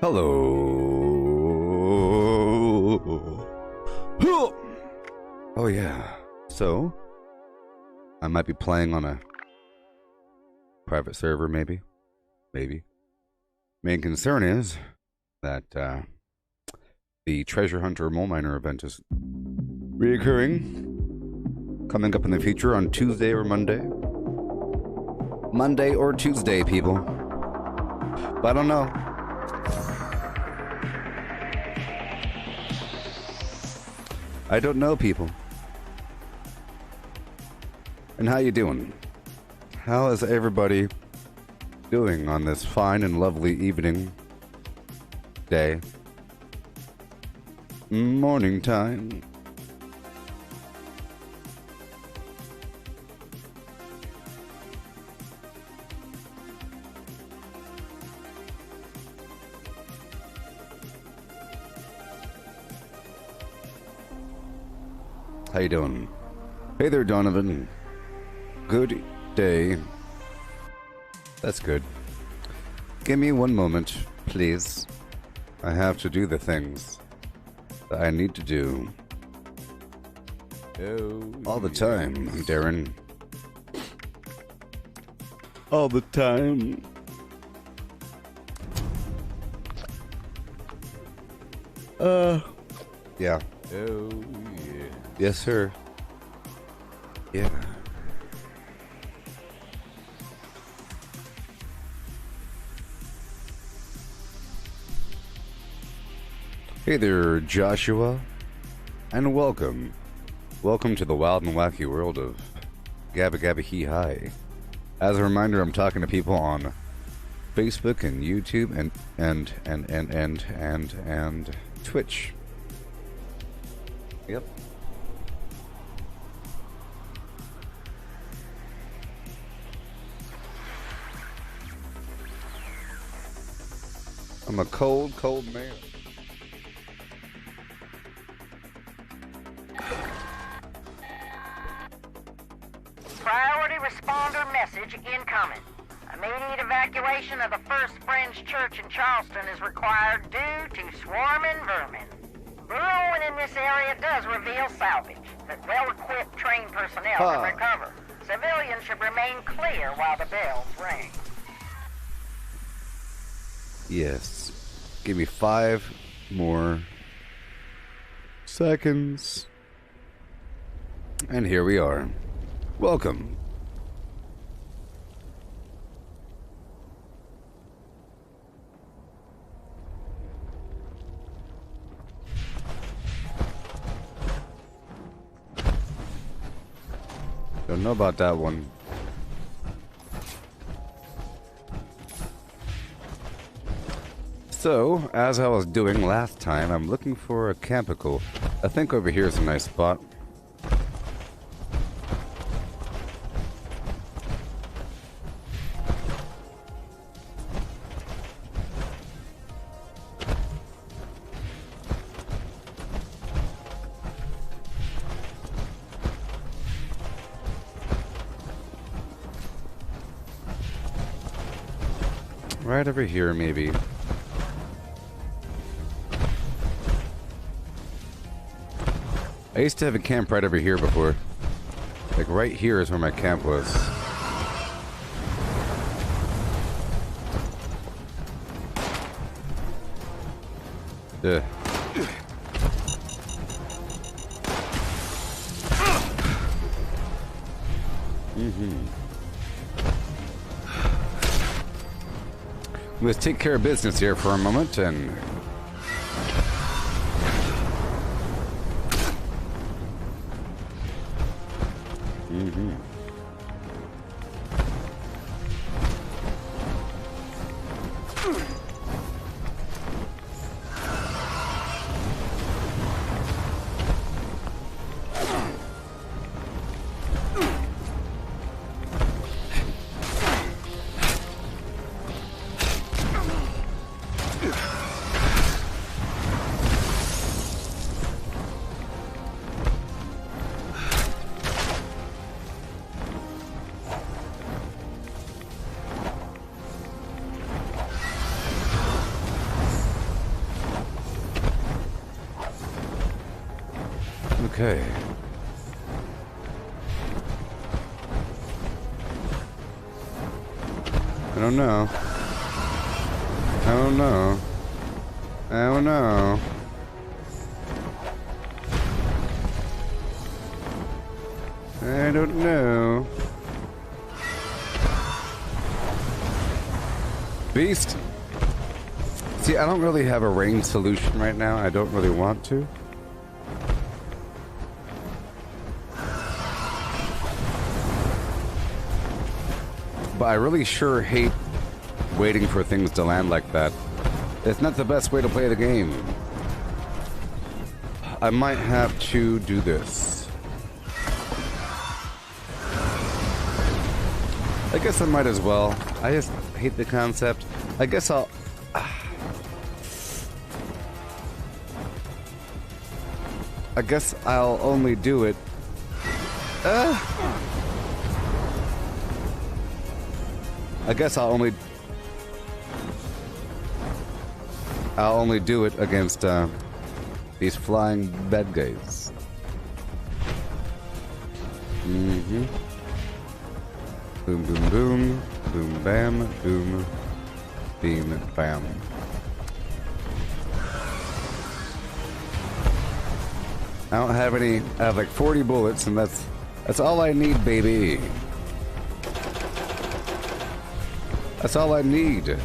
Hello. Oh yeah. So, I might be playing on a private server, maybe. Main concern is that the Treasure Hunter Mole Miner event is reoccurring, coming up in the future on Tuesday or Monday. Monday or Tuesday, people. But I don't know. I don't know, people. And how you doing? How is everybody doing on this fine and lovely evening, day, morning time? How you doing? Hey there, Donovan. Good day. That's good. Give me one moment, please. I have to do the things that I need to do. All the time, Darren. all the time. Yeah. Oh, yeah. Yes, sir. Yeah. Hey there, Joshua, and welcome. Welcome to the wild and wacky world of Gabba Gabba Hee Hi. As a reminder, I'm talking to people on Facebook and YouTube and Twitch. Yep. I'm a cold, cold man. Priority responder message incoming. Immediate evacuation of the First Friends Church in Charleston is required due to swarming vermin. Burrowing in this area does reveal salvage that well-equipped trained personnel can recover. Civilians should remain clear while the bells ring. Yes. Give me 5 more seconds. And here we are. Welcome. Don't know about that one. So, as I was doing last time, I'm looking for a campicle. I think over here is a nice spot. Right over here, maybe. I used to have a camp right over here before. Like, right here is where my camp was. Ugh. Let's take care of business here for a moment and... Okay. I don't know. I don't know. I don't know. I don't know. Beast? See, I don't really have a range solution right now. I don't really want to. But I really sure hate waiting for things to land like that. It's not the best way to play the game. I might have to do this. I guess I might as well. I just hate the concept. I guess I'll... I guess I'll only do it... I guess I'll only do it against these flying bad guys. Boom, boom, boom. boom, bam, boom, beam, bam. I don't have any. I have like 40 bullets, and that's all I need, baby. That's all I need.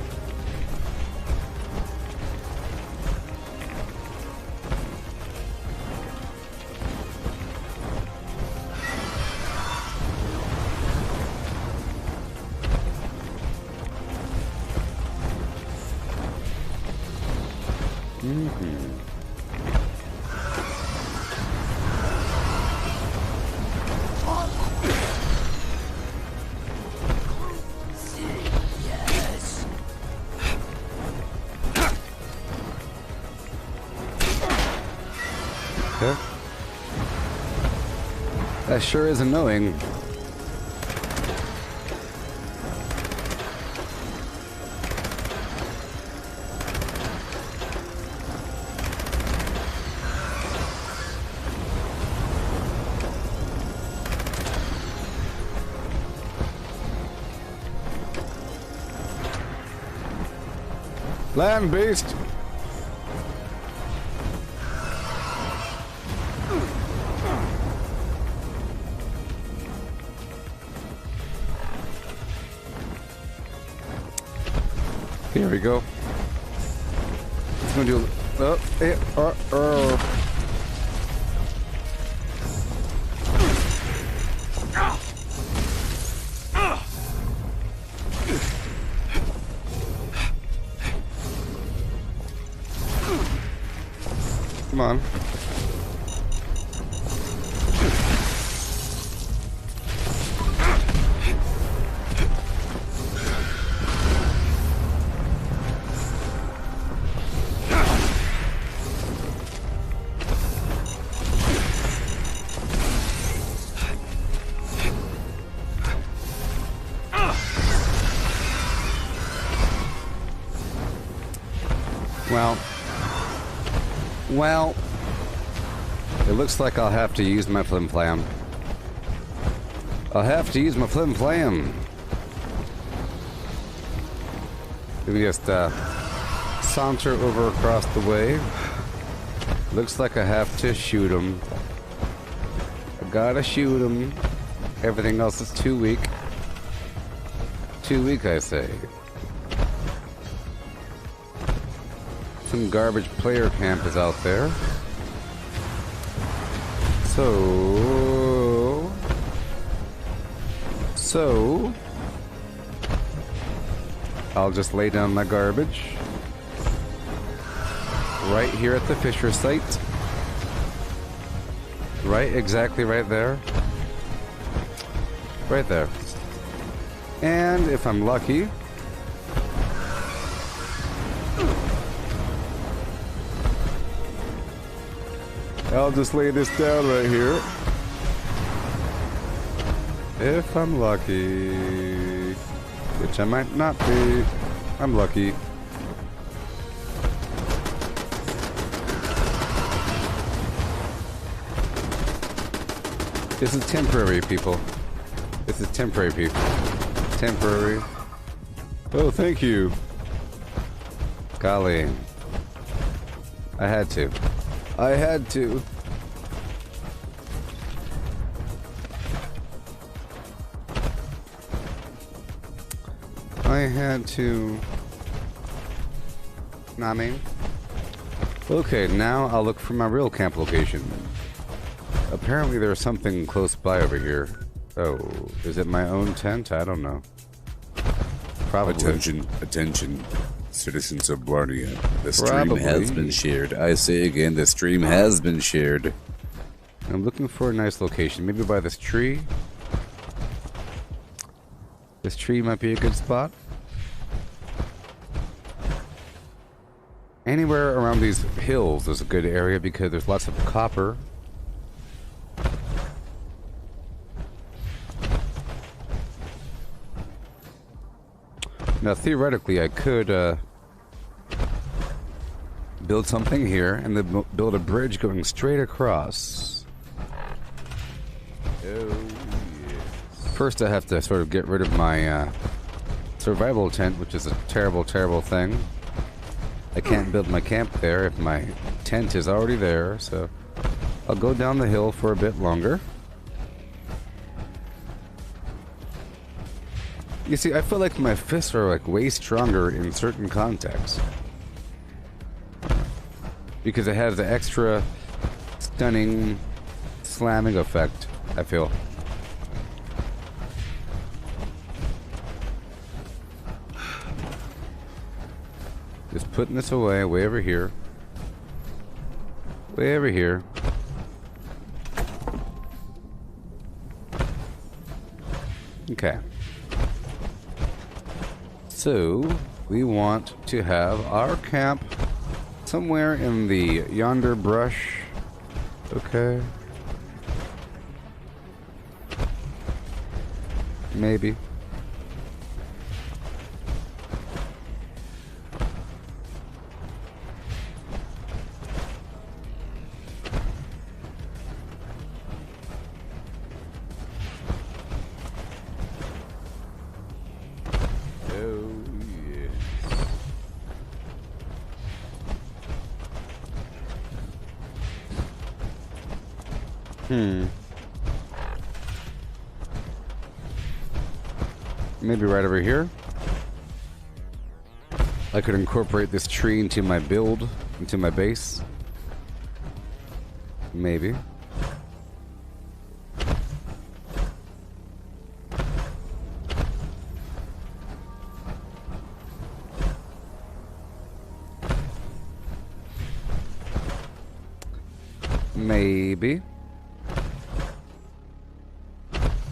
Okay. That sure is annoying. Land beast. Here we go. It's gonna do. Come on. Well, it looks like I'll have to use my flim flam. I'll have to use my flim flam. Let me just saunter over across the way. Looks like I have to shoot him. I gotta shoot him. Everything else is too weak. Too weak, I say. Some garbage player camp is out there. So I'll just lay down my garbage right here at the Fisher site. Right, exactly right there. Right there. And if I'm lucky, I'll just lay this down right here. If I'm lucky. Which I might not be. I'm lucky. This is temporary, people. This is temporary, people. Temporary. Oh, thank you. Golly. I had to. I had to. I had to. Know what I mean? Okay, now I'll look for my real camp location. Apparently there's something close by over here. Oh, is it my own tent? I don't know. Probably. Attention, attention. Citizens of Barnia, the stream Probably. has been shared. I say again, the stream has been shared. I'm looking for a nice location. Maybe by this tree. This tree might be a good spot. Anywhere around these hills is a good area because there's lots of copper. Now, theoretically, I could build something here and then build a bridge going straight across. Oh, yes. First, I have to sort of get rid of my survival tent, which is a terrible, terrible thing. I can't build my camp there if my tent is already there, so I'll go down the hill for a bit longer. You see, I feel like my fists are like way stronger in certain contexts. Because it has the extra stunning slamming effect, I feel. Just putting this away, way over here. Way over here. Okay. So, we want to have our camp somewhere in the yonder brush. Okay. Maybe. Maybe right over here. I could incorporate this tree into my build, into my base. Maybe. Maybe.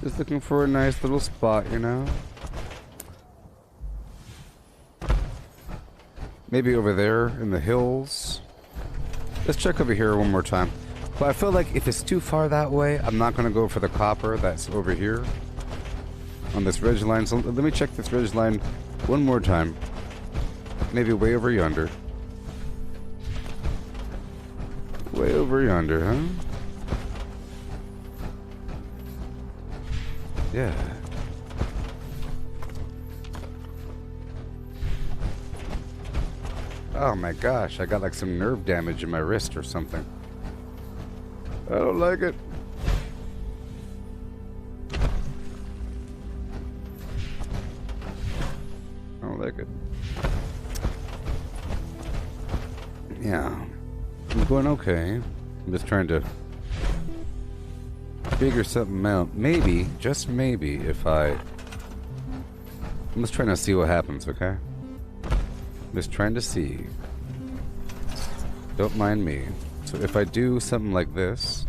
Just looking for a nice little spot, you know? Maybe over there in the hills. Let's check over here one more time. But I feel like if it's too far that way, I'm not going to go for the copper that's over here on this ridge line. So let me check this ridge line one more time. Maybe way over yonder. Way over yonder, huh? Yeah. Oh my gosh, I got like some nerve damage in my wrist or something. I don't like it. I don't like it. Yeah. I'm going okay. I'm just trying to figure something out. Maybe, just maybe, if I'm just trying to see what happens, okay? Just trying to see. Don't mind me. So if I do something like this.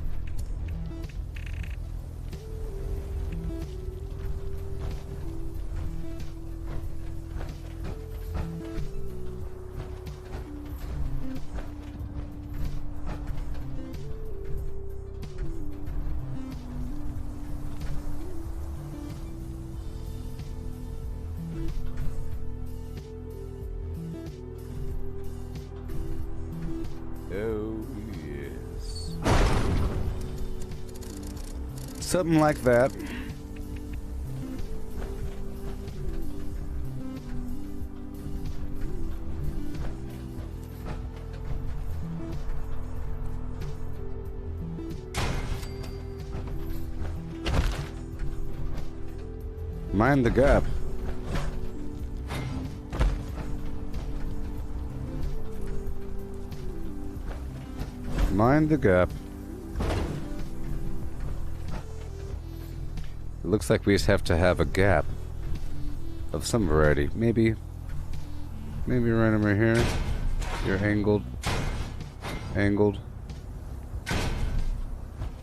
Oh, yes. Something like that. Mind the gap. Mind the gap. It looks like we just have to have a gap of some variety. Maybe right over here. You're angled. Angled.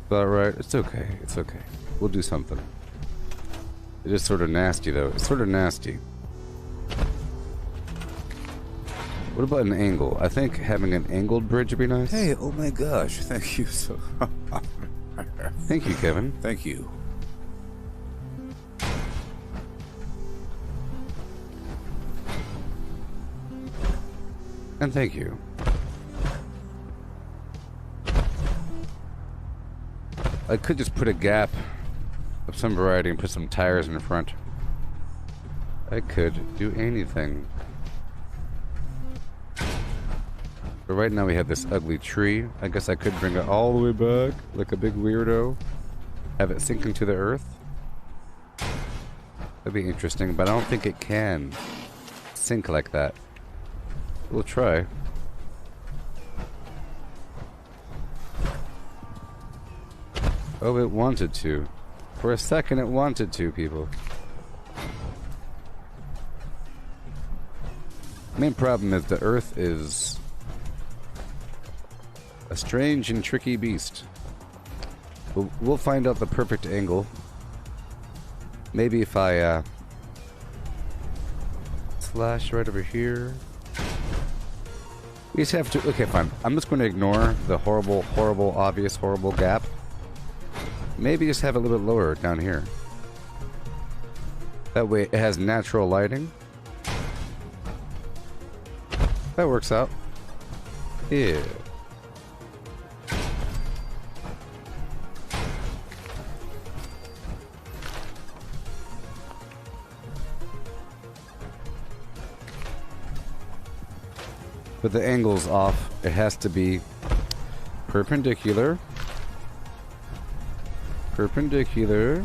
About right. It's okay. It's okay. We'll do something. It is sort of nasty though. It's sort of nasty. What about an angle? I think having an angled bridge would be nice. Hey, oh my gosh, thank you so Thank you, Kevin. Thank you. And thank you. I could just put a gap of some variety and put some tires in the front. I could do anything. But right now we have this ugly tree. I guess I could bring it all the way back, like a big weirdo. Have it sink into the earth. That'd be interesting, but I don't think it can sink like that. We'll try. Oh, it wanted to. For a second it wanted to, people. Main problem is the earth is a strange and tricky beast. We'll find out the perfect angle. Maybe if I slash right over here. We just have to... Okay, fine. I'm just going to ignore the horrible, obvious, horrible gap. Maybe just have it a little bit lower down here. That way it has natural lighting. That works out. Yeah. But the angle's off. It has to be perpendicular. Perpendicular.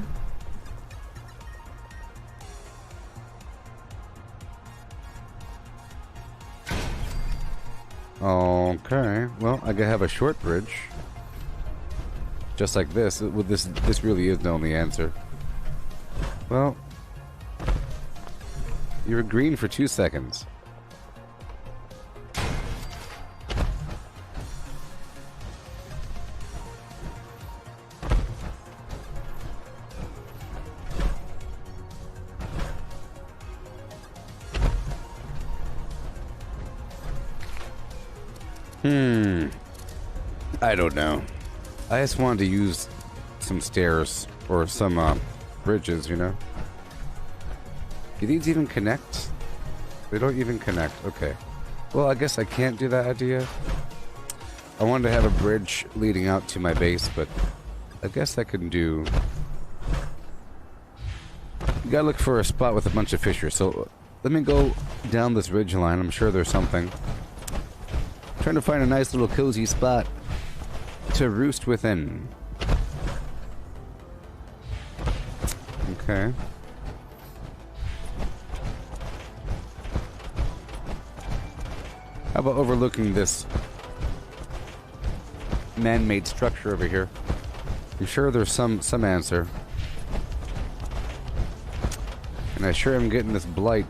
Okay. Well, I gotta have a short bridge. Just like this. Well, this really is the only answer. Well, you were green for 2 seconds. I don't know. I just wanted to use some stairs or some bridges, you know? Do these even connect? They don't even connect. Okay. Well, I guess I can't do that idea. I wanted to have a bridge leading out to my base, but I guess I can do... You gotta look for a spot with a bunch of fissures. So let me go down this ridge line. I'm sure there's something. Trying to find a nice little cozy spot to roost within. Okay. How about overlooking this man-made structure over here? I'm sure there's some answer. And I sure am getting this blight.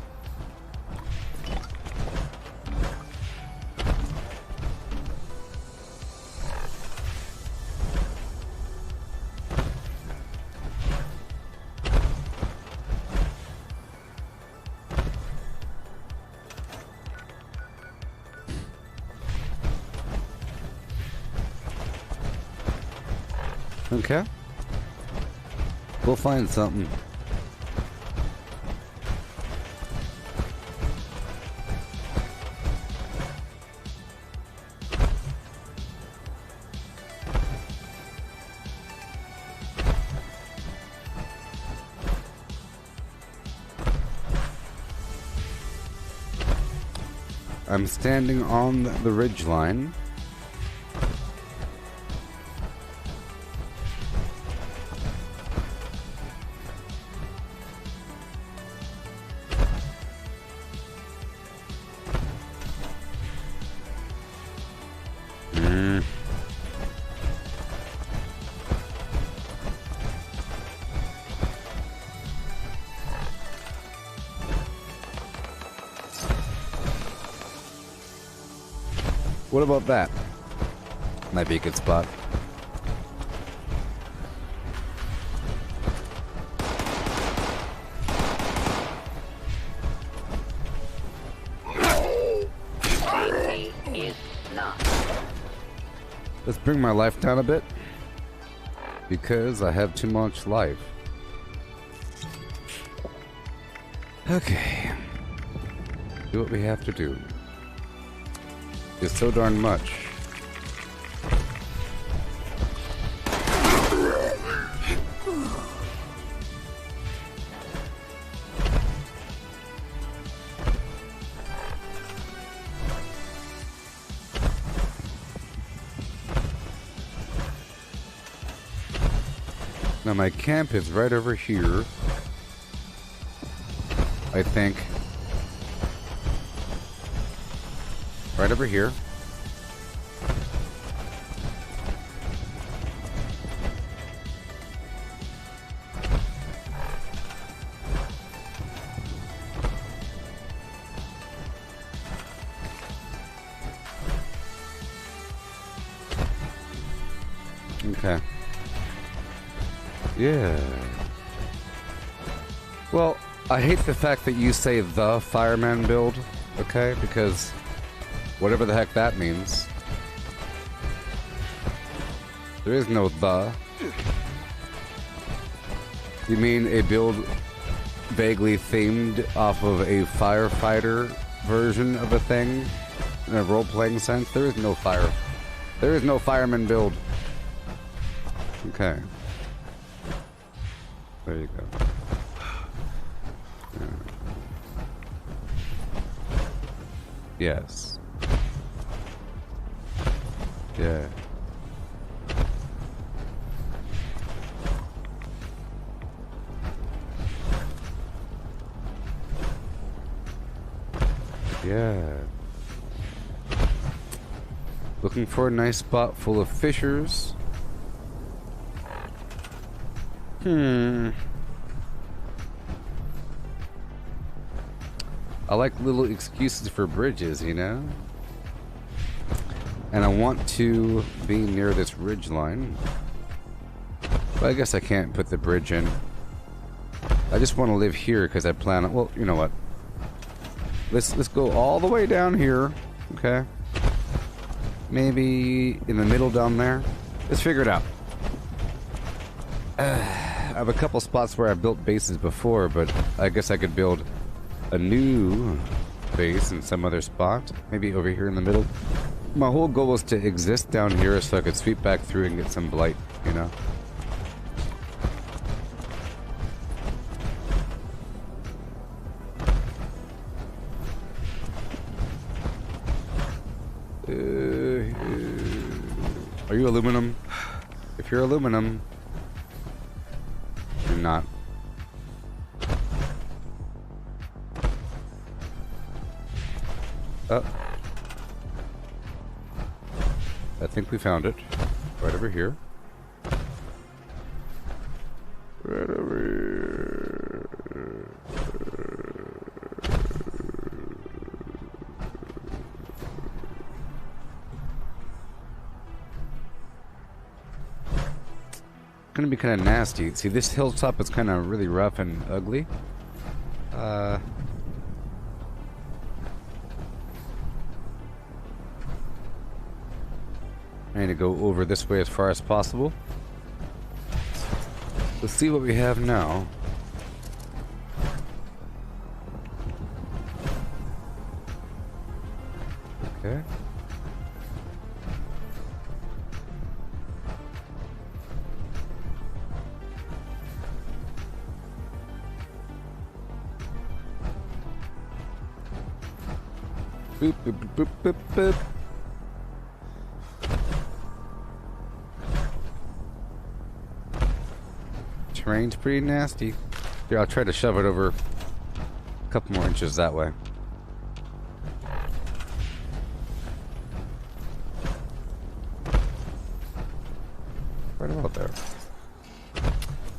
Okay. We'll find something. I'm standing on the ridge line. What about that? Might be a good spot. Let's bring my life down a bit, because I have too much life. Okay. Do what we have to do. It's so darn much. Now my camp is right over here. I think. Right over here. Okay. Yeah. Well, I hate the fact that you say the fireman build, okay? Because whatever the heck that means. There is no the. You mean a build vaguely themed off of a firefighter version of a thing? In a role-playing sense? There is no fire. There is no fireman build. Okay. There you go. Yeah. Yes. Yeah. Yeah. Looking for a nice spot full of fishers. I like little excuses for bridges, you know? And I want to be near this ridge line. But I guess I can't put the bridge in. I just want to live here because I plan on... Well, you know what? Let's go all the way down here. Okay? Maybe in the middle down there. Let's figure it out. I have a couple spots where I've built bases before, but I guess I could build a new base in some other spot. Maybe over here in the middle. My whole goal was to exist down here so I could sweep back through and get some blight, you know? Are you aluminum? If you're aluminum, you're not. Oh. I think we found it. Right over here. Right over here. Gonna be kind of nasty. See, this hilltop is kind of really rough and ugly. I need to go over this way as far as possible. Let's see what we have now. Okay. Boop, boop, boop, boop, boop. Terrain's pretty nasty. Here, I'll try to shove it over a couple more inches that way. Right about there.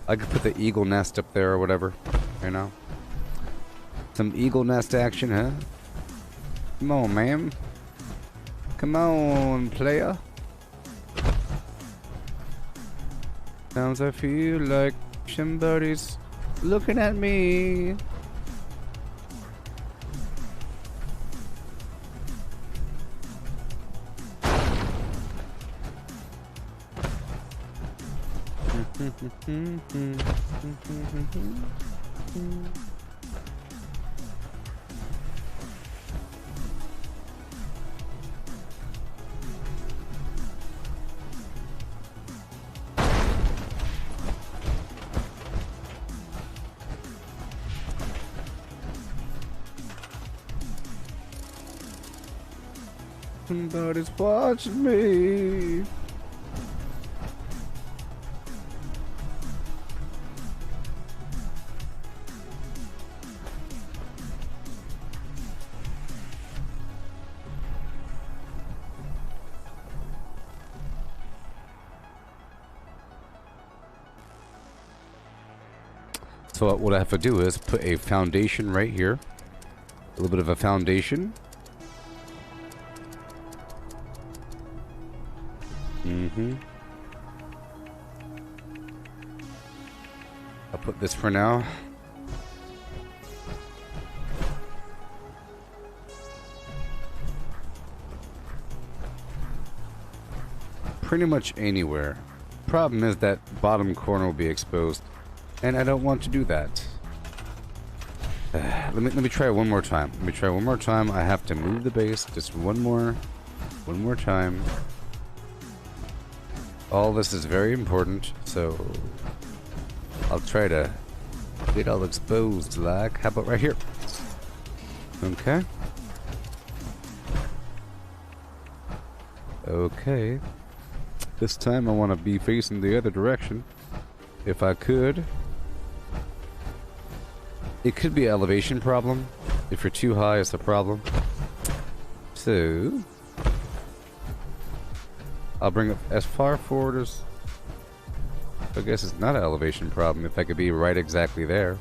I could put the eagle nest up there or whatever, you know? Some eagle nest action, huh? Come on, man. Come on, player. Sounds I feel like somebody's looking at me. Somebody's watching me. So what I have to do is put a foundation right here. A little bit of a foundation. I'll put this for now. Pretty much anywhere. Problem is that bottom corner will be exposed, and I don't want to do that. Let me try one more time. Let me try one more time. I have to move the base just one more time. All this is very important, so I'll try to get all exposed. Like, how about right here? Okay. Okay. This time I want to be facing the other direction, if I could. It could be an elevation problem. If you're too high, it's a problem. So I'll bring it as far forward as... I guess it's not an elevation problem if I could be right exactly there.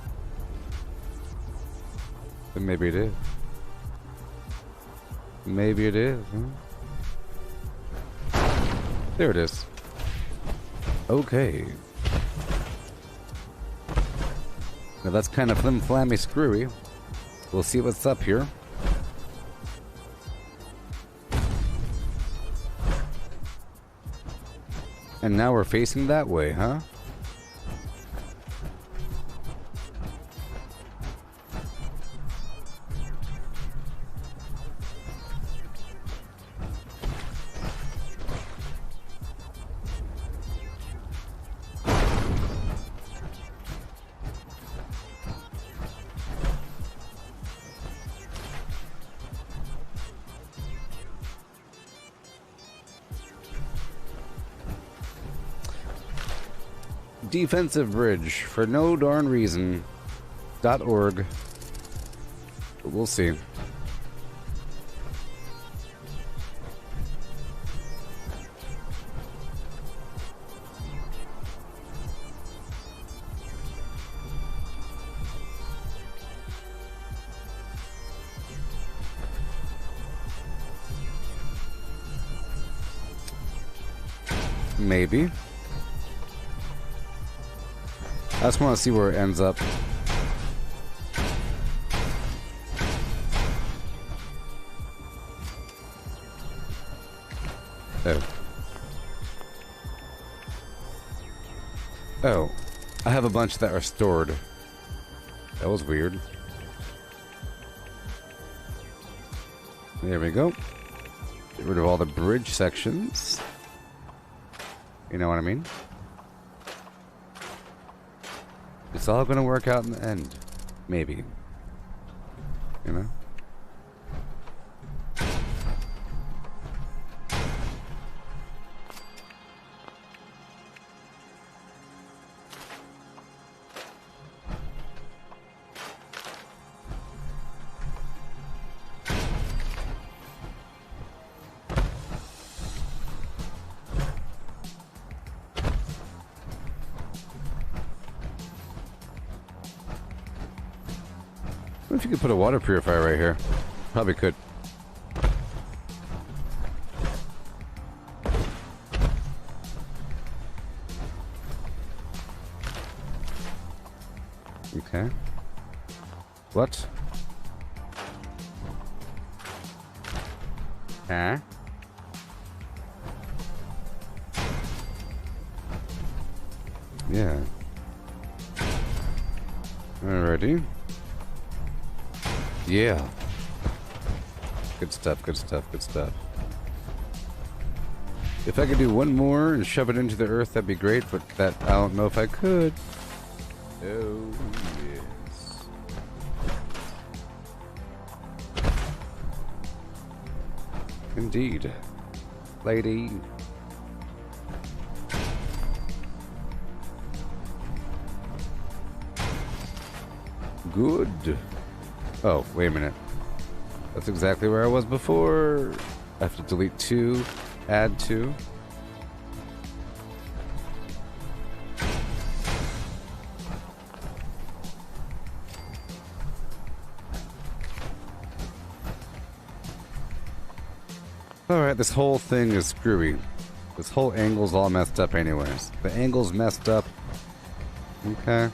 But maybe it is. Maybe it is, huh? There it is. Okay. Now that's kind of flim-flammy screwy. We'll see what's up here. And now we're facing that way, huh? Defensive bridge for no darn reason. .org. But we'll see. Maybe. I just want to see where it ends up. Oh. Oh. I have a bunch that are stored. That was weird. There we go. Get rid of all the bridge sections. You know what I mean? It's all gonna work out in the end. Maybe. You know? What if you could put a water purifier right here? Probably could. Okay. What? Huh? Yeah. Alrighty. Yeah. Good stuff, good stuff, good stuff. If I could do one more and shove it into the earth, that'd be great, but that I don't know if I could. Oh, yes. Indeed. Lady. Good. Oh, wait a minute. That's exactly where I was before. I have to delete 2, add 2. Alright, this whole thing is screwy. This whole angle's all messed up anyways. The angle's messed up. Okay.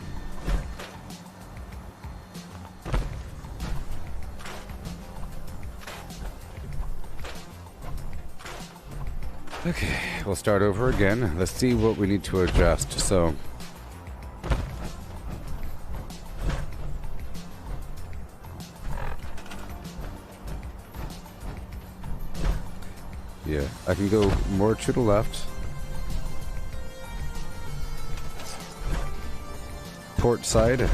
Okay, we'll start over again. Let's see what we need to adjust. So, yeah, I can go more to the left. Port side.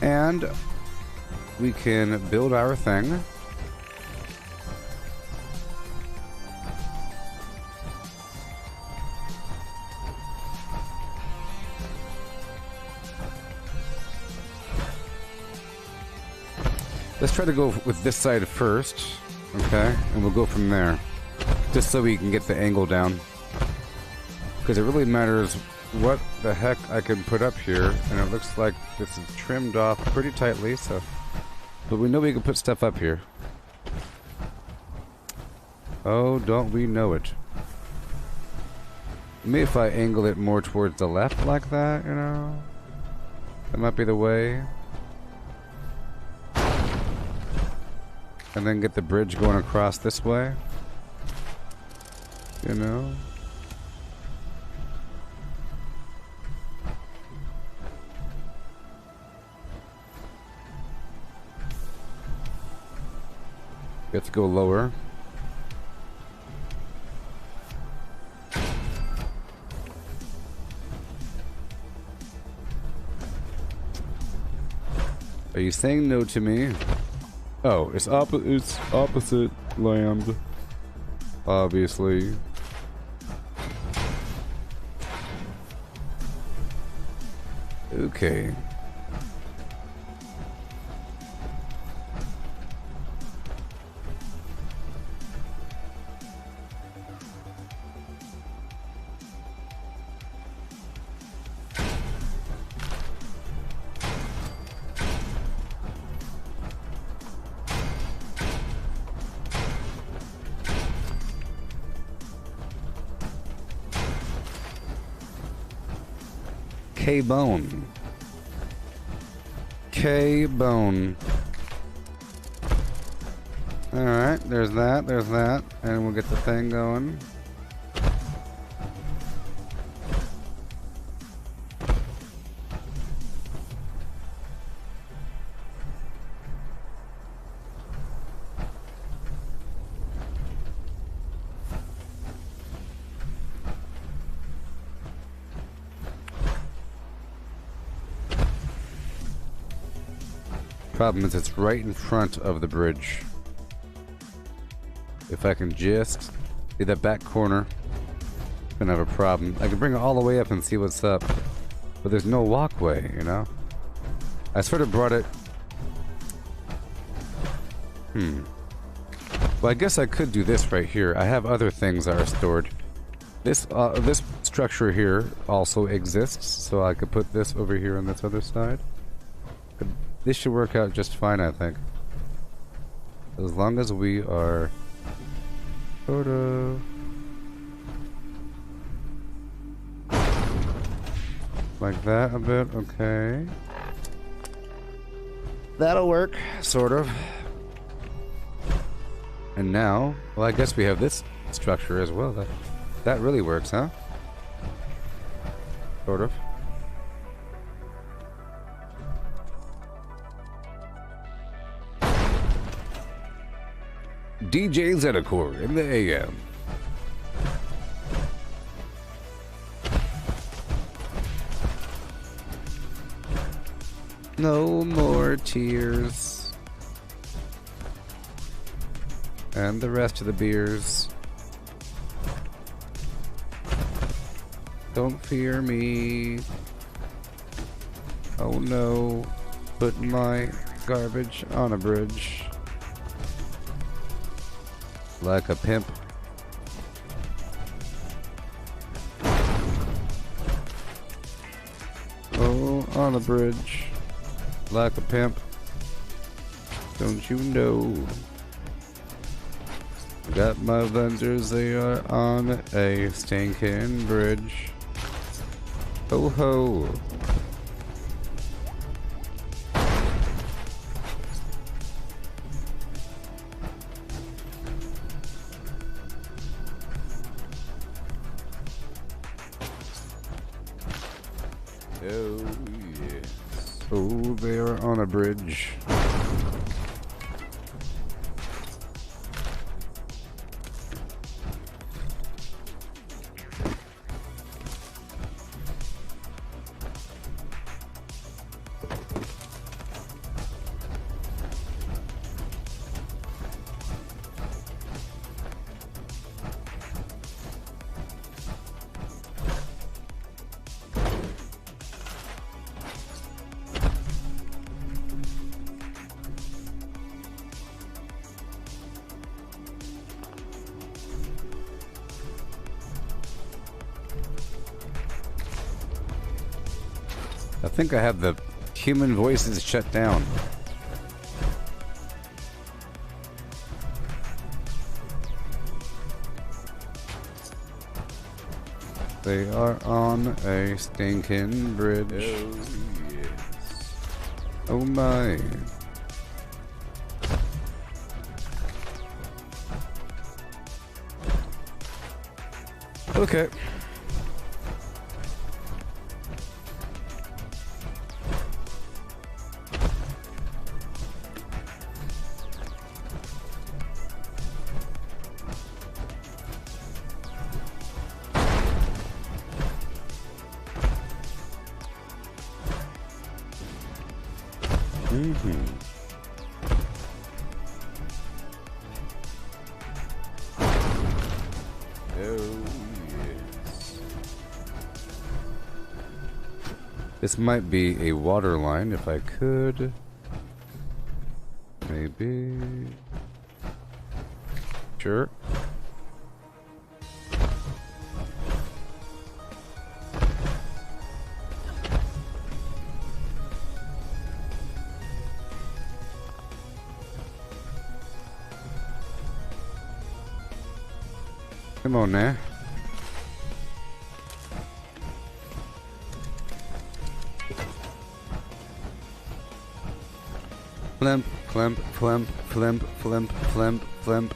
And we can build our thing. Let's try to go with this side first, okay? And we'll go from there. Just so we can get the angle down. Because it really matters what the heck I can put up here. And it looks like this is trimmed off pretty tightly, so... But we know we can put stuff up here. Oh, don't we know it. Maybe if I angle it more towards the left like that, you know? That might be the way. And then get the bridge going across this way. You know? We have to go lower. Are you saying no to me? Oh, it's opposite land. Obviously. Okay. K-Bone. K-Bone. Alright, there's that. And we'll get the thing going. Problem is it's right in front of the bridge. If I can just see that back corner, I'm gonna have a problem. I can bring it all the way up and see what's up, but there's no walkway, you know? I sort of brought it... Well, I guess I could do this right here. I have other things that are stored. This structure here also exists, so I could put this over here on this other side. This should work out just fine, I think. As long as we are sort of like that a bit, okay. That'll work, sort of. And now, well, I guess we have this structure as well. That really works, huh? Sort of. DJ Zedicor in the AM. No more tears. And the rest of the beers. Don't fear me. Oh no. Put my garbage on a bridge. Like a pimp. Oh, on a bridge. Like a pimp. Don't you know? Got my Avengers, they are on a stinking bridge. Ho ho. Oh, yes. Oh, they are on a bridge. I think I have the human voices shut down. They are on a stinking bridge. Oh, yes. Oh my. Okay. Oh, yes. This might be a water line if I could. Maybe. Sure. Come on now. Flimp, flimp, flimp, flimp, flimp, flimp, flimp.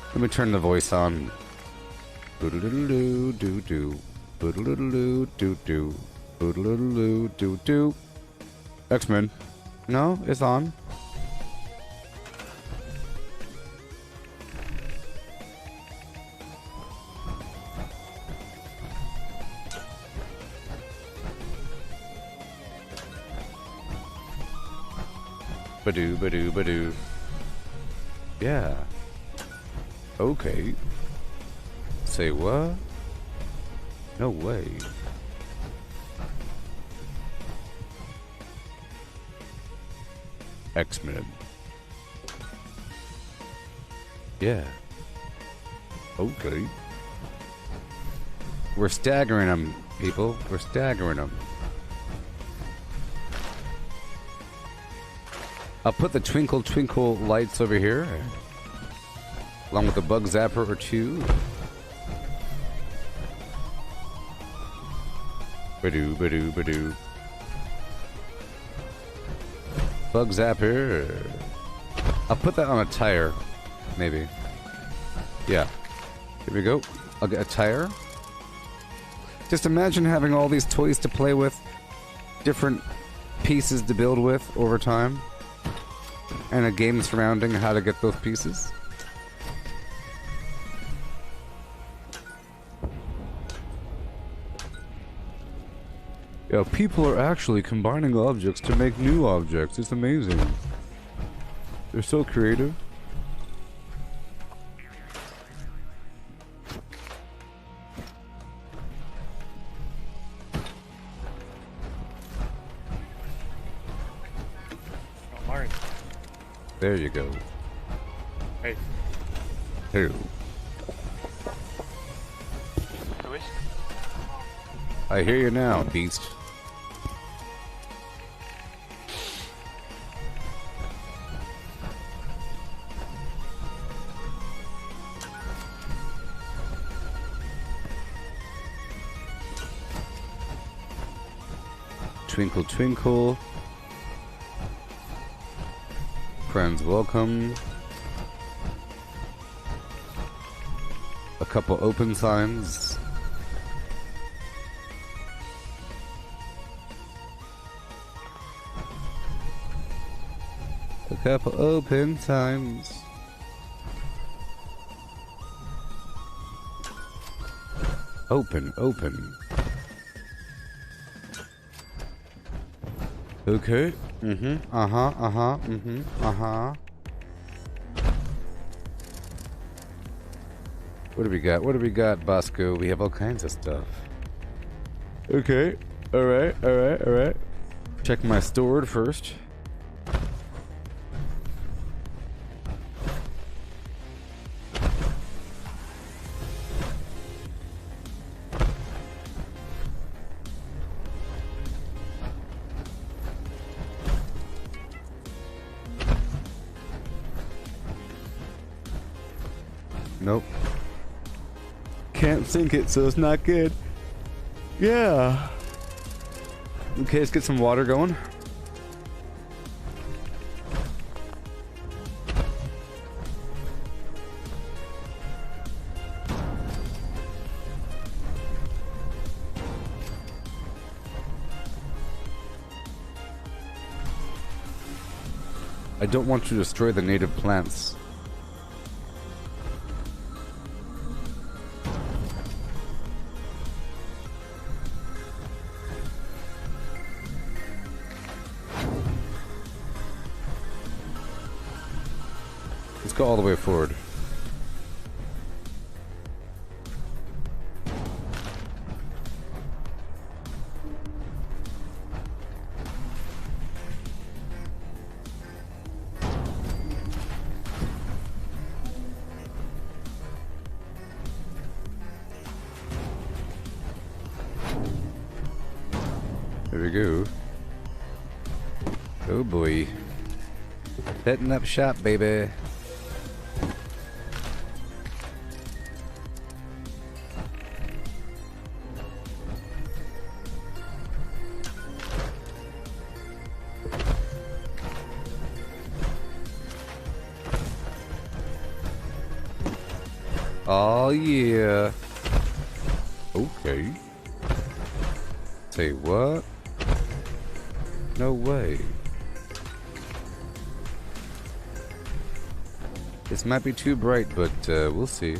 Let me turn the voice on. Boodle-doodle-doo, doo-doo. Boodle-doodle-doo, doo-doo. Boodle-doodle-doo, doo-doo. X-Men. No, it's on. Badoo, badoo, badoo. Yeah. Okay. Say what? No way. X-Men. Yeah. Okay. We're staggering them, people. We're staggering them. I'll put the twinkle twinkle lights over here, along with a bug zapper or two. Badoo, badoo, badoo. Bug zapper. I'll put that on a tire, maybe. Yeah. Here we go. I'll get a tire. Just imagine having all these toys to play with, different pieces to build with over time. And a game surrounding how to get those pieces. Yeah, people are actually combining objects to make new objects. It's amazing. They're so creative. There you go. Hey. Who? Who is? I hear you now, beast. twinkle, twinkle. Friends, welcome. A couple open signs. A couple open signs. Open, open. Okay. Mm-hmm. Uh-huh, uh-huh, mm-hmm, uh-huh. What do we got? What do we got, Bosco? We have all kinds of stuff. Okay. Alright, alright, alright. Check my stored first. Nope. Can't sink it, so it's not good. Yeah. Okay, let's get some water going. I don't want to destroy the native plants. Let's go all the way forward. There we go. Oh boy. Setting up shop, baby. Oh yeah. Okay. Say what? No way. This might be too bright, but we'll see.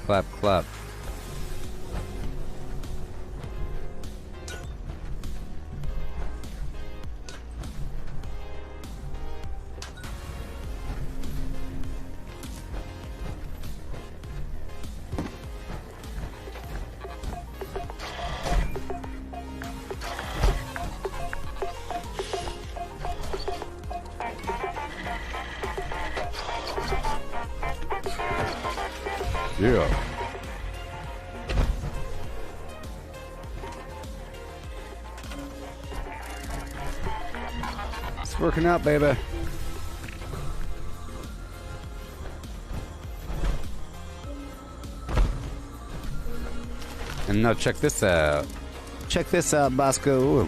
Clap, clap. Yeah. It's working out, baby. And now check this out. Check this out, Bosco.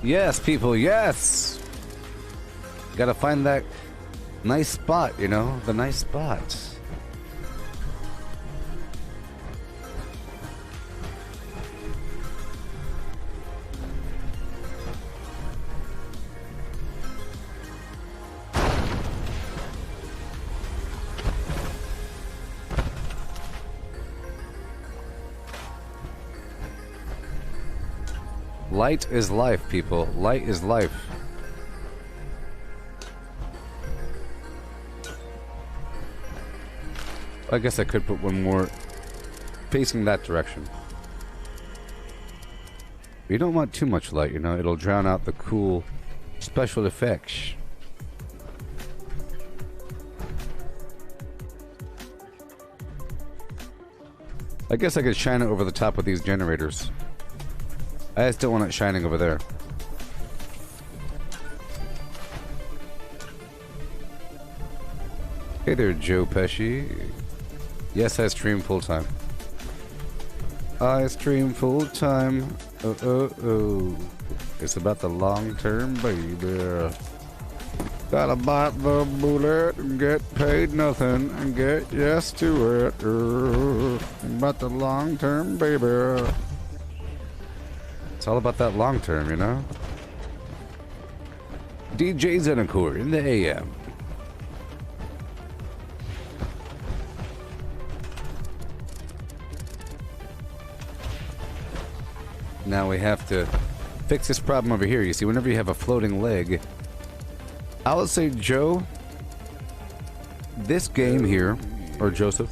Yes, people, yes! Gotta find that nice spot, you know? The nice spot. Light is life, people. Light is life. I guess I could put one more facing that direction. You don't want too much light, you know, it'll drown out the cool special effects. I guess I could shine it over the top of these generators. I just don't want it shining over there. Hey there, Joe Pesci. Yes, I stream full time. I stream full time. Oh. It's about the long term, baby. Gotta bite the bullet and get paid nothing and get yes to it. About the long term, baby. It's all about that long term, you know? DJ Zenicore in the AM. Now we have to fix this problem over here. You see, whenever you have a floating leg, I would say, Joe, this game here, or Joseph,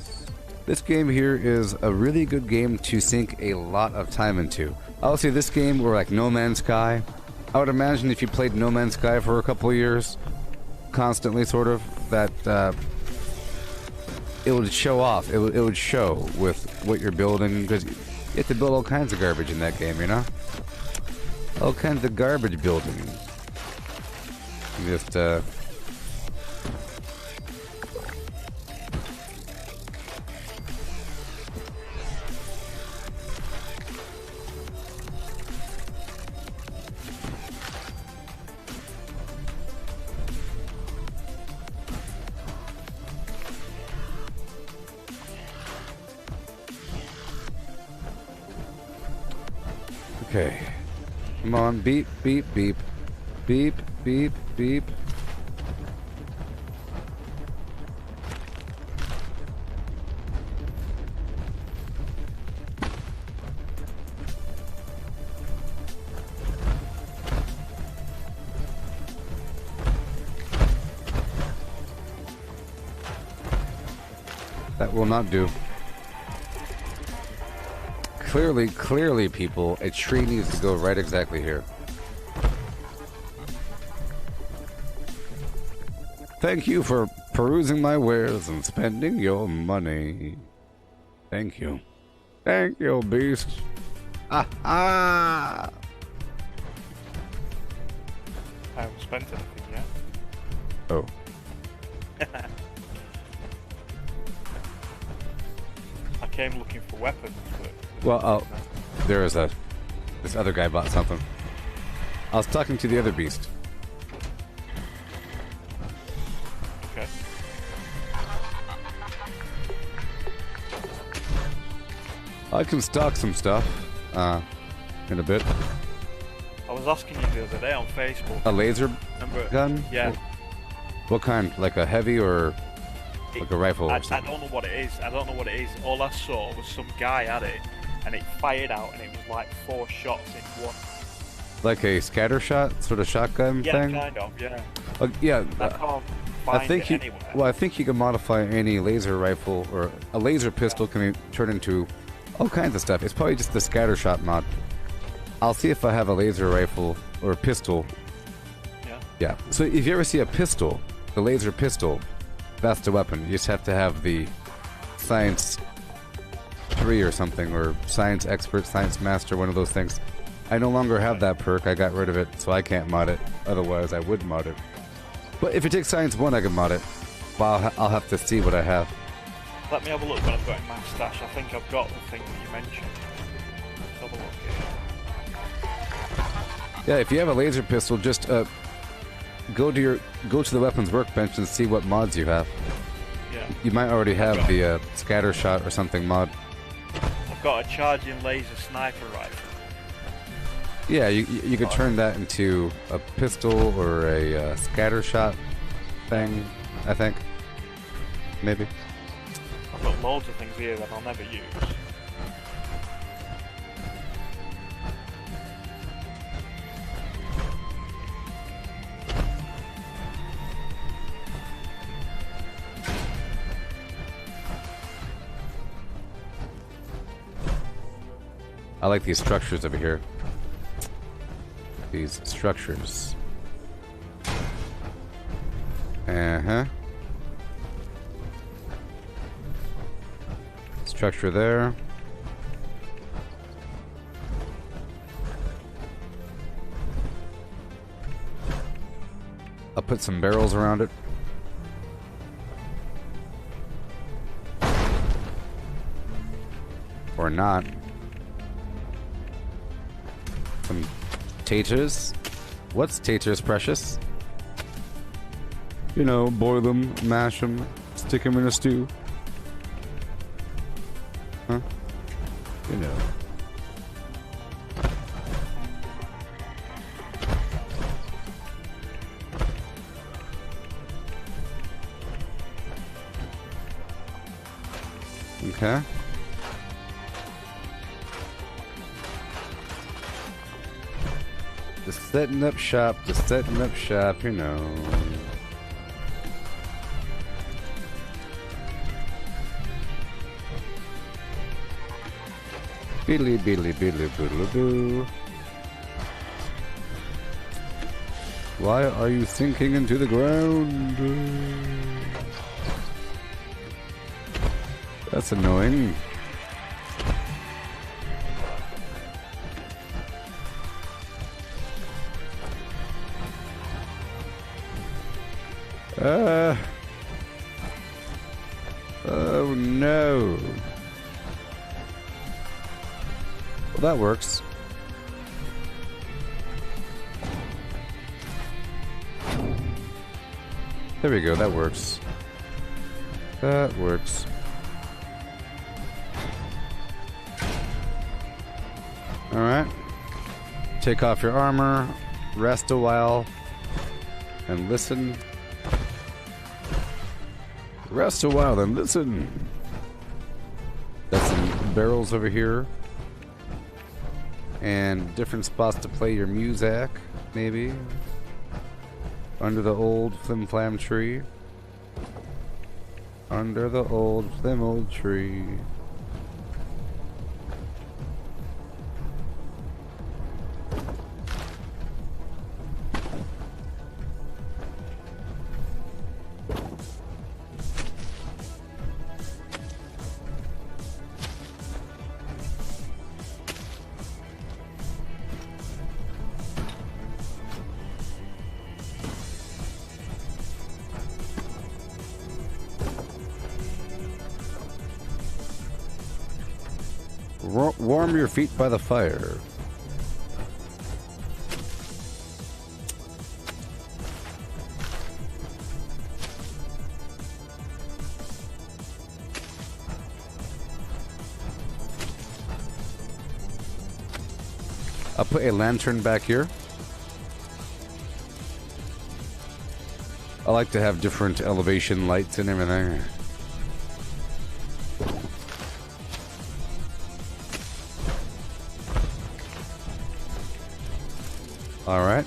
this game here is a really good game to sink a lot of time into. I would say this game, or like No Man's Sky, I would imagine if you played No Man's Sky for a couple of years, constantly sort of, that it would show off. It would show with what you're building, because you have to build all kinds of garbage in that game, you know? All kinds of garbage building. Just, okay. Come on, beep, beep, beep. Beep, beep, beep. That will not do. Clearly, people, a tree needs to go right exactly here. Thank you for perusing my wares and spending your money. Thank you. Thank you, beast. Ah ah! I haven't spent anything yet. Oh. I came looking for weapons, but... Well, there is this other guy bought something. I was talking to the other beast. Okay. I can stock some stuff, in a bit. I was asking you the other day on Facebook. A laser Remember? gun? Yeah. What kind? Like a heavy or like a rifle? I Or something? don't know what it is. I don't know what it is. All I saw was some guy had it, and it fired out, and it was like 4 shots in one. Like a scatter shot sort of shotgun Yeah, thing? kind of. Yeah. Yeah. I can't find it anywhere. Well, I think you can modify any laser rifle or a laser pistol can be turned into all kinds of stuff. It's probably just the scatter shot mod. I'll see if I have a laser rifle or a pistol. Yeah. Yeah. So if you ever see a pistol, the laser pistol, that's the weapon. You just have to have the Science 3 or something, or Science Expert, Science Master, one of those things. I no longer have that perk. I got rid of it, so I can't mod it. Otherwise, I would mod it. But if it takes Science 1, I can mod it. But I'll have to see what I have. Let me have a look what I've got in my stash. I think I've got the thing that you mentioned. Let's have a look here. Yeah, if you have a laser pistol, just go to the weapons workbench and see what mods you have. Yeah. You might already have the scatter shot or something mod. I've got a charging laser sniper rifle. Yeah, you could turn that into a pistol or a scatter shot thing, I think. Maybe. I've got loads of things here that I'll never use. I like these structures over here. These structures. Uh-huh. Structure there. I'll put some barrels around it. Or not. Some taters. What's taters, precious? You know, boil them, mash them, stick them in a stew. Huh? You know. Okay. Just setting up shop, you know. Billy, billy, billy, boodle boo. Why are you sinking into the ground? That's annoying. Oh no. Well, that works. There we go, that works. That works. Alright. Take off your armor, rest a while, and listen. Rest a while, then listen. Got some barrels over here. And different spots to play your music, maybe. Under the old flim flam tree. Under the old flim old tree. Warm your feet by the fire. I'll put a lantern back here. I like to have different elevation lights and everything. All right.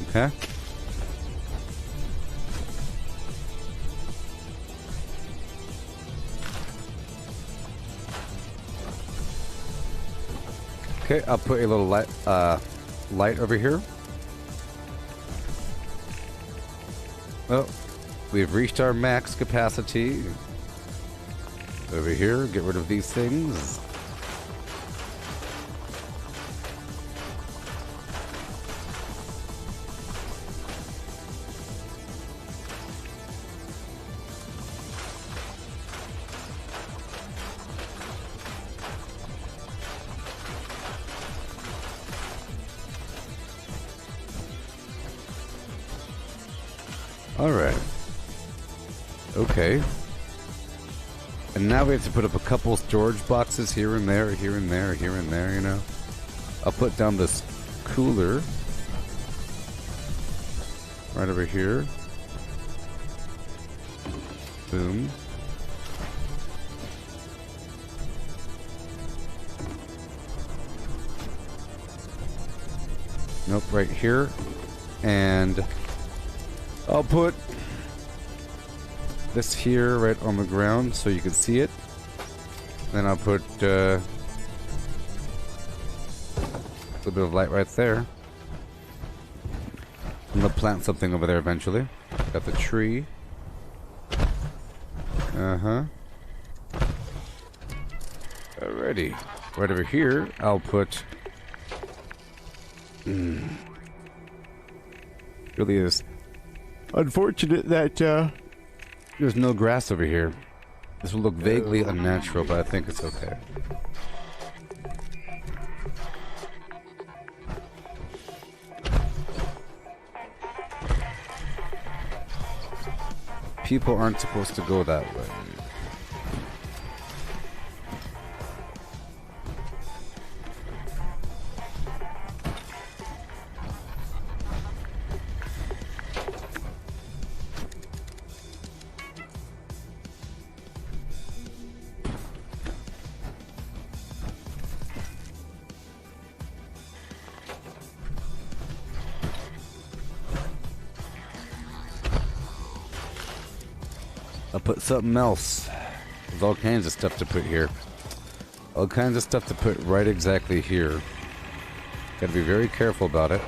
Okay. Okay, I'll put a little light over here. Well, we've reached our max capacity. Over here, get rid of these things. Alright. Okay. And now we have to put up a couple storage boxes here and there, here and there, here and there, you know. I'll put down this cooler. Right over here. Boom. Nope, right here. And I'll put this here right on the ground so you can see it. Then I'll put a little bit of light right there. I'm gonna plant something over there eventually. Got the tree. Uh-huh. Alrighty. Right over here, I'll put... Really is unfortunate that there's no grass over here. This will look vaguely unnatural, but I think it's okay. People aren't supposed to go that way. I'll put something else. There's all kinds of stuff to put here. All kinds of stuff to put right exactly here. Gotta be very careful about it.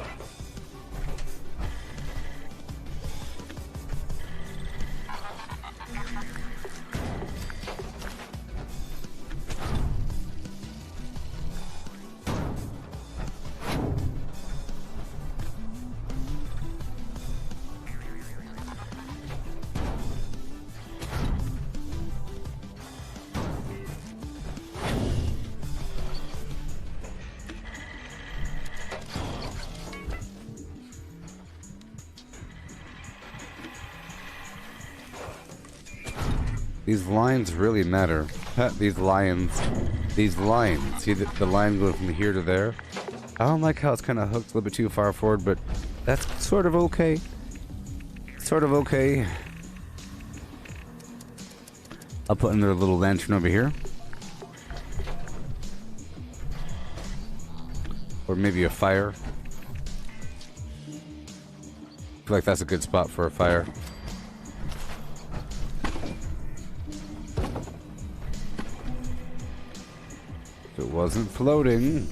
These lines really matter. These lines. See the line going from here to there? I don't like how it's kind of hooked a little bit too far forward, but that's sort of okay. Sort of okay. I'll put another little lantern over here. Or maybe a fire. I feel like that's a good spot for a fire. If it wasn't floating.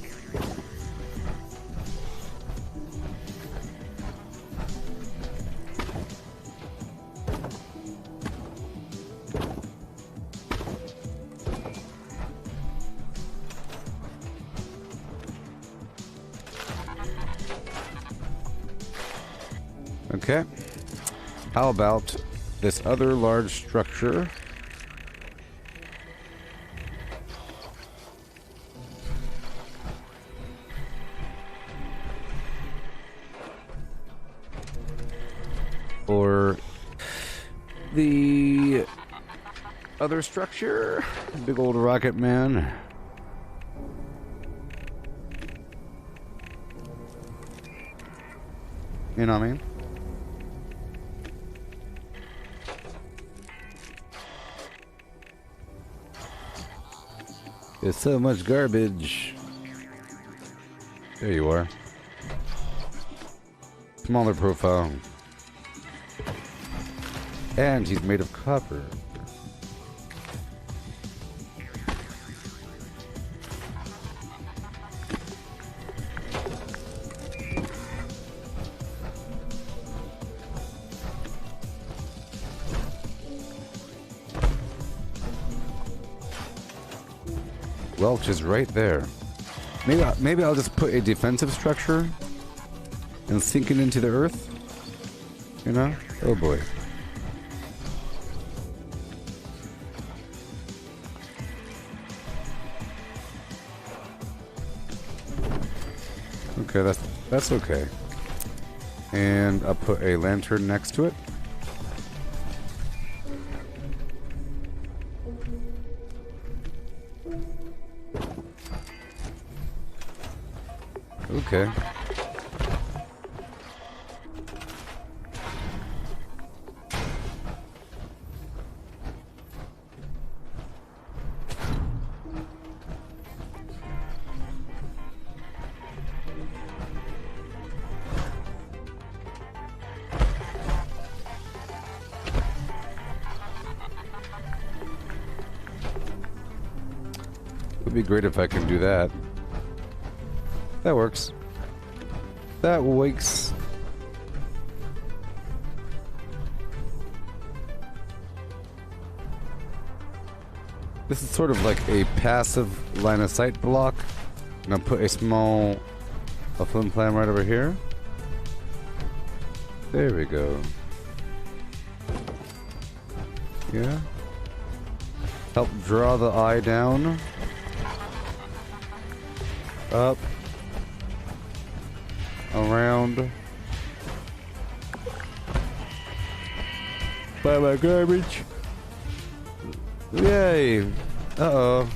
Okay. How about this other large structure? Or the other structure? Big old rocket man. You know what I mean? There's so much garbage. There you are. Smaller profile. And he's made of copper. Welch is right there. Maybe I'll just put a defensive structure and sink it into the earth. You know? Oh boy. Okay, that's okay. And I'll put a lantern next to it. Okay. That'd be great if I can do that. That works. That works. This is sort of like a passive line of sight block. And I'll put a flim flam right over here. There we go. Yeah. Help draw the eye down. Up. Around. Buy my garbage. Yay. Uh-oh.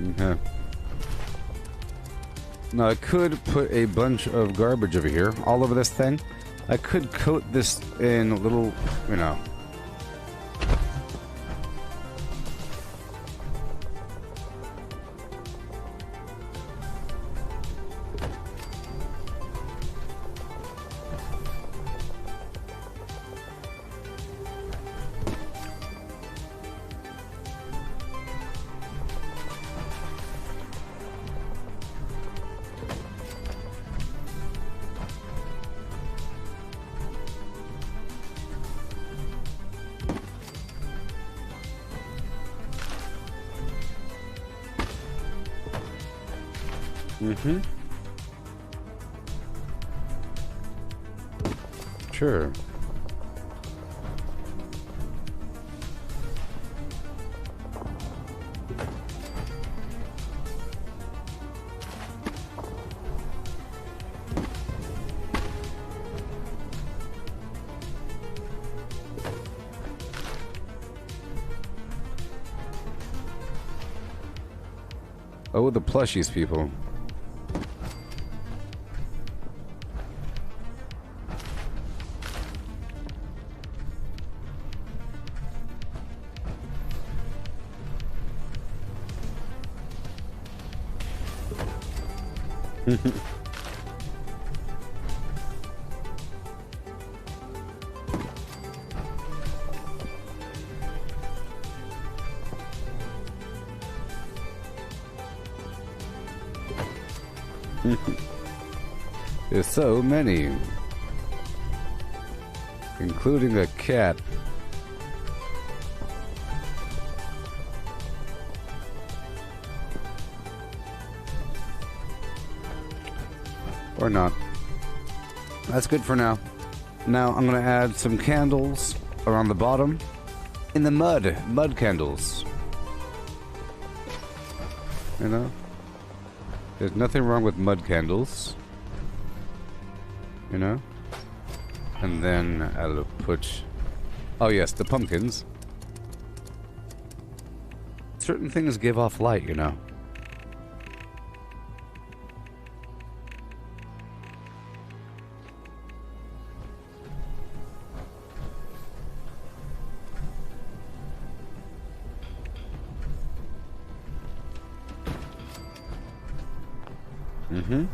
Okay. Now I could put a bunch of garbage over here, all over this thing. I could coat this in a little, you know. Mm-hmm. Sure. Oh, the plushies, people. There's so many, including a cat. Or not. That's good for now. Now I'm gonna add some candles around the bottom in the mud candles. You know? There's nothing wrong with mud candles. You know? And then I'll put... Oh yes, the pumpkins. Certain things give off light, you know. Mm-hmm.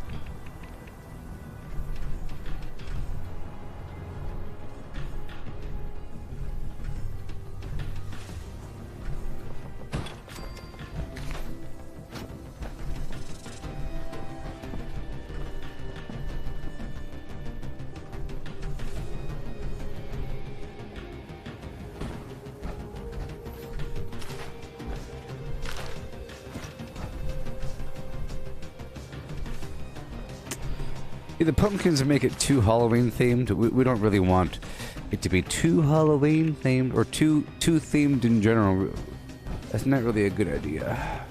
The pumpkins make it too Halloween themed. We don't really want it to be too Halloween themed or too themed in general. That's not really a good idea.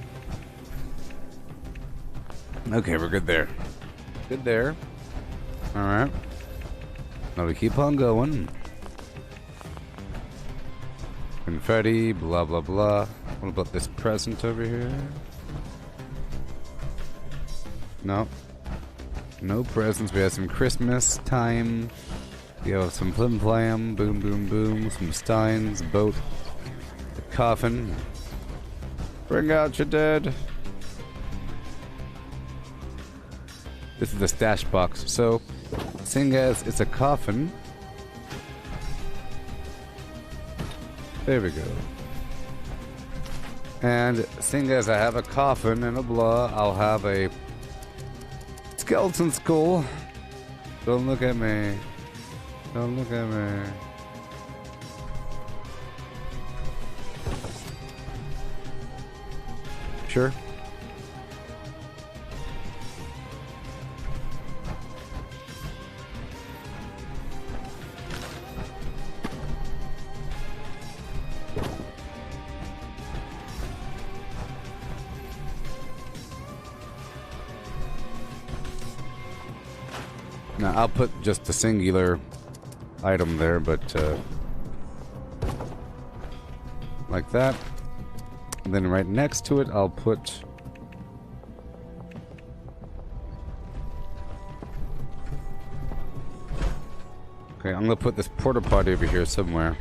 Okay, we're good there. Good there. Alright. Now we keep on going. Confetti, blah blah blah. What about this present over here? No. No presents. We have some Christmas time. We have some flim flam, boom boom boom, some steins, boat. the coffin. Bring out your dead. This is the stash box. So, seeing as it's a coffin, there we go. And seeing as I have a coffin and a blah, I'll have a skeleton skull. Don't look at me. Don't look at me. Sure. Now I'll put just a singular item there, but like that. And then right next to it, I'll put okay, I'm gonna put this porta potty over here somewhere,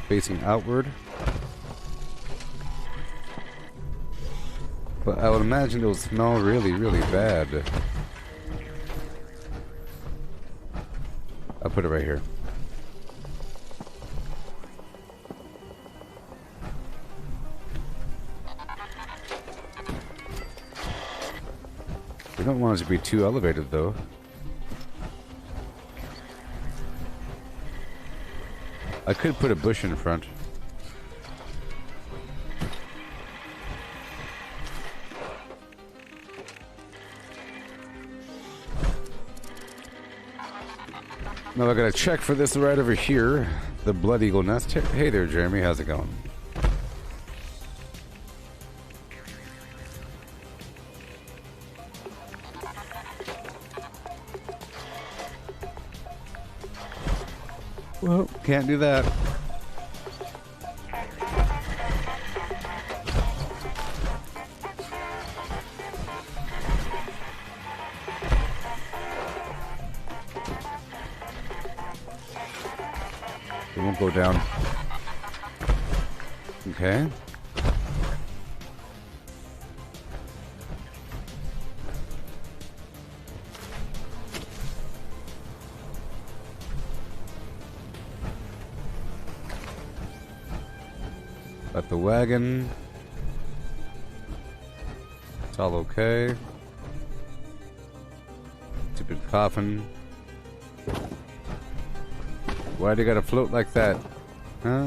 facing outward. But I would imagine it will smell really, really bad. I'll put it right here. We don't want it to be too elevated, though. I could put a bush in front. Now I gotta check for this right over here. The Blood Eagle Nest. Hey there, Jeremy. How's it going? Well, can't do that. It won't go down. Okay. Got the wagon. It's all okay. Stupid coffin. Why do you gotta float like that? Huh?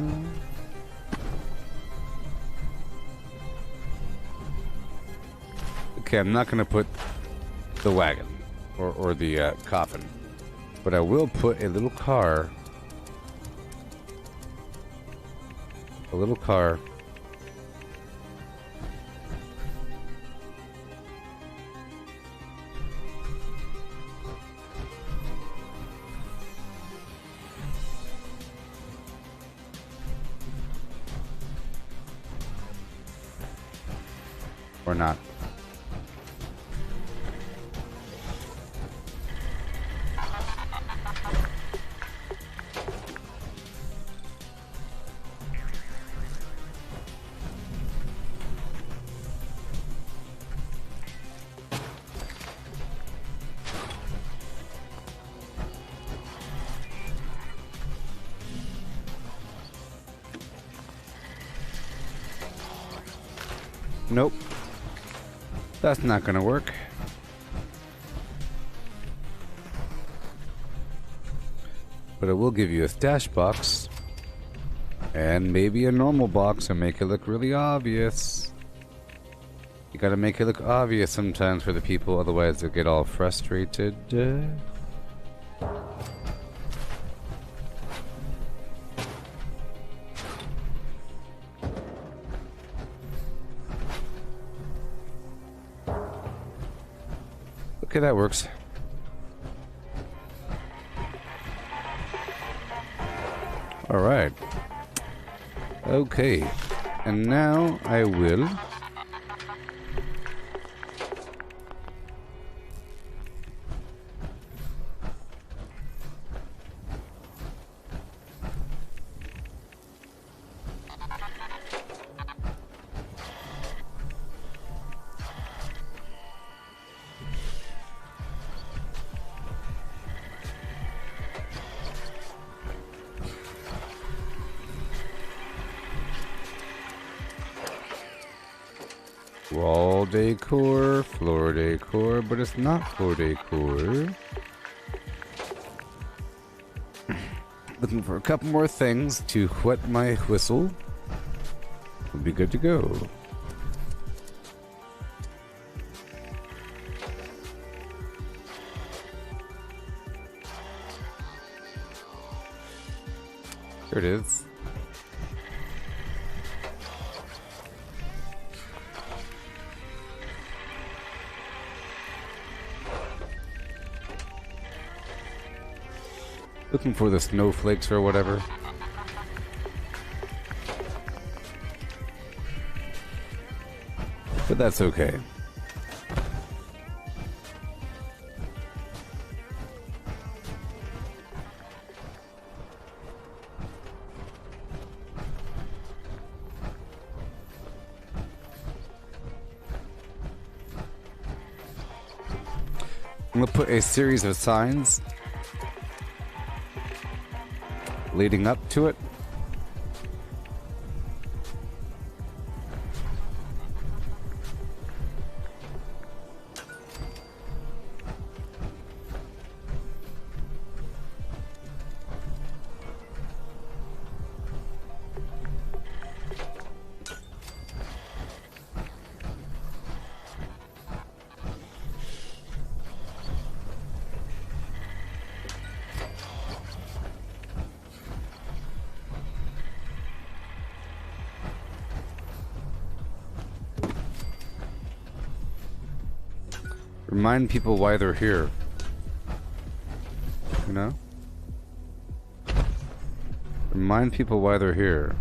Okay, I'm not gonna put the wagon or the coffin, but I will put a little car. A little car. Or not. Nope. That's not gonna work. But it will give you a stash box. And maybe a normal box and make it look really obvious. You gotta make it look obvious sometimes for the people, otherwise they'll get all frustrated. Okay, that works. All right. Okay. And now I will Wall decor, floor decor, but it's not floor decor. Looking for a couple more things to whet my whistle. We'll be good to go. Here it is. Looking for the snowflakes or whatever. But that's okay. I'm gonna put a series of signs leading up to it. Remind people why they're here. You know? Remind people why they're here.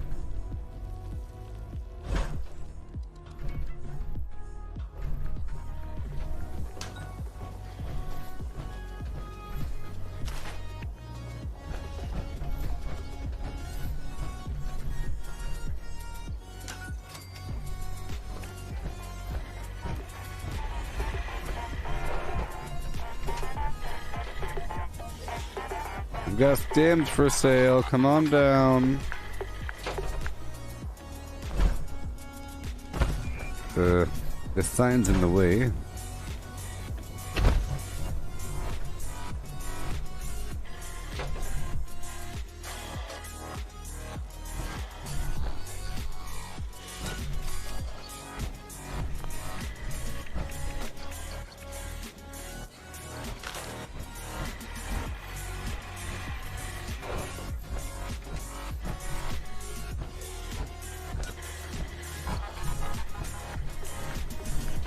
We've got stems for sale. Come on down. The sign's in the way.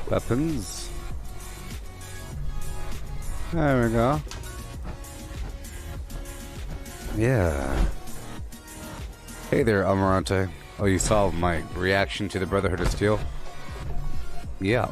Weapons. There we go. Yeah. Hey there, Amarante. Oh, you saw my reaction to the Brotherhood of Steel? Yeah.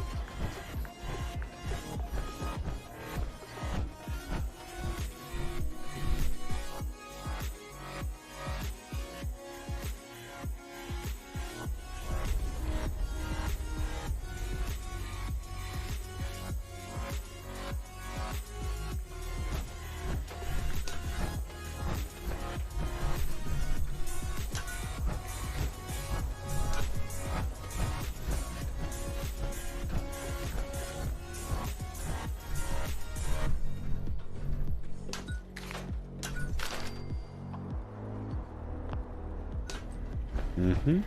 Mm-hmm.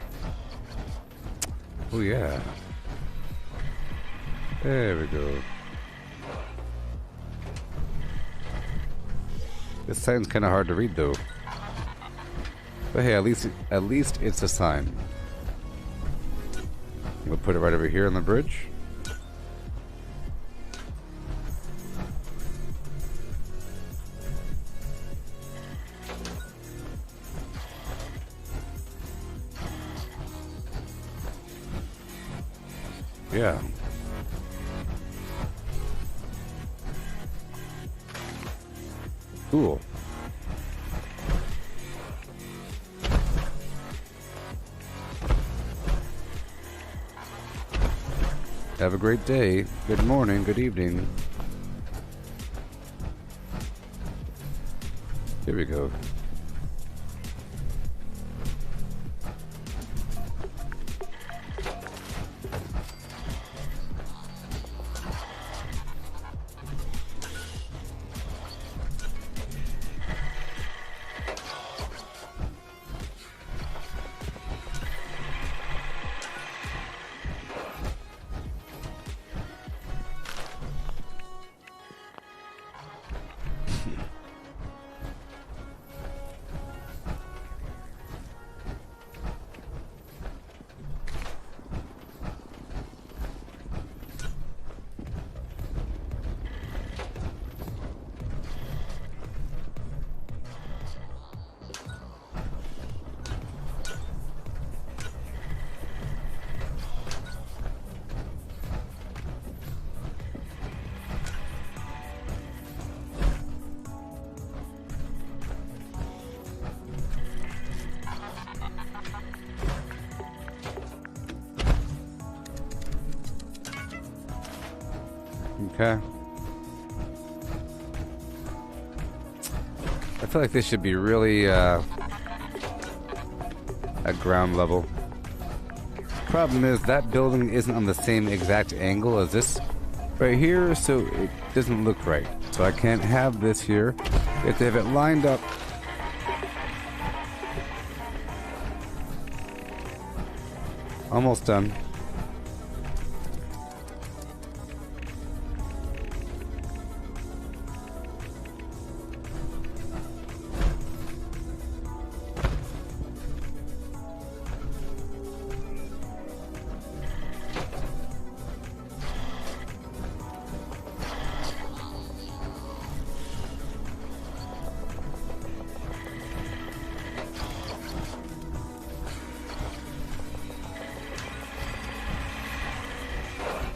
Oh yeah. There we go. This sign's kind of hard to read though. But hey, at least it's a sign. We'll put it right over here on the bridge. Yeah. Cool. Have a great day. Good morning, good evening. Here we go. okay. I feel like this should be really at ground level. Problem is that building isn't on the same exact angle as this right here, so it doesn't look right. So I can't have this here. If they have it lined up. Almost done.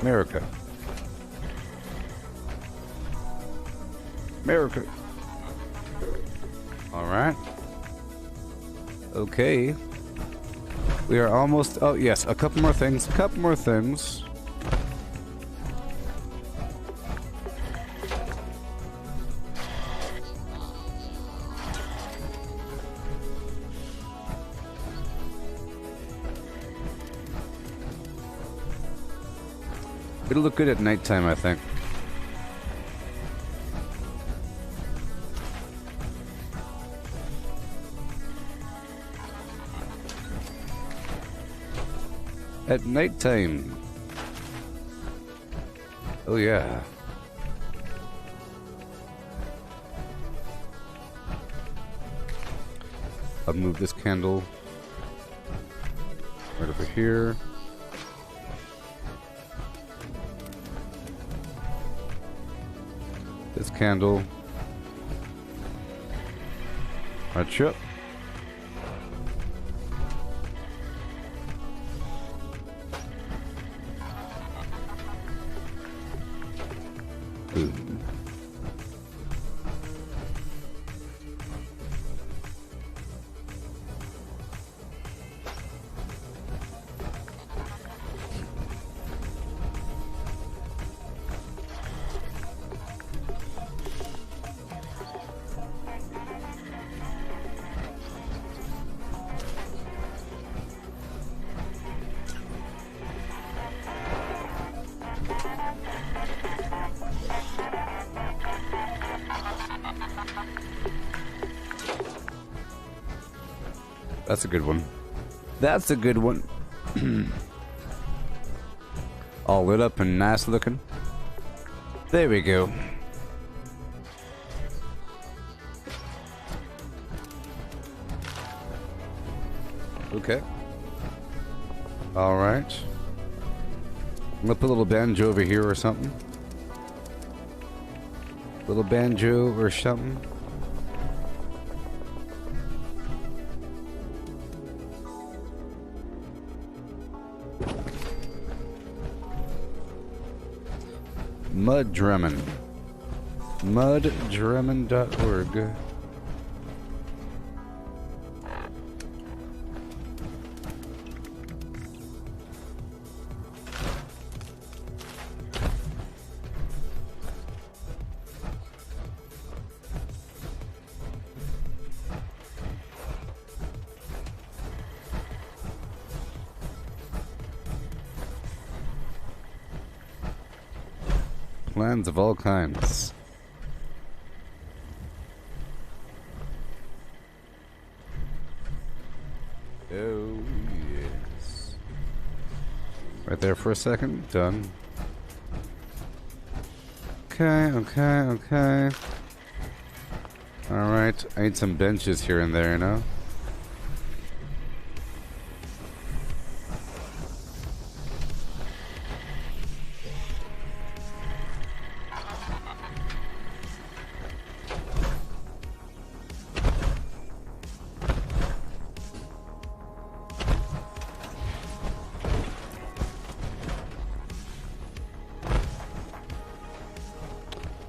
America. America. All right. Okay. We are almost... Oh, yes. A couple more things. Couple more things. It'll look good at nighttime, I think. At nighttime. Oh yeah. I'll move this candle right over here. This candle. Right up. Boom. That's a good one. That's a good one. All lit up and nice looking. There we go. Okay. All right. I'm gonna put a little banjo over here or something. Little banjo or something. Mud Drummond. Muddrummond.org. Plans of all kinds. Oh, yes. Right there for a second. Done. Okay. Alright. I need some benches here and there, you know?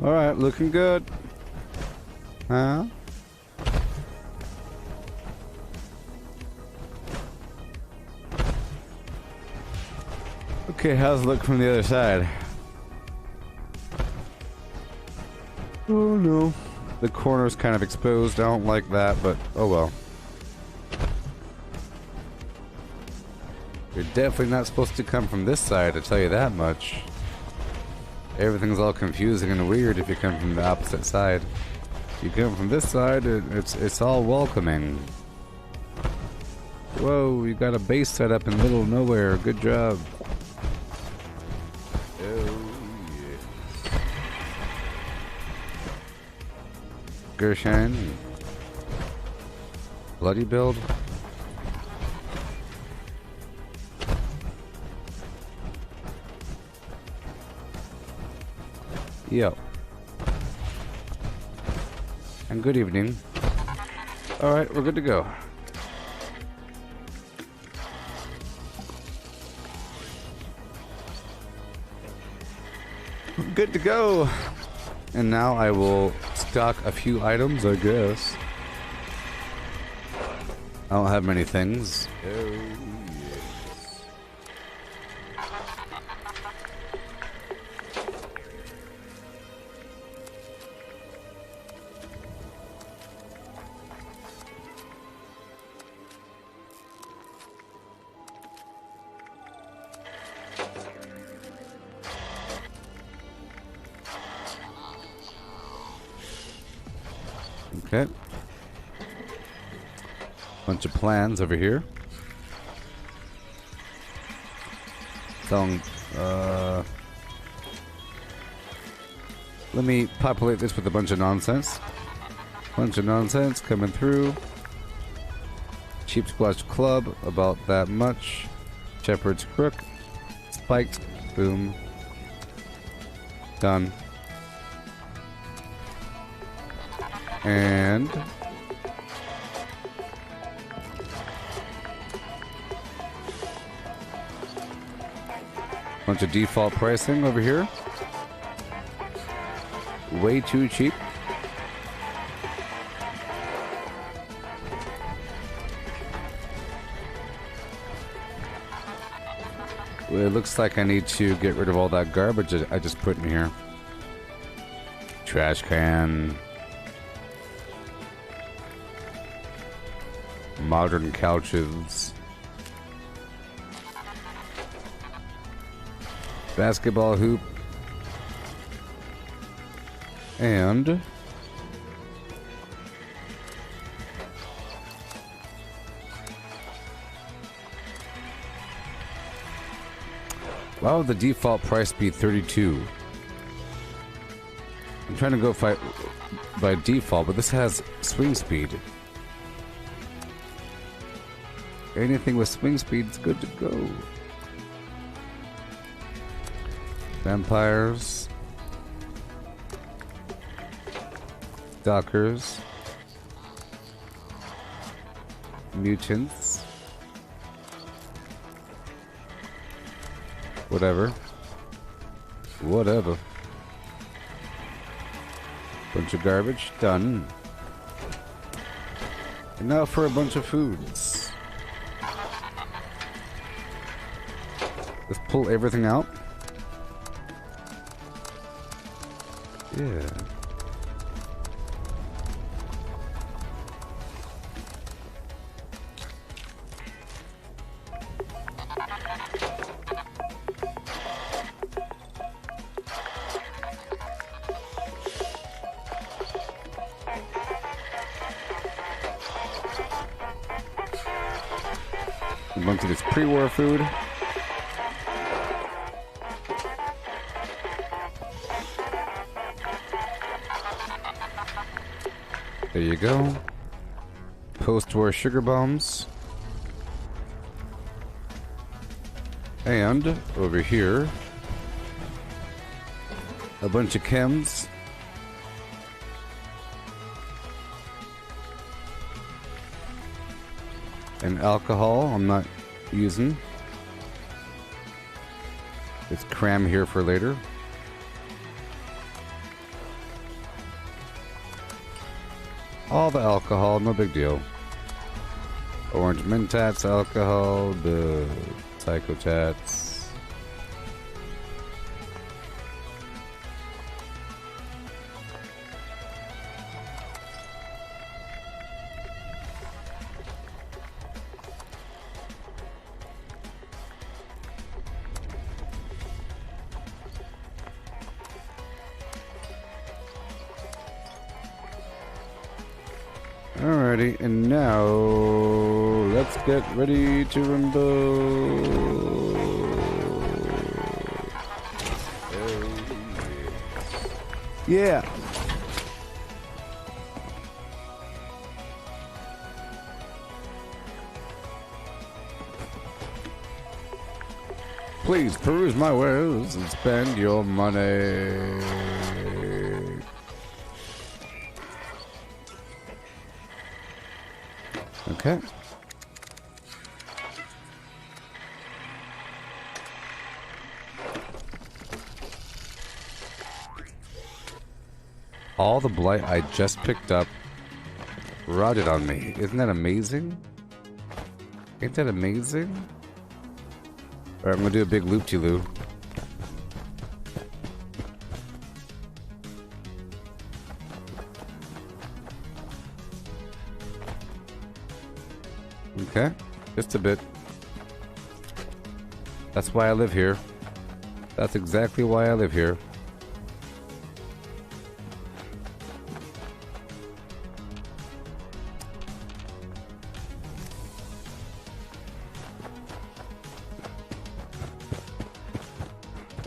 Alright, looking good. Huh? Okay, how's it look from the other side? don't know. The corner's kind of exposed. I don't like that, but oh well. You're definitely not supposed to come from this side, I tell you that much. Everything's all confusing and weird if you come from the opposite side. If you come from this side, it's all welcoming. Whoa, you got a base set up in the middle of nowhere. Good job. Oh, yes. Gershon. Bloody build. Yo. And good evening. Alright, we're good to go. Good to go. And now I will stock a few items, I guess. I don't have many things. Oh, yes. Okay. Bunch of plans over here. Let me populate this with a bunch of nonsense. Bunch of nonsense coming through. Cheap Squash Club, about that much. Shepherd's Crook. Spiked. Boom. Done. And bunch of default pricing over here. Way too cheap. Well, it looks like I need to get rid of all that garbage I just put in here. Trash can. Modern couches. Basketball hoop. And why would the default price be 32? I'm trying to go by default, but this has swing speed. Anything with swing speed is good to go. Vampires. Stalkers. Mutants. Whatever. Whatever. Bunch of garbage. Done. And now for a bunch of foods. Let's pull everything out. Yeah. A bunch of this pre-war food. There you go. Post-war sugar bombs. And over here, a bunch of chems. And alcohol I'm not using. It's cram here for later. All the alcohol, no big deal. Orange Mentats alcohol, the Psycho Tats. Alrighty, and now let's get ready to rumble. Yeah. Please peruse my wares and spend your money. Okay. All the blight I just picked up rotted on me. Isn't that amazing? Ain't that amazing? Alright, I'm gonna do a big loop-de-loo. Okay, just a bit. That's why I live here. That's exactly why I live here.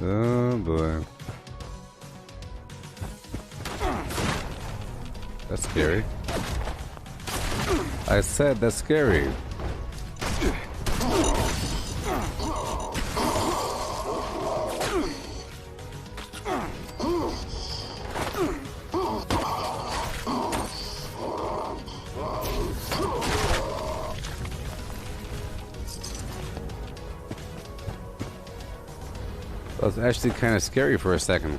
Oh boy. That's scary. I said that's scary. That was actually kind of scary for a second.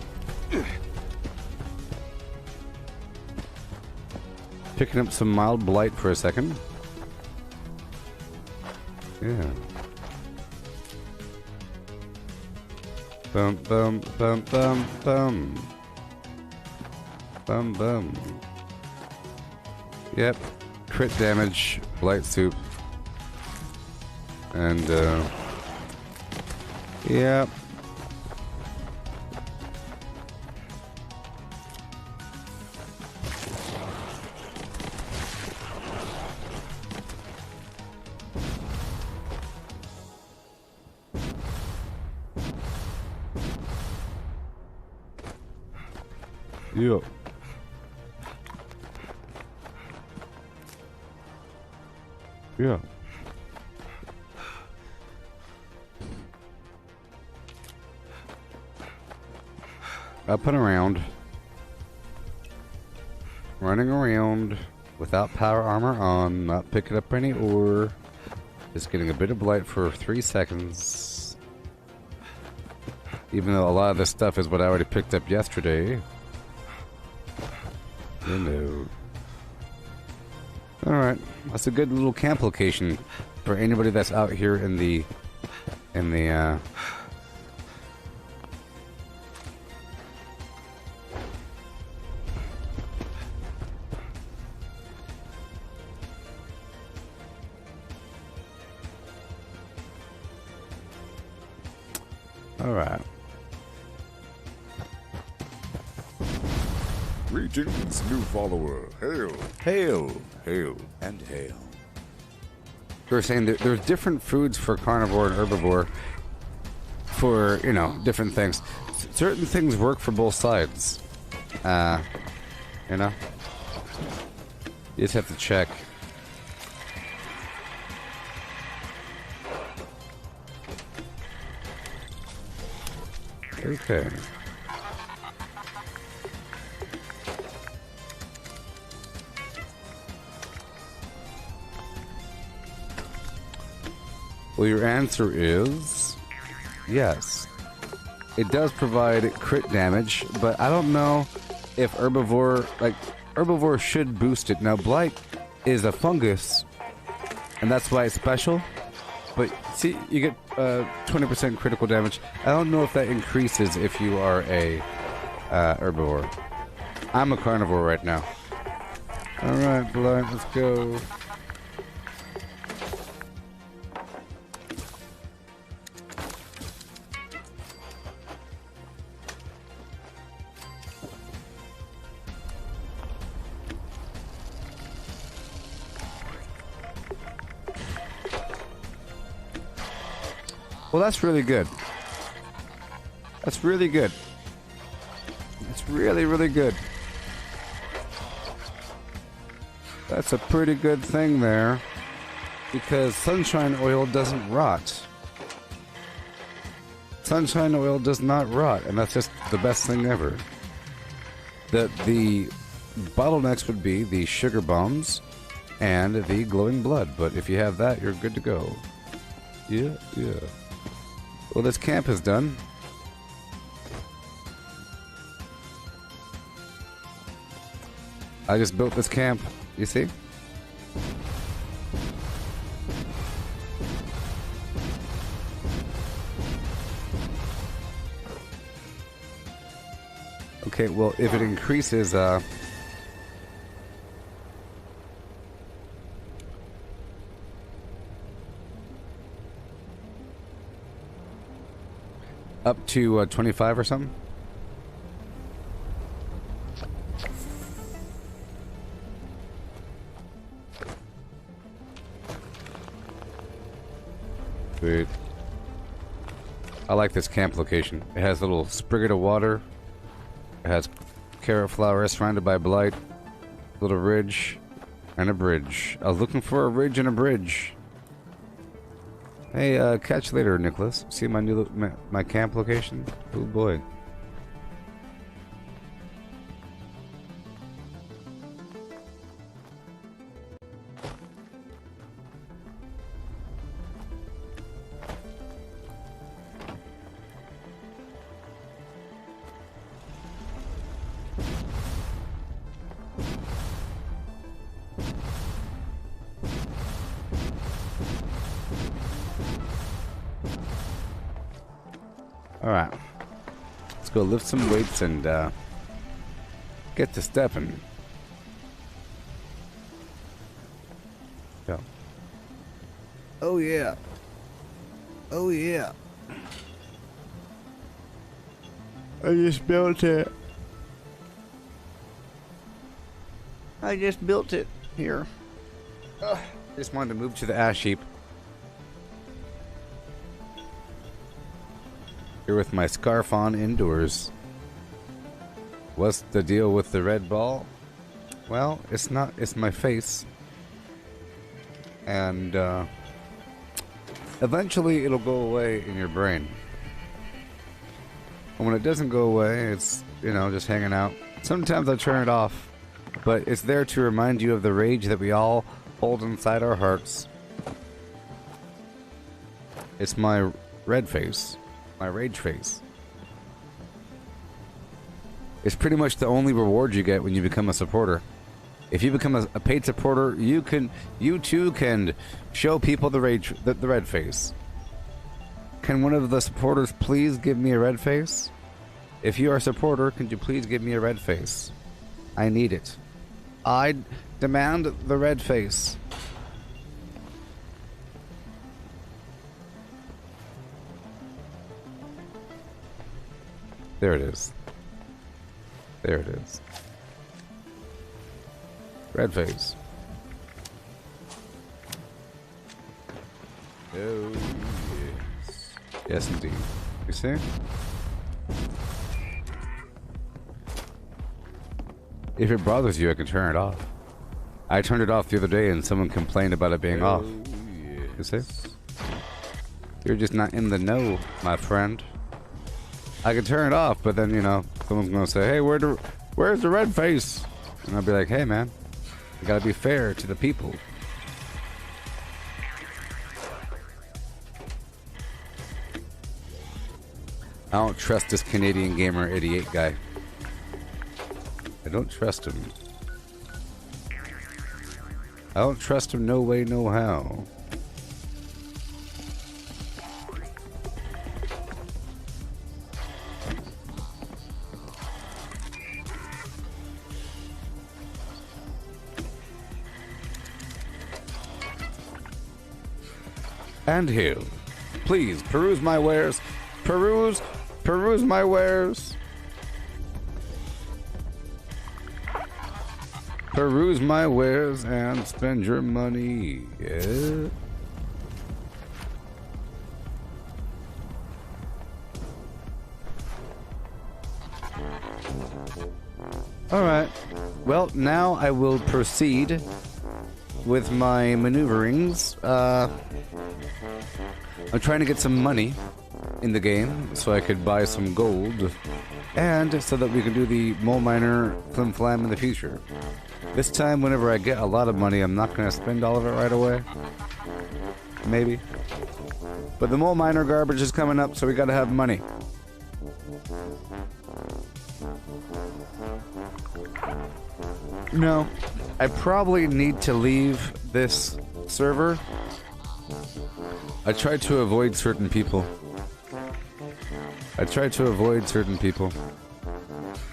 Picking up some mild blight for a second. Yeah. Bum bum bum bum bum. Bum bum. Yep. Crit damage, blight soup. And yep. Yeah. Yeah. Up and around. Running around without power armor on, not picking up any ore. Just getting a bit of blight for 3 seconds. Even though a lot of this stuff is what I already picked up yesterday. Hello. Alright, that's a good little camp location for anybody that's out here in the Alright. Greetings, new follower. Hail, hail, hail, and hail. We were saying that there's different foods for carnivore and herbivore for, you know, different things. Certain things work for both sides. You know? You just have to check. Okay. Well, your answer is yes. It does provide crit damage, but I don't know if herbivore, like, herbivore should boost it. Now, blight is a fungus, and that's why it's special. But see, you get 20% critical damage. I don't know if that increases if you are a herbivore. I'm a carnivore right now. Alright, blight, let's go. Well, that's really good. That's really good. That's really, really good. That's a pretty good thing there. Because sunshine oil doesn't rot. Sunshine oil does not rot, and that's just the best thing ever. The bottlenecks would be the sugar bombs and the glowing blood, but if you have that, you're good to go. Yeah, yeah. Well, this camp is done. I just built this camp, you see? Okay, well, if it increases, up to 25 or something? Sweet. I like this camp location. It has a little sprig of water. It has carrot flowers surrounded by blight. Little ridge and a bridge. I was looking for a ridge and a bridge. Hey, catch you later, Nicholas. See my new my camp location? Oh boy. Alright. Let's go lift some weights and get to stepping. Go. Oh yeah. Oh yeah. I just built it. I just built it here. Just wanted to move to the ash heap. Here with my scarf on indoors. What's the deal with the red ball? Well, it's not, it's my face. And eventually it'll go away in your brain. And when it doesn't go away, it's, you know, just hanging out. Sometimes I turn it off, but it's there to remind you of the rage that we all hold inside our hearts. It's my red face. My rage face. It's pretty much the only reward you get when you become a supporter. If you become a paid supporter, you too can show people the rage, the red face. Can one of the supporters please give me a red face? If you are a supporter, could you please give me a red face? I need it. I demand the red face. There it is. There it is. Red face. Oh, yes. Yes, indeed. You see? If it bothers you, I can turn it off. I turned it off the other day and someone complained about it being off. Yes. You see? You're just not in the know, my friend. I can turn it off, but then, you know, someone's gonna say, hey, where's the red face? And I'll be like, hey, man, you gotta be fair to the people. I don't trust this Canadian Gamer 88 guy. I don't trust him. I don't trust him no way, no how. And hail. Please, peruse my wares. Peruse my wares. Peruse my wares and spend your money. Yeah. Alright. Well, now I will proceed with my maneuverings. I'm trying to get some money in the game so I could buy some gold. And so that we can do the mole miner flim flam in the future. This time, whenever I get a lot of money, I'm not going to spend all of it right away. Maybe. But the mole miner garbage is coming up, so we got to have money. No, I probably need to leave this server. I tried to avoid certain people.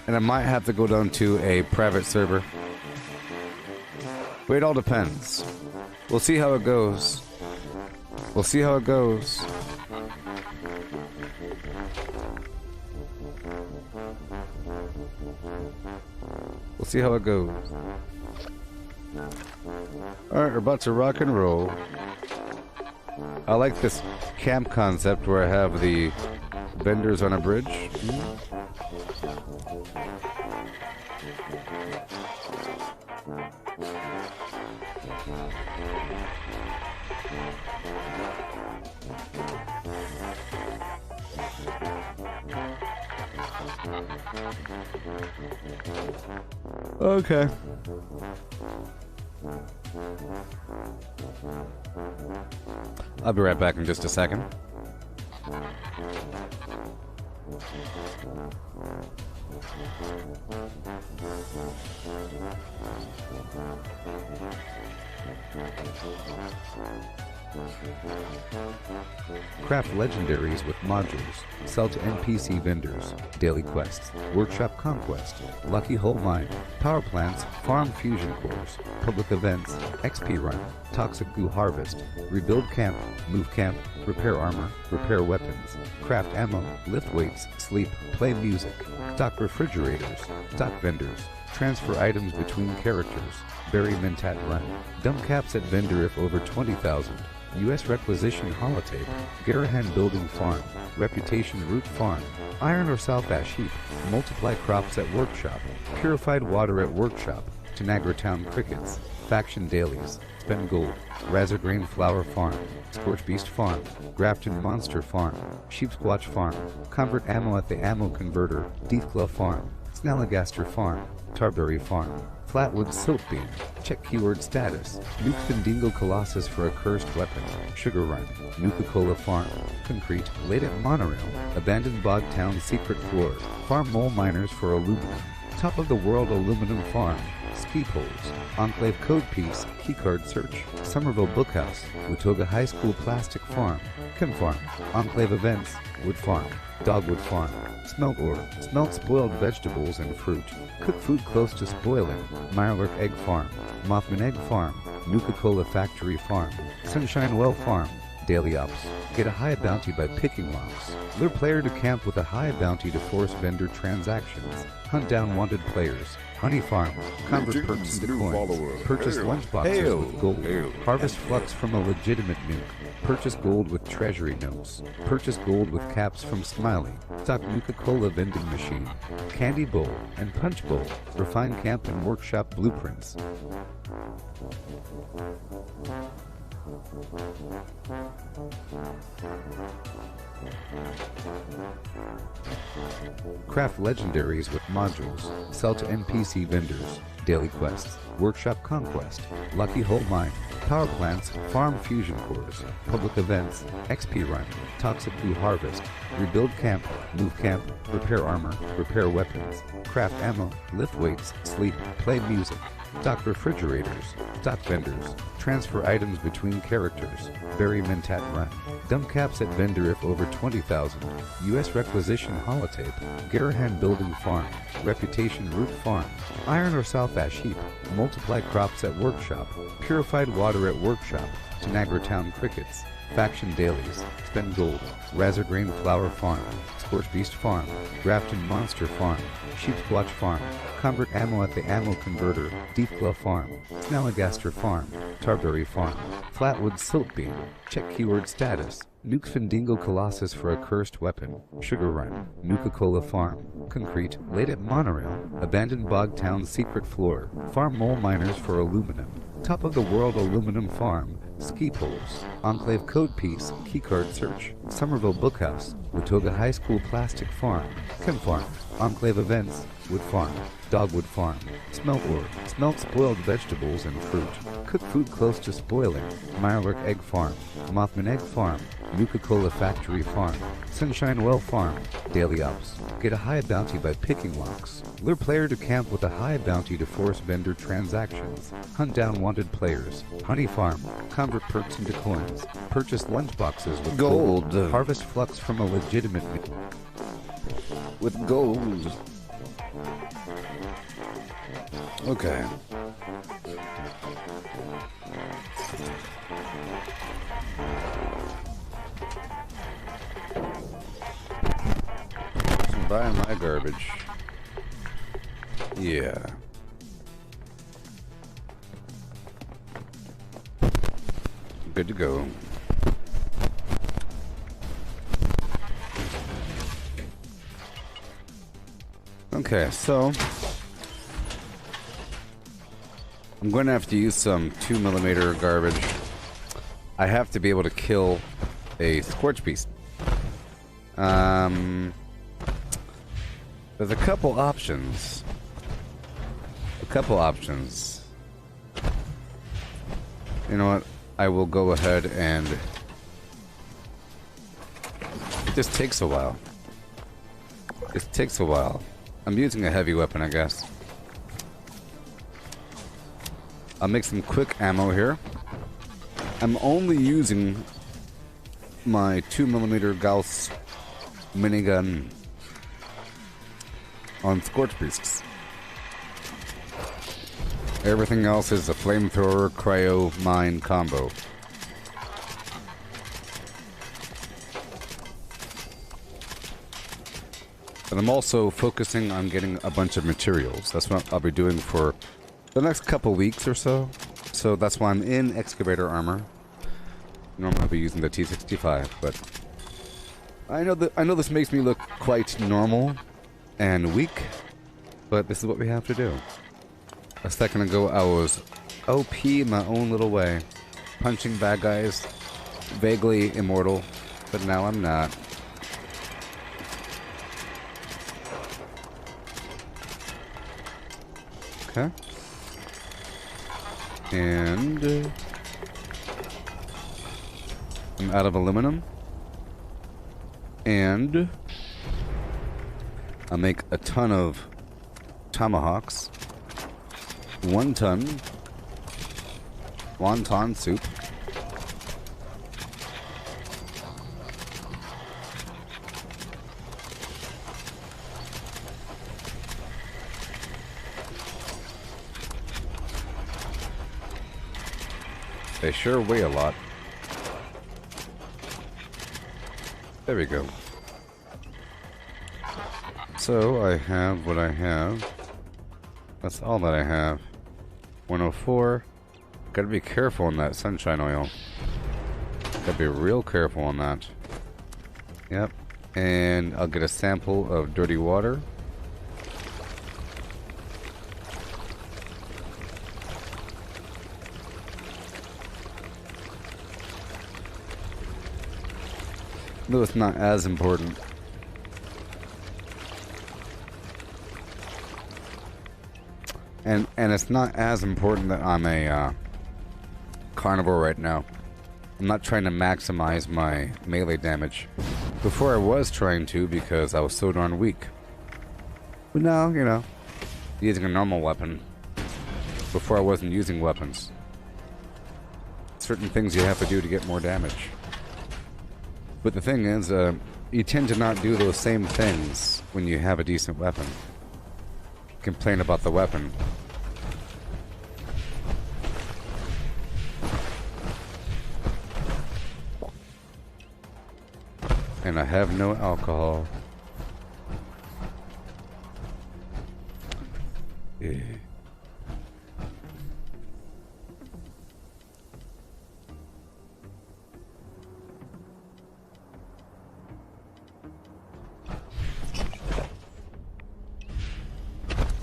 And I might have to go down to a private server. But it all depends. We'll see how it goes. We'll see how it goes. We'll see how it goes. Alright, we're about to rock and roll. I like this camp concept where I have the vendors on a bridge. Okay. I'll be right back in just a second. Craft legendaries with modules. Sell to NPC vendors. Daily quests. Workshop conquest. Lucky hole mine. Power plants. Farm fusion cores. Public events. XP run. Toxic goo harvest. Rebuild camp. Move camp. Repair armor. Repair weapons. Craft ammo. Lift weights. Sleep. Play music. Stock refrigerators. Stock vendors. Transfer items between characters. Bury Mentat run. Dump caps at vendor if over 20,000. U.S. requisition holotape. Garahan building farm. Reputation root farm. Iron or South Ash heap. Multiply crops at workshop. Purified water at workshop. Tanagra Town crickets. Faction dailies. Spend gold. Razorgrain flower farm. Scorch Beast farm. Grafton monster farm. Sheepsquatch farm. Convert ammo at the ammo converter. Deathclaw farm. Snalligaster farm. Tarberry farm. Flatwood Siltbeam. Check keyword status. Nuke Findingo Colossus for a cursed weapon. Sugar Run. Nuka-Cola Farm. Concrete. Latent Monorail. Abandoned Bog Town Secret Floor. Farm Mole Miners for aluminum. Top of the World Aluminum Farm. Ski poles. Enclave Code Piece. Keycard Search. Somerville Bookhouse. Watoga High School Plastic Farm. Chem Farm. Enclave Events. Wood Farm. Dogwood Farm. Smelt ore. Smelt spoiled vegetables and fruit. Cook food close to spoiling. Mirelurk Egg Farm. Mothman Egg Farm. Nuka-Cola Factory Farm. Sunshine Well Farm. Daily Ops. Get a high bounty by picking locks. Lure player to camp with a high bounty to force vendor transactions. Hunt down wanted players. Honey Farm. Convert perks into coins. Purchase lunchboxes with gold. Harvest flux from a legitimate nuke. Purchase gold with treasury notes. Purchase gold with caps from Smiley. Stock Nuka-Cola vending machine. Candy bowl and punch bowl. Refine camp and workshop blueprints. Craft legendaries with modules. Sell to NPC vendors. Daily quests. Workshop conquest. Lucky hole mine. Power plants. Farm fusion cores. Public events. XP run. Toxic goo harvest. Rebuild camp. Move camp. Repair armor. Repair weapons. Craft ammo. Lift weights. Sleep. Play music. Stock refrigerators. Stock vendors. Transfer items between characters. Bury Mentat run. Dump caps at vendor if over 20,000. U.S. requisition holotape. Garahan building farm. Reputation root farm. Iron or South Ash heap. Multiply crops at workshop. Purified water at workshop. Tanagra Town crickets. Faction Dailies, Spend Gold, Razor Grain Flower Farm, Scorch Beast Farm, Grafton Monster Farm, Sheep's Watch Farm, Convert Ammo at the Ammo Converter, Deep Glove Farm, Snalligaster Farm, Tarberry Farm, Flatwood Silt Beam, check keyword status, Nuke Findingo Colossus for a cursed weapon, Sugar Run, Nuka-Cola Farm, Concrete, Late at Monorail, Abandoned Bog Town Secret Floor, Farm Mole Miners for Aluminum, Top of the World Aluminum Farm, Ski Poles, Enclave Code Piece, Keycard Search, Somerville Bookhouse, Watoga High School Plastic Farm, Chem Farm, Enclave Events, Wood Farm, Dogwood Farm, Smelt Ore, Smelt Spoiled Vegetables and Fruit, Cook Food Close to Spoiling, Mirelurk Egg Farm, Mothman Egg Farm, Nuka-Cola Factory Farm, Sunshine Well Farm, Daily Ops, get a high bounty by picking locks, lure player to camp with a high bounty to force vendor transactions, hunt down wanted players, Honey Farm, convert perks into coins, purchase lunchboxes with gold, harvest flux from a legitimate with gold. Okay. Some buying my garbage. Yeah. Good to go. Okay, so I'm going to have to use some 2mm garbage. I have to be able to kill a Scorch Beast. There's a couple options. You know what? I will go ahead and... It just takes a while. I'm using a heavy weapon, I guess. I'll make some quick ammo here. I'm only using my 2mm Gauss minigun on Scorch Beasts. Everything else is a flamethrower cryo mine combo. And I'm also focusing on getting a bunch of materials. That's what I'll be doing for the next couple weeks or so. So that's why I'm in excavator armor. Normally I'll be using the T65, but I know this makes me look quite normal and weak, but this is what we have to do. A second ago I was OP in my own little way, punching bad guys, vaguely immortal, but now I'm not. Okay. And I'm out of aluminum. And I'll make a ton of tomahawks. 1 ton wonton soup. They sure weigh a lot. There we go. So I have what I have. That's all that I have. 104. Gotta be careful on that sunshine oil. Gotta be real careful on that. Yep. And I'll get a sample of dirty water. Though it's not as important. And it's not as important that I'm a carnivore right now. I'm not trying to maximize my melee damage. Before I was trying to because I was so darn weak. But now, you know, using a normal weapon. Before I wasn't using weapons. Certain things you have to do to get more damage. But the thing is, you tend to not do those same things when you have a decent weapon. Complain about the weapon. And I have no alcohol. Yeah.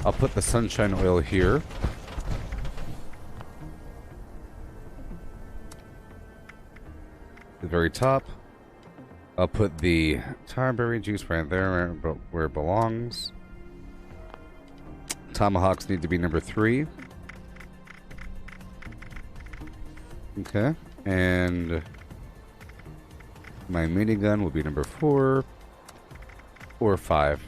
I'll put the sunshine oil here. The very top. I'll put the tarberry juice right there where it belongs. Tomahawks need to be number 3. Okay. And my minigun will be number 4 or 5.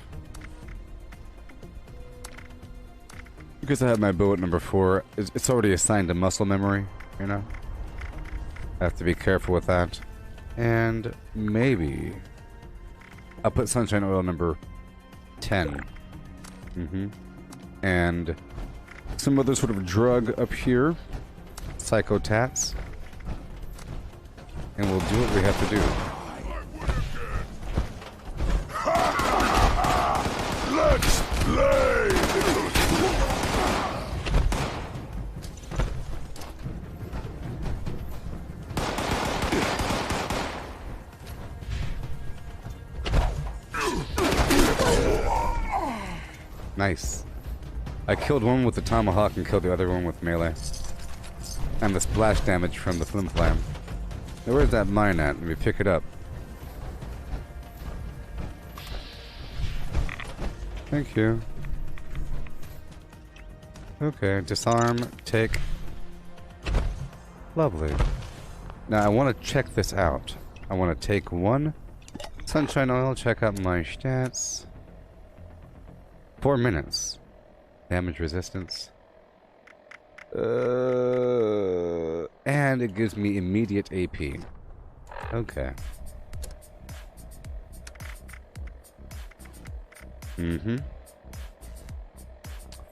Because I have my bow at number 4, it's already assigned to muscle memory, you know? I have to be careful with that. And maybe I'll put sunshine oil number 10. And some other sort of drug up here. Psychotats. And we'll do what we have to do. Let's play! Nice. I killed one with the tomahawk and killed the other one with melee. And the splash damage from the flim flam. Now where's that mine at? Let me pick it up. Thank you. Okay, disarm, take. Lovely. Now I want to check this out. I want to take 1 sunshine oil, check out my stats. 4 minutes. Damage resistance. And it gives me immediate AP. Okay.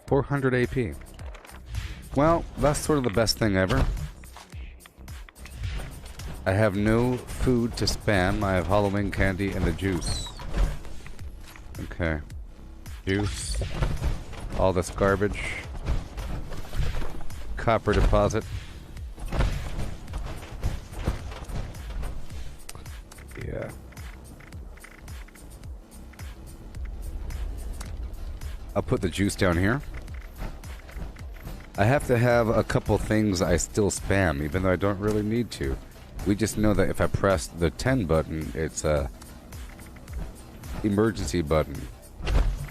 400 AP. Well, that's sort of the best thing ever. I have no food to spam. I have Halloween candy and the juice. Okay. Juice. All this garbage. Copper deposit. Yeah. I'll put the juice down here. I have to have a couple things I still spam, even though I don't really need to. We just know that if I press the 10 button, it's a emergency button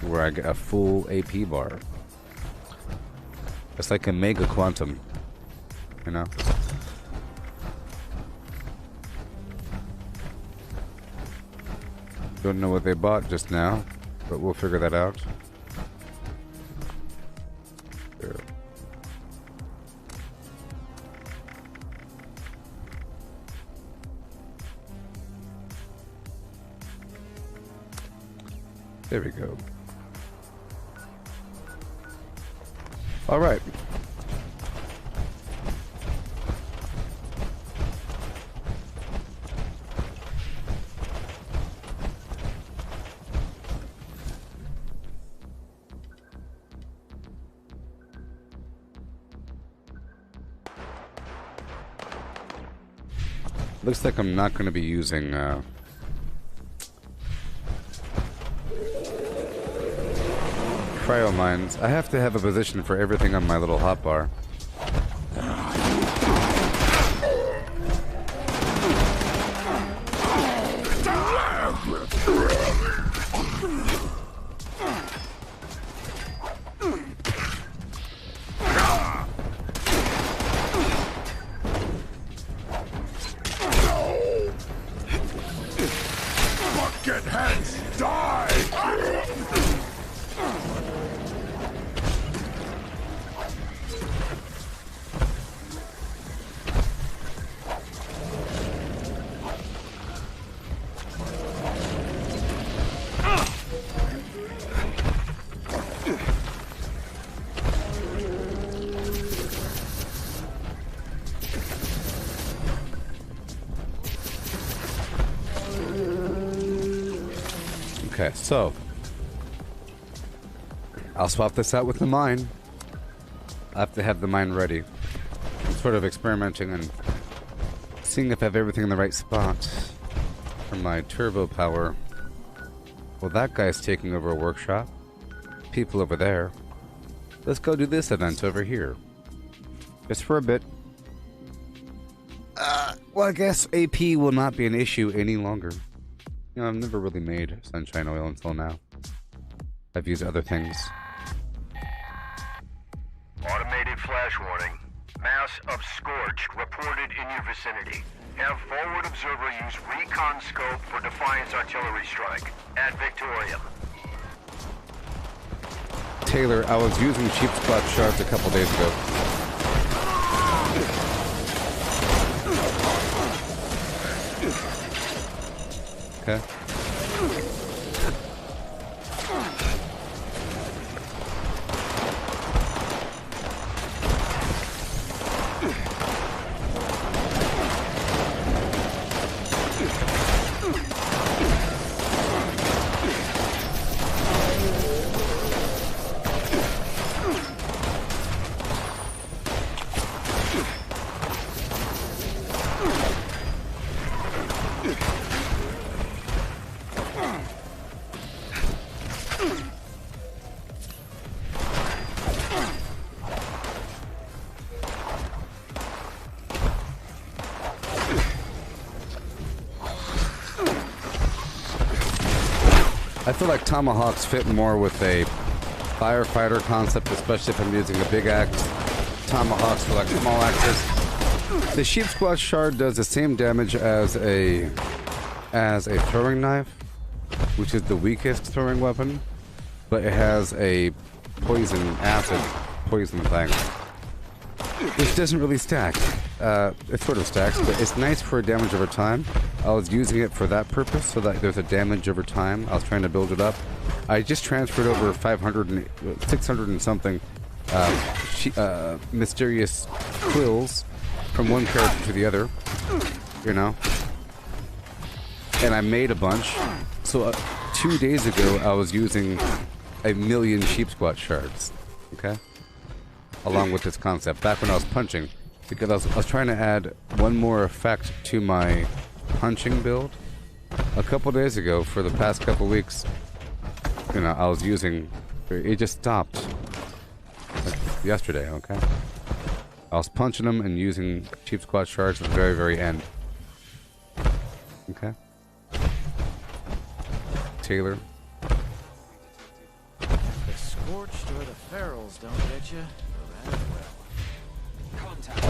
where I get a full AP bar. It's like a mega quantum, you know? Don't know what they bought just now, but we'll figure that out. There. There we go. All right. Looks like I'm not going to be using cryo mines. I have to have a position for everything on my little hotbar. Bucket heads die! Okay, so I'll swap this out with the mine. I have to have the mine ready. I'm sort of experimenting and seeing if I have everything in the right spot for my turbo power. Well, that guy's taking over a workshop. People over there. Let's go do this event over here. Just for a bit. Well, I guess AP will not be an issue any longer. You know, I've never really made sunshine oil until now. I've used other things. Automated flash warning. Mass of scorched reported in your vicinity. Have forward observer use recon scope for Defiance artillery strike. At Victoria. Taylor, I was using cheap spot shards a couple days ago. Okay. I feel like tomahawks fit more with a firefighter concept, especially if I'm using a big axe. Tomahawks for like small axes. The sheep squash shard does the same damage as a throwing knife, which is the weakest throwing weapon, but it has a poison thing, which doesn't really stack. It sort of stacks, but it's nice for damage over time. I was using it for that purpose, so that there's a damage over time. I was trying to build it up. I just transferred over 600 and something mysterious quills from one character to the other, you know? And I made a bunch. So 2 days ago, I was using 1,000,000 sheep squat shards, okay? Along with this concept, back when I was punching, because I was trying to add one more effect to my punching build. A couple days ago, for the past couple weeks, you know, I was using, it just stopped like yesterday, okay? I was punching them and using cheap squat shards at the very, very end. Okay? Taylor. The scorched or the ferals don't get you. Well, contact.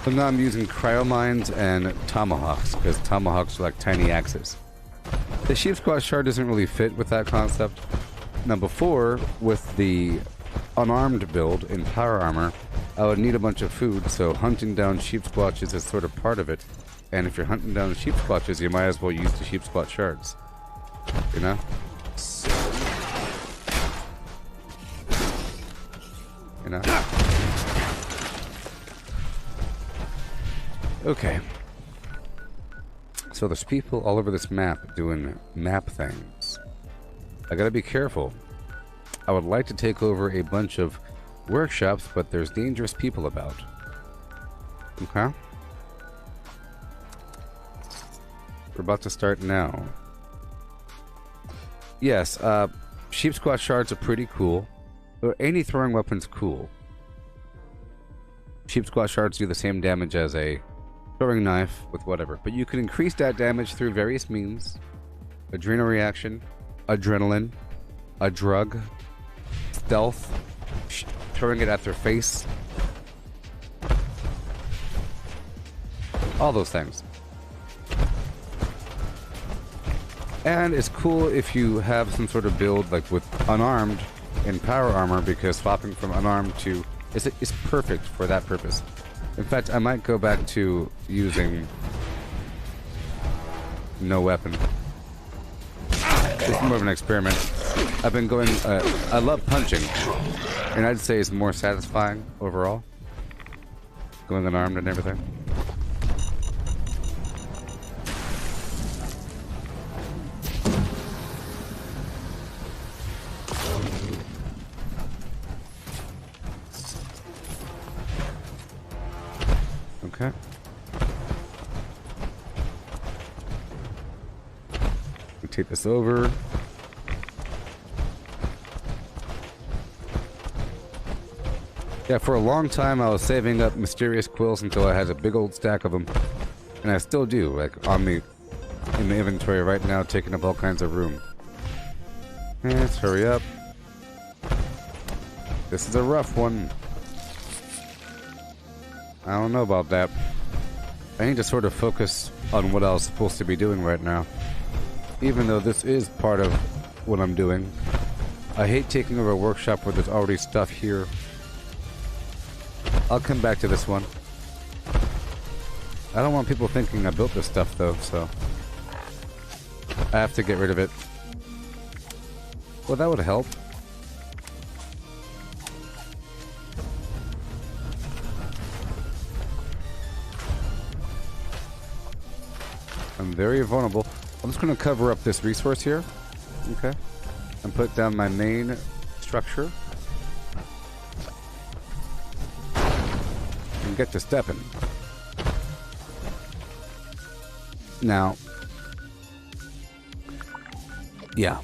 So now I'm using cryomines and tomahawks, because tomahawks are like tiny axes. The sheep squat shard doesn't really fit with that concept. Now before, with the unarmed build in power armor, I would need a bunch of food, so hunting down sheep squatches is sort of part of it. And if you're hunting down sheep squatches, you might as well use the sheep squat shards. You know? You know? Okay. So there's people all over this map doing map things. I gotta be careful. I would like to take over a bunch of workshops, but there's dangerous people about. Okay? We're about to start now. Yes, sheep squat shards are pretty cool. Any throwing weapon's cool. Sheep squat shards do the same damage as a throwing knife with whatever, but you can increase that damage through various means. Adrenal reaction, adrenaline, a drug, stealth, throwing it at their face. All those things. And it's cool if you have some sort of build like with unarmed in power armor, because swapping from unarmed to is perfect for that purpose. In fact, I might go back to using no weapon. It's more of an experiment. I've been going, I love punching, and I'd say it's more satisfying overall, going unarmed and everything. Okay. We'll take this over. Yeah, for a long time I was saving up mysterious quills until I had a big old stack of them. And I still do, like on me in the inventory right now, taking up all kinds of room. Let's hurry up. This is a rough one. I don't know about that. I need to sort of focus on what I was supposed to be doing right now. Even though this is part of what I'm doing. I hate taking over a workshop where there's already stuff here. I'll come back to this one. I don't want people thinking I built this stuff though, so I have to get rid of it. Well, that would help. I'm very vulnerable. I'm just going to cover up this resource here. Okay. And put down my main structure. And get to stepping. Now. Yeah.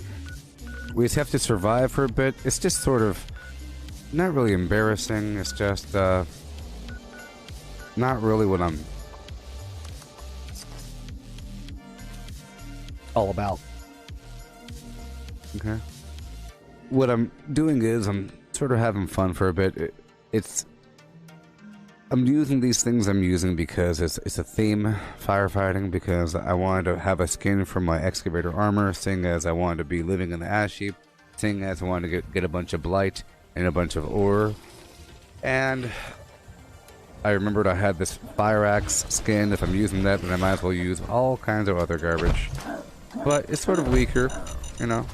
We just have to survive for a bit. It's just sort of not really embarrassing. It's just not really what I'm all about. Okay. What I'm doing is I'm sort of having fun for a bit. I'm using these things I'm using because it's a theme, firefighting, because I wanted to have a skin for my excavator armor, seeing as I wanted to be living in the ash heap, seeing as I wanted to get a bunch of blight and a bunch of ore. And I remembered I had this fire axe skin. If I'm using that, then I might as well use all kinds of other garbage. But it's sort of weaker, you know.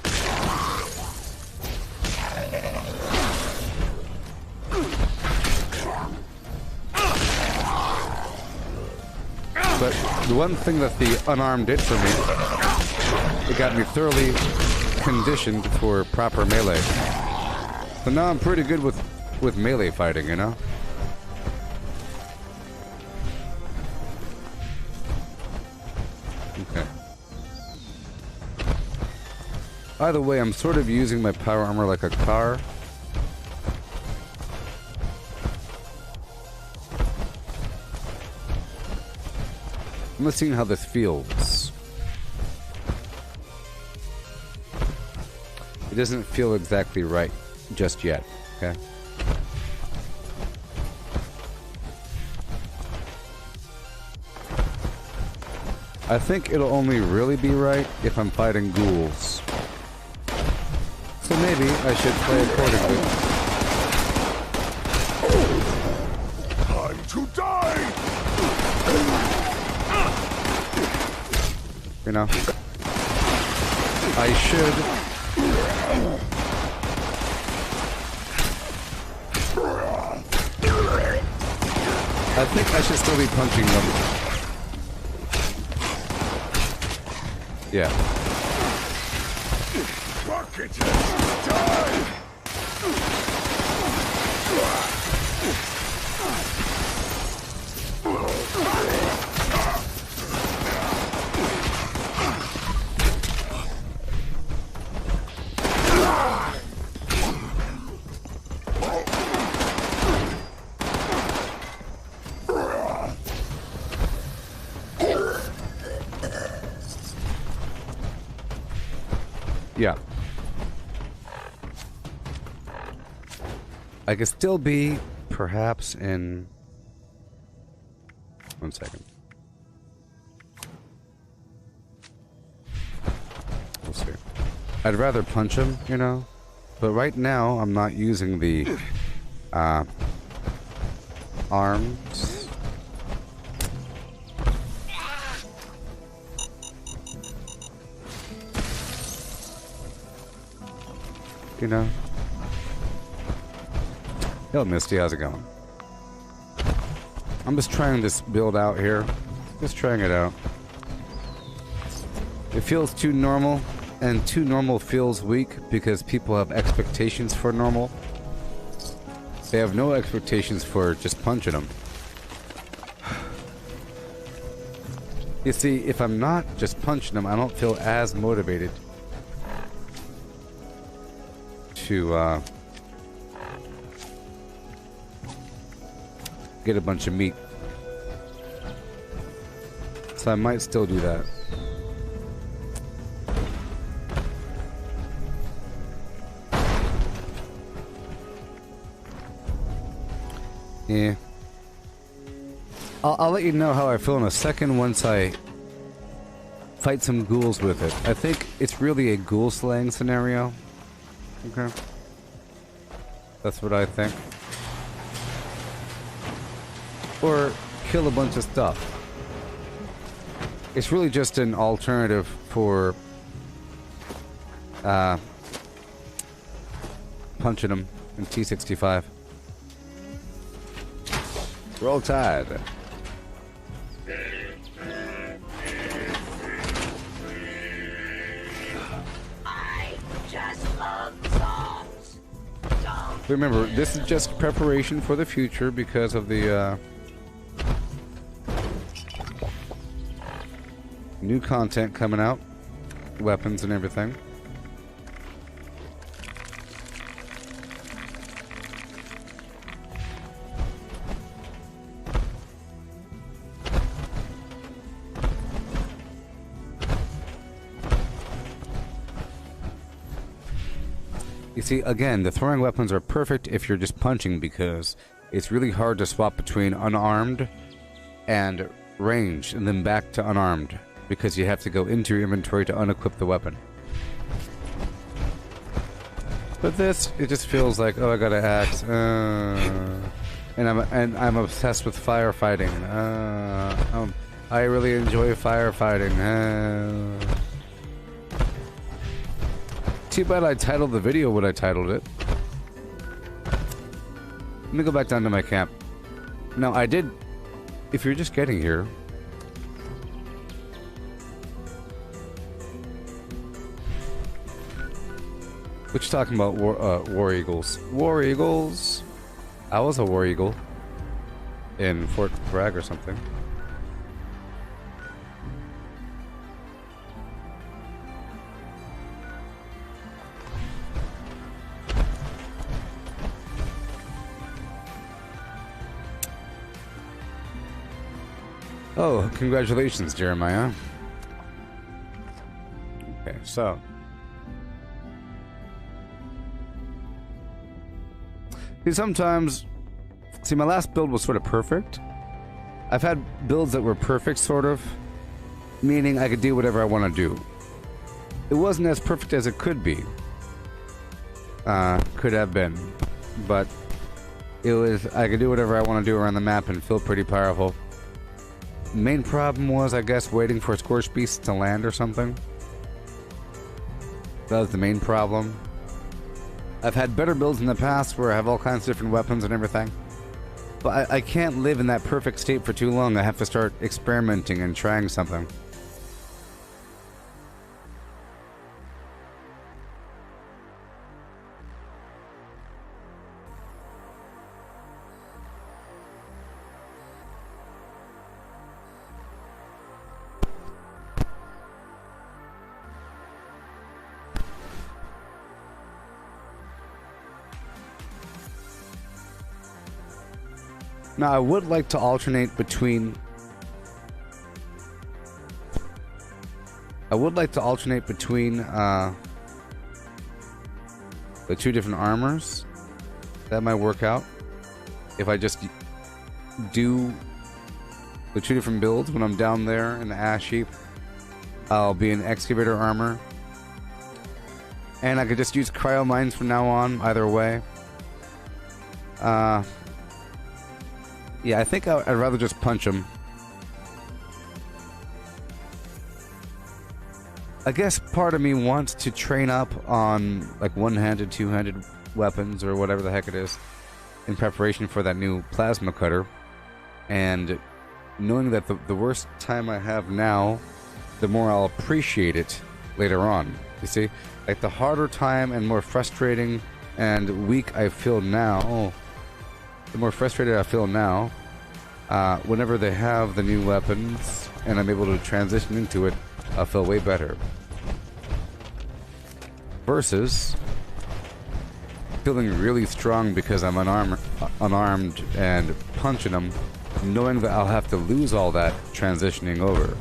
But the one thing that the unarmed did for me, it got me thoroughly conditioned for proper melee. So now I'm pretty good with melee fighting, you know. Okay. By the way, I'm sort of using my power armor like a car. I'm just seeing how this feels. It doesn't feel exactly right just yet, okay? I think it'll only really be right if I'm fighting ghouls. So maybe I should play accordingly. Time to die! You know, I should. I think I should still be punching them. Yeah. Bucket, die! Yeah. I could still be, perhaps, in... 1 second. We'll see. I'd rather punch him, you know? But right now, I'm not using the, arms. you know? Yo, Misty, how's it going? I'm just trying this build out here. Just trying it out. It feels too normal, and too normal feels weak because people have expectations for normal. They have no expectations for just punching them. You see, if I'm not just punching them, I don't feel as motivated to get a bunch of meat. So I might still do that. Yeah. I'll let you know how I feel in a second once I fight some ghouls with it. I think it's really a ghoul slaying scenario. Okay. That's what I think. Or kill a bunch of stuff. It's really just an alternative for punching them in T65. Roll Tide. Remember, this is just preparation for the future because of the new content coming out, weapons and everything. You see, again, the throwing weapons are perfect if you're just punching because it's really hard to swap between unarmed and ranged and then back to unarmed because you have to go into your inventory to unequip the weapon. But this, it just feels like, oh, I got an axe, and I'm obsessed with firefighting. I really enjoy firefighting. Too bad I titled the video what I titled it. Let me go back down to my camp. Now, I did... If you're just getting here... What you talking about, War Eagles? War Eagles? I was a War Eagle. In Fort Bragg or something. Oh, congratulations, Jeremiah. Okay, so. See, sometimes... See, my last build was sort of perfect. I've had builds that were perfect, sort of. Meaning I could do whatever I want to do. It wasn't as perfect as it could be. Could have been. But it was... I could do whatever I want to do around the map and feel pretty powerful. Main problem was, I guess, waiting for Scorched Beasts to land or something. That was the main problem. I've had better builds in the past where I have all kinds of different weapons and everything. But I can't live in that perfect state for too long. I have to start experimenting and trying something. Now, I would like to alternate between... the two different armors. That might work out. If I just do the two different builds when I'm down there in the ash heap. I'll be in excavator armor. And I could just use cryo mines from now on, either way. Yeah, I think I'd rather just punch him. I guess part of me wants to train up on like one-handed, two-handed weapons or whatever the heck it is in preparation for that new plasma cutter. And knowing that the worse time I have now, the more I'll appreciate it later on. You see? Like the harder time and more frustrating and weak I feel now, the more frustrated I feel now, whenever they have the new weapons and I'm able to transition into it, I'll feel way better. Versus feeling really strong because I'm unarmed and punching them, knowing that I'll have to lose all that transitioning over.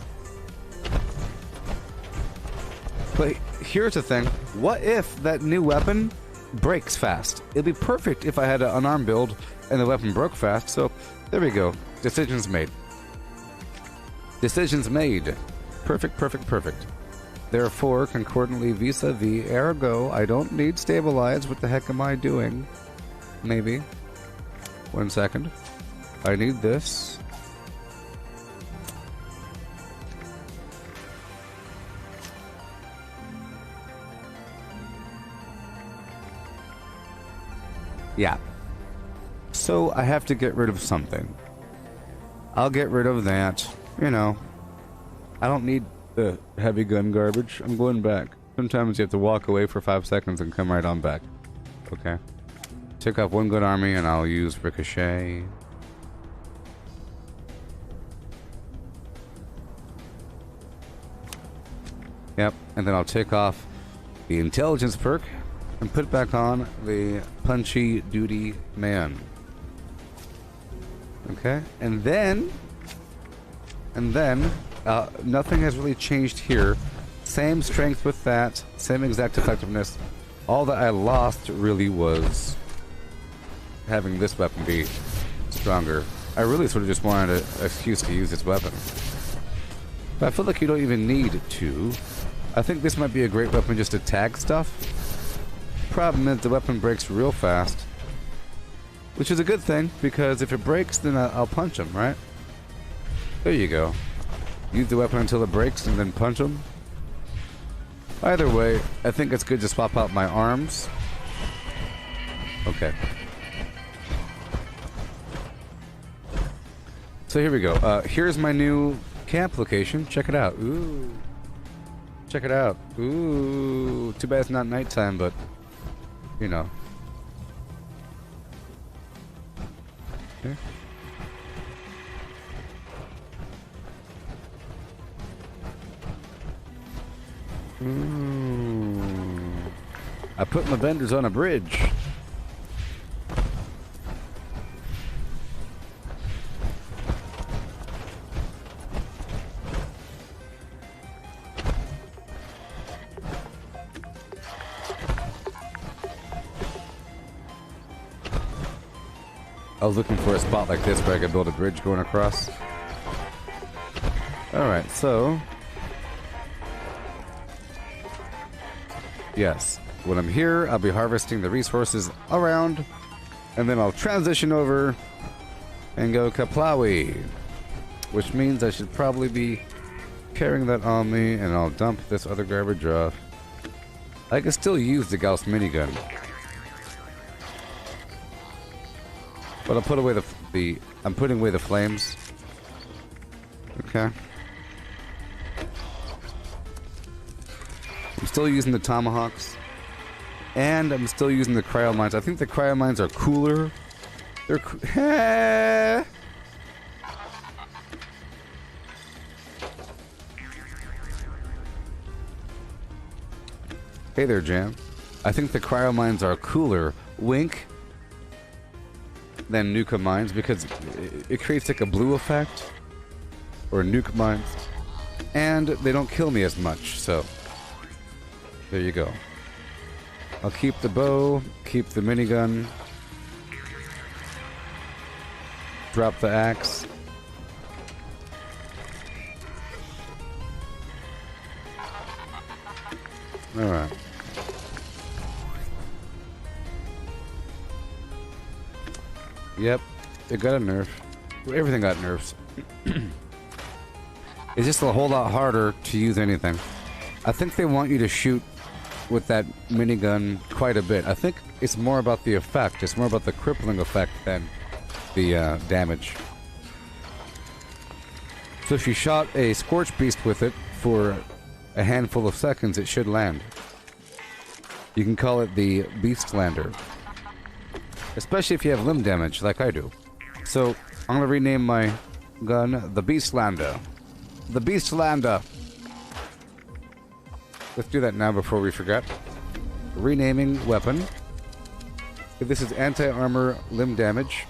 But here's the thing. What if that new weapon breaks fast? It'd be perfect if I had an unarmed build and the weapon broke fast. So there we go. Decisions made. Decisions made. Perfect, perfect, perfect. Therefore, concordantly vis-a-vis, ergo, I don't need stabilize. What the heck am I doing? Maybe. 1 second. I need this. Yeah. So I have to get rid of something. I'll get rid of that. You know, I don't need the heavy gun garbage. I'm going back. Sometimes you have to walk away for 5 seconds and come right on back. Okay. Take off one good army and I'll use Ricochet. Yep, and then I'll take off the intelligence perk and put back on the punchy duty man. Okay, and then nothing has really changed here. Same strength with that, same exact effectiveness. All that I lost really was having this weapon be stronger. I really sort of just wanted an excuse to use this weapon. But I feel like you don't even need to. I think this might be a great weapon just to tag stuff. Problem is the weapon breaks real fast. Which is a good thing, because if it breaks, then I'll punch him, right? There you go. Use the weapon until it breaks and then punch him. Either way, I think it's good to swap out my arms. Okay. So here we go. Here's my new camp location. Check it out. Ooh. Check it out. Ooh. Too bad it's not nighttime, but, you know. Okay. I put my vendors on a bridge. I was looking for a spot like this where I could build a bridge going across. Alright, so... yes, when I'm here, I'll be harvesting the resources around, and then I'll transition over and go Kaplawi, which means I should probably be carrying that on me, and I'll dump this other garbage off. I can still use the Gauss minigun, but I'll put away I'm putting away the flames. Okay. I'm still using the tomahawks, and I'm still using the cryo mines. I think the cryo mines are cooler. They're Hey there, Jam. I think the cryo mines are cooler, wink, than nuka mines, because it creates like a blue effect, or nuke mines, and they don't kill me as much, so there you go. I'll keep the bow, keep the minigun, drop the axe. Alright. Yep, it got a nerf. Everything got nerfs. It's just a whole lot harder to use anything. I think they want you to shoot with that minigun quite a bit. I think it's more about the effect. It's more about the crippling effect than the damage. So if you shot a Scorch Beast with it for a handful of seconds, it should land. You can call it the Beast Lander. Especially if you have limb damage, like I do. So, I'm gonna rename my gun the Beast Lander. The Beast Lander! Let's do that now before we forget. Renaming weapon. If this is anti-armor limb damage.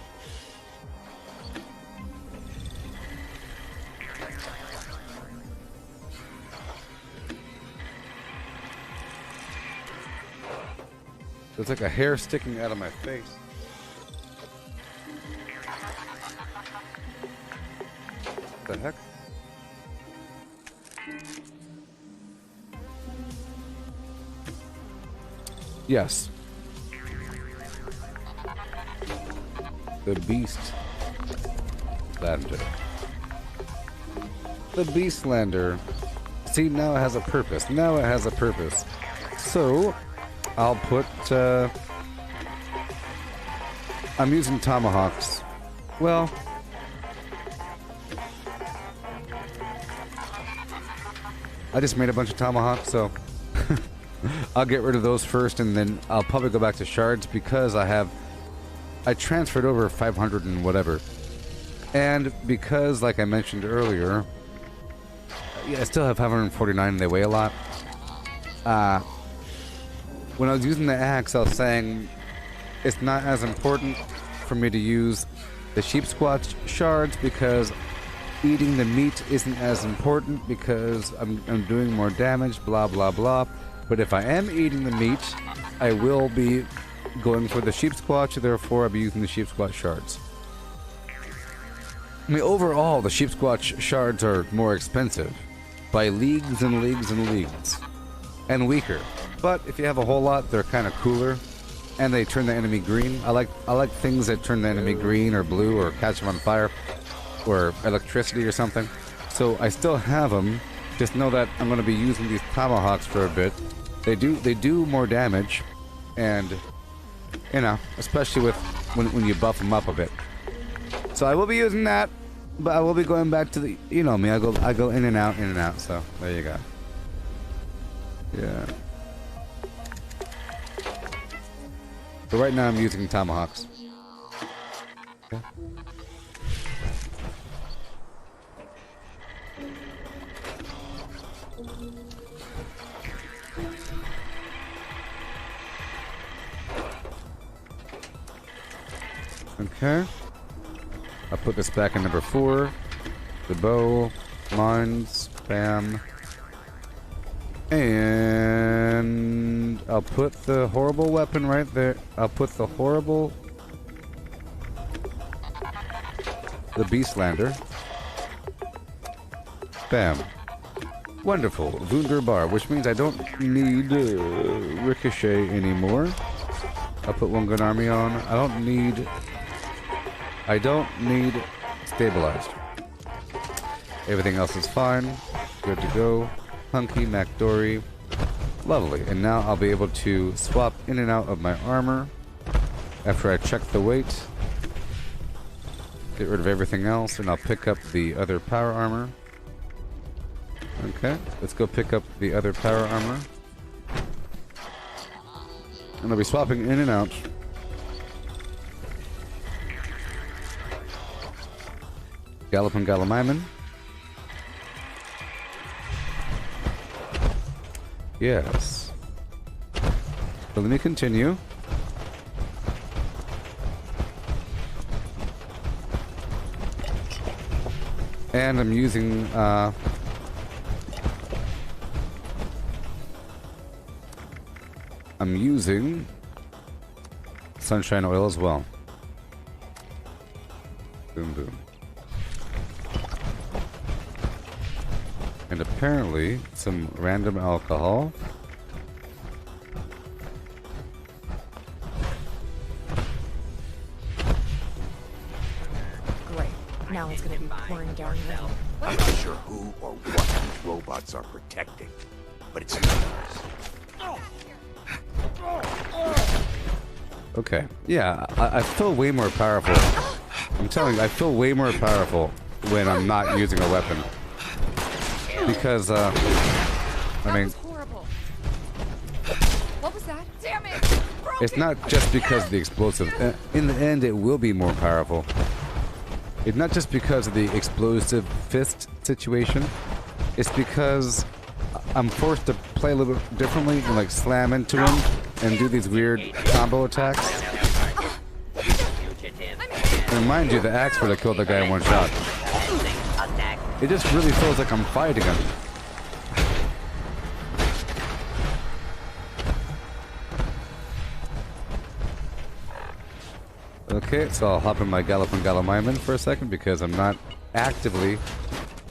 There's like a hair sticking out of my face. What the heck? Yes. The Beast Lander. The Beast Lander. See, now it has a purpose. Now it has a purpose. So, I'll put, I'm using tomahawks. Well, I just made a bunch of tomahawks, so I'll get rid of those first, and then I'll probably go back to shards because I transferred over 500 and whatever. And because, like I mentioned earlier, yeah, I still have 549 and they weigh a lot. When I was using the axe, I was saying it's not as important for me to use the sheep squatch shards because eating the meat isn't as important because I'm doing more damage, blah, blah, blah. But if I am eating the meat, I will be going for the sheep squatch, therefore I'll be using the sheep squatch shards. I mean, overall, the sheep squatch shards are more expensive by leagues and leagues and leagues, and weaker. But if you have a whole lot, they're kind of cooler, and they turn the enemy green. I like things that turn the enemy green or blue or catch them on fire or electricity or something. So I still have them. Just know that I'm going to be using these tomahawks for a bit. They do more damage, and you know, especially with when you buff them up a bit. So I will be using that, but I will be going back to the, you know me, I go in and out. So there you go. Yeah. So right now I'm using tomahawks. Okay. Okay. I'll put this back in number 4. The bow, mines, bam. And I'll put the horrible weapon right there. I'll put the Beastlander. Bam. Wonderful. Wunderbar, which means I don't need Ricochet anymore. I'll put one gun army on. I don't need Stabilized. Everything else is fine. Good to go. Hunky, MacDory. Lovely. And now I'll be able to swap in and out of my armor after I check the weight. Get rid of everything else, and I'll pick up the other power armor. Okay, let's go pick up the other power armor. And I'll be swapping in and out. Gallop and Gallimiman. Yes. So let me continue. And I'm using sunshine oil as well. Boom, boom. And apparently some random alcohol. Great. Now it's gonna be pouring down rain. I'm not sure who or what these robots are protecting, but it's yours. Okay. Yeah, I feel way more powerful. I'm telling you, I feel way more powerful when I'm not using a weapon. Because, I mean... Horrible. What was that? Damn it! It's not just because of the explosive. In the end, it will be more powerful. It's not just because of the explosive fist situation. It's because I'm forced to play a little bit differently and like slam into him and do these weird combo attacks. And mind you, the axe would have killed the guy in one shot. It just really feels like I'm fighting him. Okay, so I'll hop in my Galloping Gallimiman for a second because I'm not actively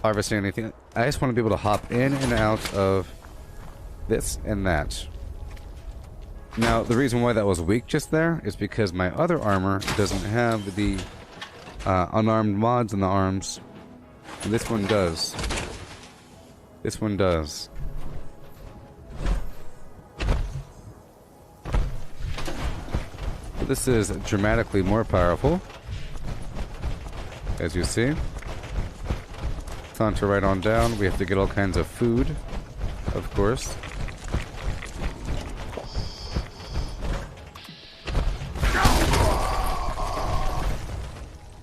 harvesting anything. I just want to be able to hop in and out of this and that. Now, the reason why that was weak just there is because my other armor doesn't have the unarmed mods in the arms. This one does. This one does. This is dramatically more powerful, as you see. Saunter right on down. We have to get all kinds of food, of course.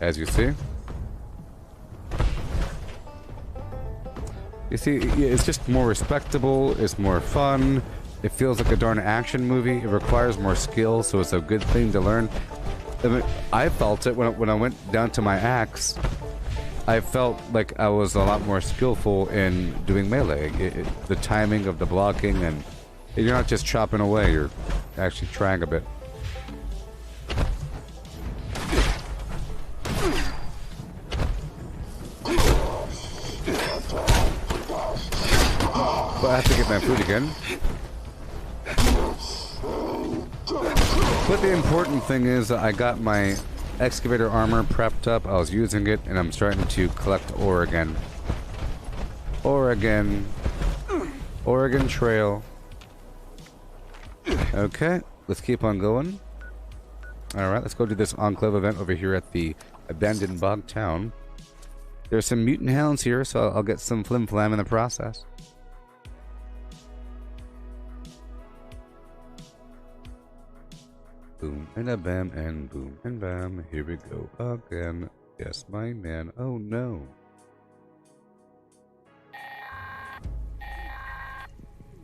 As you see. You see, it's just more respectable, it's more fun. It feels like a darn action movie. It requires more skill, so it's a good thing to learn. I mean, I felt it when I went down to my axe. I felt like I was a lot more skillful in doing melee. The timing of the blocking, and you're not just chopping away, you're actually trying a bit. But I have to get my food again. But the important thing is I got my excavator armor prepped up, I was using it, and I'm starting to collect ore again. Ore again. Oregon Trail. Okay, let's keep on going. Alright, let's go do this Enclave event over here at the abandoned bog town. There's some mutant hounds here, so I'll get some flim-flam in the process. Boom and a bam and boom and bam. Here we go again. Yes, my man. Oh no.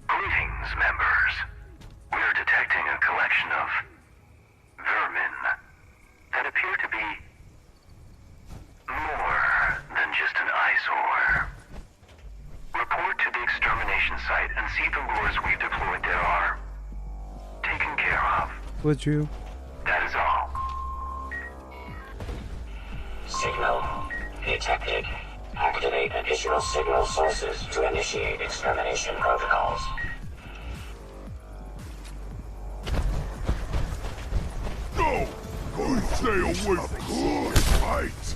Greetings, members. We're detecting a collection of vermin that appear to be more than just an eyesore. Report to the extermination site and see the lures we've deployed there are taken care of. Would you? That is all. Signal detected. Activate additional signal sources to initiate extermination protocols. No! Go stay away from the fight!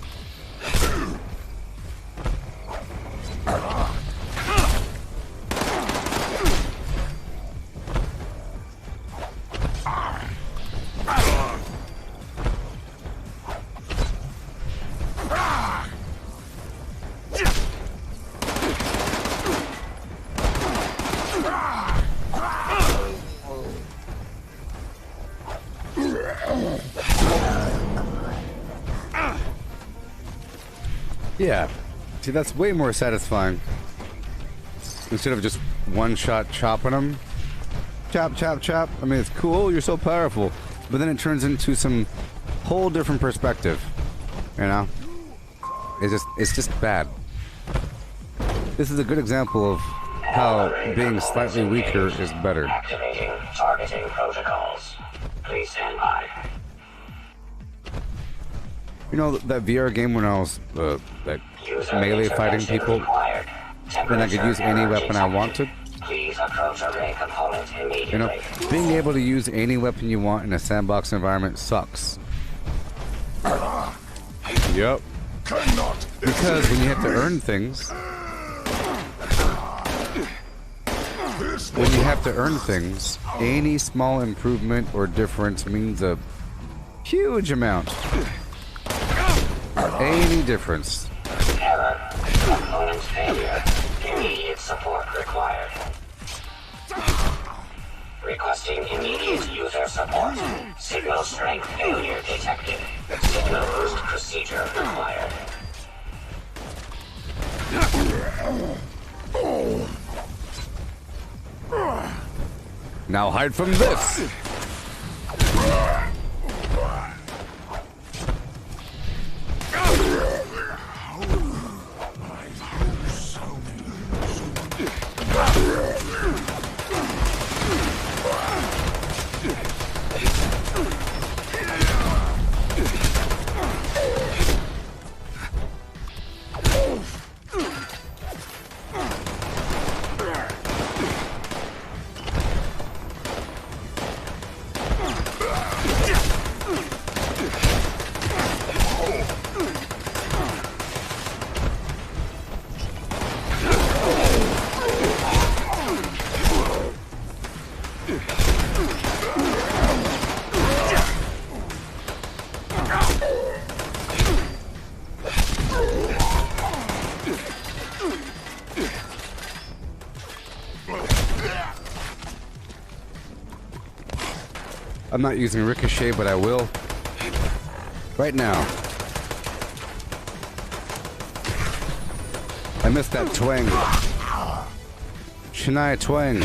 Yeah. See, that's way more satisfying. Instead of just one-shot chopping them. Chop, chop, chop. I mean, it's cool, you're so powerful. But then it turns into some whole different perspective. You know? It's just bad. This is a good example of how being slightly weaker is better. Activating targeting protocols. Please stand by. You know, that VR game when I was like melee fighting people, and I could use any weapon I wanted? Please approach array component immediately. You know, being able to use any weapon you want in a sandbox environment sucks. Yep. Because when you have to earn things, when you have to earn things, any small improvement or difference means a huge amount. Any difference. Error. Component failure. Immediate support required. Requesting immediate user support. Signal strength failure detected. Signal boost procedure required. Now hide from this! I'm not using Ricochet, but I will. Right now. I missed that twang. Shania twang.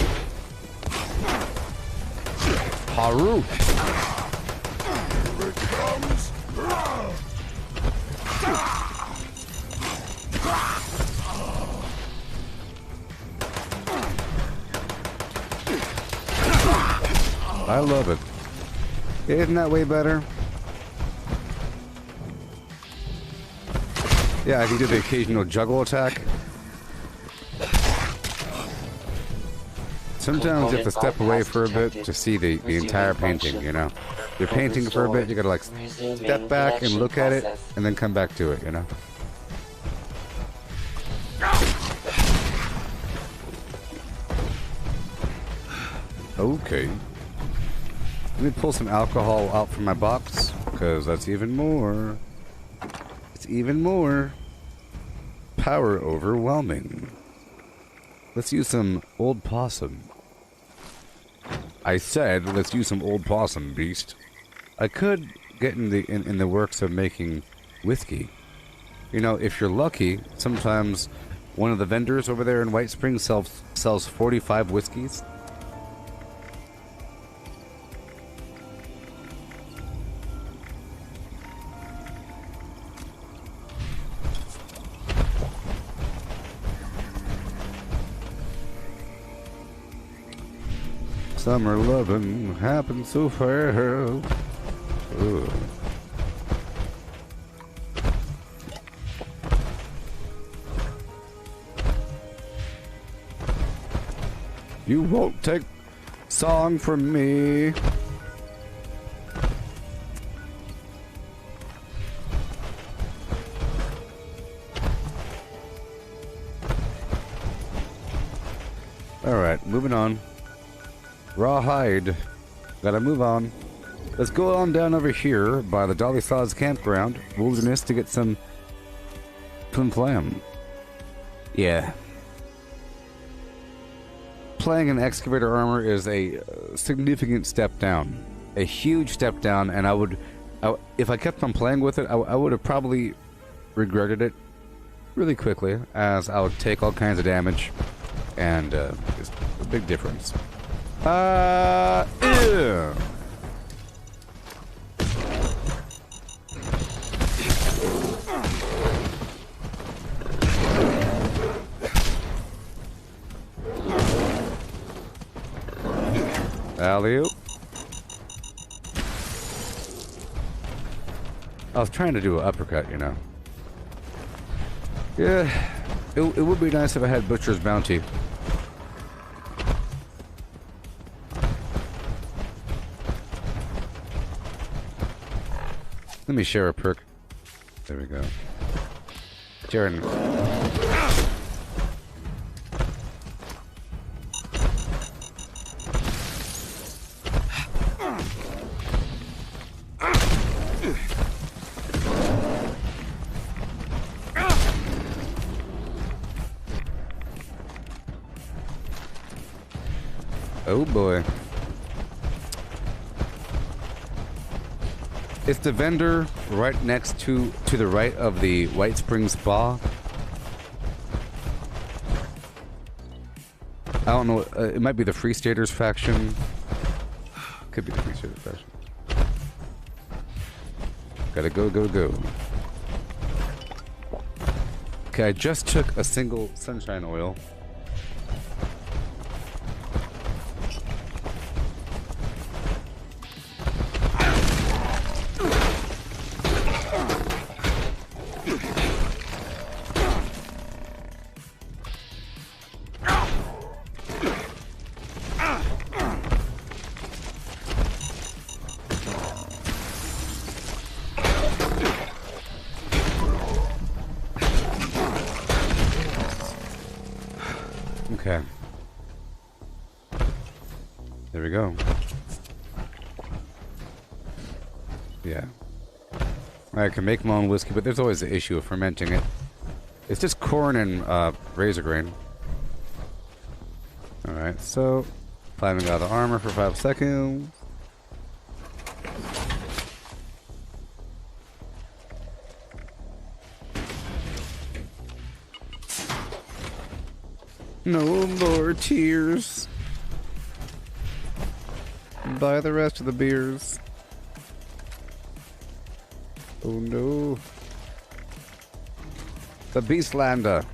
Haru. Here it comes. I love it. Isn't that way better? Yeah, I can do the occasional juggle attack. Sometimes you have to step away for a bit to see the entire painting, you know? You're painting for a bit, you gotta like step back and look at it, and then come back to it, you know? Okay. Let me pull some alcohol out from my box, because that's even more. It's even more power overwhelming. Let's use some Old Possum. I said, let's use some Old Possum, beast. I could get in the works of making whiskey. You know, if you're lucky, sometimes one of the vendors over there in White Springs sells 45 whiskeys. Summer loving happens so fast. Ugh. You won't take song from me. Alright, moving on. Rawhide. Gotta move on. Let's go on down over here by the Dolly Saws campground, wilderness, to get some Plim Plam. Yeah. Playing an excavator armor is a significant step down. A huge step down, and if I kept on playing with it, I would have probably regretted it really quickly, as I would take all kinds of damage, and it's a big difference. Ew. Alley-oop. I was trying to do an uppercut, you know. Yeah, it would be nice if I had Butcher's Bounty. Let me share a perk. There we go. Jaren. Oh boy. It's the vendor right next to the right of the White Springs Spa. I don't know. It might be the Free Staters faction. Could be the Free Staters faction. Gotta go, go, go. Okay, I just took a single sunshine oil. Okay. There we go. Yeah. I can make my own whiskey, but there's always the issue of fermenting it. It's just corn and razor grain. Alright, so climbing out of the armor for 5 seconds. No more tears. Buy the rest of the beers. Oh no. The Beastlander.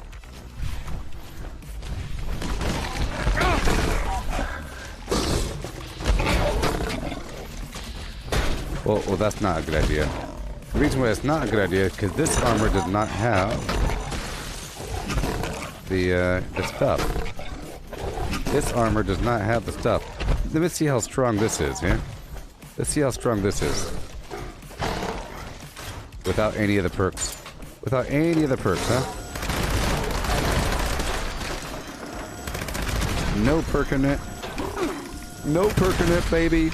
Well, that's not a good idea. The reason why it's not a good idea is because this armor does not have the stuff. This armor does not have the stuff. Let me see how strong this is, yeah? Let's see how strong this is. Without any of the perks. Without any of the perks, huh? No perk in it. No perk in it, baby.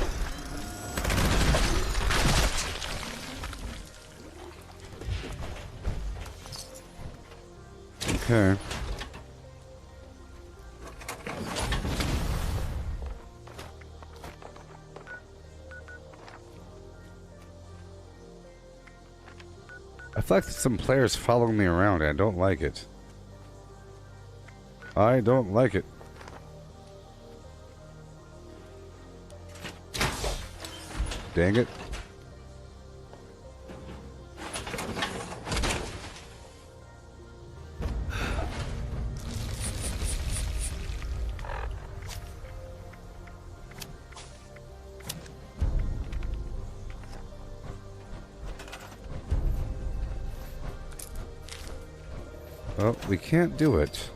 Okay. I feel like some players following me around. I don't like it. I don't like it. Dang it. Well, we can't do it.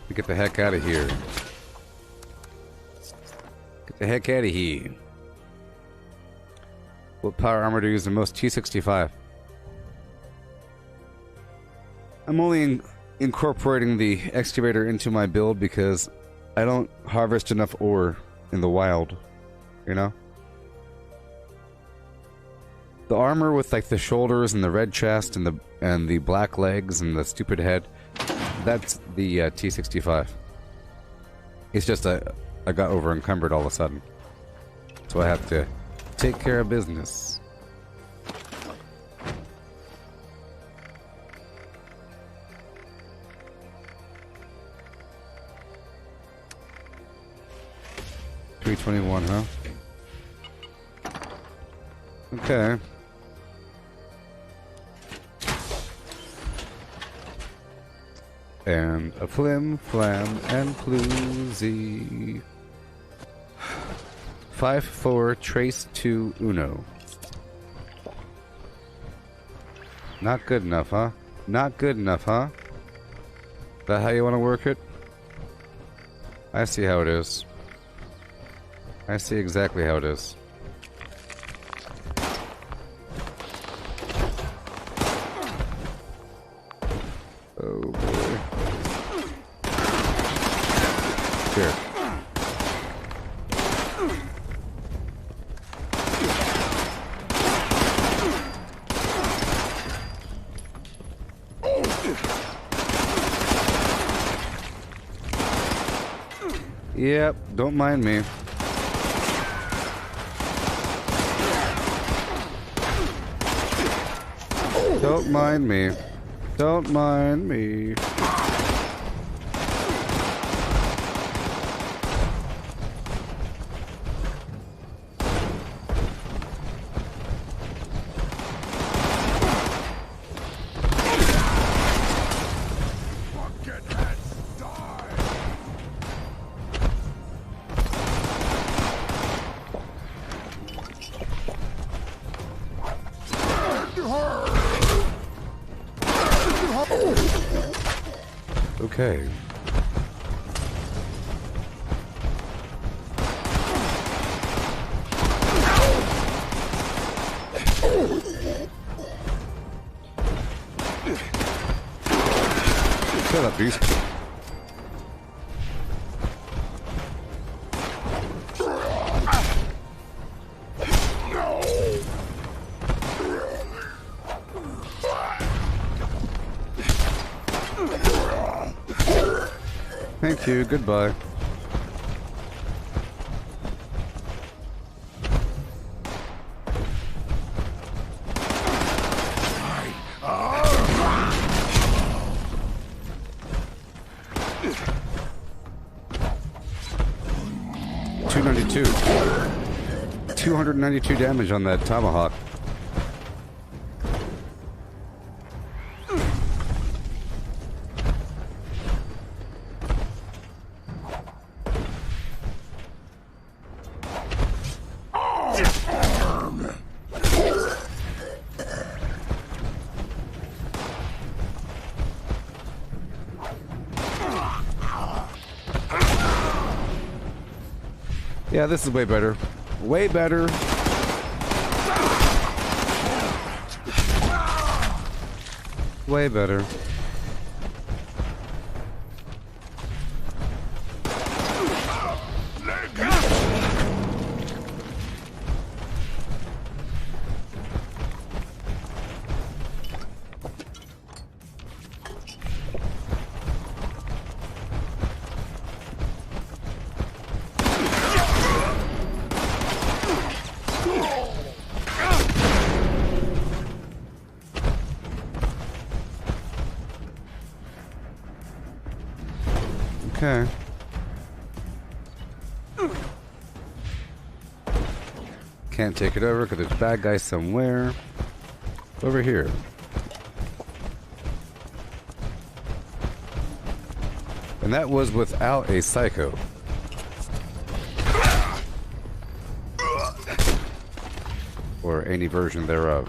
We get the heck out of here. Get the heck out of here. What power armor to use the most? T65. I'm only incorporating the excavator into my build because I don't harvest enough ore in the wild, you know? The armor with like the shoulders and the red chest and the black legs and the stupid head, that's the T65. It's just I got over encumbered all of a sudden, so I have to take care of business. $321, huh? Okay. And a flim, flam, and floozy. 5-4, trace to Uno. Not good enough, huh? Not good enough, huh? Is that how you want to work it? I see how it is. I see exactly how it is. Oh boy. Here. Yep, don't mind me. Don't mind me. Don't mind me. Okay. Shut up, beast. Thank you, goodbye. $292 damage on that tomahawk. Yeah, this is way better. Way better. Way better. Okay. Can't take it over because there's bad guys somewhere. Over here. And that was without a psycho. Or any version thereof.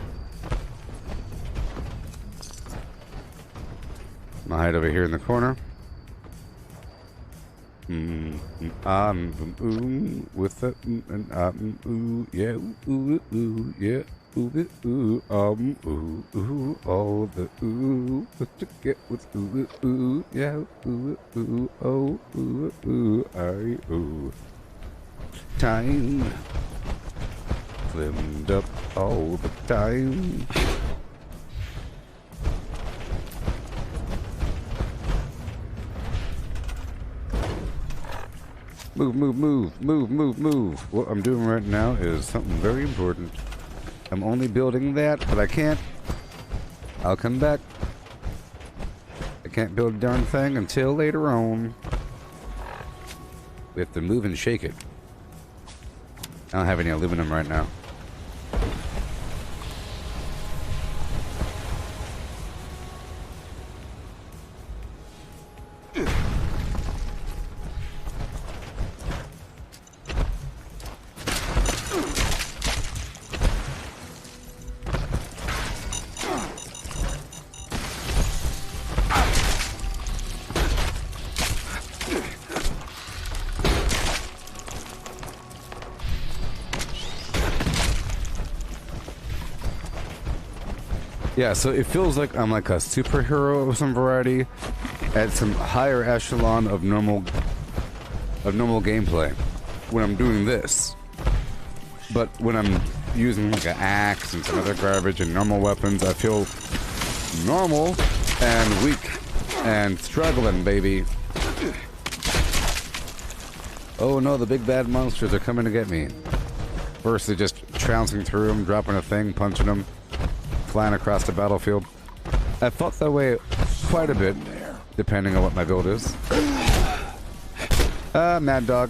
I'm gonna hide over here in the corner. With the yeah, yeah, all the what to get with yeah, time flimmed up all the time. Move. What I'm doing right now is something very important. I'm only building that, but I can't. I'll come back. I can't build a darn thing until later on. We have to move and shake it. I don't have any aluminum right now. Yeah, so it feels like I'm like a superhero of some variety at some higher echelon of normal gameplay when I'm doing this. But when I'm using like an axe and some other garbage and normal weapons, I feel normal and weak and struggling, baby. Oh no, the big bad monsters are coming to get me. First, they're just trouncing through them, dropping a thing, punching them, flying across the battlefield. I felt that way quite a bit, depending on what my build is. Mad Dog.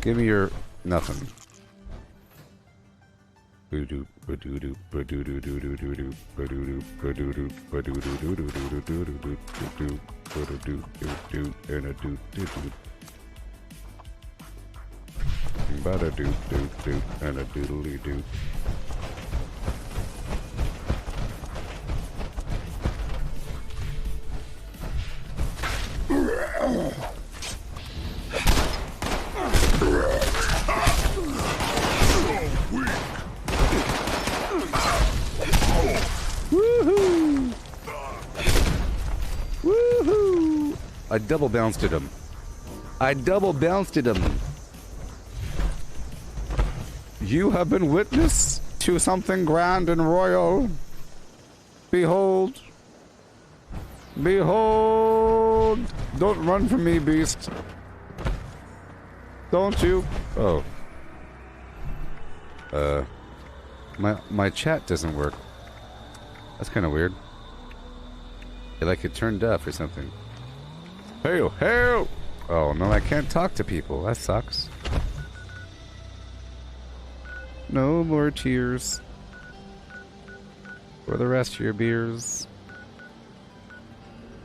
Give me your nothing. Ba-da-doo-doo-doo and a doodly-doo. Woohoo! Woohoo! I double bounced at him. I double bounced at him. You have been witness to something grand and royal. Behold. Behold. Don't run from me, beast. Don't you? Oh. My chat doesn't work. That's kind of weird. Like it turned off or something. Hail! Hail! Oh no, I can't talk to people. That sucks. No more tears. For the rest of your beers.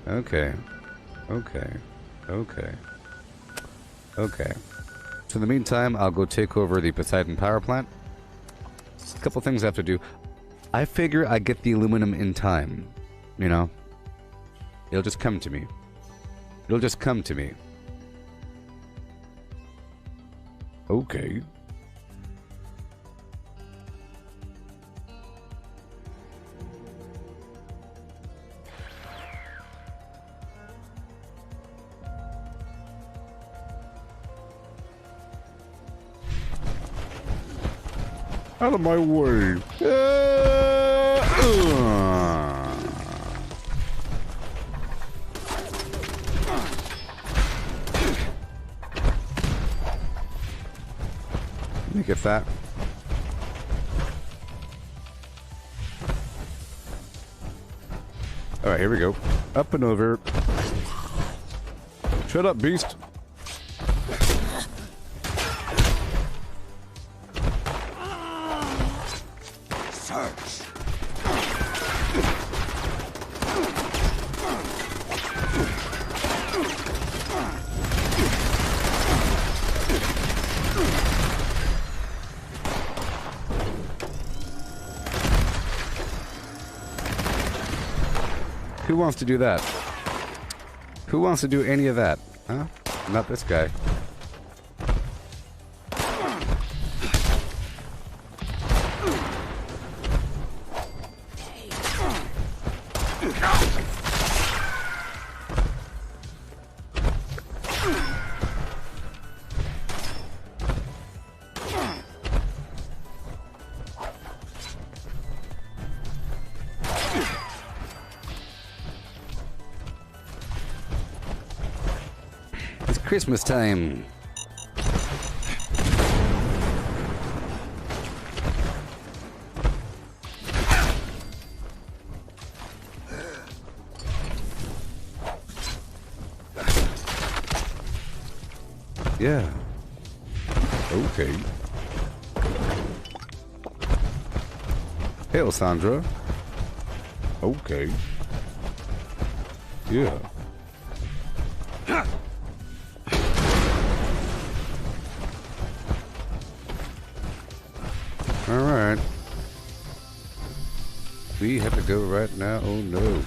Okay. Okay. Okay. Okay. So in the meantime, I'll go take over the Poseidon power plant. A couple things I have to do. I figure I get the aluminum in time. You know? It'll just come to me. It'll just come to me. Okay. Out of my way. Let me get that. Alright, here we go. Up and over. Shut up, beast. Who wants to do that? Who wants to do any of that? Huh? Not this guy. Christmas time. Yeah. Okay. Hail, Sandra. Okay. Yeah. Alright. We have to go right now. Oh no.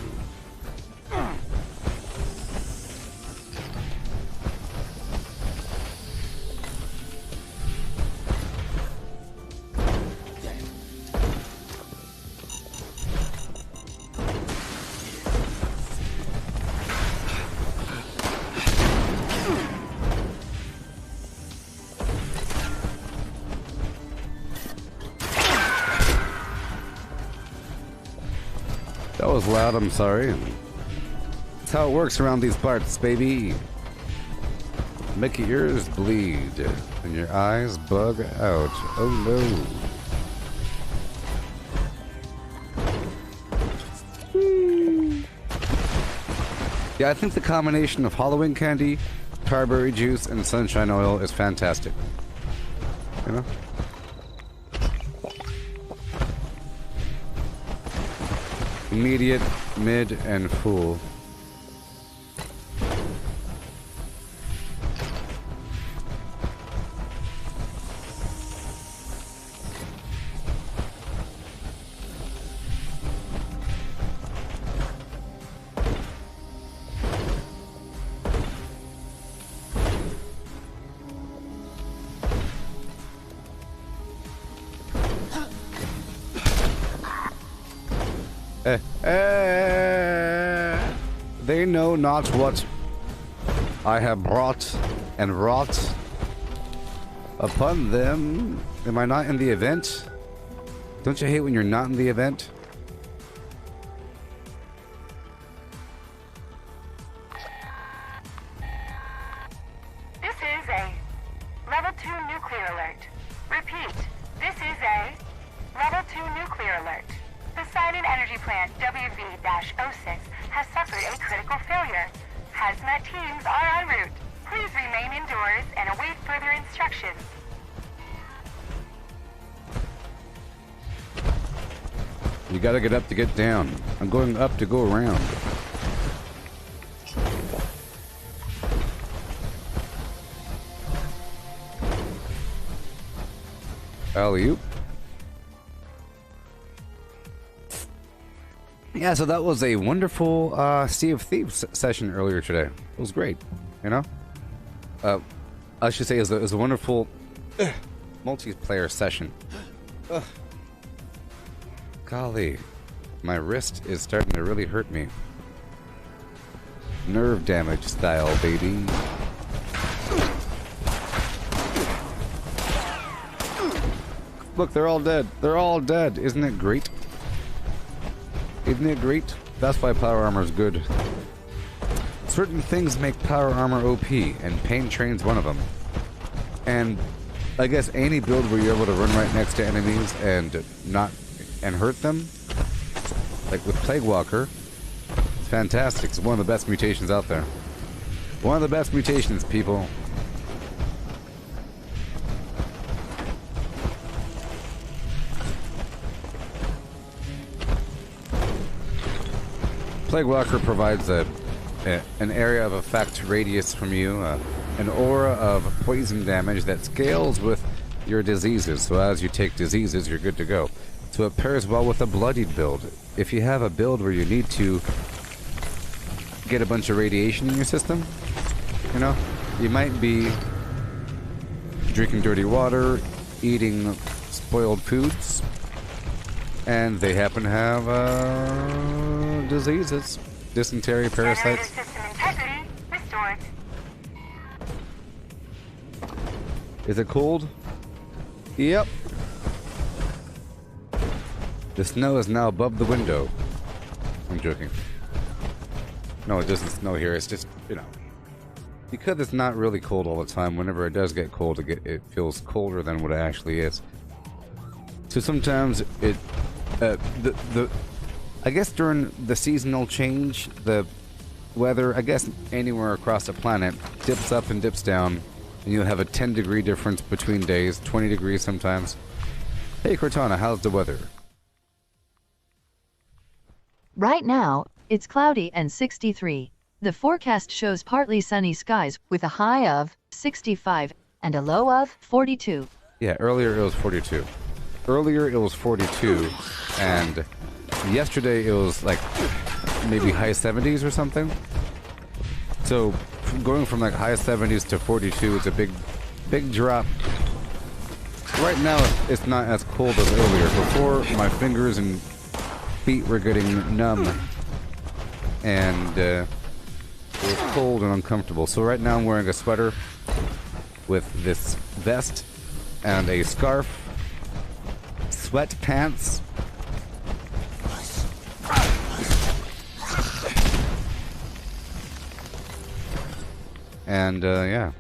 That was loud, I'm sorry. That's how it works around these parts, baby. Make your ears bleed and your eyes bug out. Oh no. Yeah, I think the combination of Halloween candy, tarberry juice, and sunshine oil is fantastic. You know? Immediate, mid, and full. They know not what I have brought and wrought upon them. Am I not in the event? Don't you hate when you're not in the event? This is a Level 2 nuclear alert. Repeat, this is a Level 2 nuclear alert. The Poseidon Energy Plant WV-06 has suffered a critical failure. Hazmat teams are en route. Please remain indoors and await further instructions. You gotta get up to get down. I'm going up to go around. Alley-oop. Yeah, so that was a wonderful Sea of Thieves session earlier today. It was great, you know? I should say it was a wonderful multiplayer session. Golly, my wrist is starting to really hurt me. Nerve damage style, baby. Look, they're all dead. They're all dead. Isn't it great? Isn't it great? That's why power armor is good. Certain things make power armor OP, and Pain Train's one of them. And I guess any build where you're able to run right next to enemies and hurt them, like with Plague Walker, it's fantastic. It's one of the best mutations out there. One of the best mutations, people. Plague Walker provides an area of effect radius from you, an aura of poison damage that scales with your diseases. So as you take diseases, you're good to go. So it pairs well with a bloodied build. If you have a build where you need to get a bunch of radiation in your system, you know, you might be drinking dirty water, eating spoiled foods, and they happen to have diseases, dysentery, parasites. System integrity restored. Is it cold? Yep. The snow is now above the window. I'm joking. No, it doesn't snow here. It's just, you know, because it's not really cold all the time. Whenever it does get cold, it feels colder than what it actually is. So sometimes it, I guess during the seasonal change, the weather, I guess anywhere across the planet, dips up and dips down, and you'll have a 10-degree difference between days, 20 degrees sometimes. Hey Cortana, how's the weather? Right now, it's cloudy and 63. The forecast shows partly sunny skies with a high of 65 and a low of 42. Yeah, earlier it was 42. Earlier it was 42, and yesterday it was like maybe high 70s or something. So going from like high 70s to 42 is a big drop. Right now it's not as cold as earlier. Before, my fingers and feet were getting numb, and it was cold and uncomfortable. So right now I'm wearing a sweater with this vest and a scarf, sweatpants, And yeah.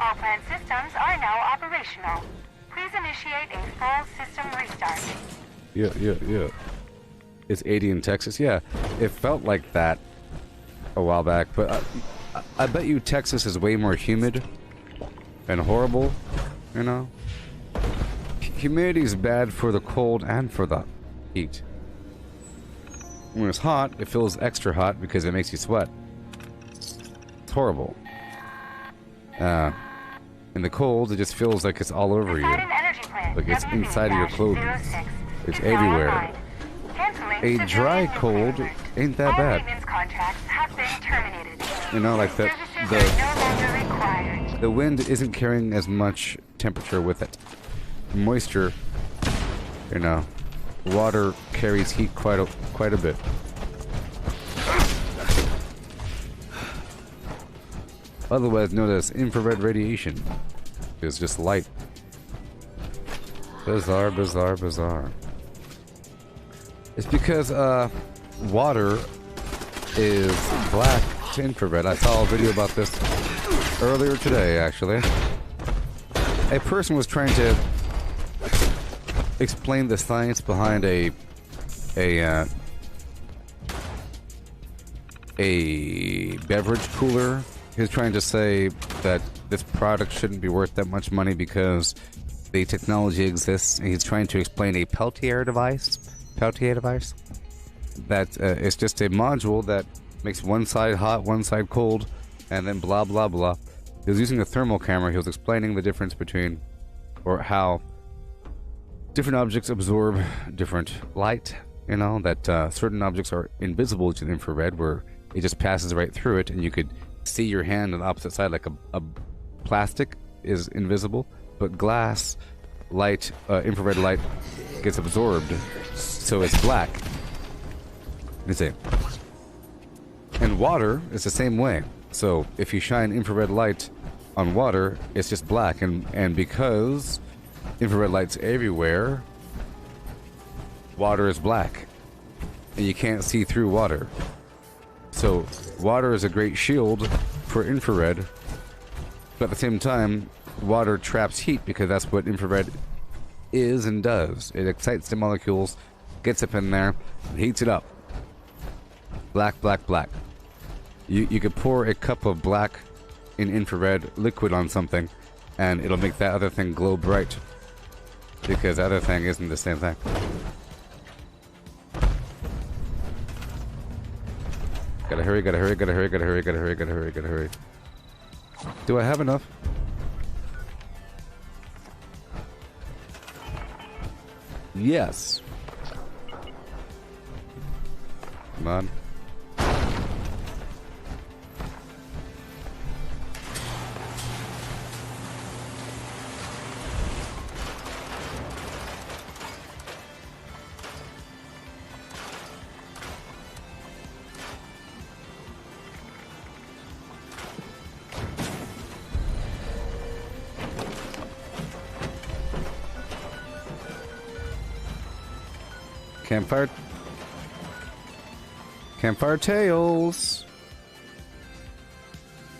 All planned systems are now operational. Please initiate a full system restart. Yeah. It's 80 in Texas. Yeah, it felt like that a while back, but I bet you Texas is way more humid and horrible, you know? Humidity is bad for the cold and for the heat. When it's hot, it feels extra hot because it makes you sweat. It's horrible. In the cold, it just feels like it's all over you. Like it's inside of your clothing. It's everywhere. A dry cold ain't that bad. You know, like the wind isn't carrying as much temperature with it. Moisture, you know, water carries heat quite a bit. Otherwise known as infrared radiation. It's just light. Bizarre. It's because water is black to infrared. I saw a video about this earlier today, actually. A person was trying to explain the science behind a beverage cooler. He was trying to say that this product shouldn't be worth that much money because the technology exists, and he's trying to explain a Peltier device. That it's just a module that makes one side hot, one side cold, and then blah blah blah. He was using a thermal camera. He was explaining the difference between, or how different objects absorb different light. You know, that certain objects are invisible to the infrared, where it just passes right through it, and you could see your hand on the opposite side, like a plastic is invisible, but glass light, infrared light, gets absorbed, so it's black. You see. And water is the same way. So if you shine infrared light on water, it's just black, and because infrared light's everywhere, water is black, and you can't see through water. So water is a great shield for infrared, but at the same time, water traps heat because that's what infrared is and does. It excites the molecules, gets up in there, and heats it up. Black. You could pour a cup of black in infrared liquid on something, and it'll make that other thing glow bright, because the other thing isn't the same thing. Gotta hurry. Do I have enough? Yes. Come on. Campfire tales.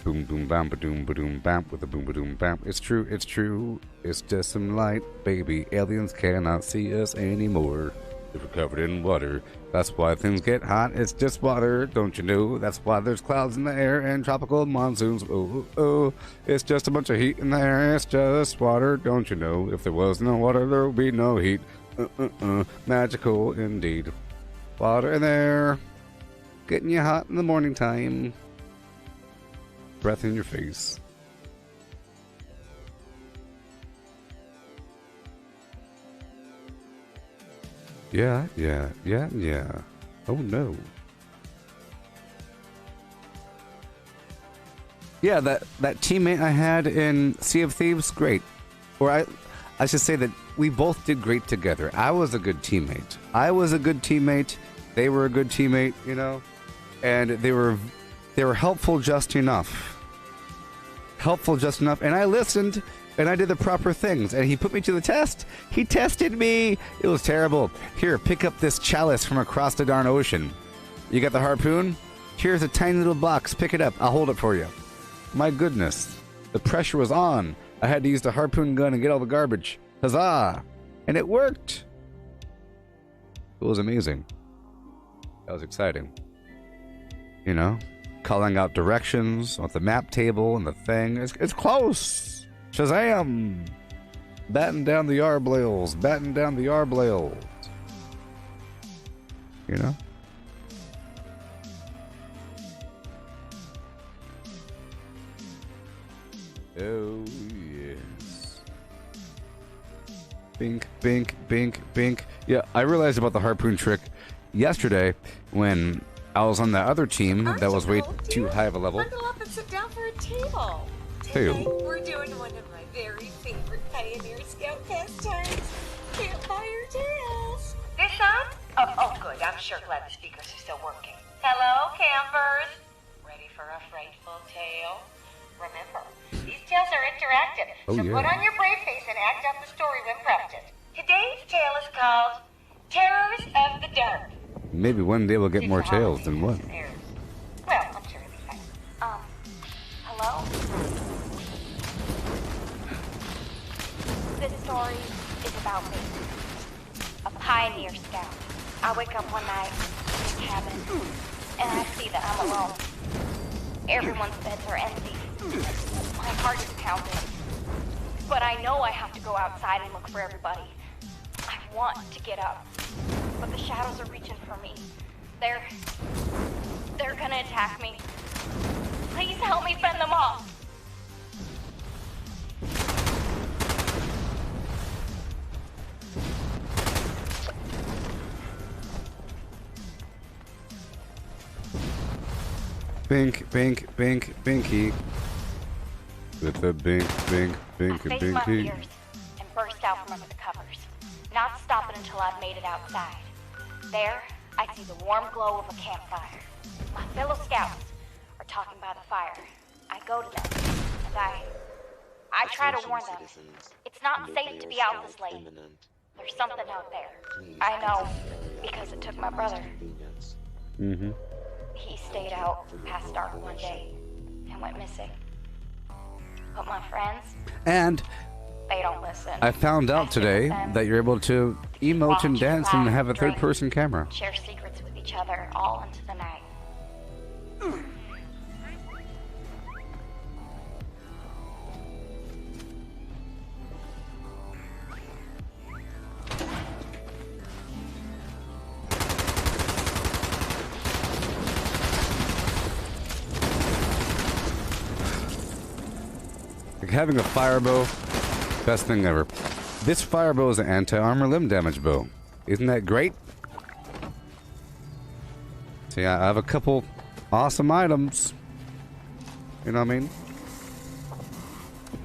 Boom boom bam ba doom bam with a boom ba doom bam. It's true. It's just some light, baby. Aliens cannot see us anymore. If we're covered in water. That's why things get hot. It's just water, don't you know? That's why there's clouds in the air and tropical monsoons. Oh. It's just a bunch of heat in the air. It's just water, don't you know? If there was no water, there would be no heat. Magical indeed. Water in there, getting you hot in the morning time. Breath in your face. Yeah. Oh no. Yeah, that teammate I had in Sea of Thieves, great. I should say that we both did great together. I was a good teammate. They were a good teammate, you know, and they were helpful just enough. And I listened, and I did the proper things, and he put me to the test. He tested me. It was terrible. Here, pick up this chalice from across the darn ocean. You got the harpoon? Here's a tiny little box. Pick it up. I'll hold it for you. My goodness. The pressure was on. I had to use the harpoon gun and get all the garbage. Huzzah! And it worked. It was amazing. That was exciting. You know? Calling out directions with the map table and the thing. It's close. Shazam! Batten down the arblails. You know? Oh, yes. Bink, bink, bink, bink. Yeah, I realized about the harpoon trick yesterday when I was on the other team that was way too high of a level. Bundle up and sit down for a table. Hey. Today, we're doing one of my very favorite Pioneer Scout pastimes, campfire tales. This on? Oh, good. I'm sure glad the speakers are still working. Hello, campers. Ready for a frightful tale? Remember, these tales are interactive, so put on your brave face and act out the story when prompted. Today's tale is called Terrors of the Dark. Maybe one day we'll get more tales than one. Well, I'm sure it'll be fine. Hello? This story is about me. A pioneer scout. I wake up one night in a cabin, and I see that I'm alone. Everyone's beds are empty. My heart is pounding. But I know I have to go outside and look for everybody. I want to get up. But the shadows are reaching for me. They're gonna attack me. Please help me fend them off. Bink, bink, bink, binky. With the bink, bink, bink, I and faced my binky. fears and burst out from under the covers, not stopping until I'd made it outside. There, I see the warm glow of a campfire. My fellow scouts are talking by the fire. I go to them, and I try to warn them. It's not safe to be out this late. There's something out there. I know, because it took my brother. Mm-hmm. He stayed out past dark one day and went missing. But my friends, And they don't listen. I found out today that you're able to emote and dance and have a third-person camera. Share secrets with each other all into the night. Like having a fire bow, best thing ever. This fire bow is an anti-armor limb damage bow. Isn't that great? So yeah, I have a couple awesome items. You know what I mean?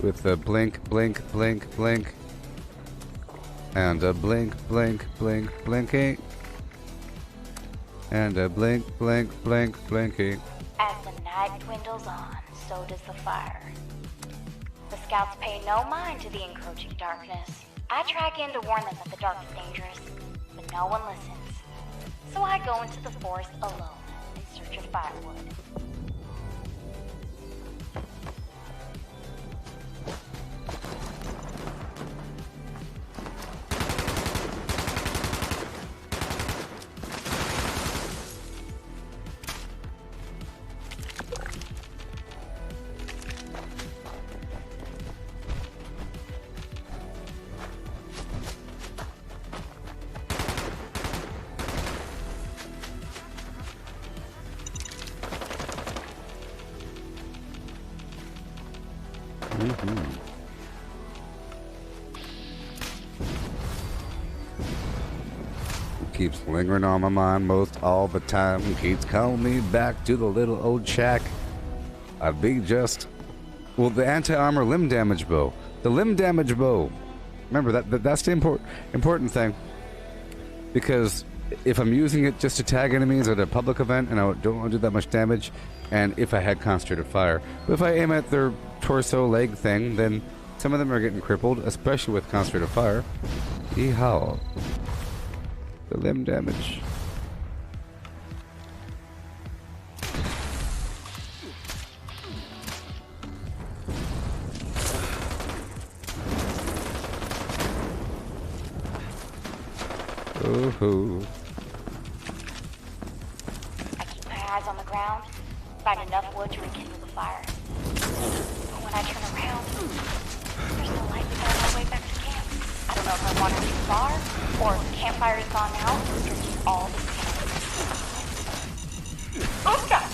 With the blink, blink, blink, blink. And a blink, blink, blink, blinky. And a blink, blink, blink, blinky. As the night dwindles on, so does the fire. The scouts pay no mind to the encroaching darkness. I track in to warn them that the dark is dangerous, but no one listens. So I go into the forest alone in search of firewood. Keeps lingering on my mind most all the time. Keeps calling me back to the little old shack. I'd be just... Well, the anti-armor limb damage bow. The limb damage bow. Remember that's the important thing. Because if I'm using it just to tag enemies at a public event and I don't want to do that much damage, and if I had concentrated fire, but if I aim at their torso leg thing, then some of them are getting crippled, especially with concentrated fire. Yeehaw. The limb damage. Ooh. I keep my eyes on the ground, find enough wood to rekindle the fire. But when I turn around, there's no light to find my way back to camp. I don't know if I wandered too far, or if the campfire has gone out, or just all the same. Oh, God!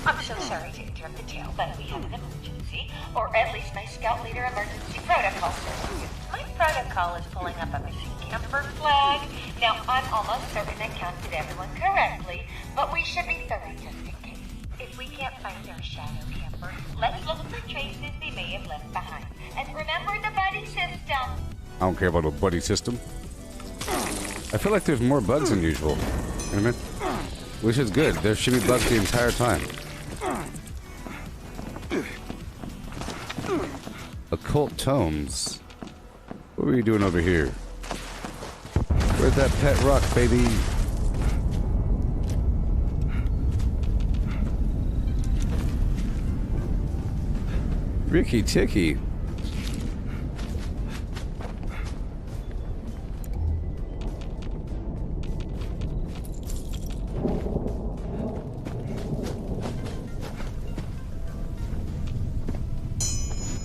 I'm so sorry to interrupt the tale, but we have an emergency, or at least my scout leader emergency protocol says. My protocol is pulling up a missing camper flag. Now, I'm almost certain I counted everyone correctly, but we should be thorough just in case. If we can't find our shadow camper, let's look for traces they may have left behind. And remember the buddy system. I don't care about a buddy system. I feel like there's more bugs than usual. You know what I mean? Which is good. There should be bugs the entire time. Occult tomes. What are you doing over here? Where's that pet rock, baby? Ricky Ticky.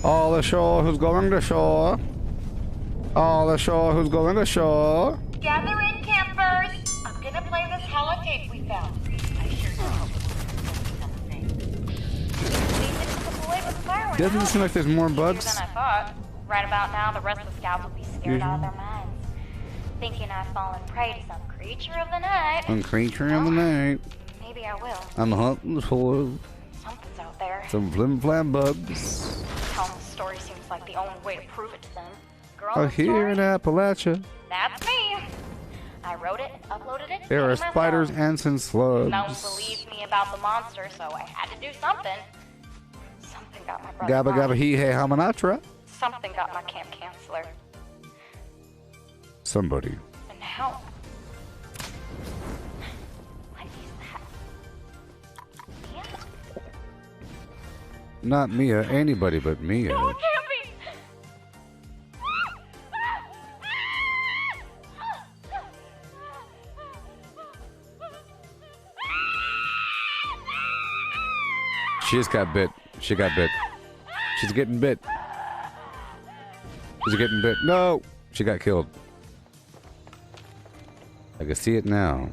All ashore who's going to shore. All ashore who's going to shore. Gather in, campers. I'm gonna play this holotape we found. I sure do hope it's Doesn't it seem like there's more bugs? Than I thought. Right about now, the rest of the scouts will be scared out of their minds, thinking I've fallen prey to some creature of the night. Some creature of the night. Maybe I will. I'm hunting for Something's out there. some flim flam bugs. Telling the story seems like the only way to prove it to them. Girl, Oh, here in Appalachia, that's me. I wrote it and uploaded it. there are myself. spiders, ants, and slugs. No one believed me about the monster, so I had to do something. Something got my brother. Gabba fired. gabba hee hey hamanatra. Something got my camp counselor. Somebody. And now, what is that? Yeah. Not Mia, anybody but Mia. No, it can't be. She just got bit. She got bit. She's getting bit. She's getting bit. No! She got killed. I can see it now.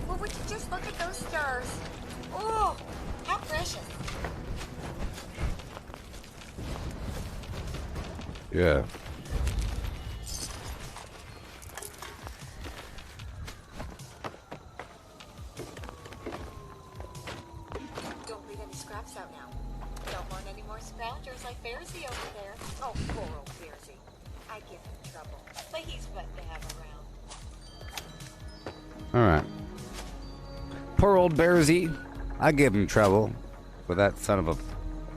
Well, would you just look at those stars? Oh, how precious. Yeah. Don't leave any scraps out now. Don't want any more scroungers like Bearsy over there. Oh, poor old Bearsy. I give him trouble, but he's fun to have around. Alright. Poor old Bearsy. I give him trouble for that son of a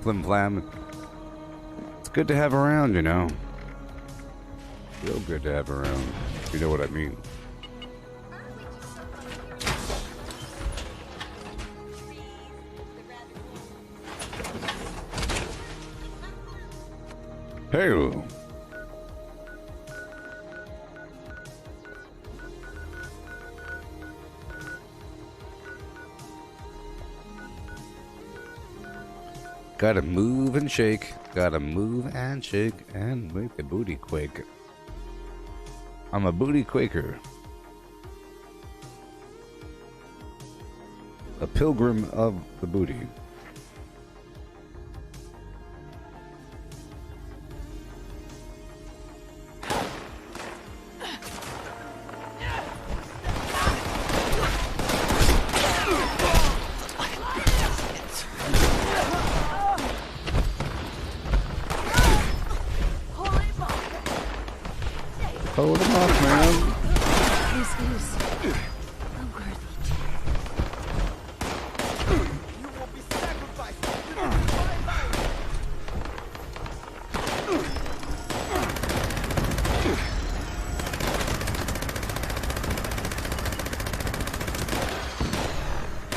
flim flam. It's good to have around, you know. Real good to have around. If you know what I mean. Hey. Gotta move and shake. Gotta move and shake and make the booty quake. I'm a booty quaker. A pilgrim of the booty. Hold him off, man.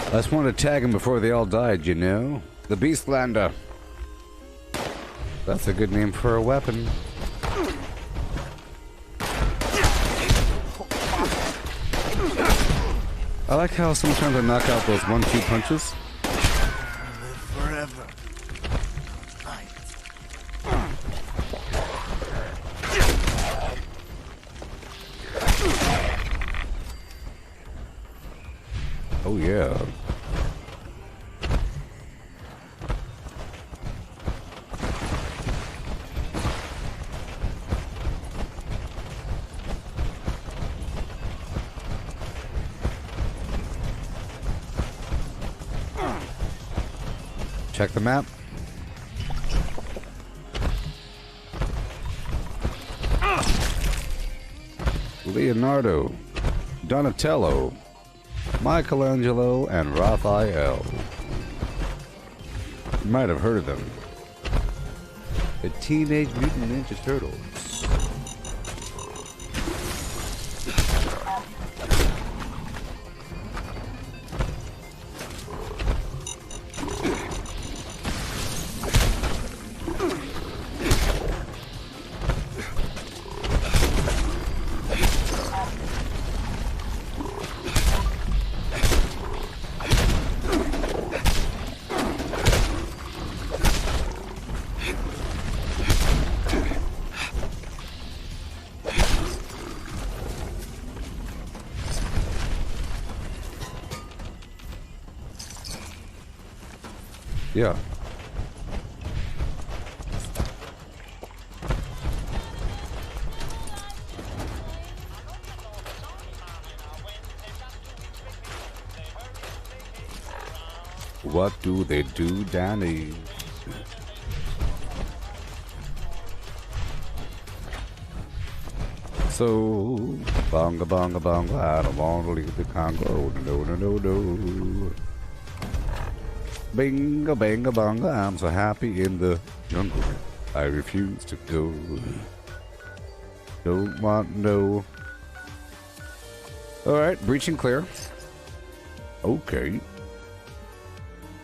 I just wanted to tag him before they all died, you know? The Beastlander. That's a good name for a weapon. I like how sometimes I knock out those 1-2 punches. Live forever. Oh yeah. Check the map. Leonardo, Donatello, Michelangelo, and Raphael. You might have heard of them. The Teenage Mutant Ninja Turtles. Yeah. What do they do, Danny? So, bonga bonga bonga, I don't want to leave the Congo. No, no, no, no. Binga banga bonga, I'm so happy in the jungle. I refuse to go. Don't want no. Alright, breaching clear. Okay.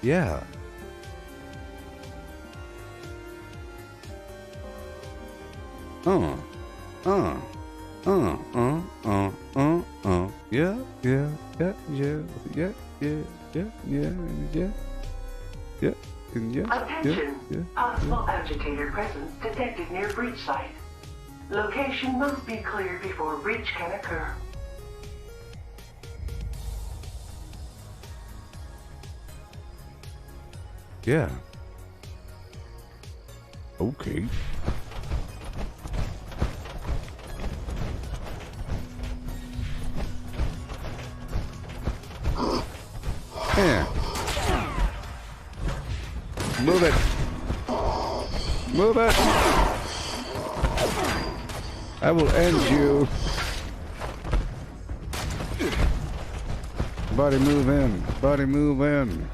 Yeah. Yeah, yeah, yeah, yeah, yeah, yeah, yeah, yeah, yeah. Yeah, yeah, attention! Yeah, Possible agitator presence detected near breach site. Location must be cleared before breach can occur. Yeah. Okay. Yeah. Move it. Move it. I will end you. Body move in. Body move in.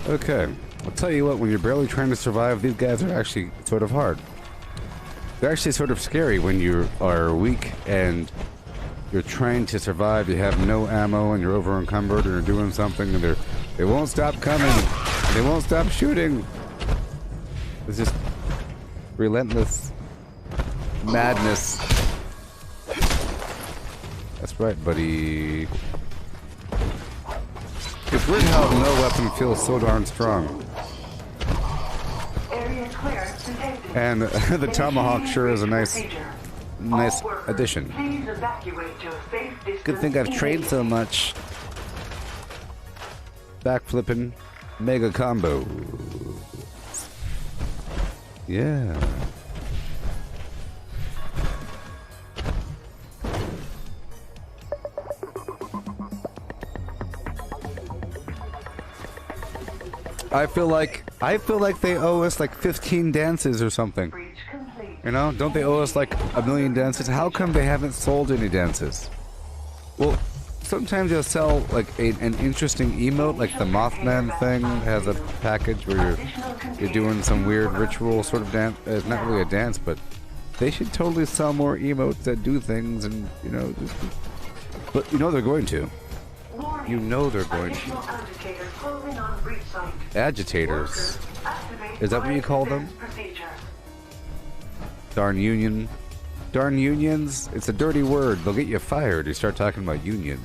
Okay, I'll tell you what, when you're barely trying to survive, these guys are actually sort of hard. They're actually sort of scary when you are weak and you're trying to survive, you have no ammo, and you're over encumbered, and you're doing something, and they won't stop coming. They won't stop shooting. It's just relentless madness. That's right, buddy. It's weird how no weapon feels so darn strong. And the tomahawk sure is a nice addition. Good thing I've trained so much. Backflipping mega combo. Yeah. I feel like they owe us like 15 dances or something. You know, don't they owe us like 1,000,000 dances? How come they haven't sold any dances? Well, sometimes they'll sell like an interesting emote, like the Mothman thing has a package where you're doing some weird ritual sort of dance. It's not really a dance, but they should totally sell more emotes that do things, and you know, but you know they're going to. You know they're going to. Agitators. Is that what you call them? Darn union. Darn unions. It's a dirty word. They'll get you fired. You start talking about union.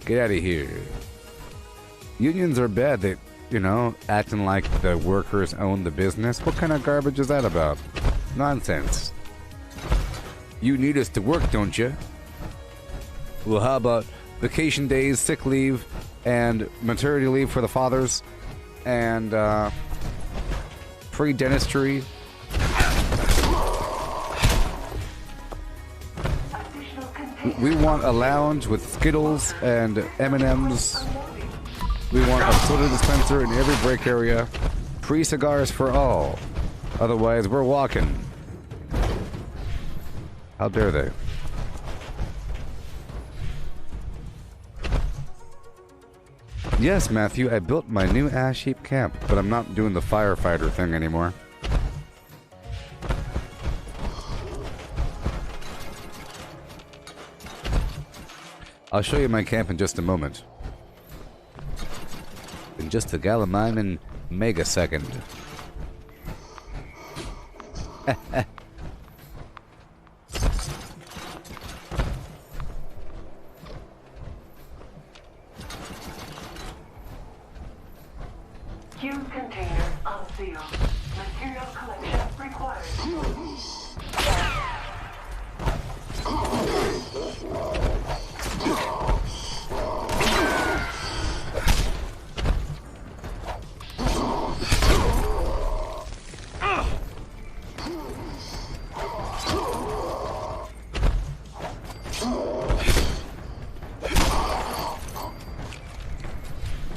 Get out of here. Unions are bad. They, you know, acting like the workers own the business. What kind of garbage is that about? Nonsense. You need us to work, don't you? Well, how about vacation days, sick leave, and maternity leave for the fathers, and free dentistry. We want a lounge with Skittles and M&Ms. We want a soda dispenser in every break area. Free cigars for all. Otherwise, we're walking. How dare they? Yes, Matthew, I built my new ash heap camp, but I'm not doing the firefighter thing anymore. I'll show you my camp in just a moment. In just a Gallimiman megasecond. Cube container unsealed. Material collection required.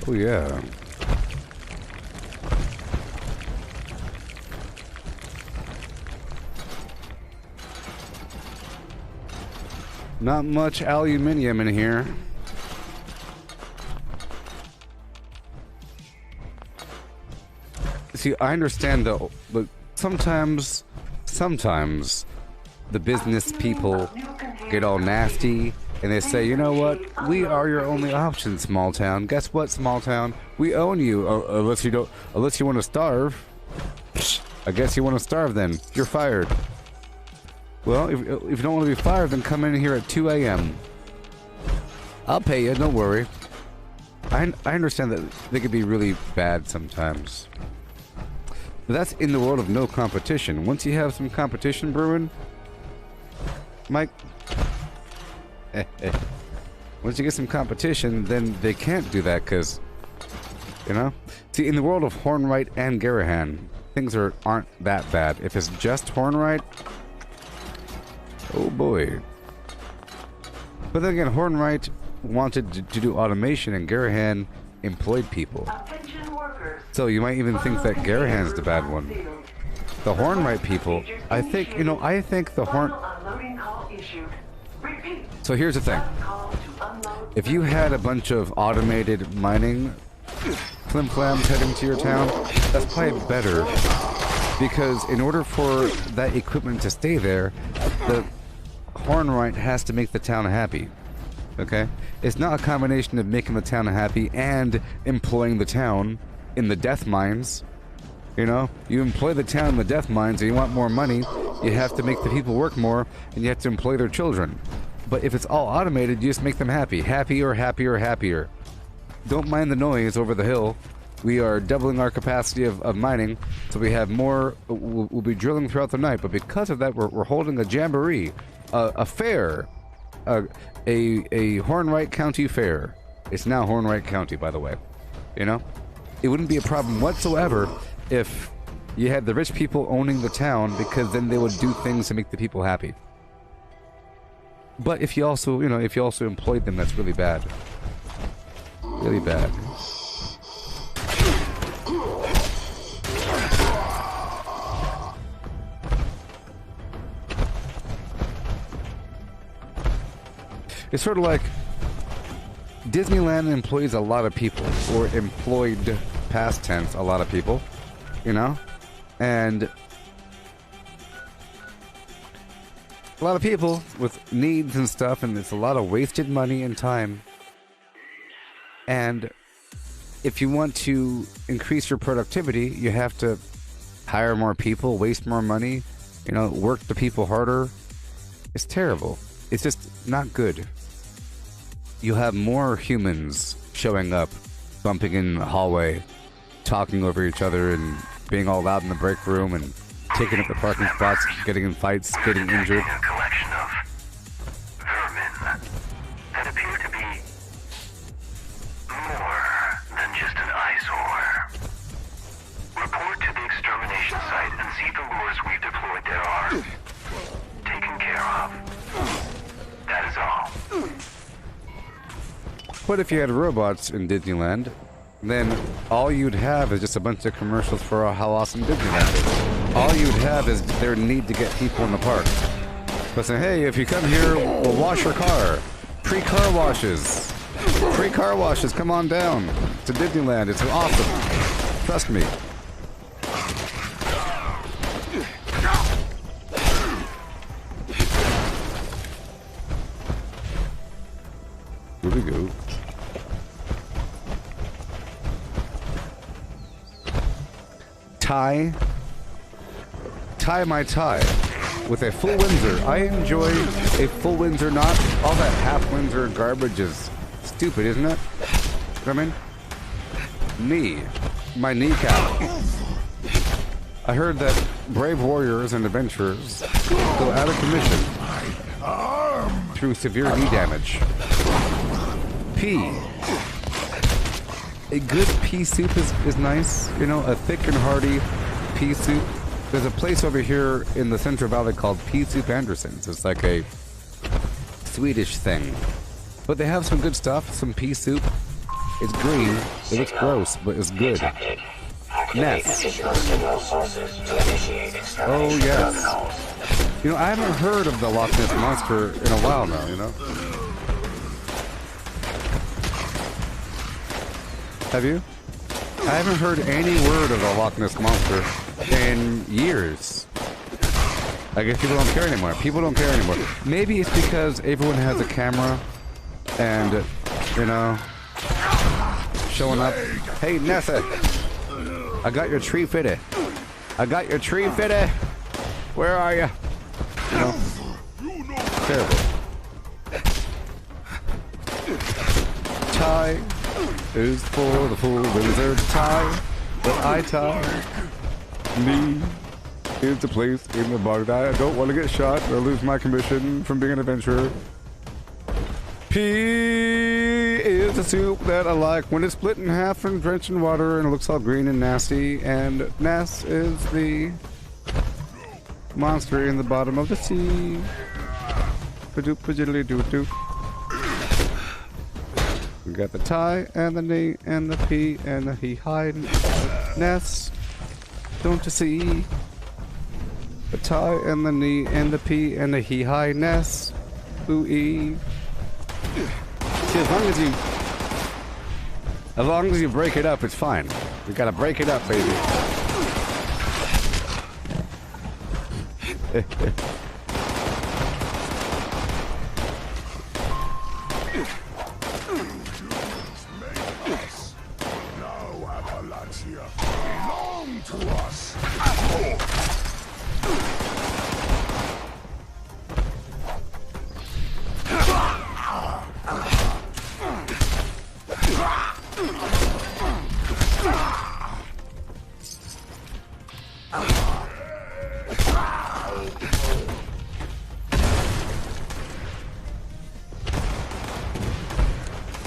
Oh yeah. Not much aluminium in here. See, I understand though, but sometimes the business people get all nasty and they say, you know what, we are your only option, small town. Guess what, small town? We own you, unless you want to starve. Psh, I guess you want to starve then. You're fired. Well, if you don't want to be fired, then come in here at 2 a.m. I'll pay you, don't worry. I understand that they could be really bad sometimes. But that's in the world of no competition. Once you have some competition brewing, Mike, once you get some competition, then they can't do that because, you know? See, in the world of Hornwright and Garahan, things aren't that bad. If it's just Hornwright, oh boy. But then again, Hornwright wanted to do automation and Garahan employed people. So you might even think that Garahan's the bad one. The Hornwright people, I think the Horn... So here's the thing. If you had a bunch of automated mining flim-flams heading to your town, that's probably better. Because in order for that equipment to stay there, Hornwright has to make the town happy. Okay? It's not a combination of making the town happy and employing the town in the death mines. You know? You employ the town in the death mines and you want more money, you have to make the people work more and you have to employ their children. But if it's all automated, you just make them happy. Happier, happier, happier. Don't mind the noise over the hill. We are doubling our capacity of mining, so we have more. We'll be drilling throughout the night, but because of that, we're holding a jamboree, a fair, a Hornwright County fair. It's now Hornwright County, by the way. You know, it wouldn't be a problem whatsoever if you had the rich people owning the town, because then they would do things to make the people happy. But if you also, you know, if you also employed them, that's really bad. Really bad. It's sort of like Disneyland employs a lot of people, or employed, past tense, a lot of people, you know? And a lot of people with needs and stuff, and it's a lot of wasted money and time. And if you want to increase your productivity, you have to hire more people, waste more money, you know, work the people harder. It's terrible. It's just not good. You'll have more humans showing up, bumping in the hallway, talking over each other and being all loud in the break room and taking up the parking spots, getting in fights, getting injured. A collection of vermin that appear to be more than just an eyesore. Report to the extermination site and see the lures we've deployed there are taken care of. That is all. But if you had robots in Disneyland, then all you'd have is just a bunch of commercials for how awesome Disneyland is. All you'd have is their need to get people in the park. But say, hey, if you come here, we'll wash your car. Free car washes. Free car washes, come on down to Disneyland. It's awesome. Trust me. Here we go. Tie my tie with a full Windsor. I enjoy a full Windsor knot. All that half Windsor garbage is stupid, isn't it? I mean, my kneecap. I heard that brave warriors and adventurers go out of commission through severe knee damage. Pea. A good pea soup is nice, you know, a thick and hearty pea soup. There's a place over here in the Central Valley called Pea Soup Anderson's. It's like a Swedish thing. But they have some good stuff, some pea soup. It's green, it looks gross, but it's good. Ness. Oh yes. You know, I haven't heard of the Loch Ness Monster in a while now, you know? Have you? I haven't heard any word of the Loch Ness Monster in years. I guess people don't care anymore. People don't care anymore. Maybe it's because everyone has a camera and, you know, showing up. Hey, Nessa, I got your tree fitted. I got your tree fitted. Where are you? You know, terrible. Tie is for the full Windsor tie that I tie. Me is the place in the body that I don't want to get shot or lose my commission from being an adventurer. Pea is the soup that I like when it's split in half and drenched in water and it looks all green and nasty. And Ness is the monster in the bottom of the sea. Ba-doop, ba-jiddly-doo-doo. We got the tie and the knee and the pea and the he-hide. Ness, don't you see? The tie and the knee and the pea and the he-hide. Ness, ooh-ee. See, as long as you break it up, it's fine. We gotta break it up, baby. belong to us.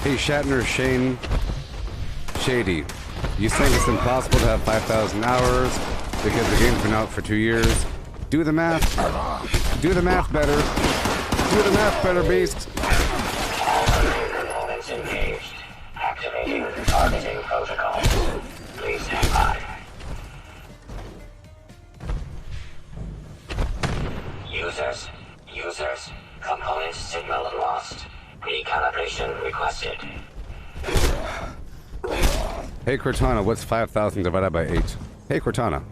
Hey, Shatner, Shane, Shady. You saying it's impossible to have 5,000 hours because the game's been out for 2 years? Do the math. Do the math better. Do the math better, beast. Components engaged. Activating targeting protocol. Please stand by. Users. Component signal lost. Recalibration requested. Hey, Cortana, what's 5,000 divided by 8? Hey, Cortana.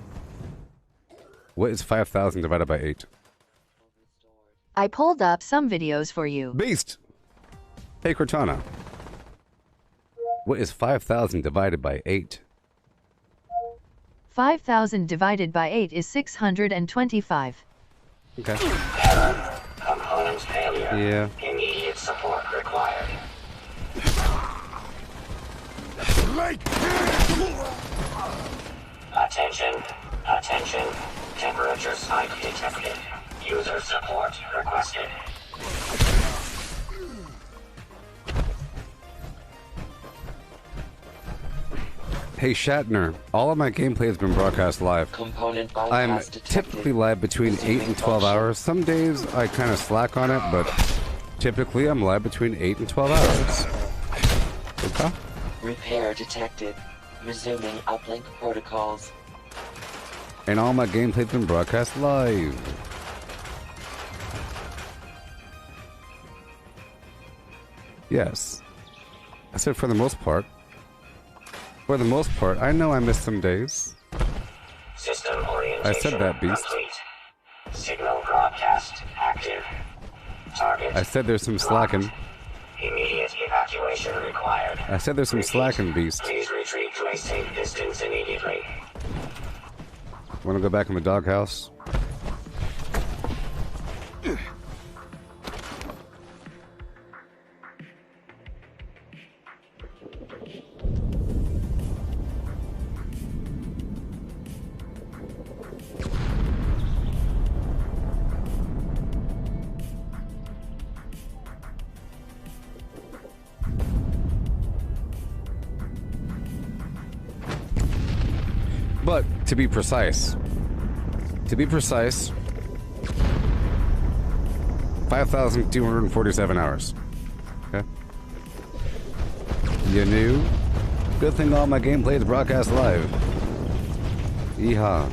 What is 5,000 divided by 8? I pulled up some videos for you. Beast! Hey, Cortana. What is 5,000 divided by 8? 5,000 divided by 8 is 625. Okay. Error. Component failure. Yeah. Immediate support required. Attention. Temperature spike detected. User support requested. Hey, Shatner, all of my gameplay has been broadcast live. Component I'm bypass detected. typically live between 8 and 12 hours. Some days I kind of slack on it, but typically I'm live between 8 and 12 hours. Okay? Repair detected. Resuming uplink protocols. And all my gameplay's been broadcast live. Yes. I said for the most part. For the most part, I know I missed some days. System orientation I said that, beast. complete. Signal broadcast active. Target. I said there's some slacking. Immediate evacuation required. I said there's some slacking, beast. Please retreat to a safe distance immediately. Wanna go back in the doghouse? But to be precise, 5,247 hours. Okay. You knew? Good thing all my gameplay is broadcast live. Yeehaw.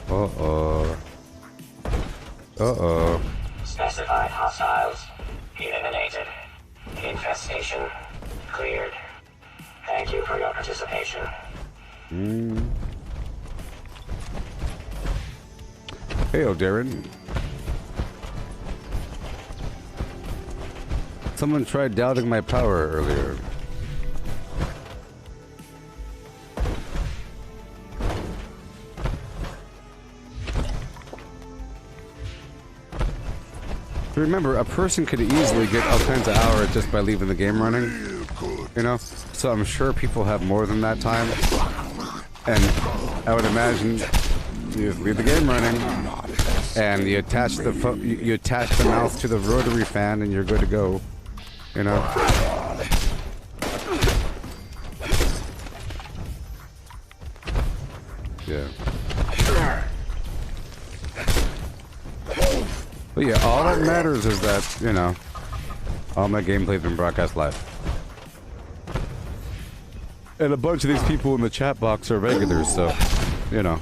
Uh-oh. Uh-oh. Specified hostiles eliminated. Infestation cleared. Thank you for your participation. Hey, Darren. Someone tried doubting my power earlier. Remember, a person could easily get all kinds of hours just by leaving the game running. You know? So I'm sure people have more than that time. And I would imagine you just leave the game running and you attach the you attach the mouse to the rotary fan and you're good to go. You know? Yeah. But yeah, all that matters is that, you know, all my gameplay's been broadcast live. And a bunch of these people in the chat box are regulars, so, you know,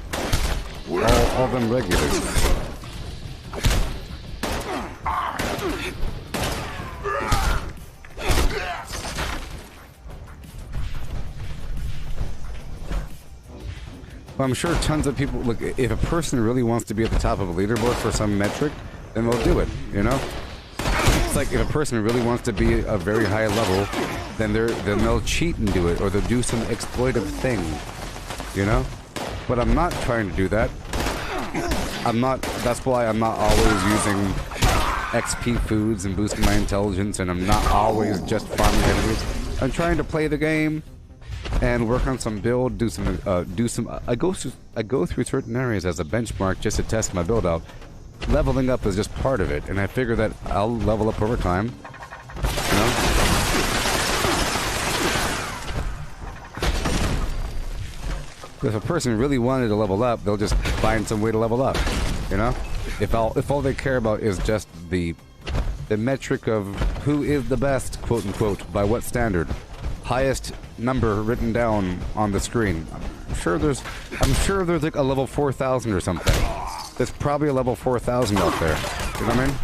all of them regulars. Well, I'm sure tons of people, look, if a person really wants to be at the top of a leaderboard for some metric, then they'll do it, you know? It's like if a person really wants to be a very high level, then they'll cheat and do it, or they'll do some exploitive thing, you know? But I'm not trying to do that. That's why I'm not always using XP foods and boosting my intelligence, and I'm not always just farming enemies. I'm trying to play the game and work on some build, I go through certain areas as a benchmark just to test my build out. Leveling up is just part of it, and I figure that I'll level up over time, you know? If a person really wanted to level up, they'll just find some way to level up, you know? If all they care about is just the metric of who is the best, quote unquote, by what standard, highest number written down on the screen. I'm sure there's like a level 4,000 or something. There's probably a level 4,000 out there. You know what I mean?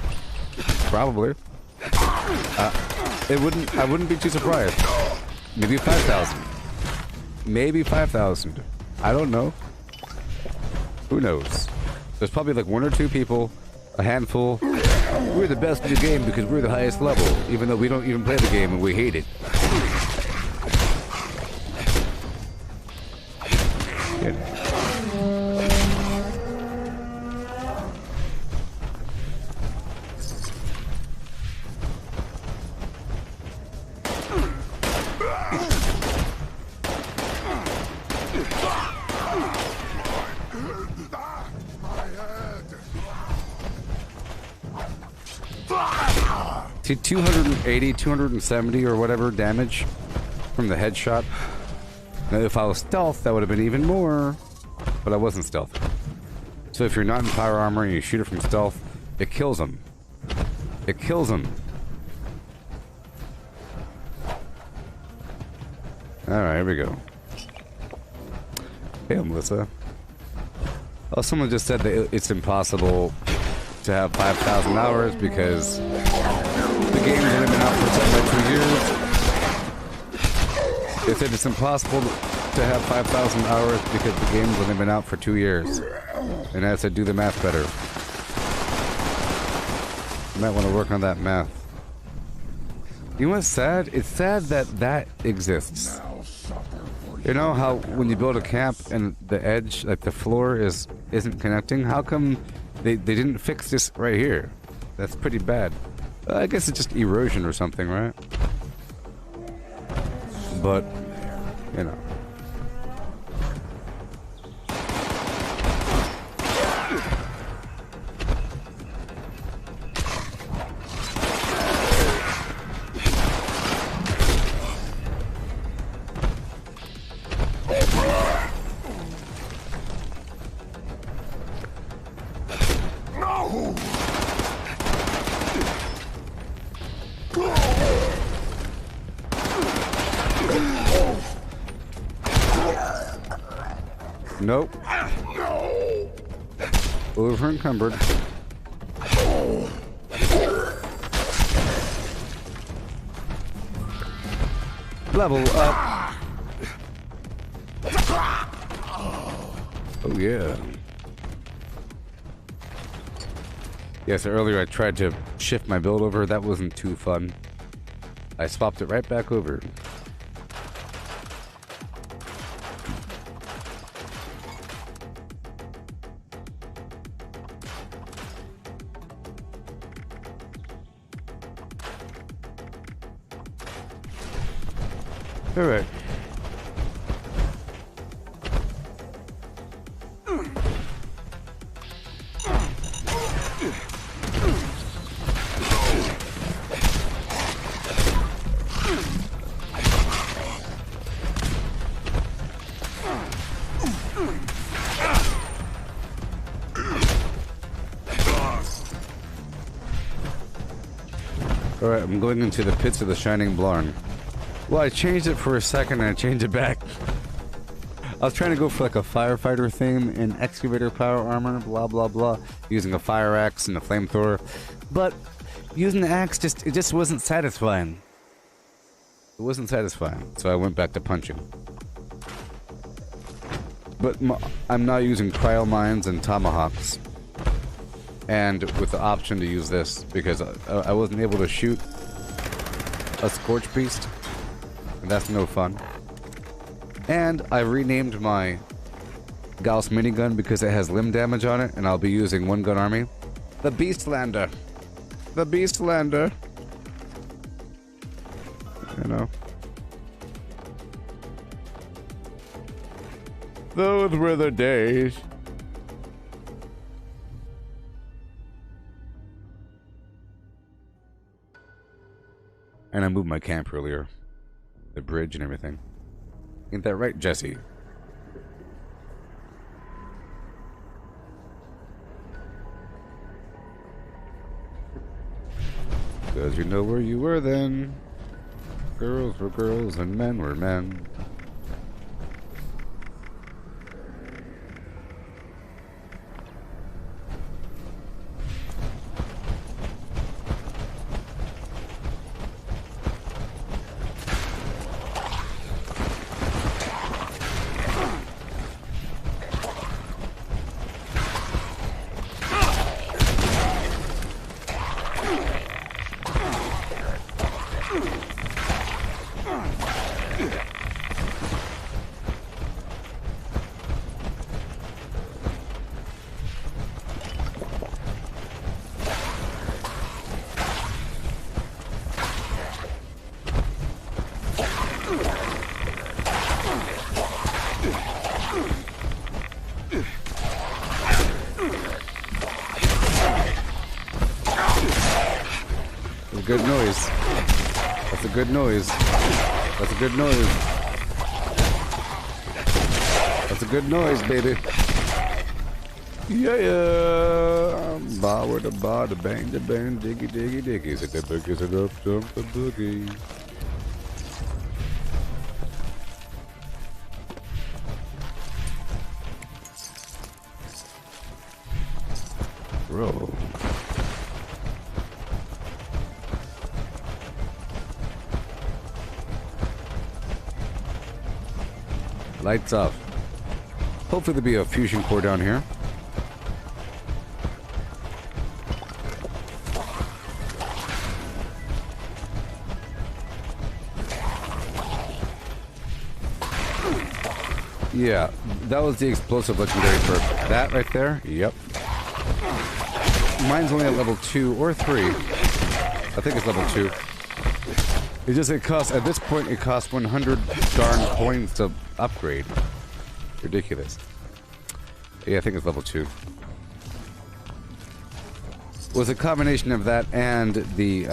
Probably. I wouldn't be too surprised. Maybe 5,000. Maybe 5,000. I don't know. Who knows? There's probably like one or two people, a handful. We're the best in the game because we're the highest level, even though we don't even play the game and we hate it. Yeah. 280, 270 or whatever damage from the headshot. Now if I was stealth, that would have been even more, but I wasn't stealth. So if you're not in power armor and you shoot it from stealth, it kills them. It kills them. Alright, here we go. Hey, Melissa. Oh, someone just said that it's impossible to have 5,000 hours because the game's only been out for something like 2 years. They said it's impossible to have 5,000 hours because the game's only been out for 2 years. And I said, do the math better. You might want to work on that math. You know what's sad? It's sad that that exists. You know how when you build a camp and the edge, like the floor isn't connecting? How come they didn't fix this right here? That's pretty bad. I guess it's just erosion or something, right? But, you know. Nope. Over encumbered. Level up. Oh yeah. Yes, earlier I tried to shift my build over. That wasn't too fun. I swapped it right back over. All right. All right, I'm going into the pits of the Shining Blarn. Well, I changed it for a second and I changed it back. I was trying to go for like a firefighter theme in excavator power armor, blah blah blah, using a fire axe and a flamethrower, but using the axe it just wasn't satisfying. It wasn't satisfying, so I went back to punching. But I'm now using cryo mines and tomahawks. and with the option to use this because I wasn't able to shoot a Scorch Beast, and that's no fun. And I renamed my Gauss minigun because it has limb damage on it, and I'll be using one gun army. The Beastlander. The Beastlander. You know. Those were the days. And I moved my camp earlier. The bridge and everything. Ain't that right, Jesse? Because you know where you were then. Girls were girls and men were men. Good noise. That's a good noise. That's a good noise. That's a good noise, baby. Yeah. Ba with the ba, the bang, diggy, diggy, diggy. Is it the boogie? Is it up, jump the boogie? Bro. Lights off. Hopefully there'll be a fusion core down here. Yeah, that was the explosive legendary perk. That right there? Yep. Mine's only at level 2 or 3. I think it's level 2. It costs, at this point, it costs 100 darn coins to upgrade. Ridiculous. Yeah, I think it's level 2. It was a combination of that and the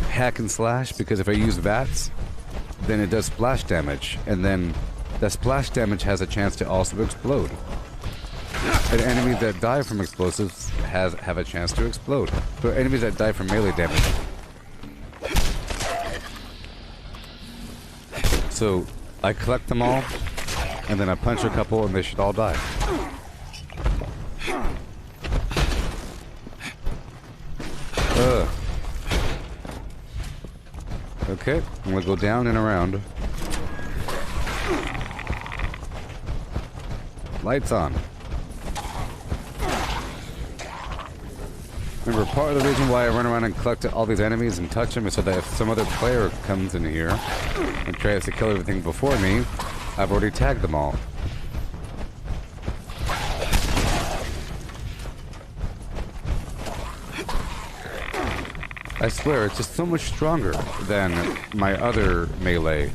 hack and slash, because if I use VATS, then it does splash damage, and then the splash damage has a chance to also explode. And enemies that die from explosives have a chance to explode. So enemies that die from melee damage. So I collect them all, and then I punch a couple, and they should all die. Okay, I'm gonna go down and around. Lights on. Remember, part of the reason why I run around and collect all these enemies and touch them is so that if some other player comes in here and tries to kill everything before me, I've already tagged them all. I swear, it's just so much stronger than my other melee.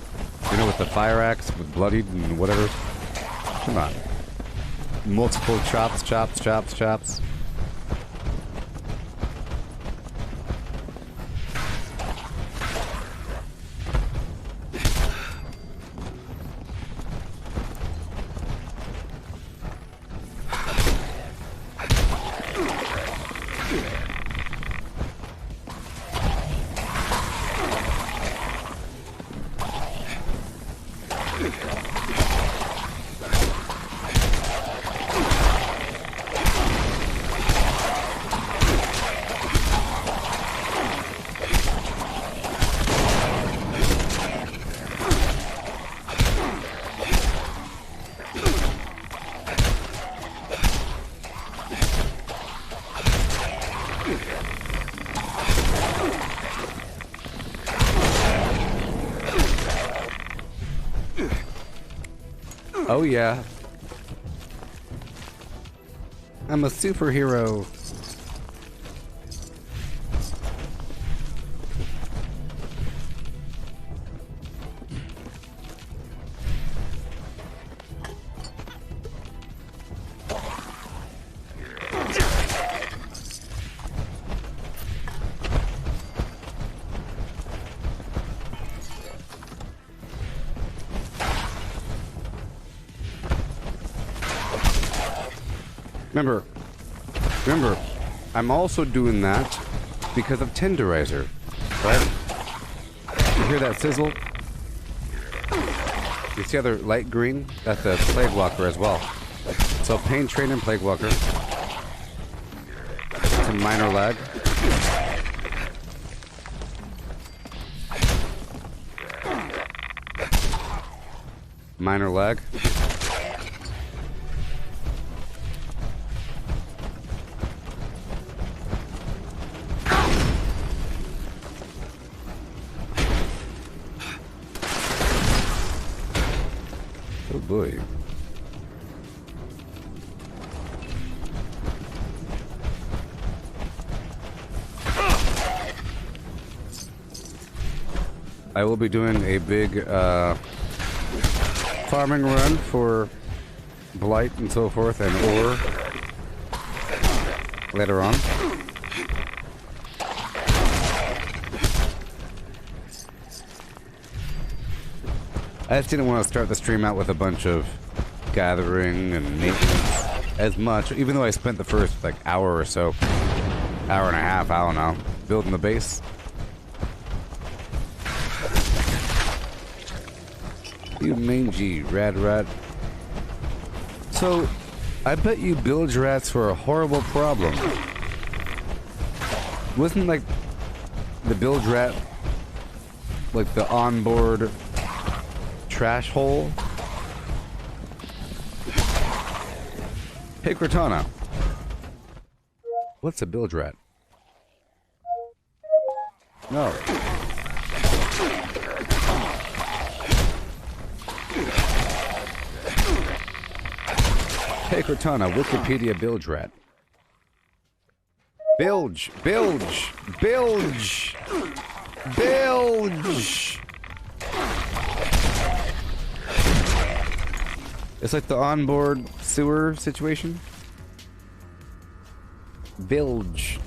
You know, with the fire axe, with bloodied and whatever. Come on. Multiple chops, chops, chops, chops. Oh yeah. I'm a superhero. Remember, I'm also doing that because of tenderizer, right? You hear that sizzle? You see other light green? That's a plague walker as well. So pain train and plague walker. Some minor lag. Minor lag. Oh boy. I will be doing a big farming run for blight and so forth and ore later on. I just didn't want to start the stream out with a bunch of gathering and maintenance as much, even though I spent the first like hour or so, hour and a half, I don't know, building the base. You mangy rat. So, I bet you bilge rats were a horrible problem. Wasn't like the bilge rat like the onboard trash hole? Hey Cortana, what's a bilge rat? No. Hey Cortana, Wikipedia bilge rat. Bilge. It's like the onboard sewer situation. Bilge.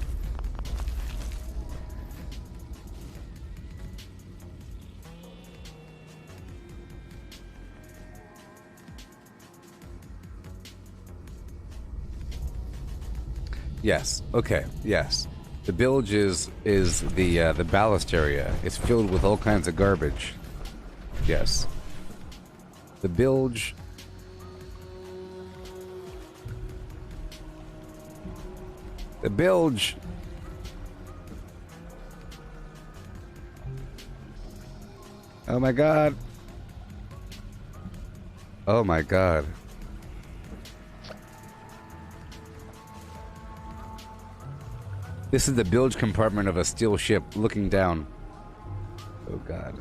Yes. Okay. Yes. The bilge is the ballast area. It's filled with all kinds of garbage. Yes. The bilge. The bilge. Oh my god. Oh my god. This is the bilge compartment of a steel ship looking down. Oh god.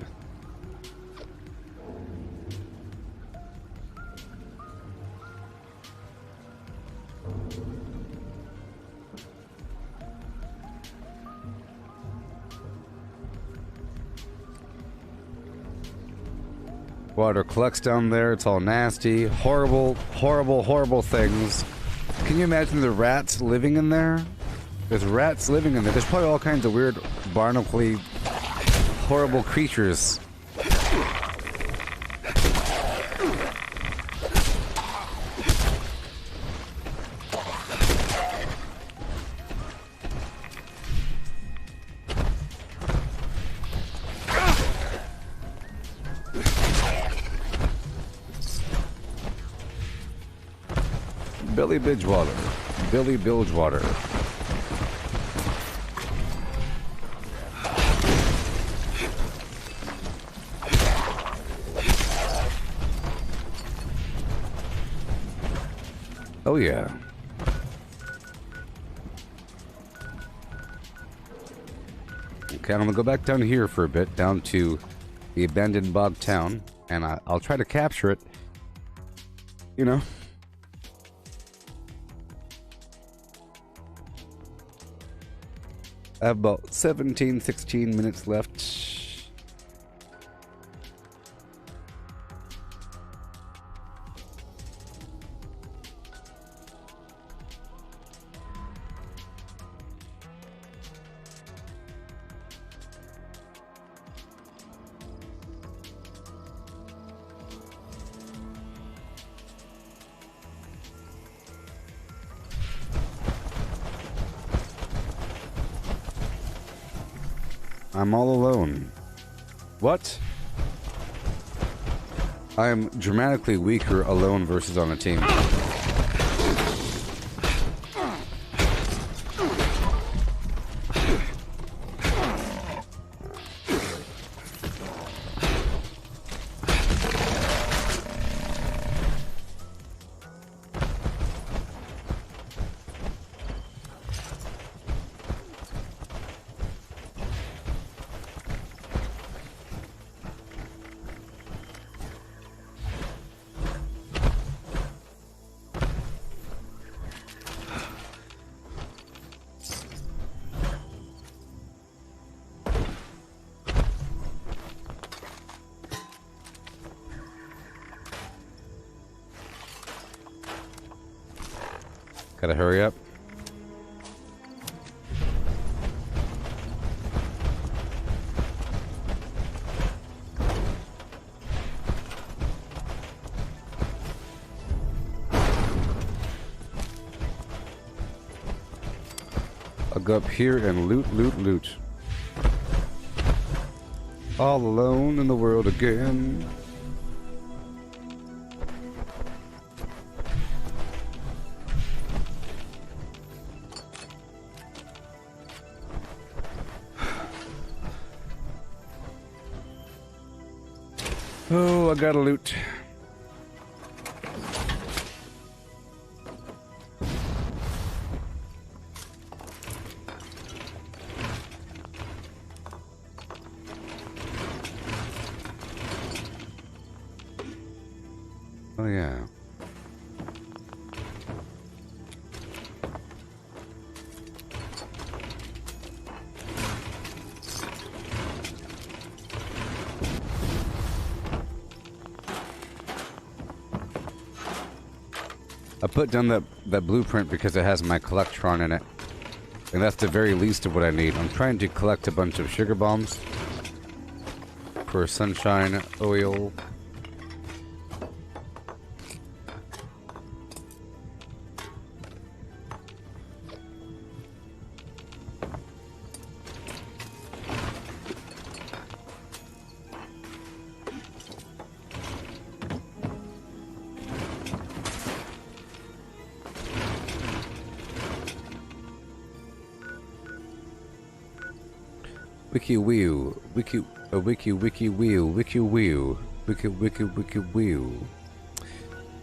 Water collects down there, it's all nasty. Horrible, horrible, horrible things. Can you imagine the rats living in there? There's rats living in there. There's probably all kinds of weird, barnacly, horrible creatures. Billy Bilgewater. Billy Bilgewater. Oh yeah. Okay, I'm gonna go back down here for a bit, down to the abandoned bog town, and I'll try to capture it You know? I have about 17, 16 minutes left. I'm all alone. What? I am dramatically weaker alone versus on a team. Gotta hurry up. I'll go up here and loot. All alone in the world again. Oh, I gotta loot. Oh, yeah. I put down that blueprint because it has my collectron in it. And that's the very least of what I need. I'm trying to collect a bunch of sugar bombs for sunshine oil. Wiki wheel, wiki wheel.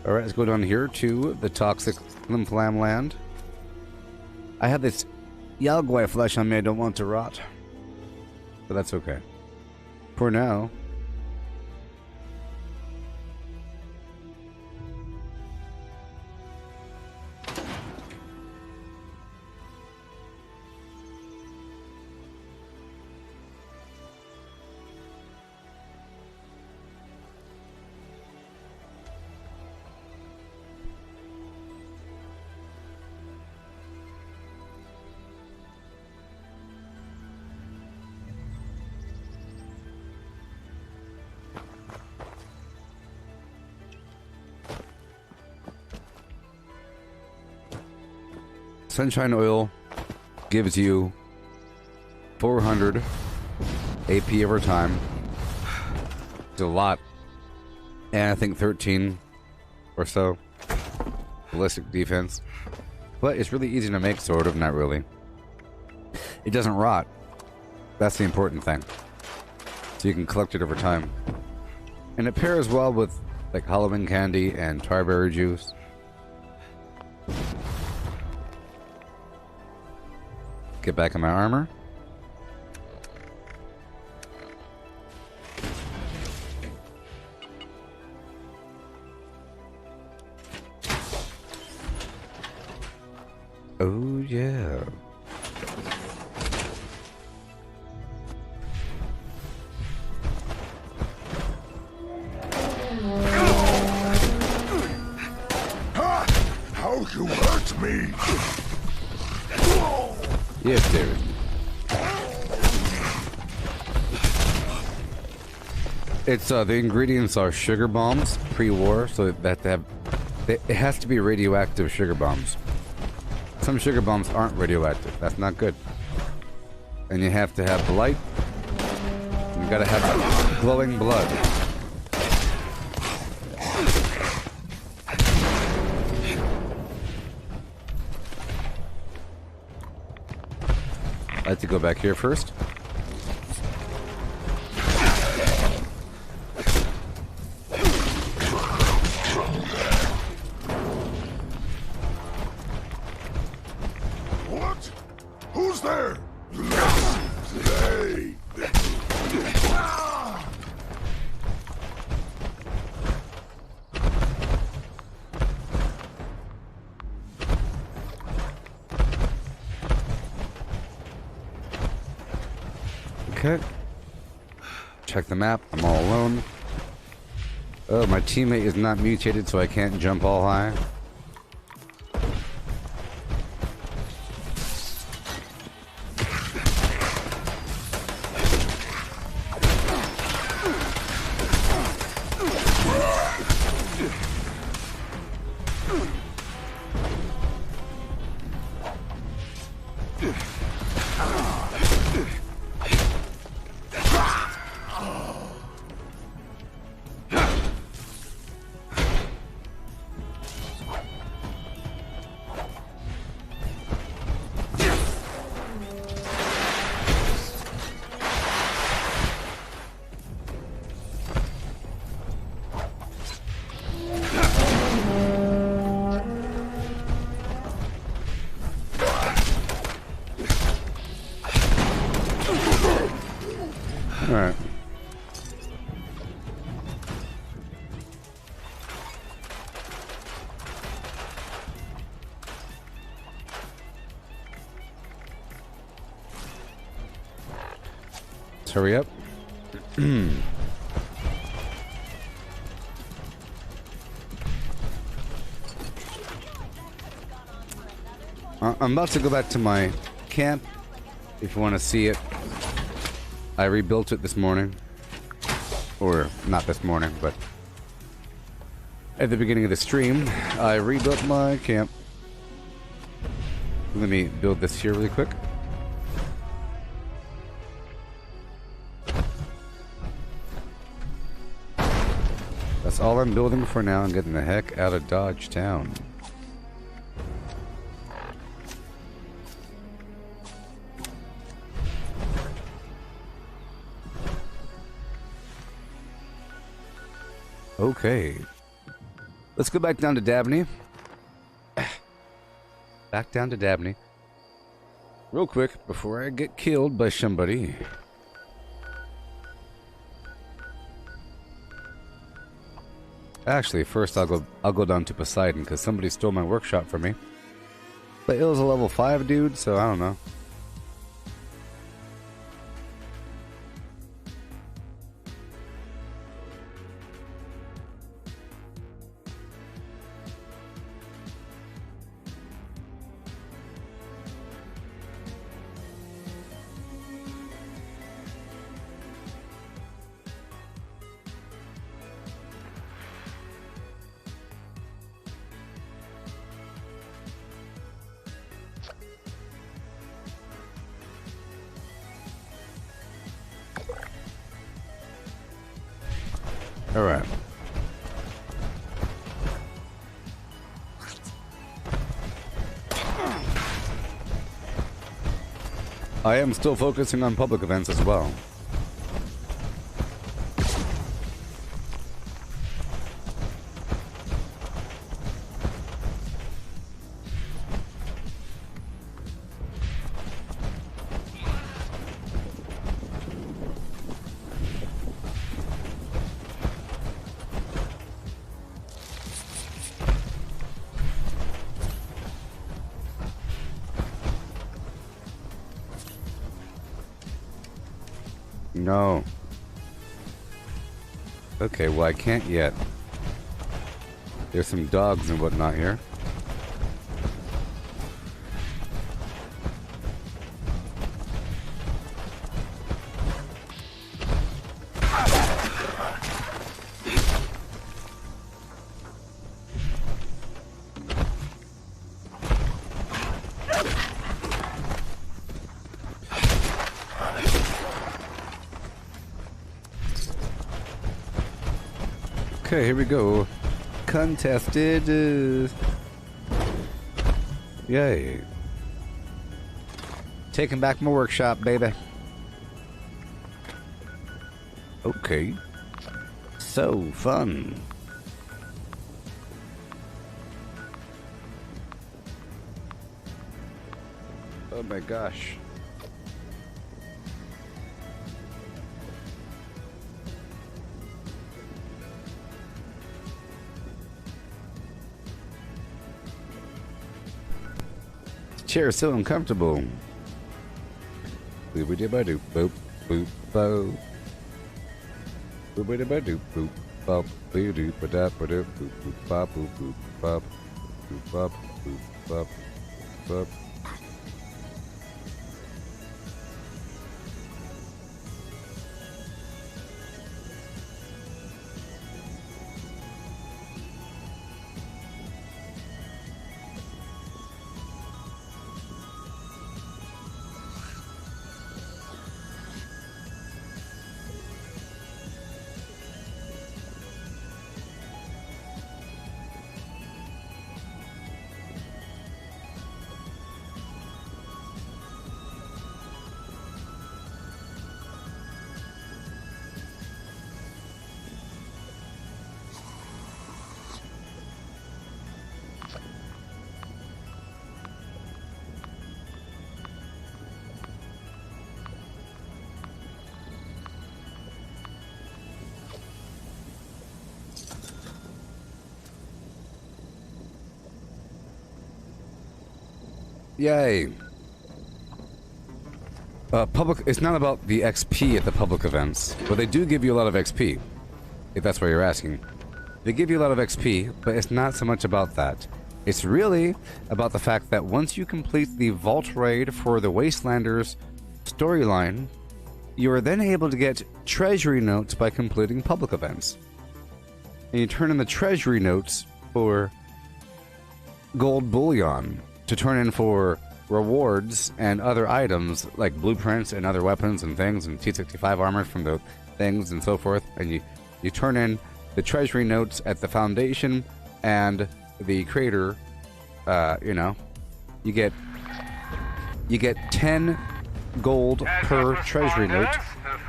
Alright, let's go down here to the toxic Flim Flam land. I have this Yalgwai flesh on me I don't want to rot. But that's okay. For now. Sunshine oil gives you 400 AP over time. It's a lot. And I think 13 or so ballistic defense. But it's really easy to make, sort of, not really. It doesn't rot. That's the important thing. So you can collect it over time. And it pairs well with like Halloween candy and tarberry juice. Get back in my armor. Oh, yeah. How you hurt me? Yes, David. It's the ingredients are sugar bombs pre-war, so that they have it has to be radioactive sugar bombs. Some sugar bombs aren't radioactive. That's not good. And you have to have the light. You gotta have glowing blood. I have to go back here first. What? Who's there? Hey! Okay. Check the map. I'm all alone. Oh, my teammate is not mutated, so I can't jump all high. Alright. Let's hurry up. I'm about to go back to my camp, if you want to see it. I rebuilt it this morning. Or, not this morning, but at the beginning of the stream, I rebuilt my camp. Let me build this here really quick. That's all I'm building for now. I'm getting the heck out of Dodge Town. Okay. Let's go back down to Dabney. Back down to Dabney. Real quick before I get killed by somebody. Actually, first I'll go down to Poseidon because somebody stole my workshop from me. But it was a level 5 dude, so I don't know. Alright. I am still focusing on public events as well. No. Okay, well I can't yet. There's some dogs and whatnot here. Okay, here we go. Contested. Yay. Taking back my workshop, baby. Okay. So fun. Oh my gosh. Chair is so uncomfortable. Boop boop boop boop boop. Boop boop boop bop boop doop boop boop boop bop boop boop bop boop bop boop bop bop. Yay. Public. It's not about the XP at the public events, but they do give you a lot of XP, if that's what you're asking. They give you a lot of XP, but it's not so much about that. It's really about the fact that once you complete the Vault Raid for the Wastelanders storyline, you are then able to get treasury notes by completing public events. And you turn in the treasury notes for gold bullion to turn in for rewards and other items like blueprints and other weapons and things and T-65 armor from the things and so forth. And you turn in the treasury notes at the Foundation and the Crater. You get 10 gold per treasury note,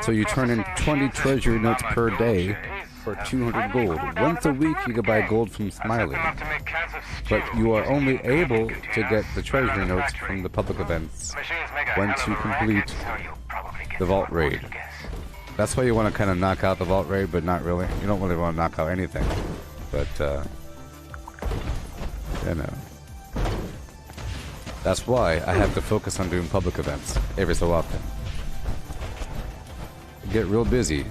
so you turn in 20 treasury notes per day for 200 gold. Once a week you can buy gold from Smiley, but you are only able to get the treasury notes from the public events once you complete the Vault Raid. That's why you want to kind of knock out the Vault Raid, but not really. You don't really want to knock out anything, but you know. That's why I have to focus on doing public events every so often. Get real busy.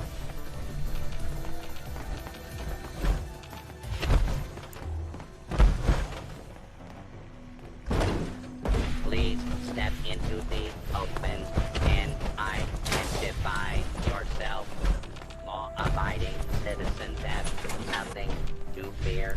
Please step into the open and identify yourself. Law-abiding citizens have nothing to fear.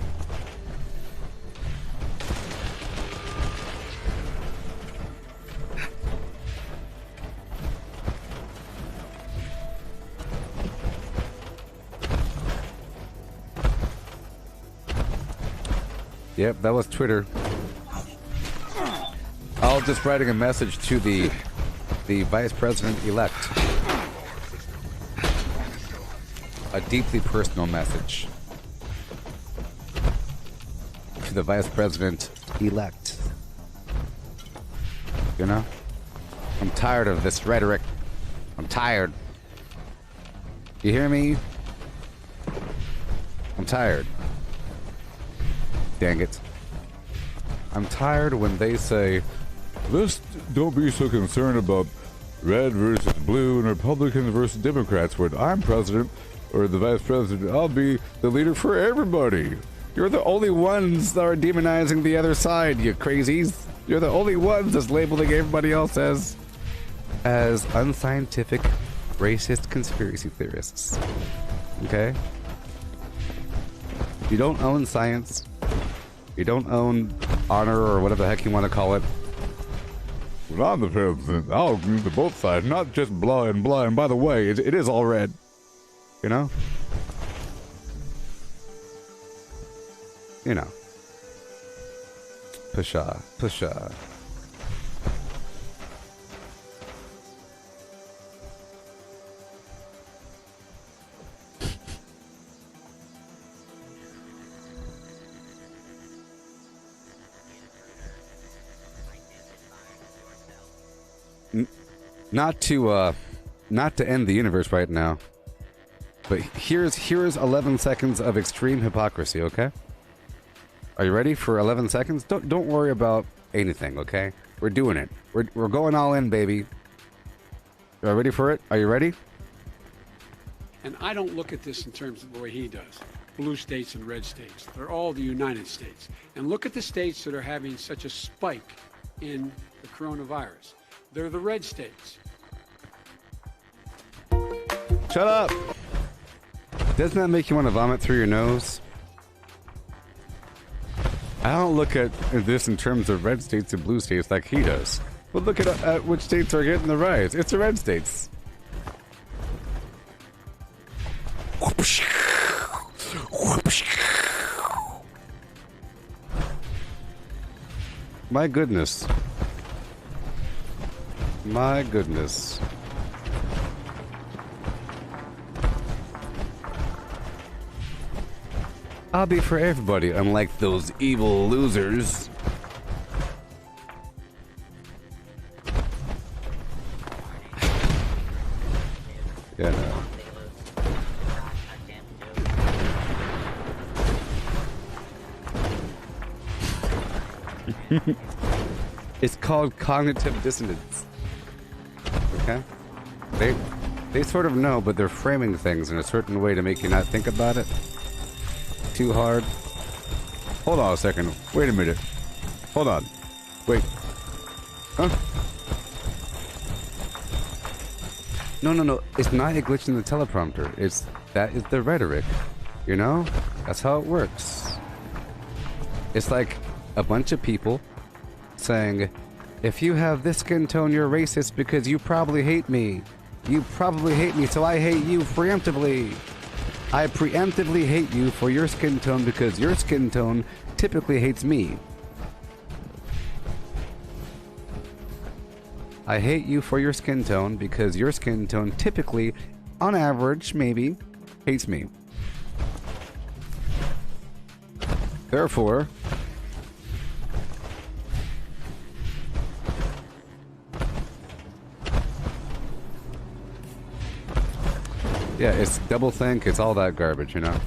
Yep, that was Twitter. I was just writing a message to the Vice President-elect. A deeply personal message. To the Vice President-elect. You know? I'm tired of this rhetoric. I'm tired. You hear me? I'm tired. Dang it. I'm tired when they say, don't be so concerned about red versus blue and Republicans versus Democrats. When I'm president or the vice president, I'll be the leader for everybody. You're the only ones that are demonizing the other side, you crazies. You're the only ones that's labeling everybody else as unscientific, racist conspiracy theorists. Okay? You don't own science. You don't own honor or whatever the heck you want to call it. When I'm the president, I'll agree to both sides, not just blah and blah. And by the way, it is all red. You know? You know. Pusha. Not to end the universe right now, but here's 11 seconds of extreme hypocrisy, okay? Are you ready for 11 seconds? Don't worry about anything, okay? We're doing it. We're going all in, baby. Are you ready for it? Are you ready? And I don't look at this in terms of the way he does. Blue states and red states. They're all the United States. And look at the states that are having such a spike in the coronavirus. They're the red states. Shut up! Doesn't that make you want to vomit through your nose? I don't look at this in terms of red states and blue states like he does. But look at which states are getting the rise. It's the red states. My goodness. My goodness. I'll be for everybody, unlike those evil losers. Yeah, no. It's called cognitive dissonance. Okay? They sort of know, but they're framing things in a certain way to make you not think about it too hard. Hold on a second. Wait a minute. Hold on. Wait. Huh? No. It's not a glitch in the teleprompter. That is the rhetoric. You know? That's how it works. It's like a bunch of people saying, if you have this skin tone, you're racist because you probably hate me. You probably hate me, so I hate you preemptively. I preemptively hate you for your skin tone because your skin tone typically hates me. I hate you for your skin tone because your skin tone typically, on average, maybe, hates me. Therefore, yeah, it's doublethink, it's all that garbage, you know?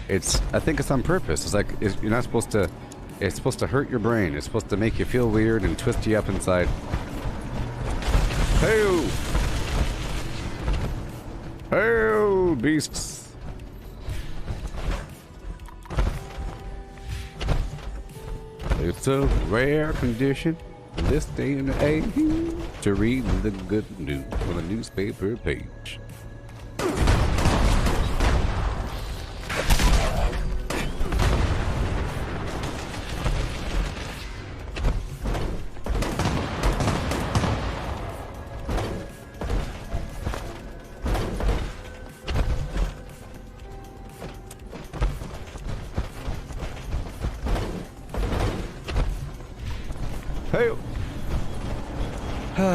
I think it's on purpose. It's like, you're not supposed to, it's supposed to hurt your brain. It's supposed to make you feel weird and twist you up inside. Hail! Hail, beasts! It's a rare condition in this day and age to read the good news on a newspaper page. Hey!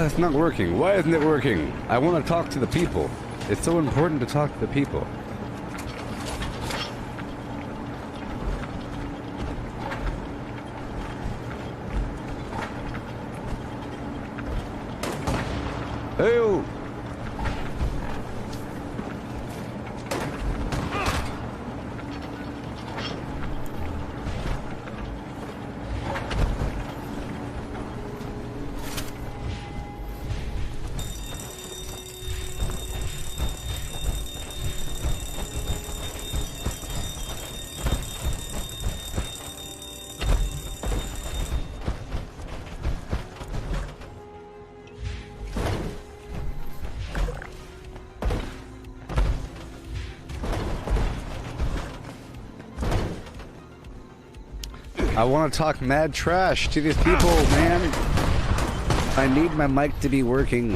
It's not working. Why isn't it working? I want to talk to the people. It's so important to talk to the people. Hey! I want to talk mad trash to these people, man. I need my mic to be working.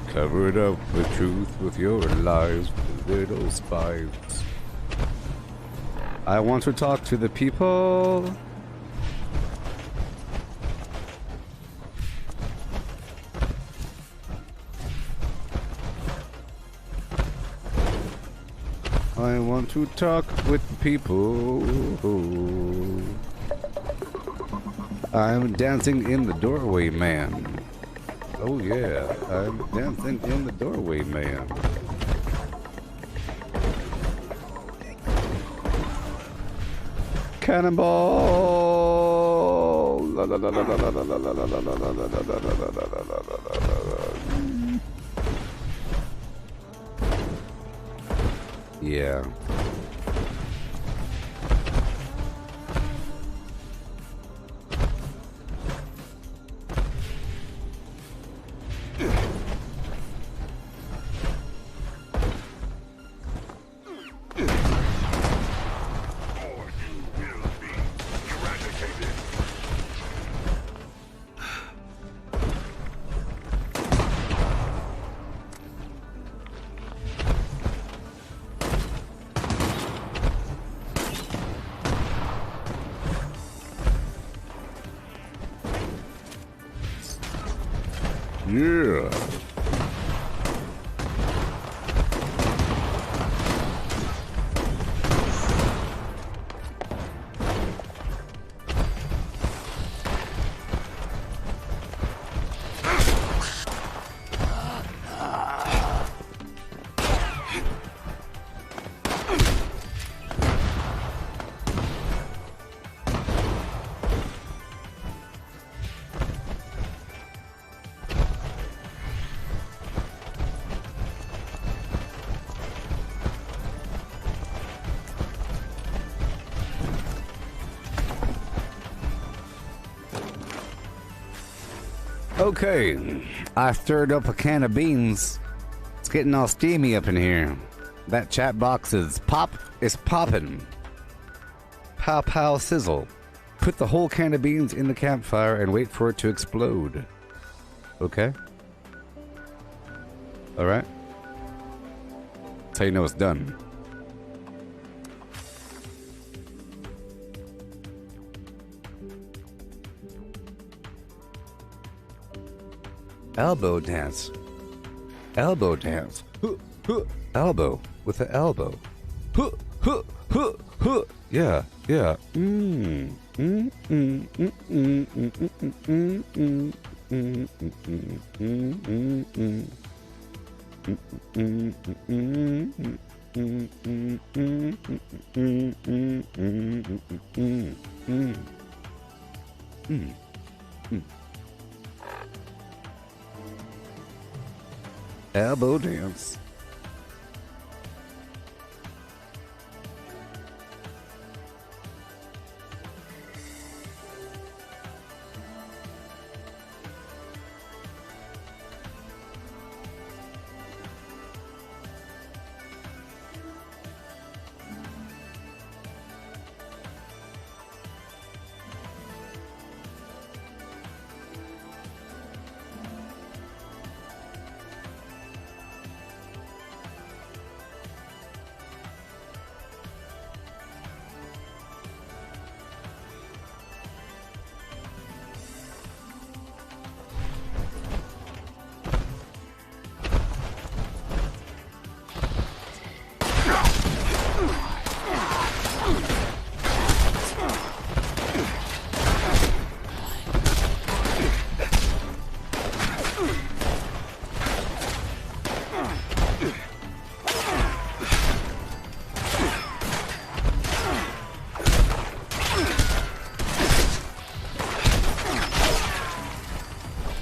Cover it up the truth with your lies, little spies. I want to talk to the people. I want to talk with people. I'm dancing in the doorway, man. Oh yeah, I'm dancing in the doorway, man. Cannonball! La, la, la, la, la, la, la, la, la, la, la, la, la, la. Yeah. Yeah. Okay, I stirred up a can of beans. It's getting all steamy up in here. That chat box is popping. Pow pow sizzle. Put the whole can of beans in the campfire and wait for it to explode. Okay? Alright? That's how you know it's done. Elbow dance. Elbow dance. Elbow with the elbow. Yeah, yeah. Elbow dance.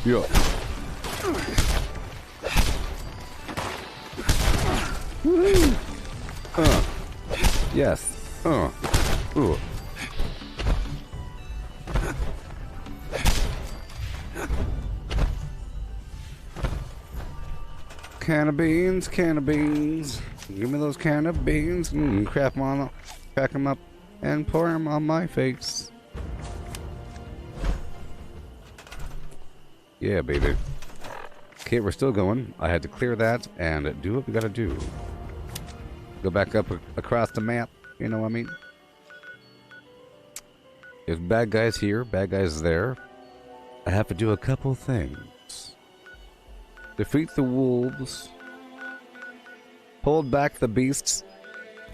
Yeah. Yes. Ooh. can of beans, can of beans. Give me those can of beans. Crack them up, and pour them on my face. Yeah, baby. Okay, we're still going. I had to clear that and do what we gotta do. Go back up across the map. You know what I mean? If bad guys here, bad guys there, I have to do a couple things. Defeat the wolves. Hold back the beasts.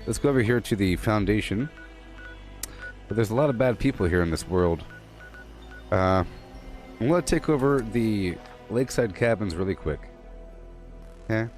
Let's go over here to the Foundation. But there's a lot of bad people here in this world. I'm going to take over the lakeside cabins really quick. Okay?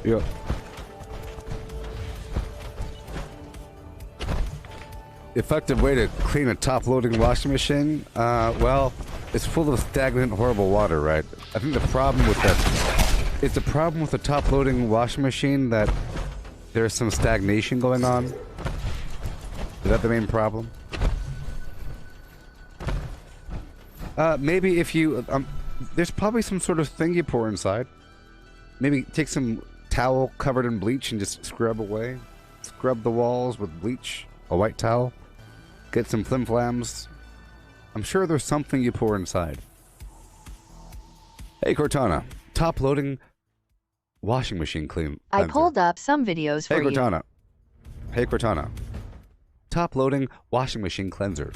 Yeah. Effective way to clean a top-loading washing machine? Well, it's full of stagnant, horrible water, right? I think the problem with that... It's the problem with the top-loading washing machine that there's some stagnation going on. Is that the main problem? Maybe if you... there's probably some sort of thing you pour inside. Maybe take some towel covered in bleach and just scrub away. Scrub the walls with bleach. A white towel. Get some flim-flams. I'm sure there's something you pour inside. Hey Cortana, top-loading washing machine cleanser. I pulled up some videos for you. Hey Cortana. Top-loading washing machine cleanser.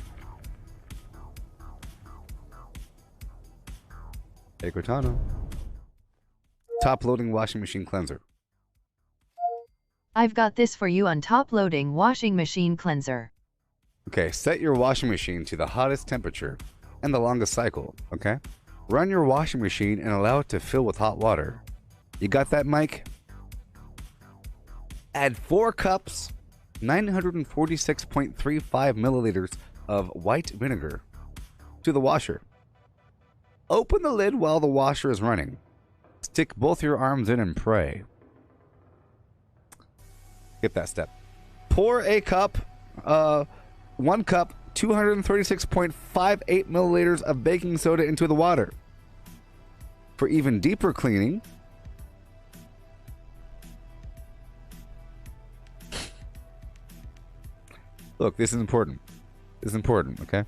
Hey Cortana. Top-loading washing machine cleanser. I've got this for you on top-loading washing machine cleanser. Okay, set your washing machine to the hottest temperature and the longest cycle, okay? Run your washing machine and allow it to fill with hot water. You got that, Mike? Add 4 cups, 946.35 milliliters of white vinegar to the washer. Open the lid while the washer is running. Stick both your arms in and pray. Skip that step. Pour a cup, 1 cup, 236.58 milliliters of baking soda into the water. For even deeper cleaning, look, this is important. This is important, okay?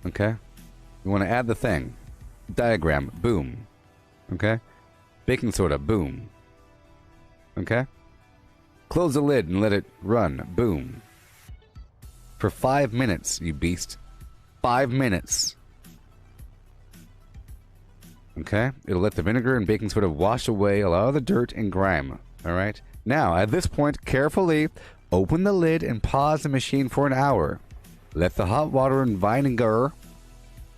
Okay? You want to add the thing. Diagram, boom. Okay? Baking soda, boom. Okay? Close the lid and let it run, boom. For 5 minutes, you beast. 5 minutes. Okay? It'll let the vinegar and baking soda wash away a lot of the dirt and grime. Alright? Now, at this point, carefully open the lid and pause the machine for an hour. Let the hot water and vinegar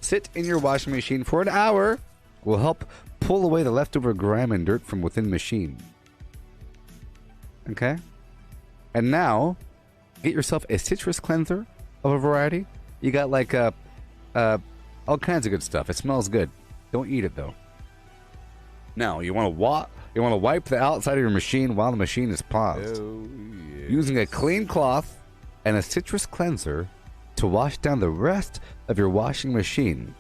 sit in your washing machine for an hour. Will help pull away the leftover grime and dirt from within the machine. Okay? And now, get yourself a citrus cleanser of a variety. You got like all kinds of good stuff. It smells good. Don't eat it though. Now, you want to wipe the outside of your machine while the machine is paused. Oh, yes. Using a clean cloth and a citrus cleanser to wash down the rest of your washing machine.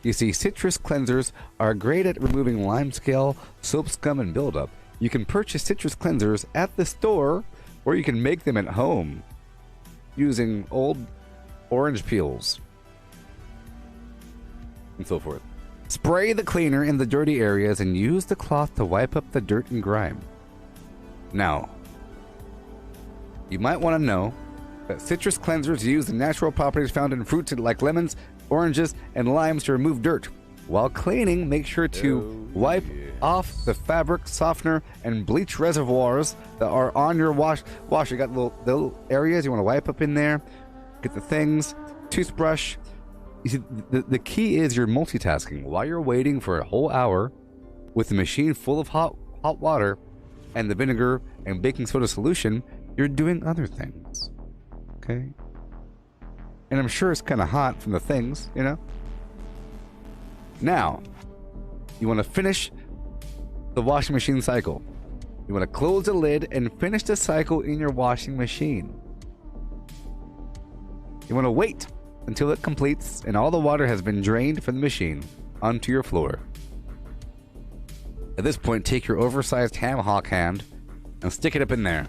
You see, citrus cleansers are great at removing limescale, soap scum, and buildup. You can purchase citrus cleansers at the store, or you can make them at home. using old orange peels and so forth. Spray the cleaner in the dirty areas and use the cloth to wipe up the dirt and grime. Now, you might want to know that citrus cleansers use the natural properties found in fruits like lemons, oranges, and limes to remove dirt. While cleaning, make sure to wipe off the fabric softener and bleach reservoirs that are on your wash. You got little areas you want to wipe up in there. Get the things, toothbrush. You see, the key is you're multitasking. While you're waiting for a whole hour with the machine full of hot water and the vinegar and baking soda solution, you're doing other things. Okay? And I'm sure it's kind of hot from the things, you know? Now, you want to finish the washing machine cycle. You want to close the lid and finish the cycle in your washing machine. You want to wait until it completes and all the water has been drained from the machine onto your floor. At this point, take your oversized ham hock hand and stick it up in there.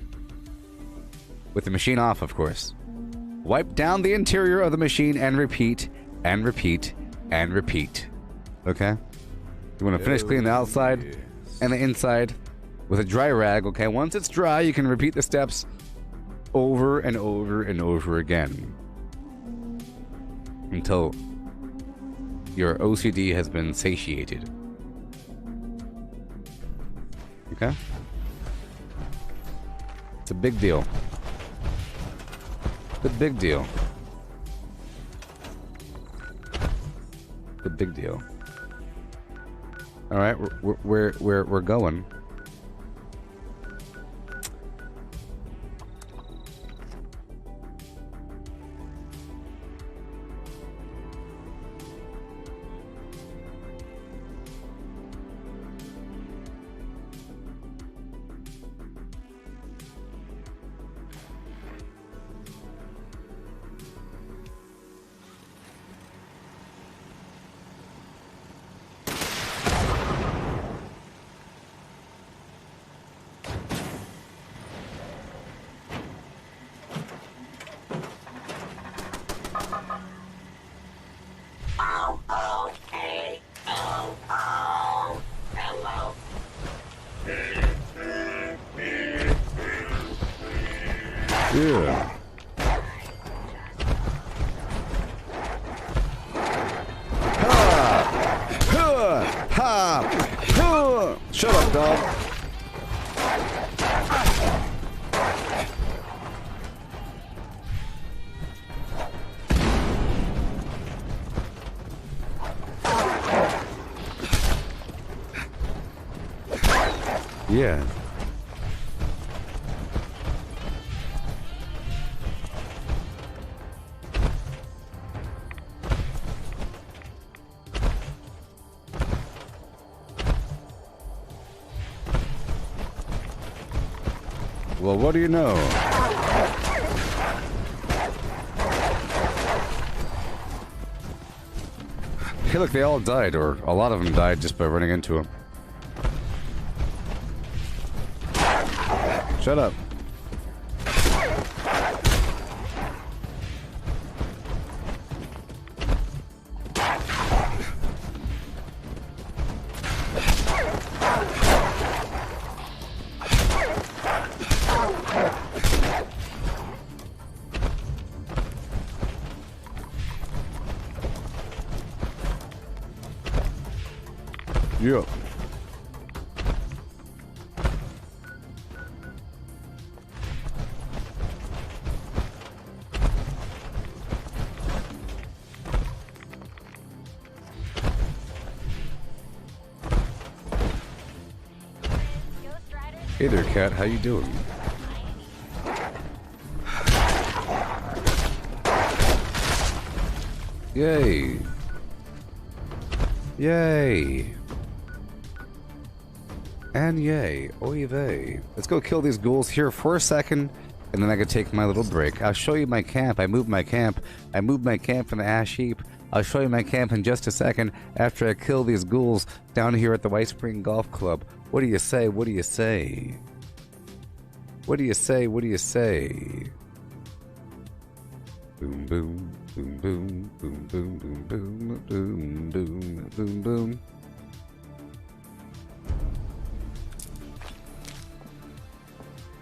With the machine off, of course. Wipe down the interior of the machine and repeat, and repeat, and repeat. Okay? You want to finish cleaning the outside and the inside with a dry rag, okay? Once it's dry, you can repeat the steps over and over and over again until your OCD has been satiated. Okay? It's a big deal. It's a big deal. It's a big deal. All right, we're going. Yeah. Shut up, dog. Yeah. Well, what do you know? Hey, look, they all died, or a lot of them died just by running into him. Shut up. Yeah. Hey there, cat. How you doing? Yay. Yay. And yay. Oy vey. Let's go kill these ghouls here for a second, and then I can take my little break. I'll show you my camp. I moved my camp. I moved my camp from the ash heap. I'll show you my camp in just a second after I kill these ghouls down here at the White Spring Golf Club. What do you say? What do you say? What do you say? What do you say? Boom, boom, boom, boom, boom, boom, boom, boom, boom, boom, boom, boom.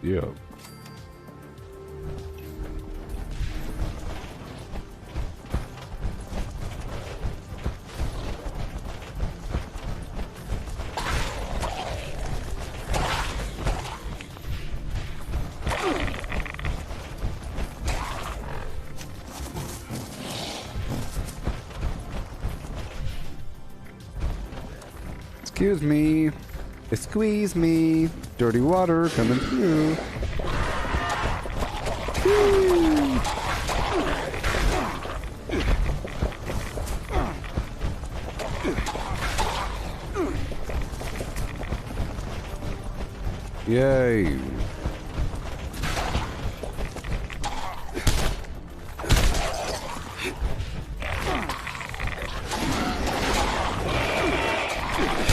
Yeah. Excuse me. Squeeze me. Dirty water coming through. Woo. Yay.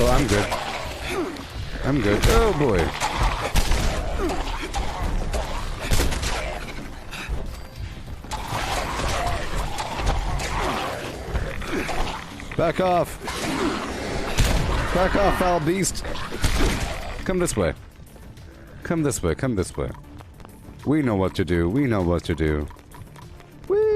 Oh, I'm good. I'm good. Oh boy. Back off. Back off, foul beast. Come this way. Come this way. Come this way. We know what to do. We know what to do. Whee!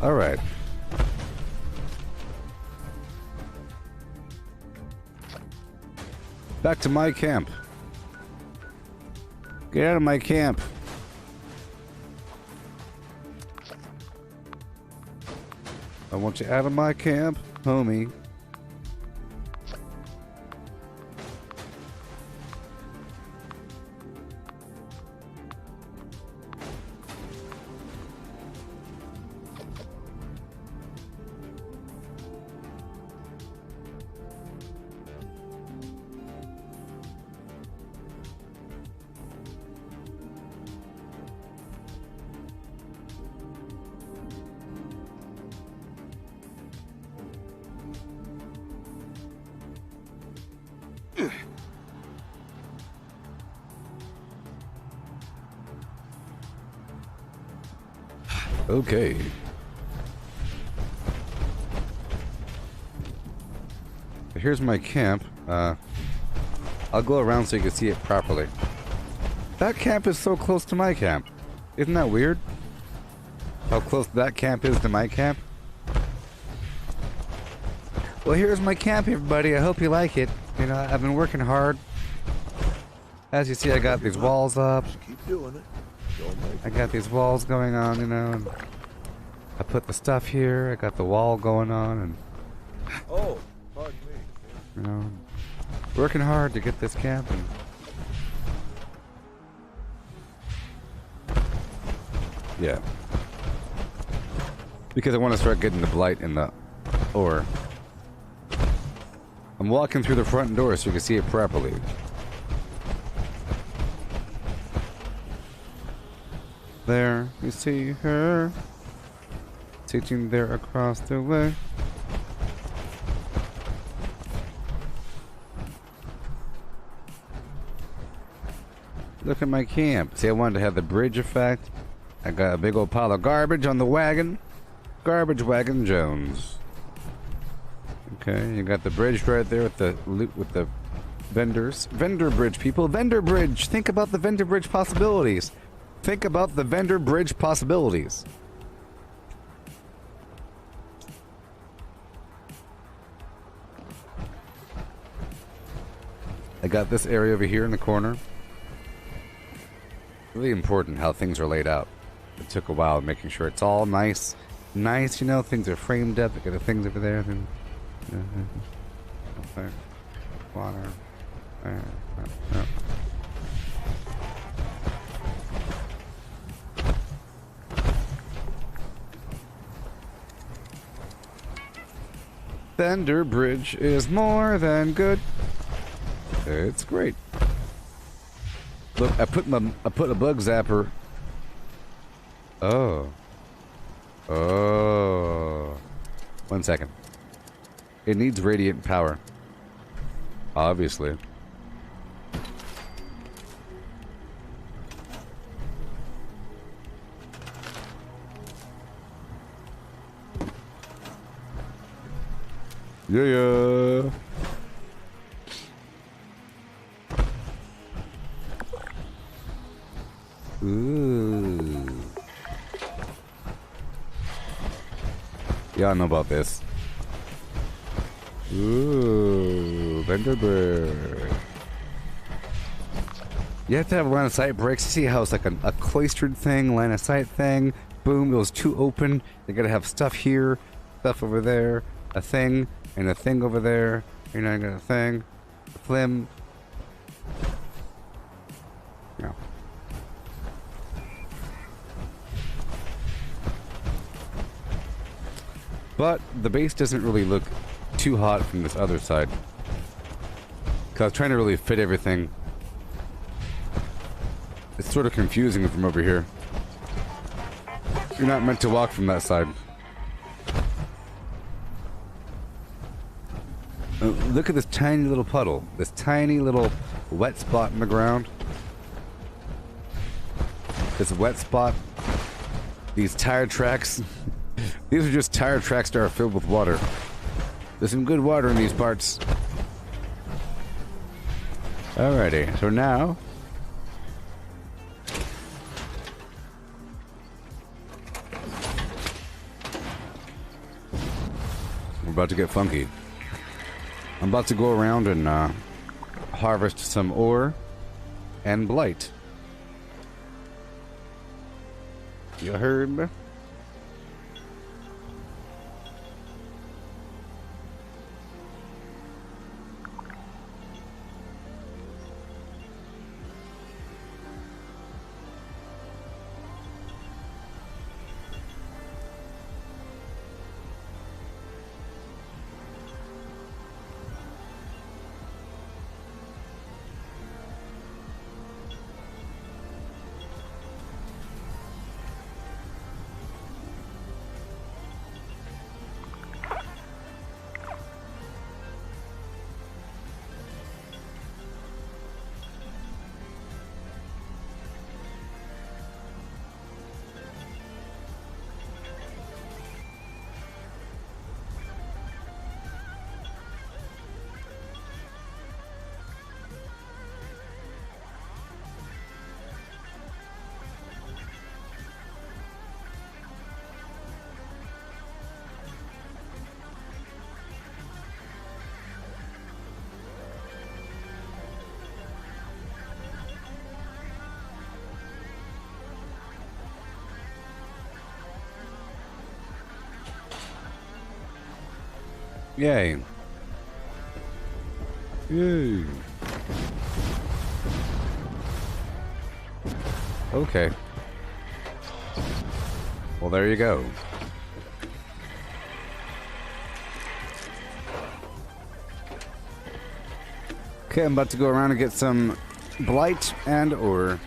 All right. Back to my camp. Get out of my camp. I want you out of my camp, homie. Okay. Here's my camp. I'll go around so you can see it properly. That camp is so close to my camp. Isn't that weird? How close that camp is to my camp? Well, here's my camp, everybody. I hope you like it. You know, I've been working hard. As you see, I got these walls up. Just keep doing it. I got these walls going on, you know. And I put the stuff here. I got the wall going on, and Oh, pardon me. you know, working hard to get this camp. And yeah, because I want to start getting the blight in the ore. I'm walking through the front door so you can see it properly. There, you see her teaching there across the way. Look at my camp. See, I wanted to have the bridge effect. I got a big old pile of garbage on the wagon. Garbage Wagon Jones. Okay, you got the bridge right there with the vendors. Vendor bridge, people. Vendor bridge. Think about the vendor bridge possibilities. Think about the vendor bridge possibilities. I got this area over here in the corner. Really important how things are laid out. It took a while making sure it's all nice, you know, things are framed up. I got the things over there. Okay. Water. Thunder Bridge is more than good. It's great. Look, I put a bug zapper. Oh. 1 second. It needs radiant power. Obviously. Yeah. Ooh. Yeah, I know about this. Ooh, vendor bird. You have to have line of sight breaks. You see how it's like a cloistered thing, line of sight thing. Boom, it was too open. You gotta have stuff here, stuff over there, a thing, and a thing over there. You know, you got a thing, a flim. No. But the base doesn't really look too hot from this other side. Cause I was trying to really fit everything. It's sort of confusing from over here. You're not meant to walk from that side. Look at this tiny little puddle. This tiny little wet spot in the ground. This wet spot. These tire tracks. These are just tire tracks that are filled with water. There's some good water in these parts. Alrighty, so now... we're about to get funky. I'm about to go around and harvest some ore and blight. You heard me? Yay. Yay. Okay. Well, there you go. Okay, I'm about to go around and get some blight and ore.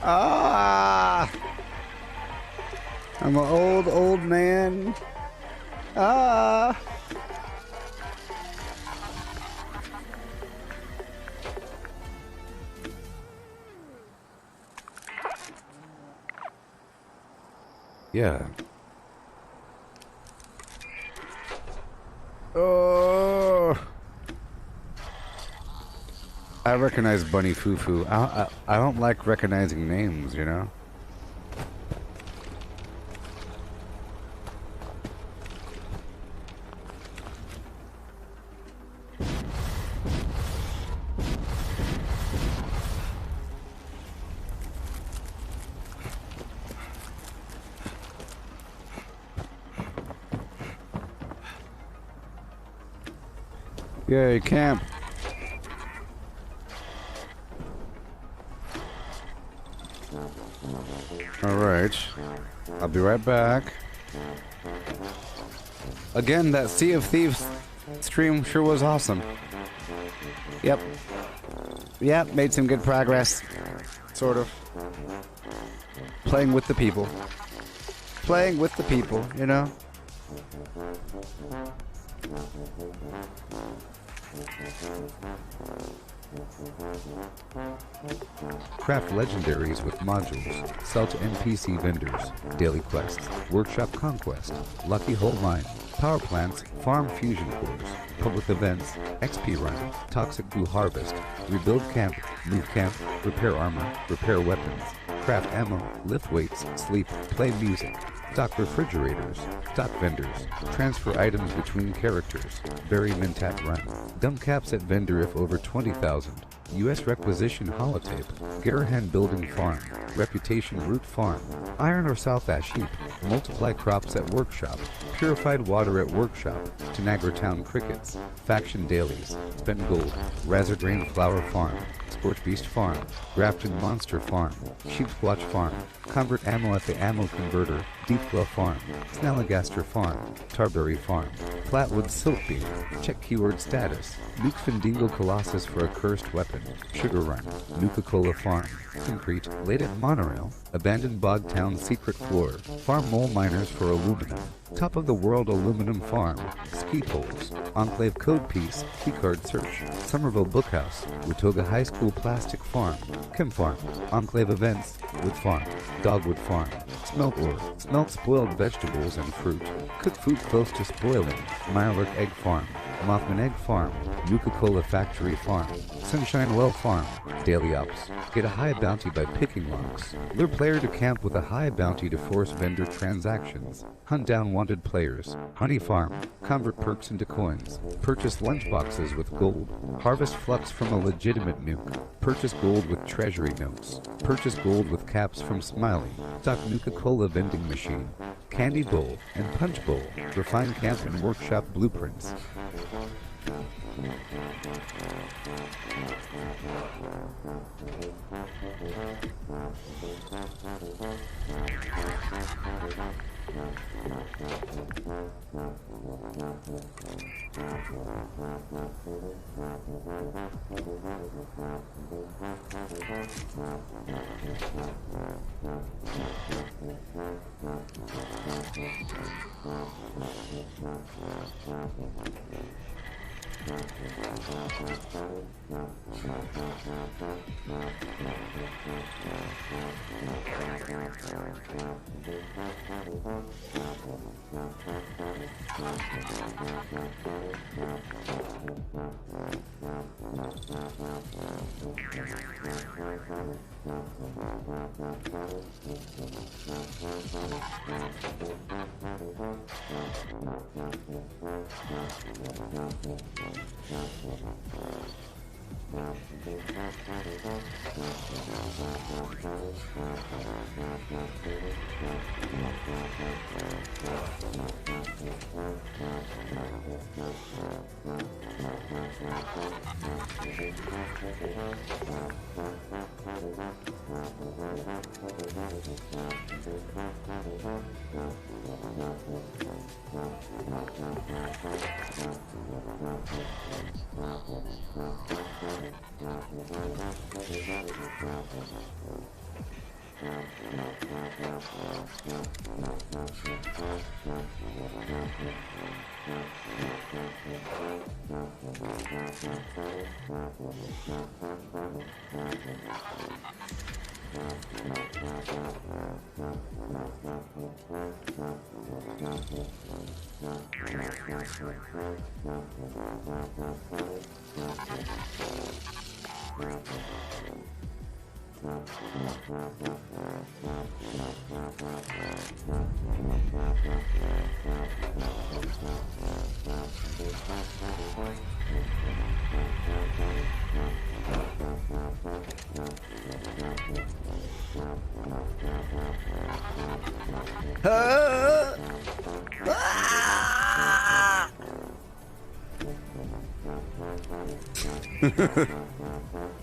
Ah! I'm an old man. Ah! Yeah. Oh! I recognize Bunny Foo. I don't like recognizing names, you know? Yay, camp. Alright. I'll be right back. Again, that Sea of Thieves stream sure was awesome. Yep. Yep, made some good progress. Sort of. Playing with the people. Playing with the people, you know? Craft legendaries with modules. Sell to NPC vendors. Daily quests. Workshop conquest. Lucky hole mine. Power plants. Farm fusion cores. Public events. XP run. Toxic glue harvest. Rebuild camp. Move camp. Repair armor. Repair weapons. Craft ammo. Lift weights. Sleep. Play music. Stock refrigerators. Stock vendors. Transfer items between characters. Bury Mintat run. Dump caps at vendor if over 20,000. U.S. requisition holotape. Garahan building farm. Reputation root farm. Iron or South Ash heap. Multiply crops at workshop. Purified water at workshop. Tanagra Town crickets. Faction dailies. Spent gold. Razor Drain flower farm. Scorch Beast farm. Grafton monster farm. Sheep Squatch farm. Convert ammo at the ammo converter. Deepwell farm. Snalligaster farm. Tarberry farm. Flatwood silk beam. Check keyword status. Nuke Findingo Colossus for a cursed weapon. Sugar Run. Nuka-Cola farm. Concrete. Latent monorail. Abandoned bog town secret floor. Farm mole miners for aluminum. Top of the world aluminum farm. Ski poles. Enclave code piece. Keycard search. Somerville Bookhouse. Watoga High School plastic farm. Chem farm. Enclave events. Wood farm. Dogwood farm. Smelt ore. Smelt spoiled vegetables and fruit. Cook food close to spoiling. Mirelurk egg farm. Mothman egg farm. Nuka-Cola factory farm. Sunshine Well farm. Daily ops. Get a high bounty by picking locks. Lure player to camp with a high bounty to force vendor transactions. Hunt down wanted players. Honey farm. Convert perks into coins. Purchase lunchboxes with gold. Harvest flux from a legitimate nuke. Purchase gold with treasury notes. Purchase gold with caps from Smiley. Stock Nuka-Cola vending machine. Candy bowl and punch bowl. Refine camp and workshop blueprints.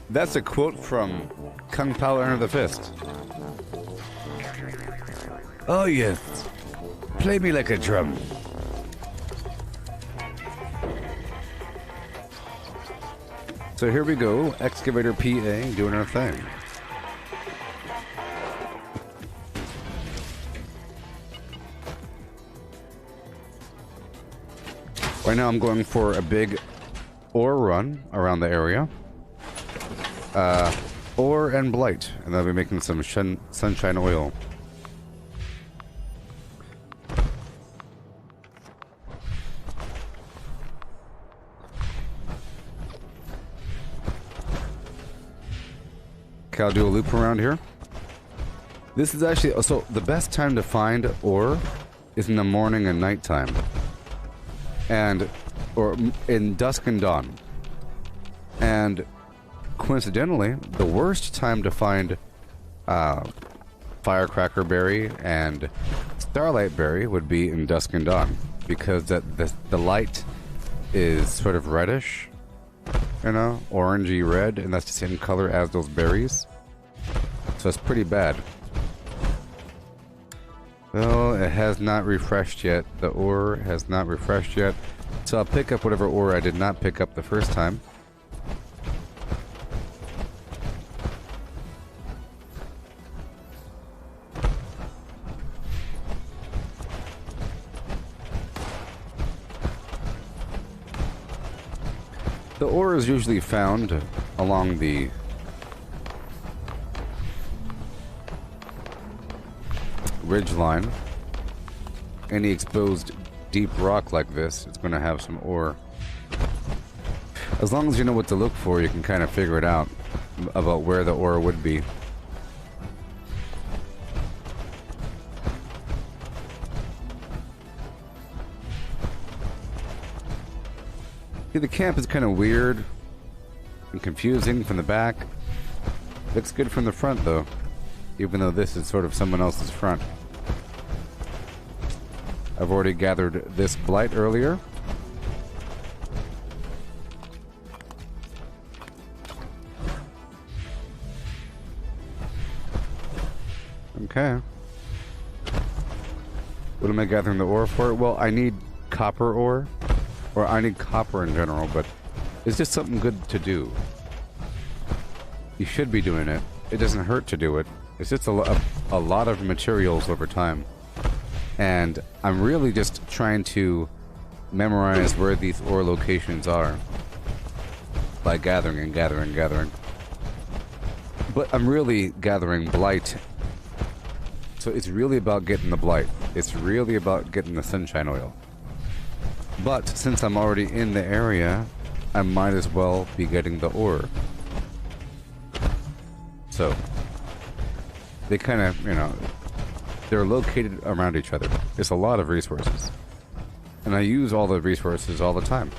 That's a quote from Kung Pao Enter the Fist. Oh yes, play me like a drum. So here we go, Excavator PA doing our thing. Right now I'm going for a big ore run around the area. Ore and blight, and I'll be making some sunshine oil. Okay, I'll do a loop around here. This is actually, so the best time to find ore is in the morning and nighttime. Or in dusk and dawn. And coincidentally, the worst time to find firecracker berry and starlight berry would be in dusk and dawn, because the light is sort of reddish, you know, orangey red, and that's the same color as those berries. So it's pretty bad. Well, it has not refreshed yet. The ore has not refreshed yet. So I'll pick up whatever ore I did not pick up the first time. The ore is usually found along the ridge line. Any exposed deep rock like this, it's going to have some ore. As long as you know what to look for, you can kind of figure it out about where the ore would be. See, the camp is kind of weird and confusing from the back. Looks good from the front though, even though this is sort of someone else's front. I've already gathered this blight earlier. Okay. What am I gathering the ore for? Well, I need copper ore. Or I need copper in general, but it's just something good to do. You should be doing it. It doesn't hurt to do it. It's just a lot of materials over time. And I'm really just trying to memorize where these ore locations are by gathering and gathering and gathering. But I'm really gathering blight. So it's really about getting the blight. It's really about getting the sunshine oil. But since I'm already in the area, I might as well be getting the ore. So they kind of, you know, they're located around each other. It's a lot of resources. And I use all the resources all the time.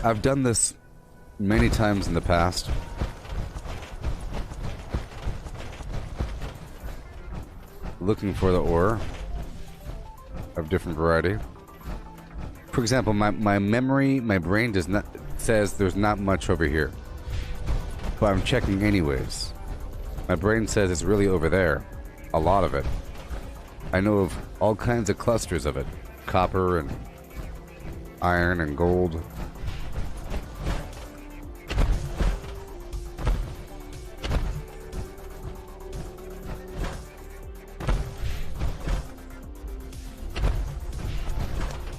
I've done this many times in the past. Looking for the ore of different variety. For example, my memory, my brain does not says there's not much over here. But I'm checking anyways. My brain says it's really over there. A lot of it. I know of all kinds of clusters of it. Copper and iron and gold.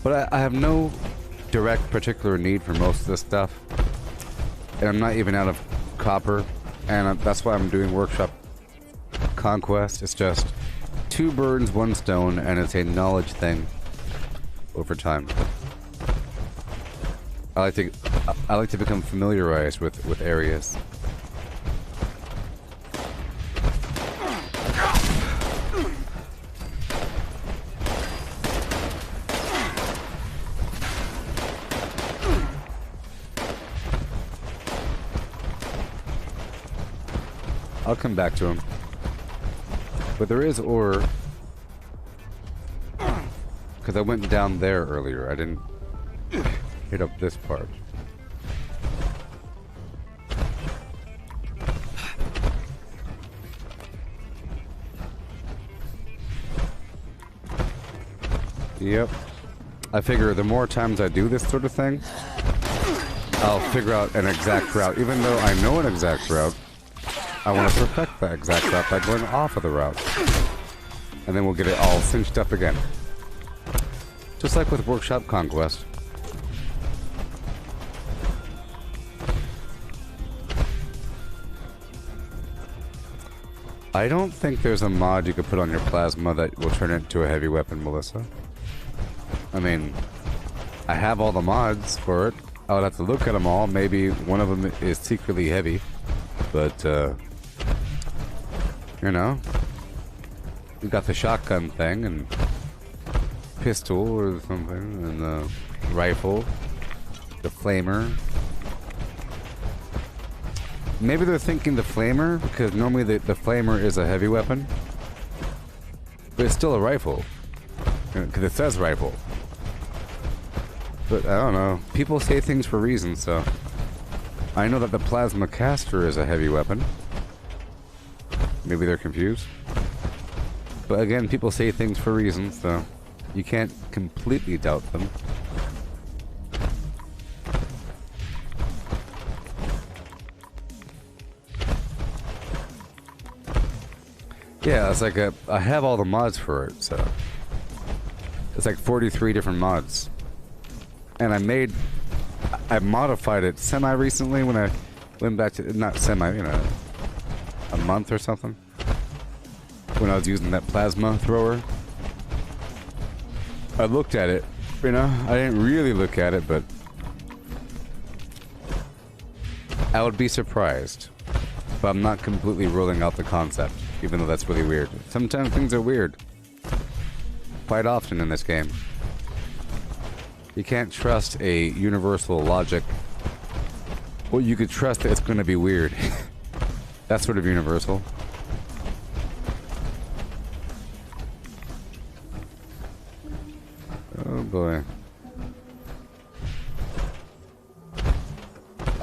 But I have no direct particular need for most of this stuff. And I'm not even out of copper. And that's why I'm doing Workshop Conquest. It's just 2 birds, 1 stone, and it's a knowledge thing over time. I like to become familiarized with areas. I'll come back to him. But there is ore. Because I went down there earlier. I didn't hit up this part. Yep. I figure the more times I do this sort of thing, I'll figure out an exact route. Even though I know an exact route, I want to perfect that exact route by going off of the route. And then we'll get it all cinched up again. Just like with Workshop Conquest. I don't think there's a mod you could put on your plasma that will turn it into a heavy weapon, Melissa. I mean, I have all the mods for it. I would have to look at them all. Maybe one of them is secretly heavy. But, you know, you got the shotgun thing and pistol or something, and the rifle, the flamer. Maybe they're thinking the flamer because normally the flamer is a heavy weapon, but it's still a rifle because it says rifle. But I don't know. People say things for reasons, so I know that the plasma caster is a heavy weapon. Maybe they're confused. But again, people say things for reasons, so you can't completely doubt them. Yeah, it's like I have all the mods for it, so it's like 43 different mods. And I modified it semi-recently when I went back to, not semi, you know, a month or something. When I was using that plasma thrower. I looked at it, you know, I didn't really look at it, but I would be surprised. But I'm not completely ruling out the concept, even though that's really weird. Sometimes things are weird. Quite often in this game. You can't trust a universal logic. Well, you could trust that it's going to be weird. That's sort of universal. Oh boy.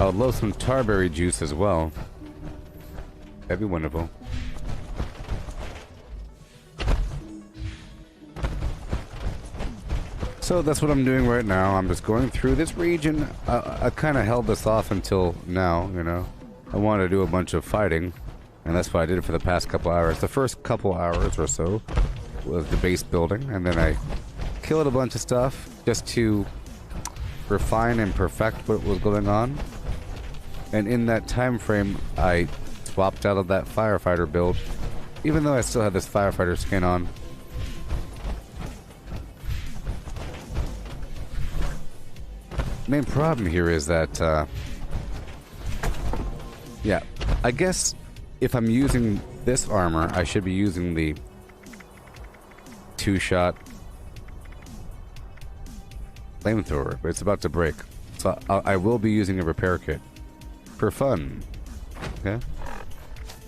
I would love some tarberry juice as well. That'd be wonderful. So that's what I'm doing right now. I'm just going through this region. I kind of held this off until now, you know. I wanted to do a bunch of fighting, and that's what I did for the past couple hours. The first couple hours or so was the base building, and then I killed a bunch of stuff just to refine and perfect what was going on. And in that time frame, I swapped out of that firefighter build, even though I still had this firefighter skin on. Main problem here is that, yeah, I guess if I'm using this armor, I should be using the 2-shot flamethrower, but it's about to break. So I will be using a repair kit for fun. Okay?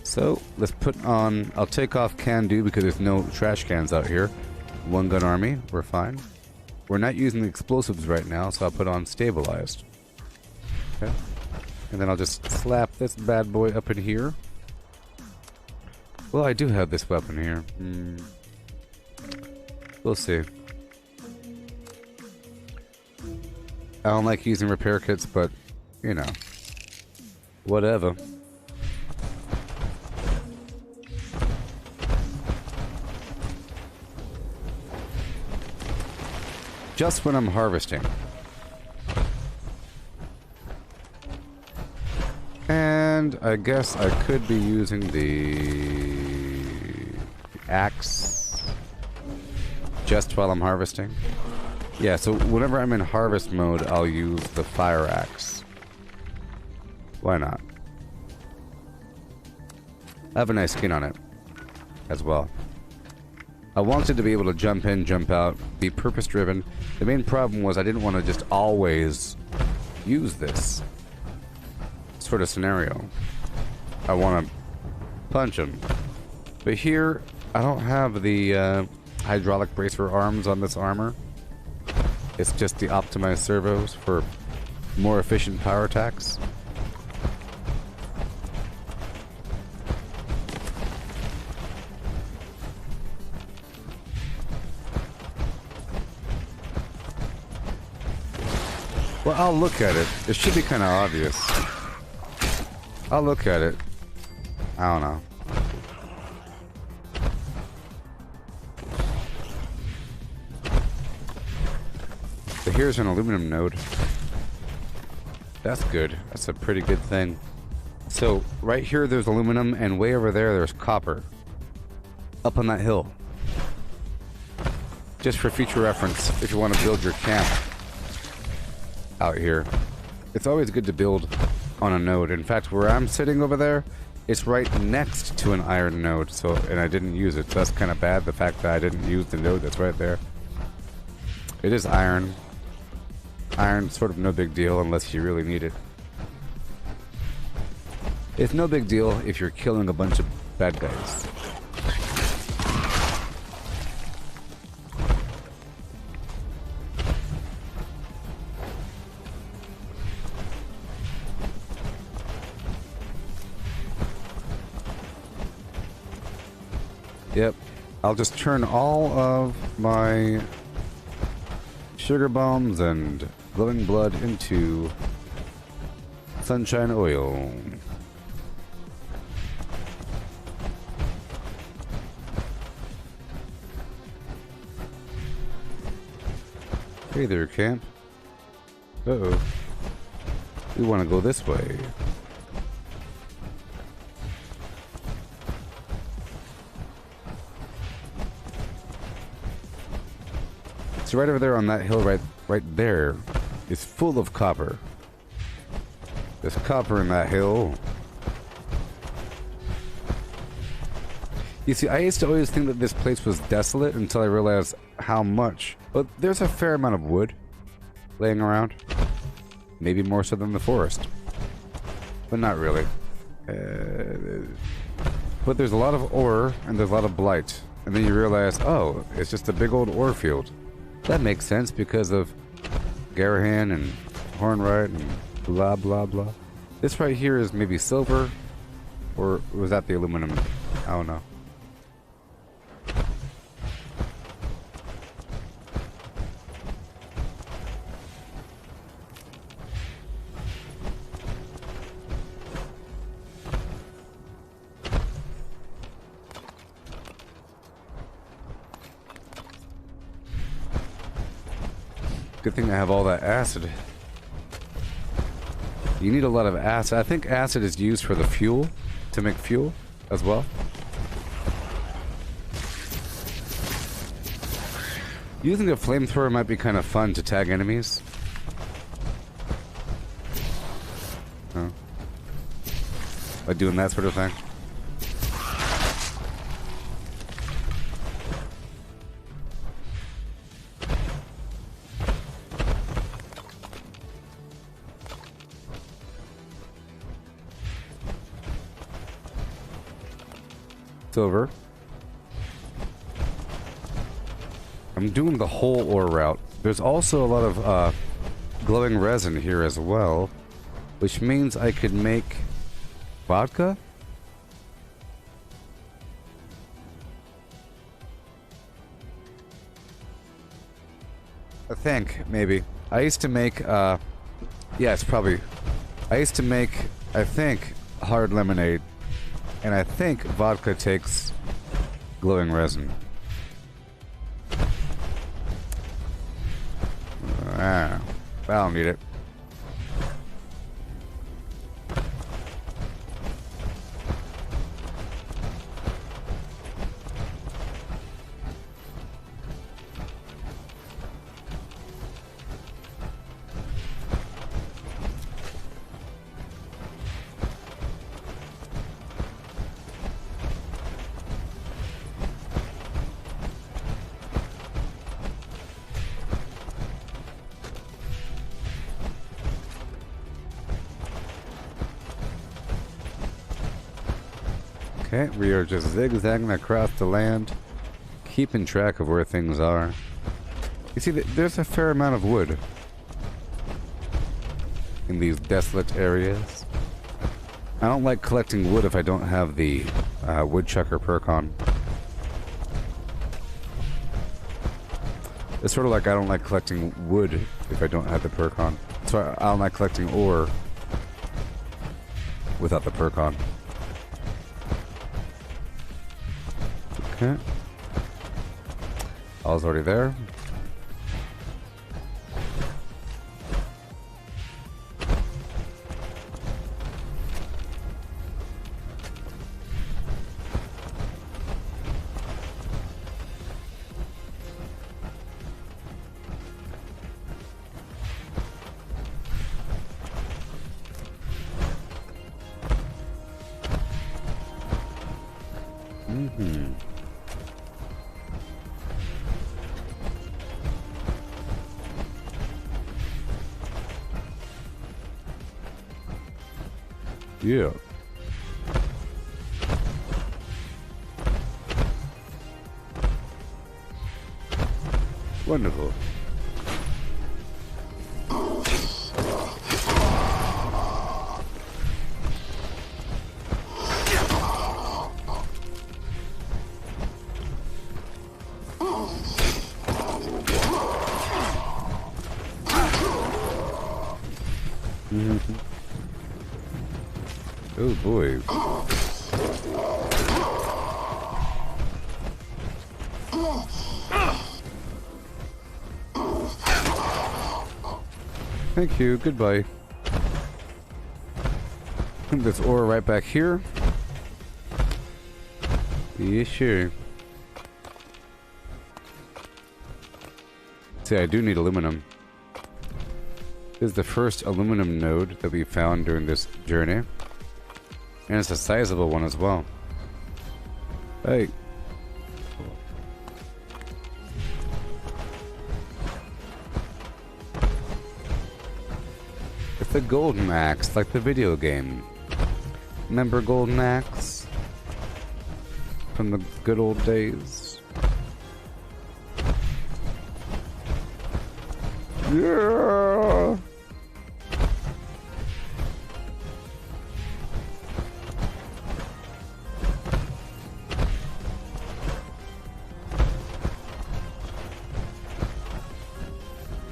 So let's put on, I'll take off can do because there's no trash cans out here. 1-gun army, we're fine. We're not using the explosives right now, so I'll put on stabilized. Okay. And then I'll just slap this bad boy up in here. Well, I do have this weapon here. We'll see. I don't like using repair kits, but, you know, whatever. Just when I'm harvesting. And I guess I could be using the axe just while I'm harvesting. Yeah, so whenever I'm in harvest mode, I'll use the fire axe. Why not? I have a nice skin on it as well. I wanted to be able to jump in, jump out, be purpose-driven. The main problem was I didn't want to just always use this sort of scenario. I want to punch him. But here, I don't have the hydraulic bracer arms on this armor. It's just the optimized servos for more efficient power attacks. Well, I'll look at it. It should be kind of obvious. I'll look at it. I don't know. So here's an aluminum node. That's good. That's a pretty good thing. So right here there's aluminum, and way over there there's copper. Up on that hill. Just for future reference, if you want to build your camp out here. It's always good to build on a node. In fact, where I'm sitting over there, it's right next to an iron node, so, and I didn't use it. So that's kind of bad, the fact that I didn't use the node that's right there. It is iron. Iron's sort of no big deal unless you really need it. It's no big deal if you're killing a bunch of bad guys. Yep, I'll just turn all of my sugar bombs and glowing blood into sunshine oil. Hey there, camp. Uh-oh. We want to go this way. So right over there on that hill right there is full of copper. There's copper in that hill. You see, I used to always think that this place was desolate until I realized how much. But there's a fair amount of wood laying around. Maybe more so than the forest. But not really. But there's a lot of ore and there's a lot of blight. And then you realize, oh, it's just a big old ore field. That makes sense because of Garahan and Hornwright and blah blah blah. This right here is maybe silver, or was that the aluminum? I don't know. Good thing I have all that acid. You need a lot of acid. I think acid is used for the fuel, to make fuel as well. Using a flamethrower might be kind of fun to tag enemies. Huh? Like doing that sort of thing. Silver. I'm doing the whole ore route. There's also a lot of glowing resin here as well, which means I could make vodka? I think, maybe. I used to make, yeah, it's probably... I used to make, I think, hard lemonade. And I think vodka takes glowing resin. Ah, I don't need it. Okay, we are just zigzagging across the land, keeping track of where things are. You see, there's a fair amount of wood in these desolate areas. I don't like collecting wood if I don't have the woodchucker perk on. It's sort of like I don't like collecting wood if I don't have the perk on. So I don't like collecting ore without the perk on. Okay. I was already there. Mm-hmm. Yeah. Wonderful. Mm-hmm. Oh boy. Thank you, goodbye. There's ore right back here. Yeah, sure. See, I do need aluminum. This is the first aluminum node that we found during this journey. And it's a sizable one as well. Hey. It's a golden axe, like the video game. Remember golden axe? From the good old days? Yeah!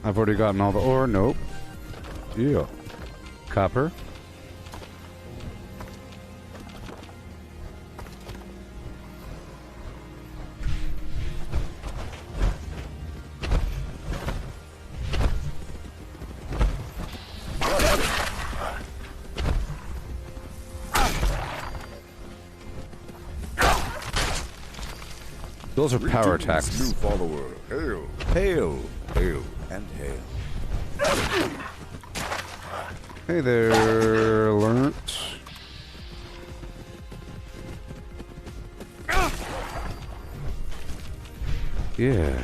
I've already gotten all the ore. Nope. Yeah. Copper. Those are power attacks. New follower. Hail. Hail. Hail. And hail. Hey there, Learnt. Yeah.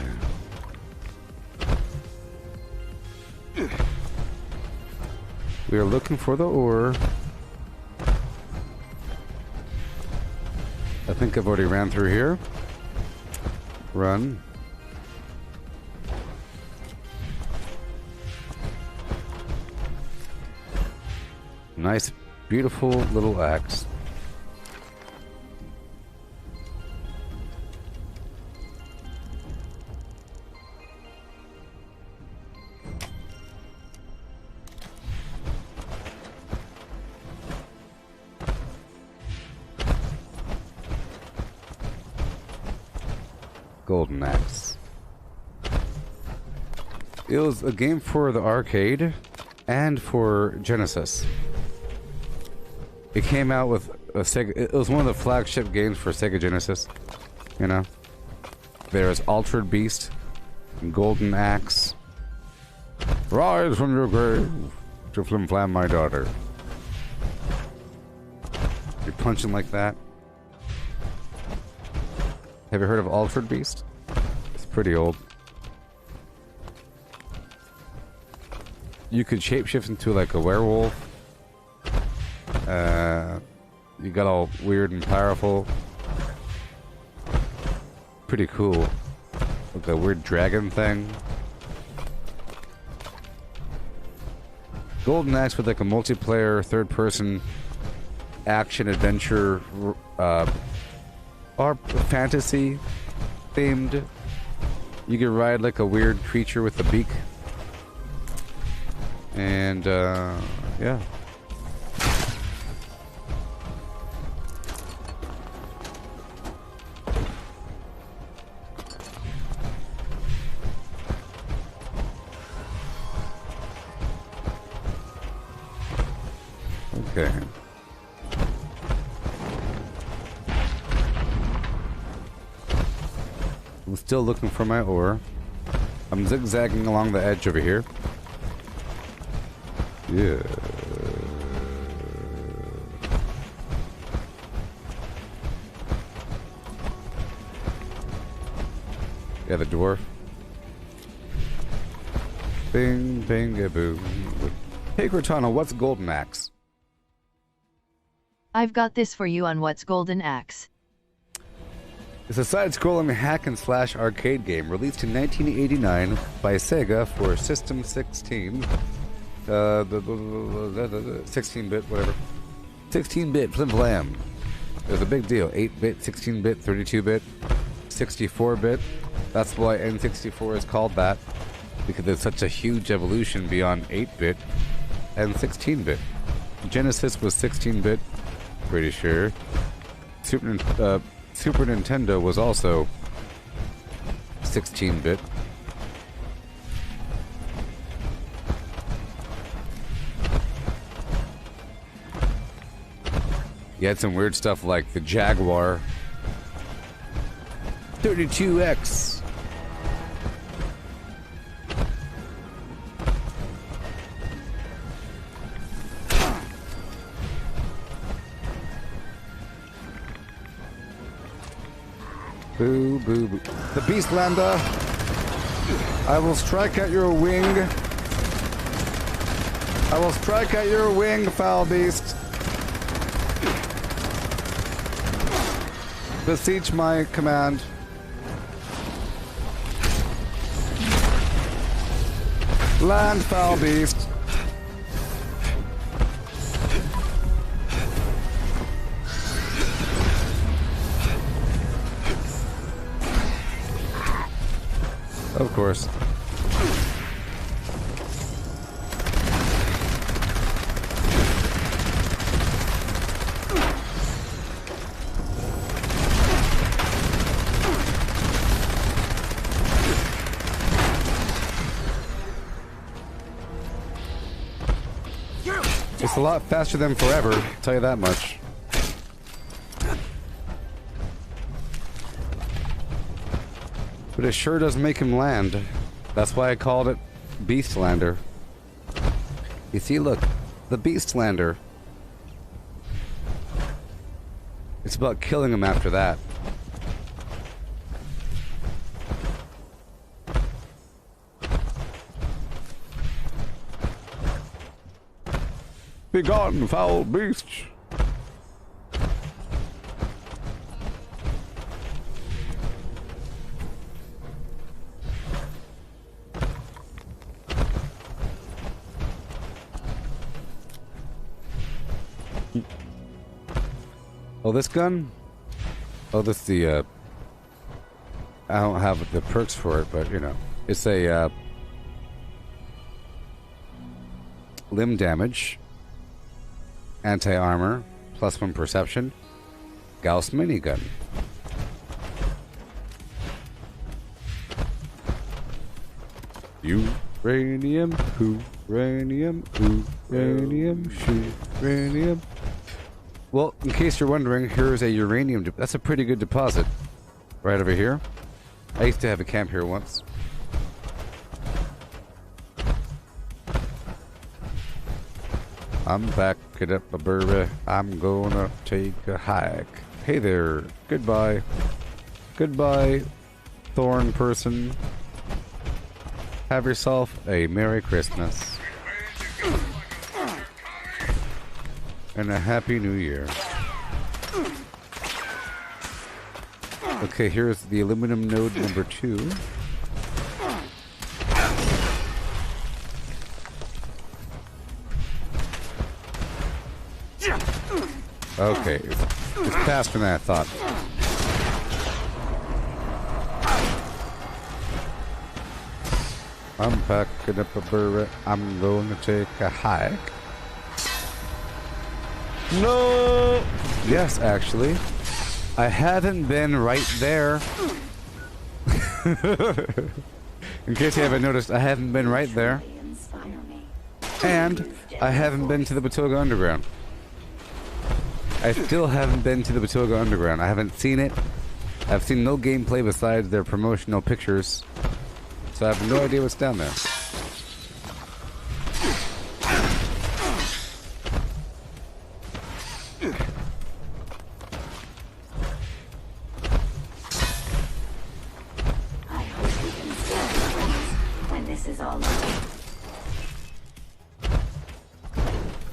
We are looking for the ore. I think I've already ran through here. Run. Nice, beautiful little axe. Golden Axe. It was a game for the arcade and for Genesis. It came out with a Sega. It was one of the flagship games for Sega Genesis. You know, there's Altered Beast, and Golden Axe. Rise from your grave to flim flam my daughter. You're punching like that. Have you heard of Altered Beast? It's pretty old. You could shapeshift into like a werewolf. You got all weird and powerful. Pretty cool. Like a weird dragon thing. Golden Axe with like a multiplayer, third-person action adventure, or fantasy themed. You could ride like a weird creature with a beak. And yeah. Okay. I'm still looking for my ore. I'm zigzagging along the edge over here. Yeah. Yeah, the dwarf. Bing, bing, a boom. Hey, Cortana, what's Golden Axe? I've got this for you on what's Golden Axe. It's a side-scrolling hack-and-slash arcade game released in 1989 by Sega for System 16. 16-bit, whatever. 16-bit, flim flam. It was a big deal. 8-bit, 16-bit, 32-bit, 64-bit. That's why N64 is called that, because there's such a huge evolution beyond 8-bit and 16-bit. Genesis was 16-bit, pretty sure. Super Nintendo was also 16-bit. You had some weird stuff like the Jaguar 32X. Boo, boo, boo. The Beastlander. I will strike at your wing. I will strike at your wing, foul beast. Beseech my command. Land, foul beast. Of course. It's a lot faster than forever, I'll tell you that much. But it sure does make him land. That's why I called it Beastlander. You see, look, the Beastlander. It's about killing him after that. Begone, foul beast! Oh, this gun? Oh, this the, I don't have the perks for it, but, you know. It's a, limb damage, anti-armor, +1 perception, Gauss minigun. Uranium, uranium, uranium, uranium. Well, in case you're wondering, here's a uranium. That's a pretty good deposit. Right over here. I used to have a camp here once. I'm backing up a burry. I'm gonna take a hike. Hey there. Goodbye. Goodbye, thorn person. Have yourself a Merry Christmas. And a Happy New Year. Okay, here's the aluminum node number 2. Okay, it's faster than I thought. I'm packing up a burry. I'm gonna take a hike. No! Yes, actually. I haven't been right there. In case you haven't noticed, I haven't been right there. And I haven't been to the Batoga Underground. I still haven't been to the Batoga Underground. I haven't seen it. I've seen no gameplay besides their promotional pictures. So I have no idea what's down there. I hope we can stay friends when this is all over.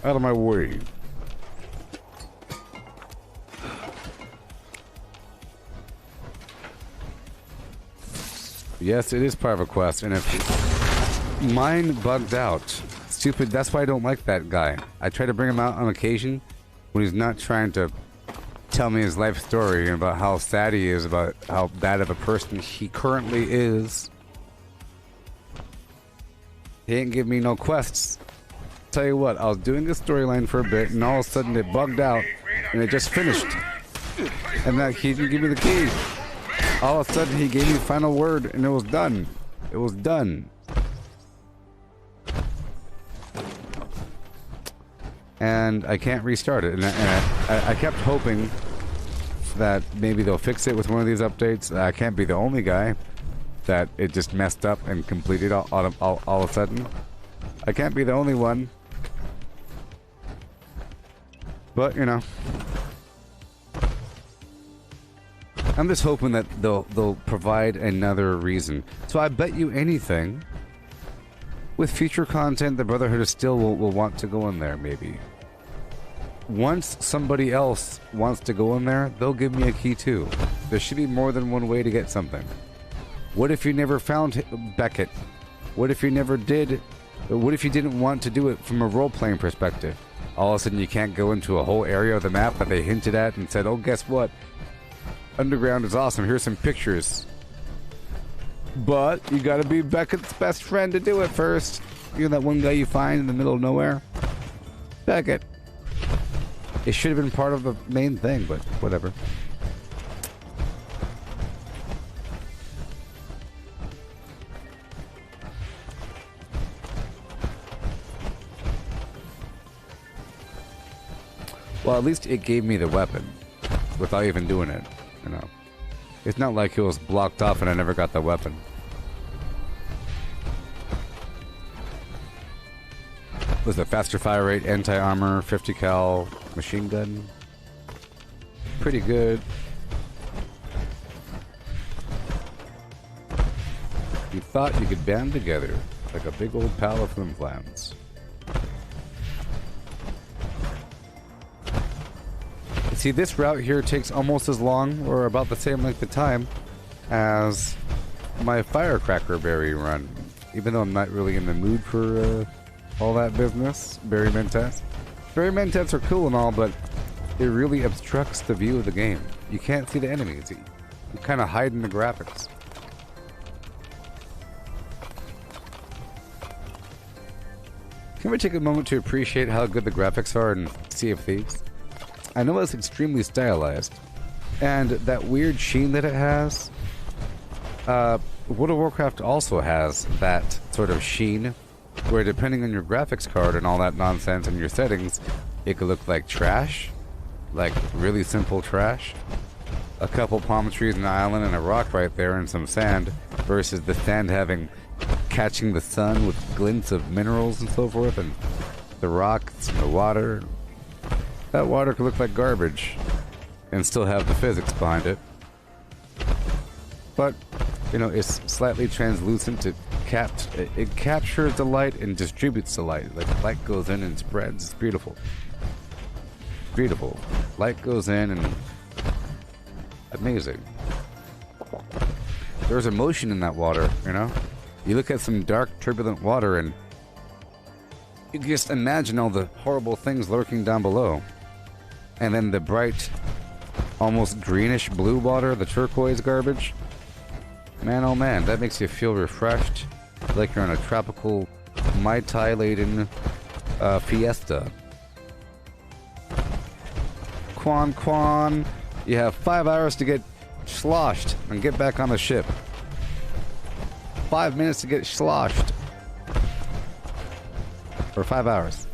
Out of my way. Yes, it is part of a quest, and if mine bugged out, stupid, that's why I don't like that guy. I try to bring him out on occasion when he's not trying to tell me his life story and about how sad he is, about how bad of a person he currently is. He ain't give me no quests. Tell you what, I was doing this storyline for a bit, and all of a sudden it bugged out, and it just finished. And that he didn't give me the key. All of a sudden, he gave me the final word, and it was done. It was done. And I can't restart it. And I kept hoping that maybe they'll fix it with one of these updates. I can't be the only guy that it just messed up and completed all of a sudden. I can't be the only one. But, you know. I'm just hoping that they'll provide another reason. So I bet you anything, with future content, the Brotherhood still will want to go in there, maybe. Once somebody else wants to go in there, they'll give me a key too. There should be more than one way to get something. What if you never found Beckett? What if you never did? What if you didn't want to do it from a role-playing perspective? All of a sudden you can't go into a whole area of the map that they hinted at and said, oh, guess what? Underground is awesome. Here's some pictures. But you gotta be Beckett's best friend to do it first. You know that one guy you find in the middle of nowhere? Beckett. It should have been part of the main thing, but whatever. Well, at least it gave me the weapon without even doing it. You know, it's not like it was blocked off and I never got the weapon. Was it faster fire rate, anti-armor, 50 cal machine gun? Pretty good. You thought you could band together like a big old pal of flim-flams. See, this route here takes almost as long, or about the same length of time, as my firecracker berry run. Even though I'm not really in the mood for all that business. Berry mentats. Berry mentats are cool and all, but it really obstructs the view of the game. You can't see the enemies. You kind of hide in the graphics. Can we take a moment to appreciate how good the graphics are in Sea of Thieves? I know it's extremely stylized, and that weird sheen that it has, World of Warcraft also has that sort of sheen, where depending on your graphics card and all that nonsense and your settings, it could look like trash, like really simple trash. A couple palm trees, an island, and a rock right there, and some sand, versus the sand catching the sun with glints of minerals and so forth, and the rocks and the water. That water could look like garbage and still have the physics behind it. But, you know, it's slightly translucent to it captures the light and distributes the light. Like, light goes in and spreads. It's beautiful. Beautiful. Light goes in and amazing. There's emotion in that water, you know? You look at some dark, turbulent water and you just imagine all the horrible things lurking down below. And then the bright, almost greenish blue water, the turquoise garbage. Man, oh man, that makes you feel refreshed, like you're on a tropical, Mai Tai-laden fiesta. Quan, you have 5 hours to get sloshed and get back on the ship. 5 minutes to get sloshed. Or 5 hours.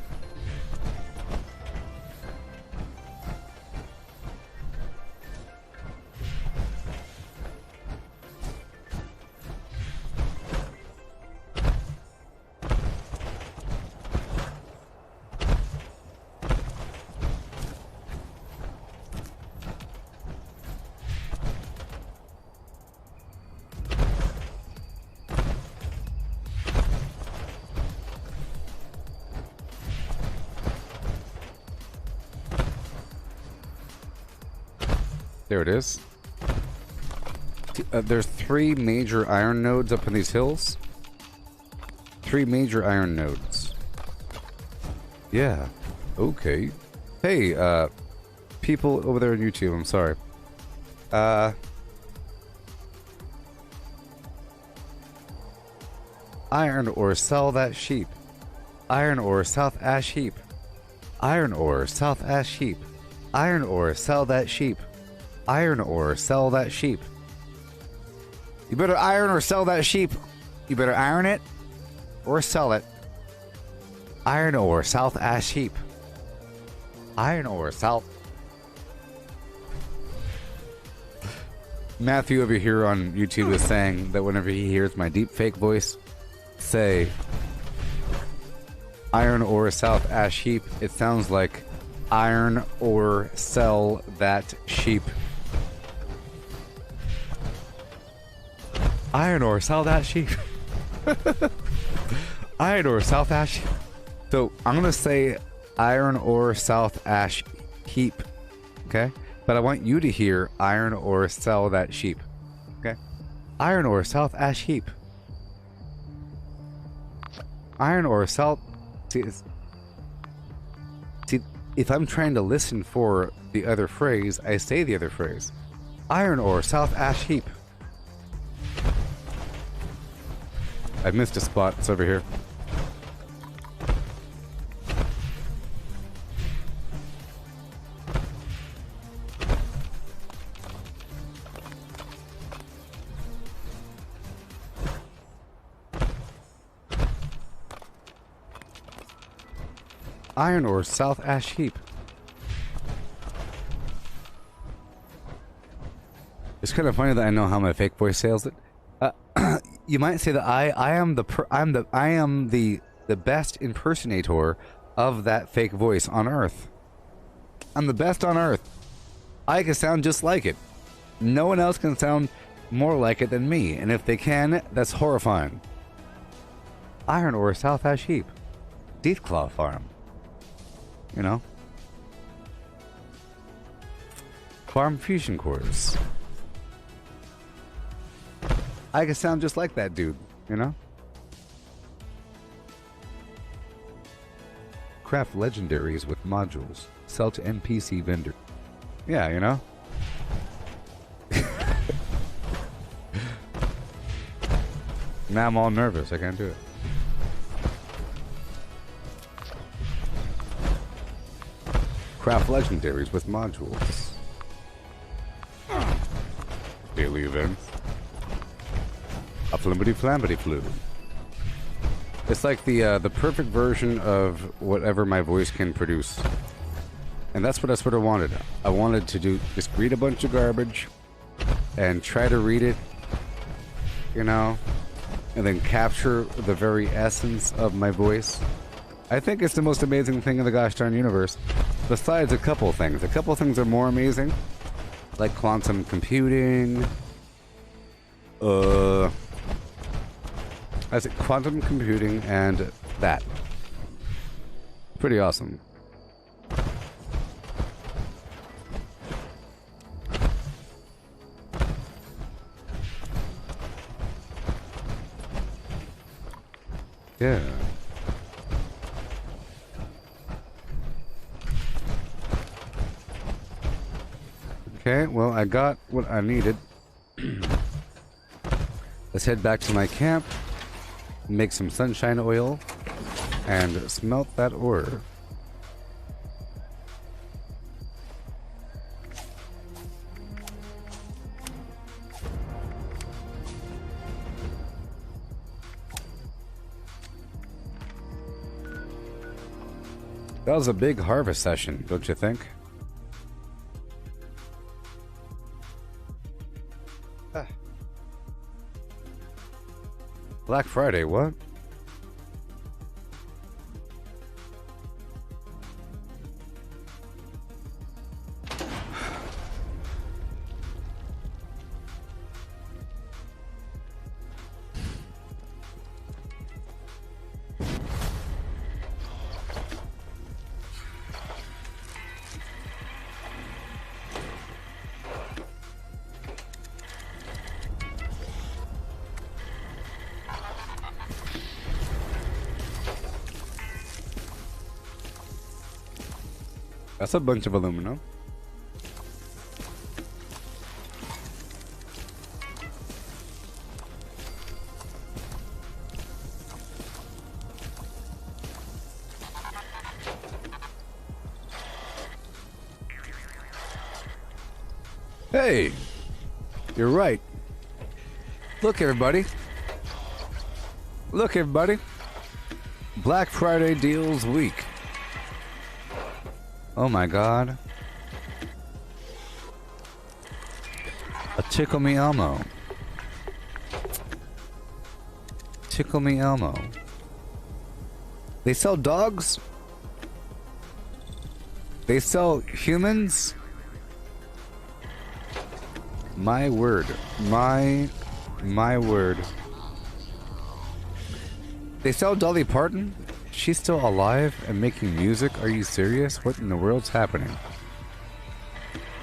There it is. There's 3 major iron nodes up in these hills. 3 major iron nodes. Yeah. Okay. Hey, people over there on YouTube, I'm sorry. Iron ore, sell that sheep. Iron ore, South Ash Heap. Iron ore, South Ash Heap. Iron ore, sell that sheep. Iron ore, sell that sheep. You better iron or sell that sheep. You better iron it or sell it. Iron ore, South Ash Heap. Iron ore, South. Matthew over here on YouTube is saying that whenever he hears my deep fake voice say iron ore, South Ash Heap, it sounds like iron ore, sell that sheep. Iron ore, sell that sheep. Iron ore, South Ash. So I'm gonna say iron ore, South Ash Heap. Okay? But I want you to hear iron ore, sell that sheep. Okay? Iron ore, South Ash Heap. Iron ore, South. See, if I'm trying to listen for the other phrase, I say the other phrase. Iron ore, South Ash Heap. I missed a spot. It's over here. Iron ore, South Ash Heap. It's kind of funny that I know how my fake voice sails it. You might say that I am the best impersonator of that fake voice on Earth. I'm the best on Earth. I can sound just like it. No one else can sound more like it than me, and if they can, that's horrifying. Iron ore, South Ash Heap. Deathclaw Farm. You know? Farm fusion cores. I can sound just like that dude, you know? Craft legendaries with modules. Sell to NPC vendor. Yeah, you know? Now I'm all nervous. I can't do it. Craft legendaries with modules. Daily events. A flimbity flambity flu. It's like the perfect version of whatever my voice can produce. And that's what I sort of wanted. I wanted to just read a bunch of garbage and try to read it, you know, and then capture the very essence of my voice. I think it's the most amazing thing in the gosh darn universe. Besides a couple things. A couple things are more amazing, like quantum computing. I said quantum computing and that. Pretty awesome. Yeah. Okay, well, I got what I needed. Let's head back to my camp, make some sunshine oil, and smelt that ore. That was a big harvest session, don't you think? Black Friday, what? That's a bunch of aluminum. Hey, you're right. Look, everybody. Look, everybody. Black Friday deals week. Oh my god. A Tickle Me Elmo. Tickle Me Elmo. They sell dogs? They sell humans? My word. My word. They sell Dolly Parton? She's still alive and making music? Are you serious? What in the world's happening?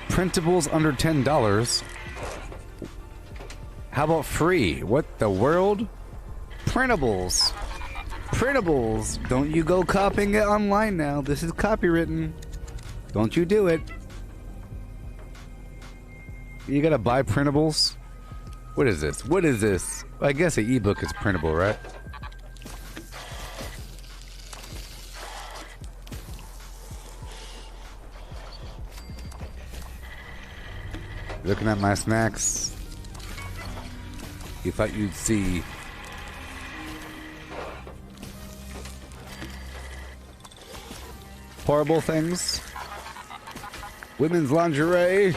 Printables under $10. How about free? What the world? Printables. Printables. Don't you go copying it online now. This is copywritten. Don't you do it. You gotta buy printables? What is this? What is this? I guess an ebook is printable, right? Looking at my snacks. You thought you'd see horrible things. Women's lingerie.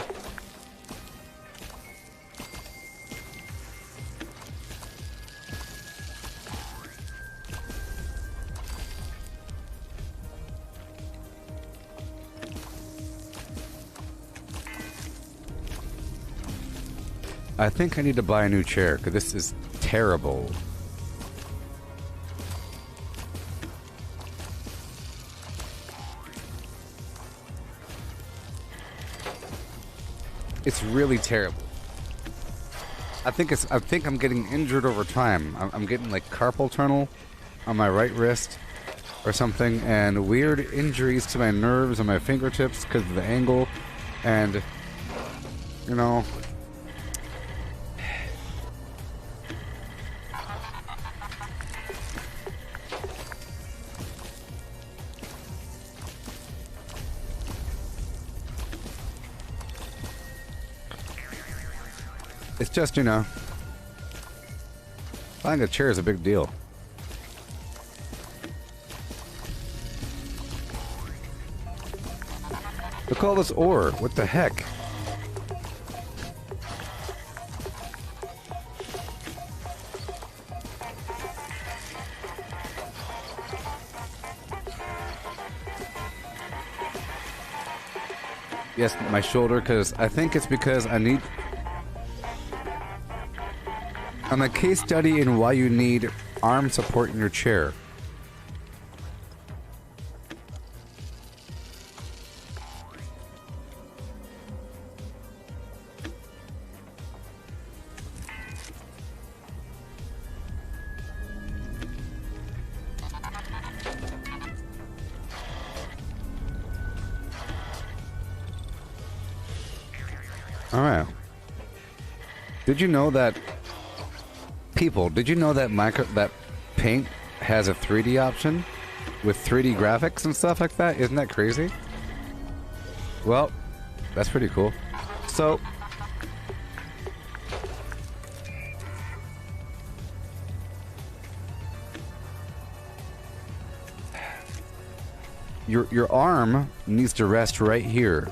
I think I need to buy a new chair, because this is terrible. It's really terrible. I think I'm getting injured over time. I'm getting like carpal tunnel on my right wrist or something, and weird injuries to my nerves and my fingertips because of the angle, and you know. It's just, you know, buying a chair is a big deal. Look at all this ore. What the heck? Yes, my shoulder, because I think it's because I need... I'm a case study in why you need arm support in your chair. Alright. Did you know that... People, did you know that that Paint has a 3D option? With 3D graphics and stuff like that? Isn't that crazy? Well, that's pretty cool. So... Your arm needs to rest right here.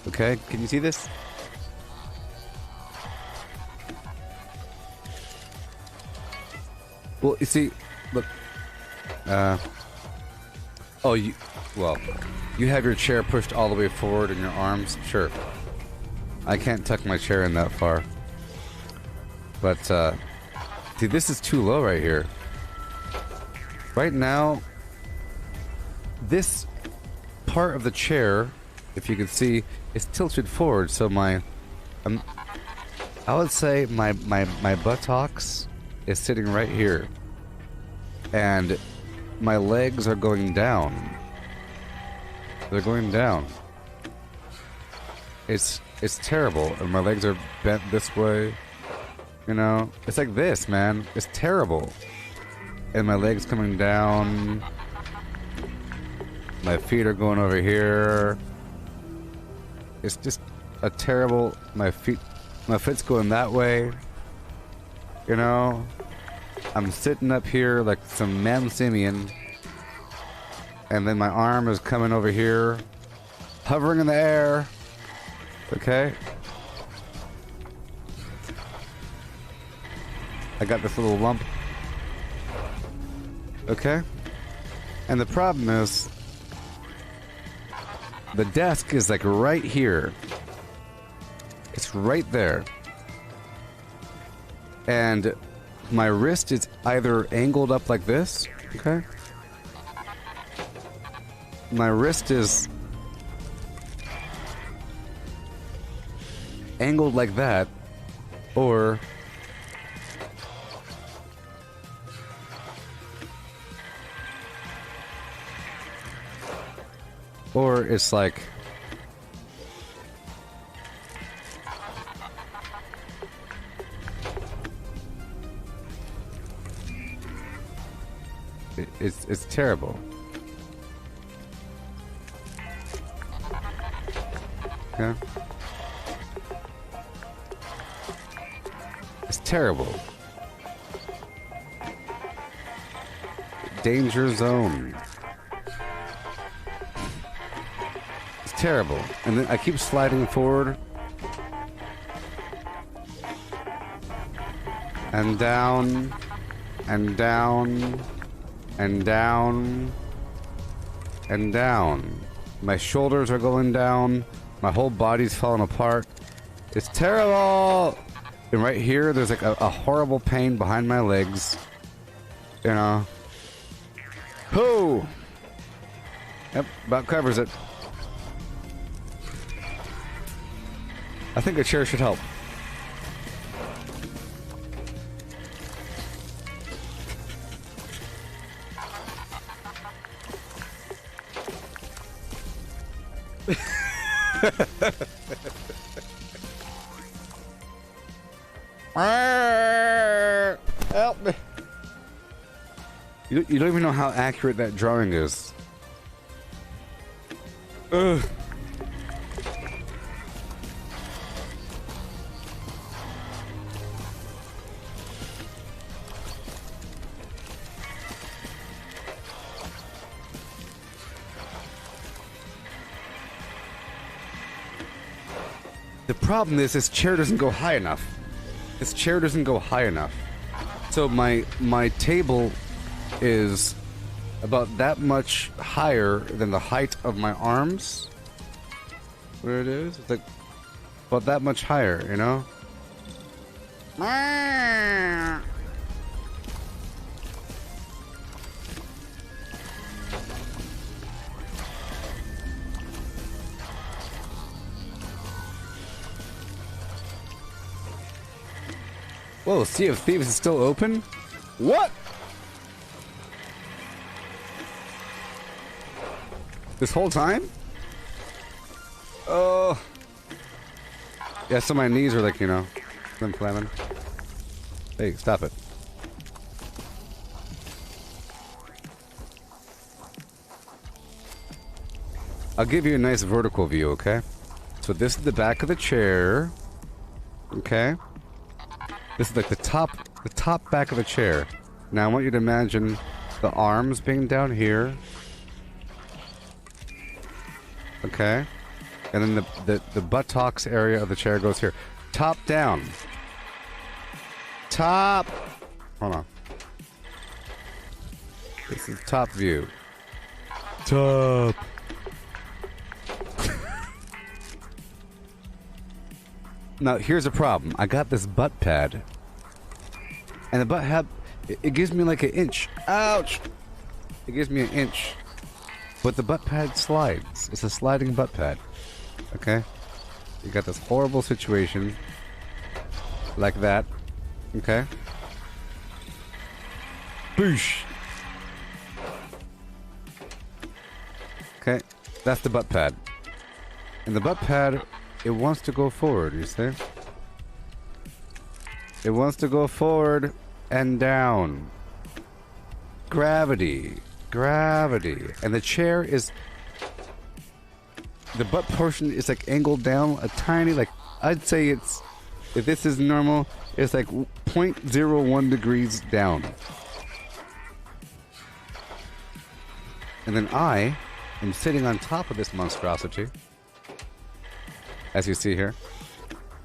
Okay, can you see this? Well, you see, look. Oh, you have your chair pushed all the way forward in your arms? Sure. I can't tuck my chair in that far. But, see, this is too low right here. Right now, this part of the chair, if you can see, is tilted forward, so I would say my buttocks is sitting right here, and my legs are going down. They're going down. It's terrible, and my legs are bent this way. You know, it's like this, man. It's terrible. And my legs coming down. My feet are going over here. It's just a terrible... My foot's going that way. You know? I'm sitting up here like some Mancinian. And then my arm is coming over here. Hovering in the air. Okay? I got this little lump. Okay? And the problem is... The desk is like right here. It's right there. And my wrist is either angled up like this, okay? My wrist is angled like that, or it's like it's terrible. Okay? It's terrible. Danger zone. It's terrible. And then I keep sliding forward. And down. And down. And down. And down. My shoulders are going down. My whole body's falling apart. It's terrible! And right here, there's like a horrible pain behind my legs. You know. Whoo! Yep, about covers it. I think a chair should help. Help me. You don't even know how accurate that drawing is. Ugh. The problem is this chair doesn't go high enough. This chair doesn't go high enough. So my table is about that much higher than the height of my arms. Where it is? It's like about that much higher, you know? Whoa, Sea of Thieves is still open? What? This whole time? Oh. Yeah, so my knees are like, you know, flim flamming. Hey, stop it. I'll give you a nice vertical view, okay? So this is the back of the chair. Okay? This is like the top back of the chair. Now I want you to imagine the arms being down here. Okay? And then the buttocks area of the chair goes here. Top down. Top. Hold on. This is top view. Top. Now, here's a problem. I got this butt pad. And the butt pad, it gives me like an inch. Ouch! It gives me an inch. But the butt pad slides. It's a sliding butt pad. Okay? You got this horrible situation. Like that. Okay? Boosh! Okay? That's the butt pad. And the butt pad... it wants to go forward, you see? It wants to go forward and down. Gravity. Gravity. And the chair is... the butt portion is like angled down a tiny, like... I'd say it's... if this is normal, it's like 0.01 degrees down. And then I am sitting on top of this monstrosity. As you see here.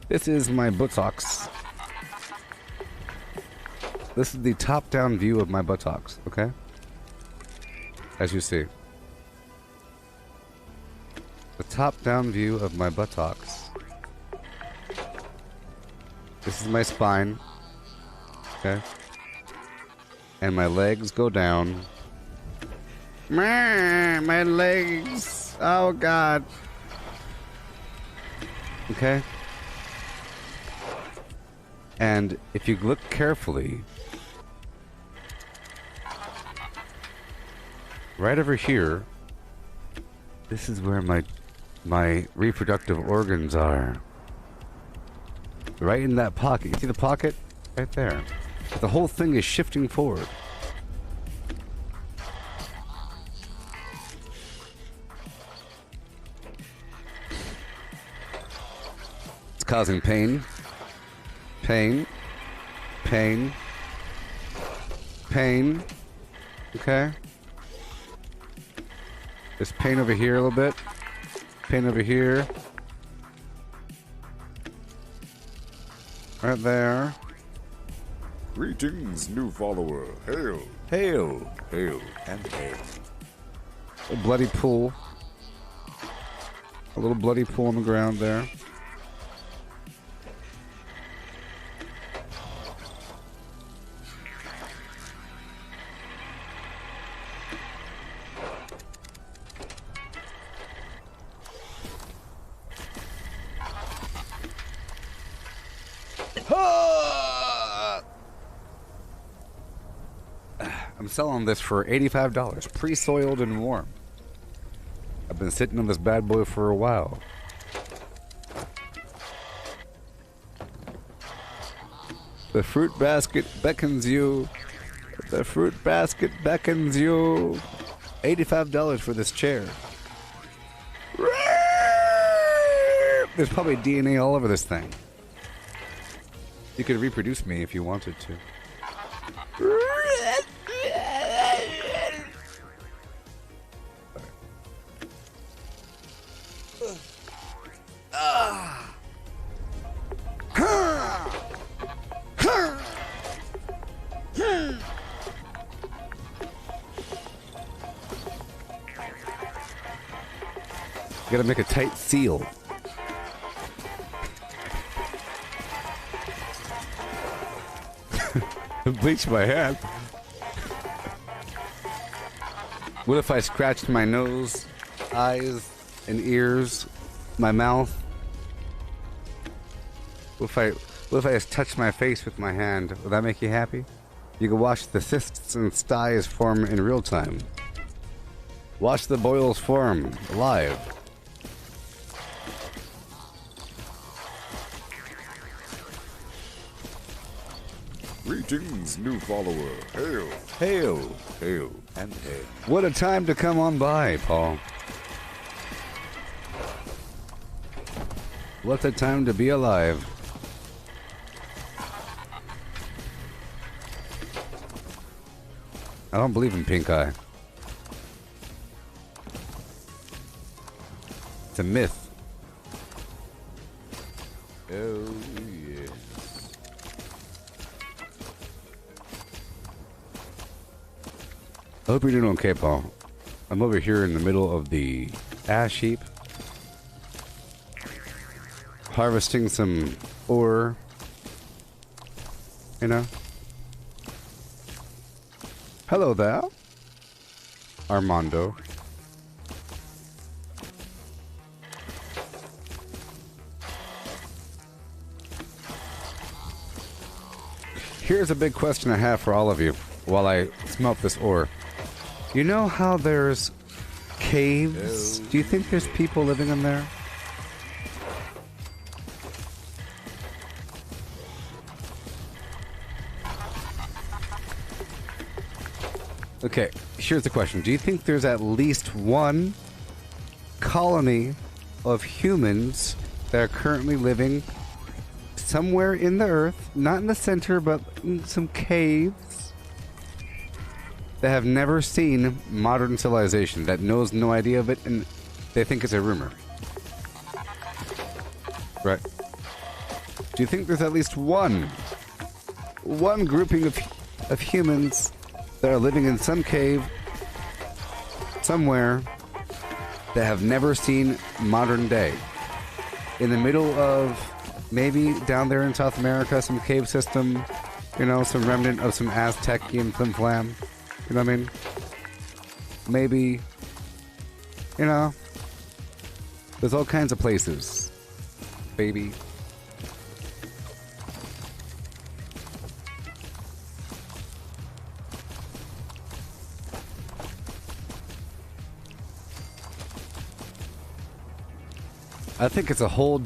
This is my buttocks. This is the top-down view of my buttocks, okay? As you see. The top-down view of my buttocks. This is my spine. Okay? And my legs go down. My legs! Oh, God. Okay? And if you look carefully, right over here, this is where my reproductive organs are. Right in that pocket. You see the pocket? Right there. But the whole thing is shifting forward. Causing pain, pain, pain, pain. Okay. There's pain over here a little bit. Pain over here. Right there. Greetings, new follower. Hail. Hail. Hail and hail. A bloody pool. A little bloody pool on the ground there. I'm selling this for $85, pre-soiled and warm. I've been sitting on this bad boy for a while. The fruit basket beckons you. The fruit basket beckons you. $85 for this chair. There's probably DNA all over this thing. You could reproduce me if you wanted to. gotta make a tight seal. Bleach my hand. What if I scratched my nose, eyes, and ears, my mouth? What if I just touched my face with my hand? Would that make you happy? You can watch the cysts and styes form in real time. Watch the boils form live. Greetings, new follower. Hail. Hail. Hail. And hail. What a time to come on by, Paul. What a time to be alive. I don't believe in pink eye. It's a myth. Oh, yes. I hope you're doing okay, Paul. I'm over here in the middle of the ash heap, harvesting some ore, you know. Hello there, Armando. Here's a big question I have for all of you while I smelt this ore. You know how there's caves? Do you think there's people living in there? Okay, here's the question. Do you think there's at least one colony of humans that are currently living somewhere in the earth, not in the center, but in some caves, that have never seen modern civilization, that knows no idea of it, and they think it's a rumor? Right. Do you think there's at least one grouping of humans that are living in some cave somewhere that have never seen modern day? In the middle of maybe down there in South America, some cave system, you know, some remnant of some Aztecian flim-flam. You know what I mean? Maybe, you know, there's all kinds of places, baby. I think it's a whole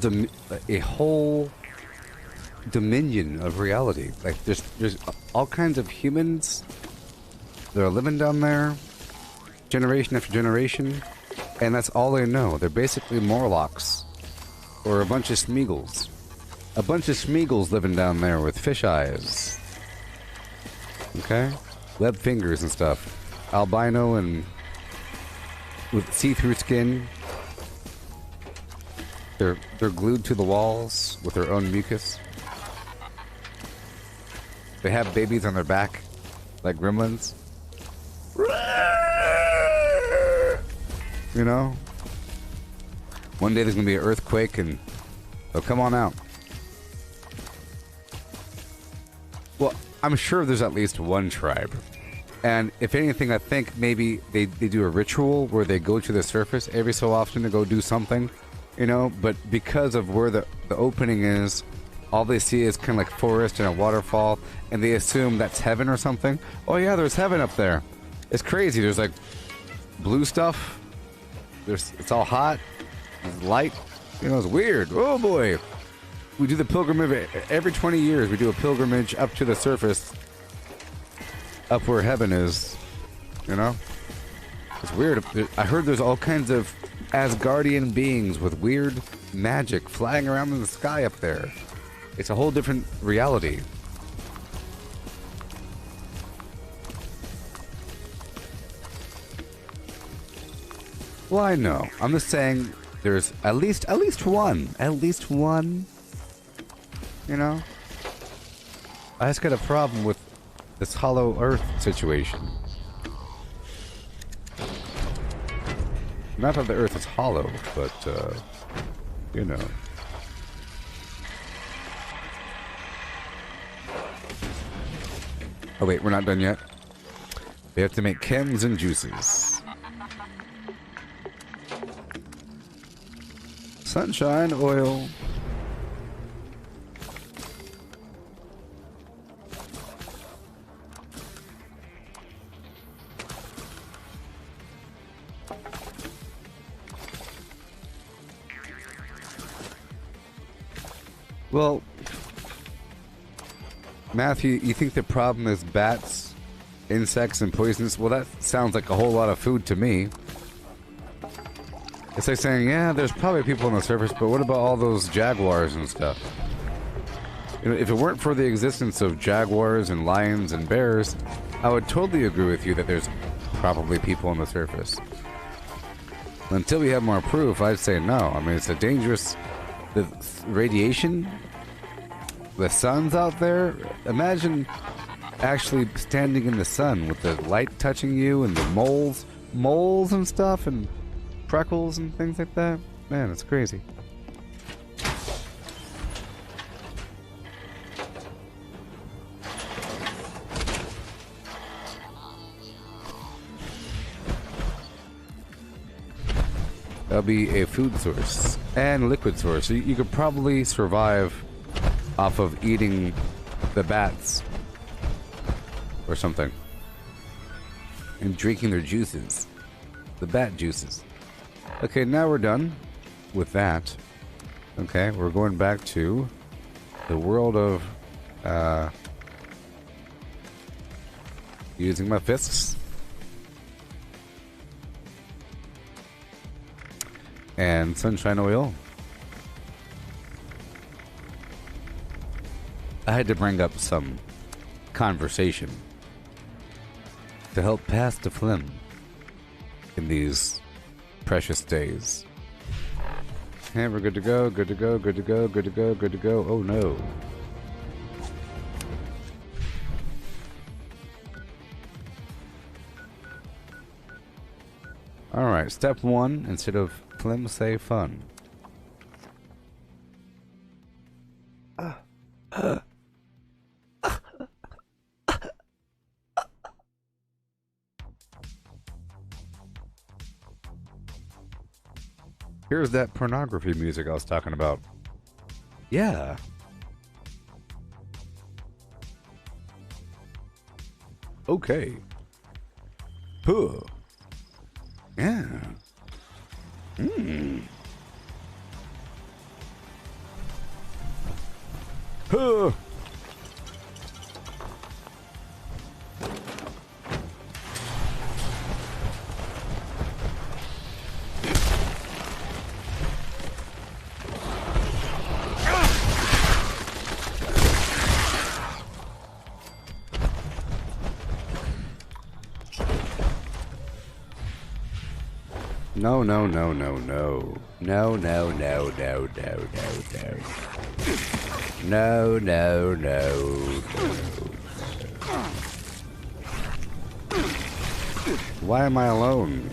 dominion of reality. Like there's all kinds of humans that are living down there, generation after generation, and that's all they know. They're basically Morlocks, or a bunch of Smeagol's. A bunch of Smeagol's living down there with fish eyes. Okay? Web fingers and stuff. Albino and with see-through skin. They're glued to the walls with their own mucus. They have babies on their back, like gremlins. You know? One day there's gonna be an earthquake and they'll come on out. Well, I'm sure there's at least one tribe. And if anything, I think maybe they do a ritual where they go to the surface every so often to go do something. You know, but because of where the opening is, all they see is kind of like forest and a waterfall, and they assume that's heaven or something. Oh yeah, there's heaven up there. It's crazy. There's like blue stuff. It's all hot. There's light. You know, it's weird. Oh boy. We do the pilgrimage every 20 years. We do a pilgrimage up to the surface, up where heaven is. You know, it's weird. I heard there's all kinds of Asgardian beings with weird magic flying around in the sky up there. It's a whole different reality. Well, I know. I'm just saying there's at least one. At least one. You know? I just got a problem with this hollow earth situation. Not that the Earth is hollow, but, you know. Oh wait, we're not done yet. We have to make chems and juices. Sunshine oil. Well, Matthew, you think the problem is bats, insects, and poisons? Well, that sounds like a whole lot of food to me. It's like saying, yeah, there's probably people on the surface, but what about all those jaguars and stuff? You know, if it weren't for the existence of jaguars and lions and bears, I would totally agree with you that there's probably people on the surface. Until we have more proof, I'd say no. I mean, it's a dangerous... The radiation, the sun's out there. Imagine actually standing in the sun with the light touching you and the moles and stuff and freckles and things like that. Man, it's crazy. That'll be a food source and liquid source. So you could probably survive off of eating the bats or something and drinking their juices, the bat juices. Okay, now we're done with that. Okay, we're going back to the world of using my fists. And sunshine oil. I had to bring up some conversation to help pass the phlegm in these precious days. And we're good to go, good to go, good to go, good to go, good to go. Oh no. Alright, step one, instead of phlegm, say fun. Here's that pornography music I was talking about. Yeah. Okay. Huh. Yeah. Hmm. Huh. No, no, no, no, no. No, no, no, no, no, no, no. No, no, no, no. Why am I alone?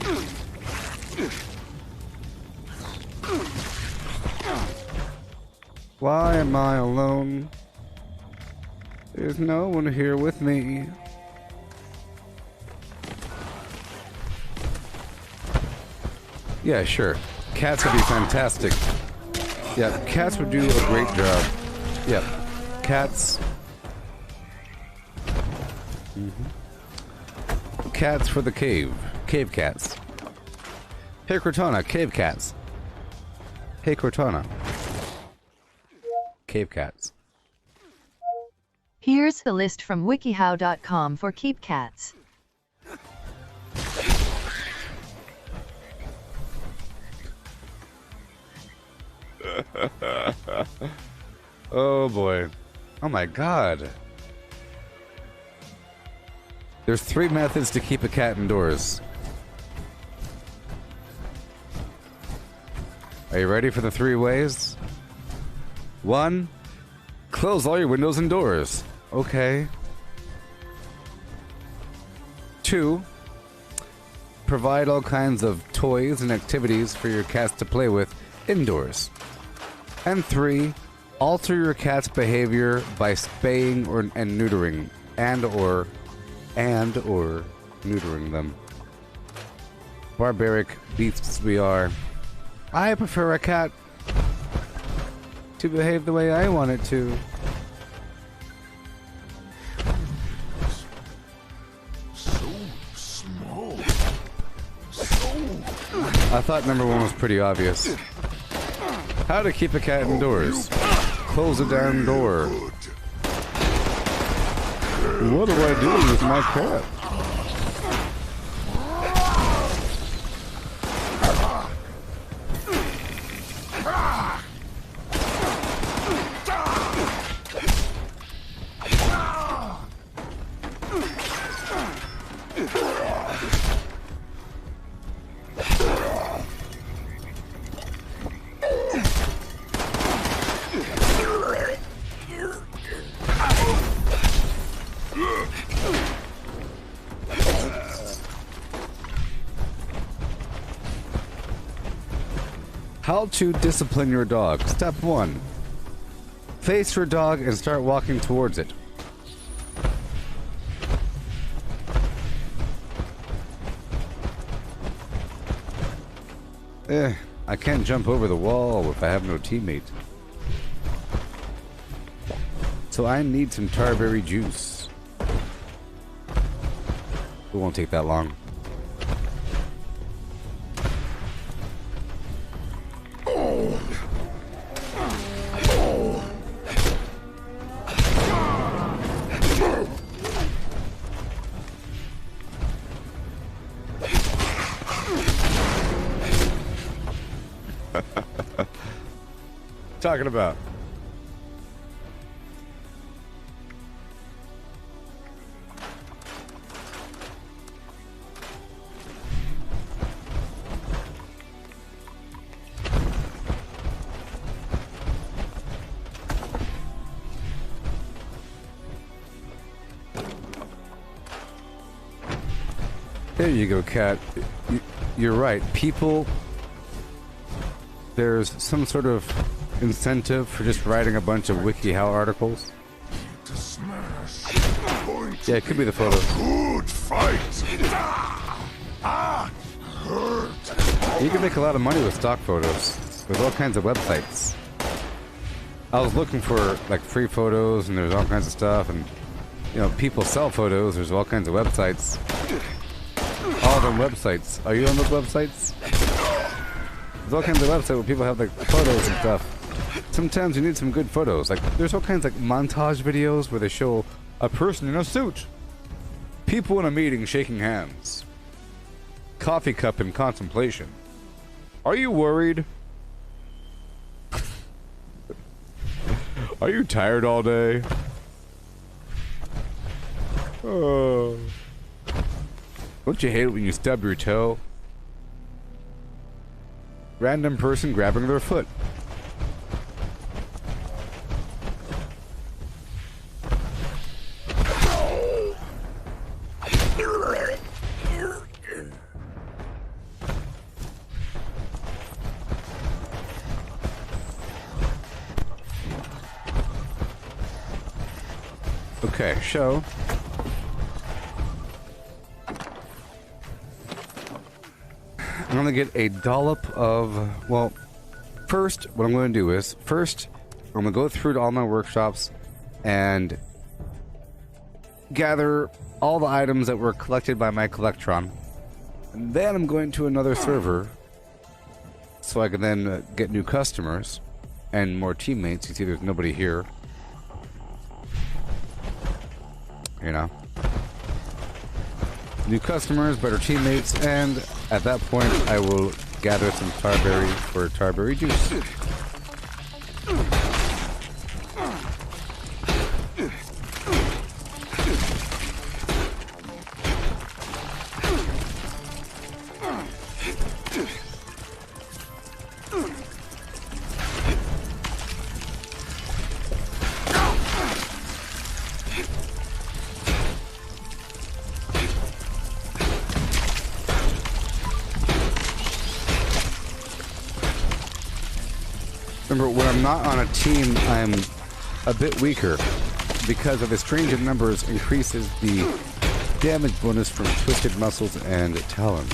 Why am I alone? There's no one here with me. Yeah, sure. Cats would be fantastic. Yeah, cats would do a great job. Yeah, cats. Cats for the cave. Cave cats. Hey Cortana, cave cats. Hey Cortana. Cave cats. Here's the list from wikihow.com for keep cats. Oh boy. Oh my god. There's 3 methods to keep a cat indoors. Are you ready for the 3 ways? 1. Close all your windows and doors. Okay. 2. provide all kinds of toys and activities for your cats to play with indoors. And 3, alter your cat's behavior by spaying and neutering and or neutering them. Barbaric beasts we are. I prefer a cat to behave the way I want it to. So small. I thought number 1 was pretty obvious. How to keep a cat indoors. Close a damn door. What do I do with my cat? How to discipline your dog. Step 1. Face your dog and start walking towards it. I can't jump over the wall if I have no teammate. So I need some tarberry juice. It won't take that long. Talking about. There you go, Cat. You're right. People, there's some sort of incentive for just writing a bunch of WikiHow articles. Yeah, it could be the photos. Good fight. Hurt. You can make a lot of money with stock photos. There's all kinds of websites. I was looking for like free photos, and there's all kinds of stuff, and you know, people sell photos. There's all kinds of websites. All them websites. Are you on those websites? There's all kinds of websites where people have like photos and stuff. Sometimes you need some good photos. Like there's all kinds of like montage videos where they show a person in a suit, people in a meeting shaking hands, coffee cup in contemplation. Are you worried? Are you tired all day? Oh. Don't you hate it when you stub your toe? Random person grabbing their foot. Okay, show. I'm gonna get a dollop of, well, first, what I'm gonna do is, first, I'm gonna go through to all my workshops and gather all the items that were collected by my Collectron. And then I'm going to another server so I can then get new customers and more teammates. You see there's nobody here. You know. New customers, better teammates, and at that point I will gather some tarberry for tarberry juice. Remember, when I'm not on a team, I'm a bit weaker because of a strange in numbers increases the damage bonus from twisted muscles and talons.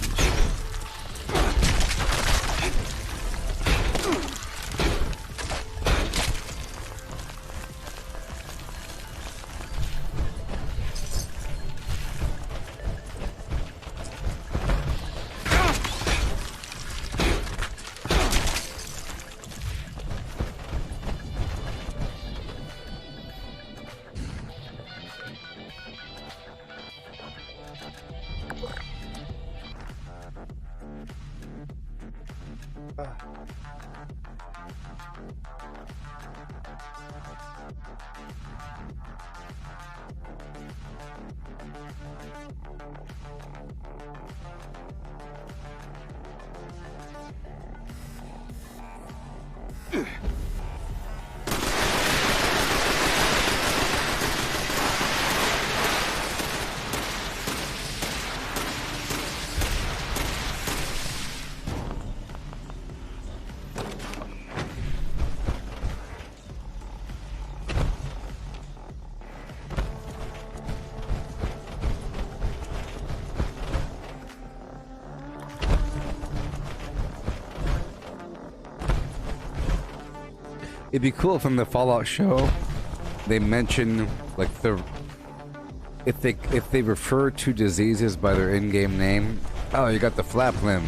It'd be cool if in the Fallout show they mention like if they refer to diseases by their in-game name. Oh, you got the flap limb.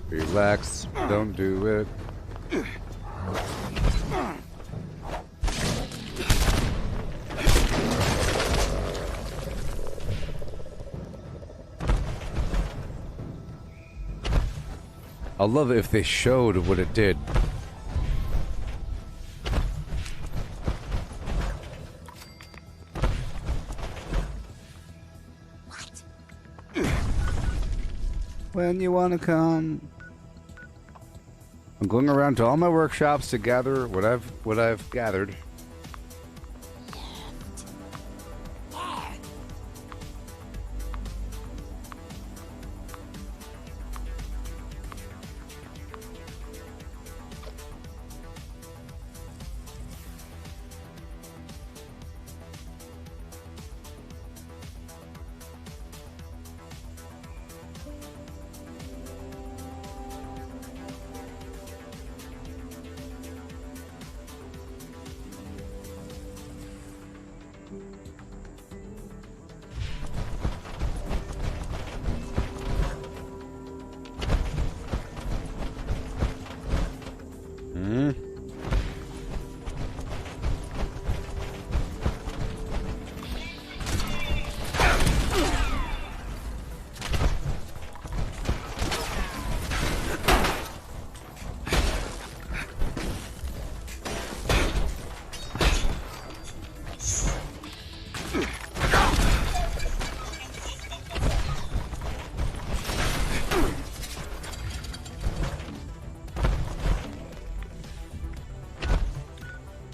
Relax, don't do it. I'll love it if they showed what it did. When you wanna come. I'm going around to all my workshops to gather what I've gathered.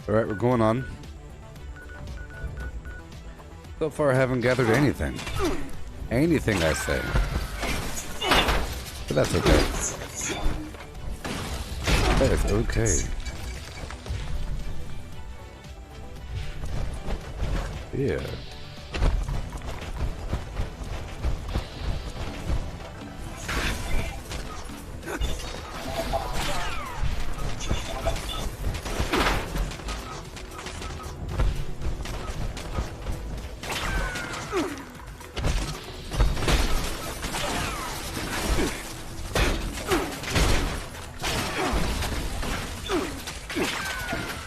Alright, we're going on. So far I haven't gathered anything. Anything, I say. But that's okay. That is okay. Yeah.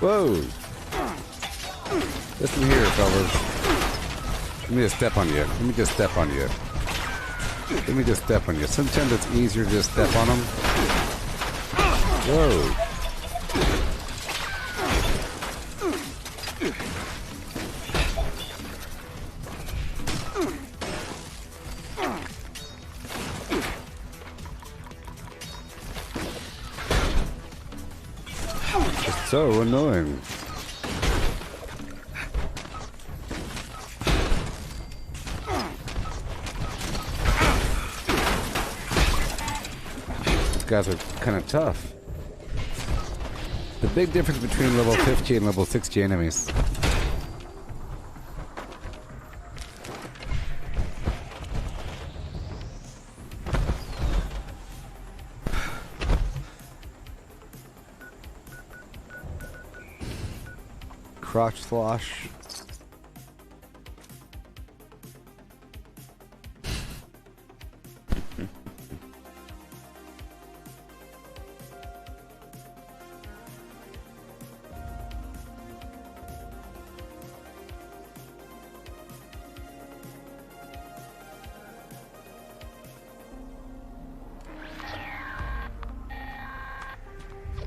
Whoa! Listen here, fellas. Let me just step on you. Let me just step on you. Let me just step on you. Sometimes it's easier to just step on them. Whoa! Just so annoying. These guys are kind of tough. The big difference between level 50 and level 60 enemies. Crotch slosh.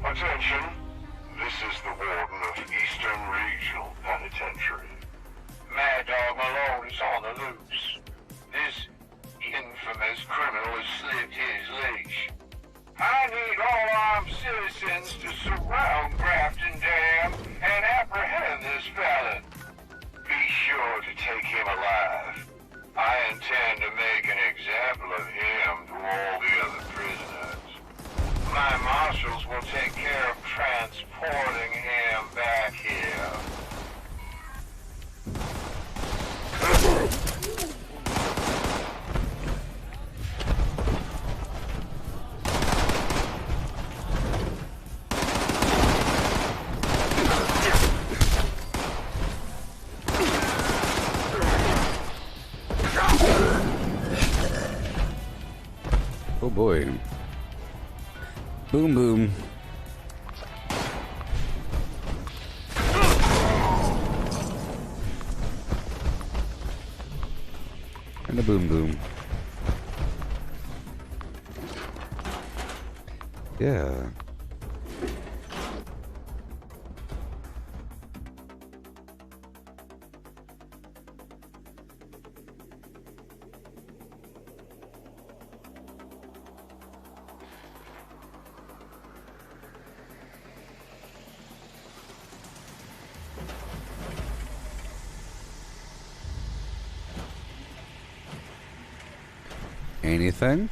Attention. This is the Warden of Eastern Regional Penitentiary. Mad Dog Malone is on the loose. This infamous criminal has slipped his leash. I need all armed citizens to surround Grafton Dam and apprehend this felon. Be sure to take him alive. I intend to make an example of him to all the other prisoners. My marshals will take care of transporting him back here. Oh boy. Boom boom. And a boom boom. Yeah. Anything?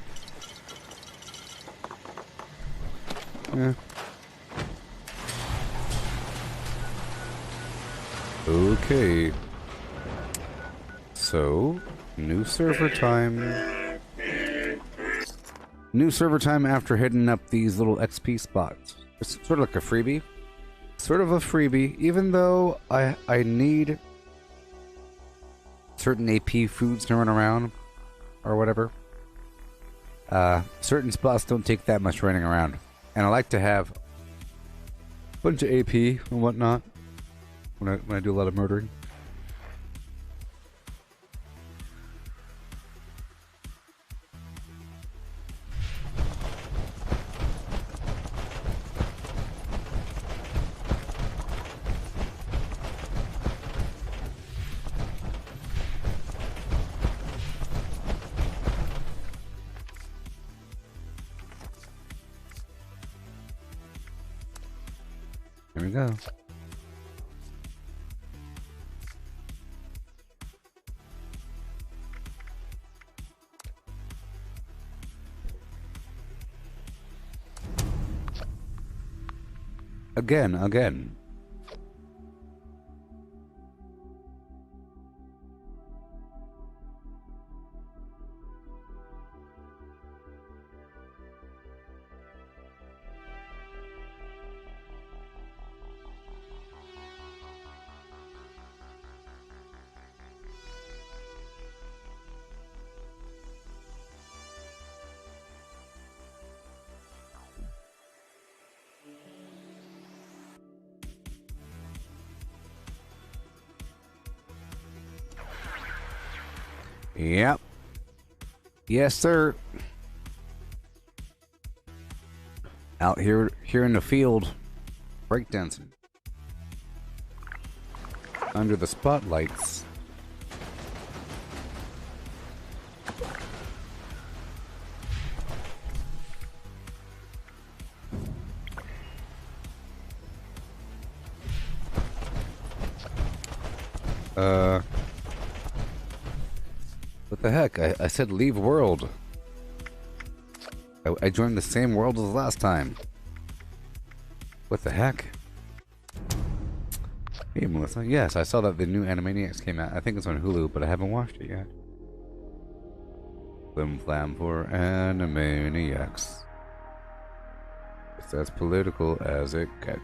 Yeah. Okay. So, new server time. New server time after hitting up these little XP spots. It's sort of like a freebie. Sort of a freebie, even though I need certain AP foods to run around or whatever. Certain spots don't take that much running around. And I like to have a bunch of AP and whatnot when I do a lot of murdering. Here we go. Again. Yep. Yes, sir. Out here in the field, breakdancing under the spotlights. What the heck? I said leave world. I joined the same world as last time. What the heck? Hey, Melissa. Yes, I saw that the new Animaniacs came out. I think it's on Hulu, but I haven't watched it yet. Flim flam for Animaniacs. It's as political as it gets.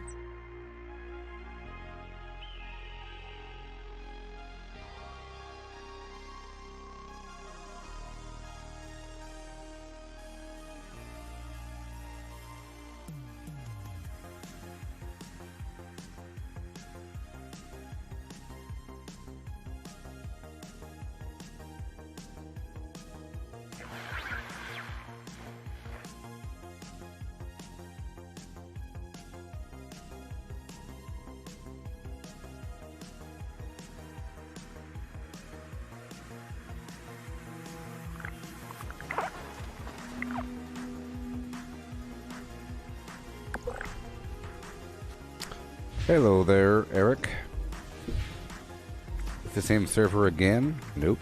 Hello there, Eric. It's the same server again? Nope.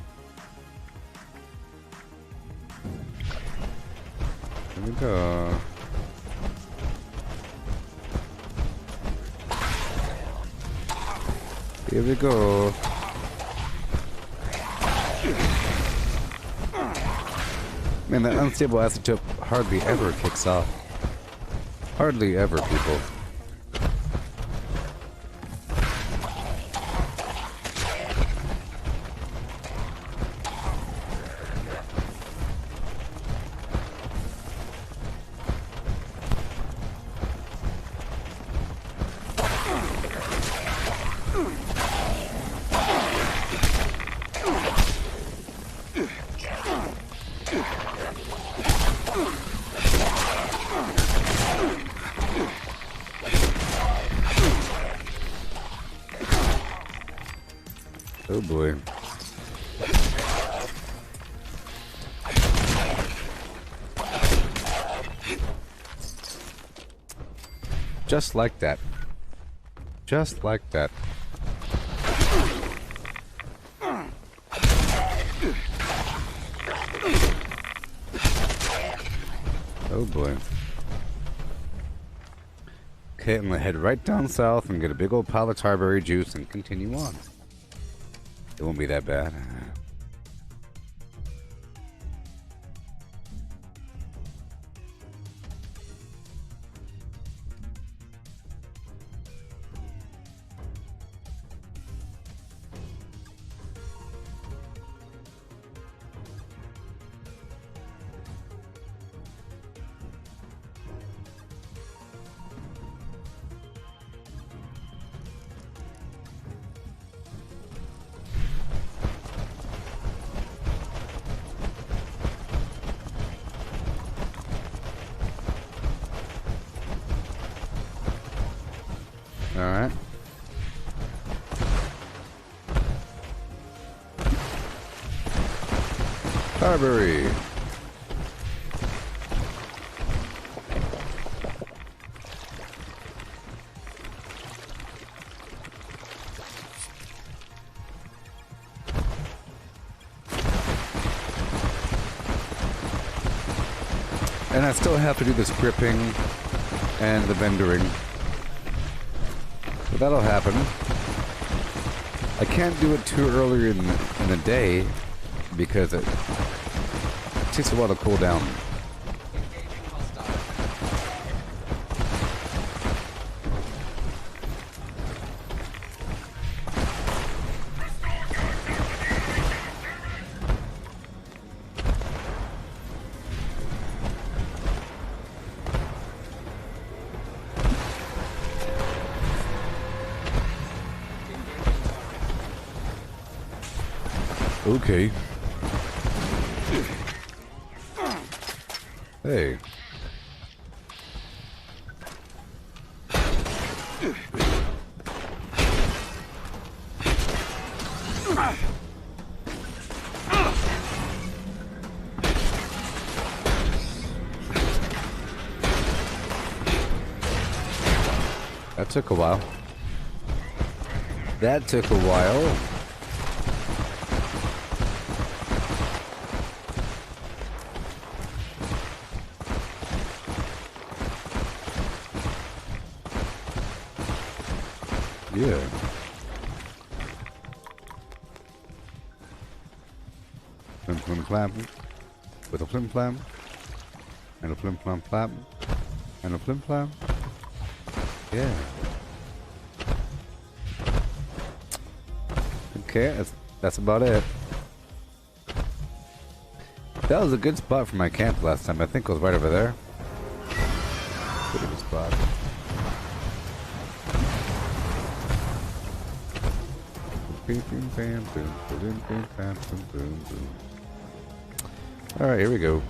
Here we go. Here we go. Man, that unstable isotope hardly ever kicks off. Hardly ever, people. Oh boy. Just like that. Just like that. Oh boy. Okay, I'm gonna head right down south and get a big old pile of tarberry juice and continue on. It won't be that bad. Alright. Tarberry. And I still have to do the scripting and the vendoring. But that'll happen. I can't do it too early in the day because it takes a while to cool down. Okay. Hey. That took a while. That took a while. Yeah. Flim flam flap. With a flim flam. And a flim flam flap. And a flim flam. Yeah. Okay, that's about it. That was a good spot for my camp last time. I think it was right over there. Pretty good spot. Alright, here we go.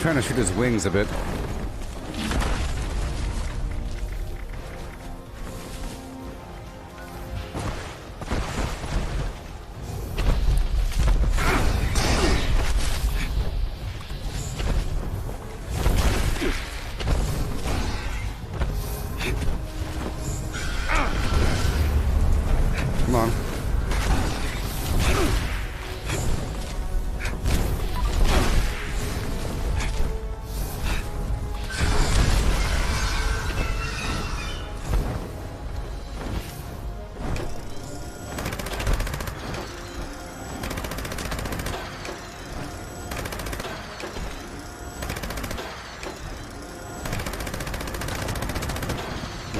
Trying to shoot his wings a bit. Come on.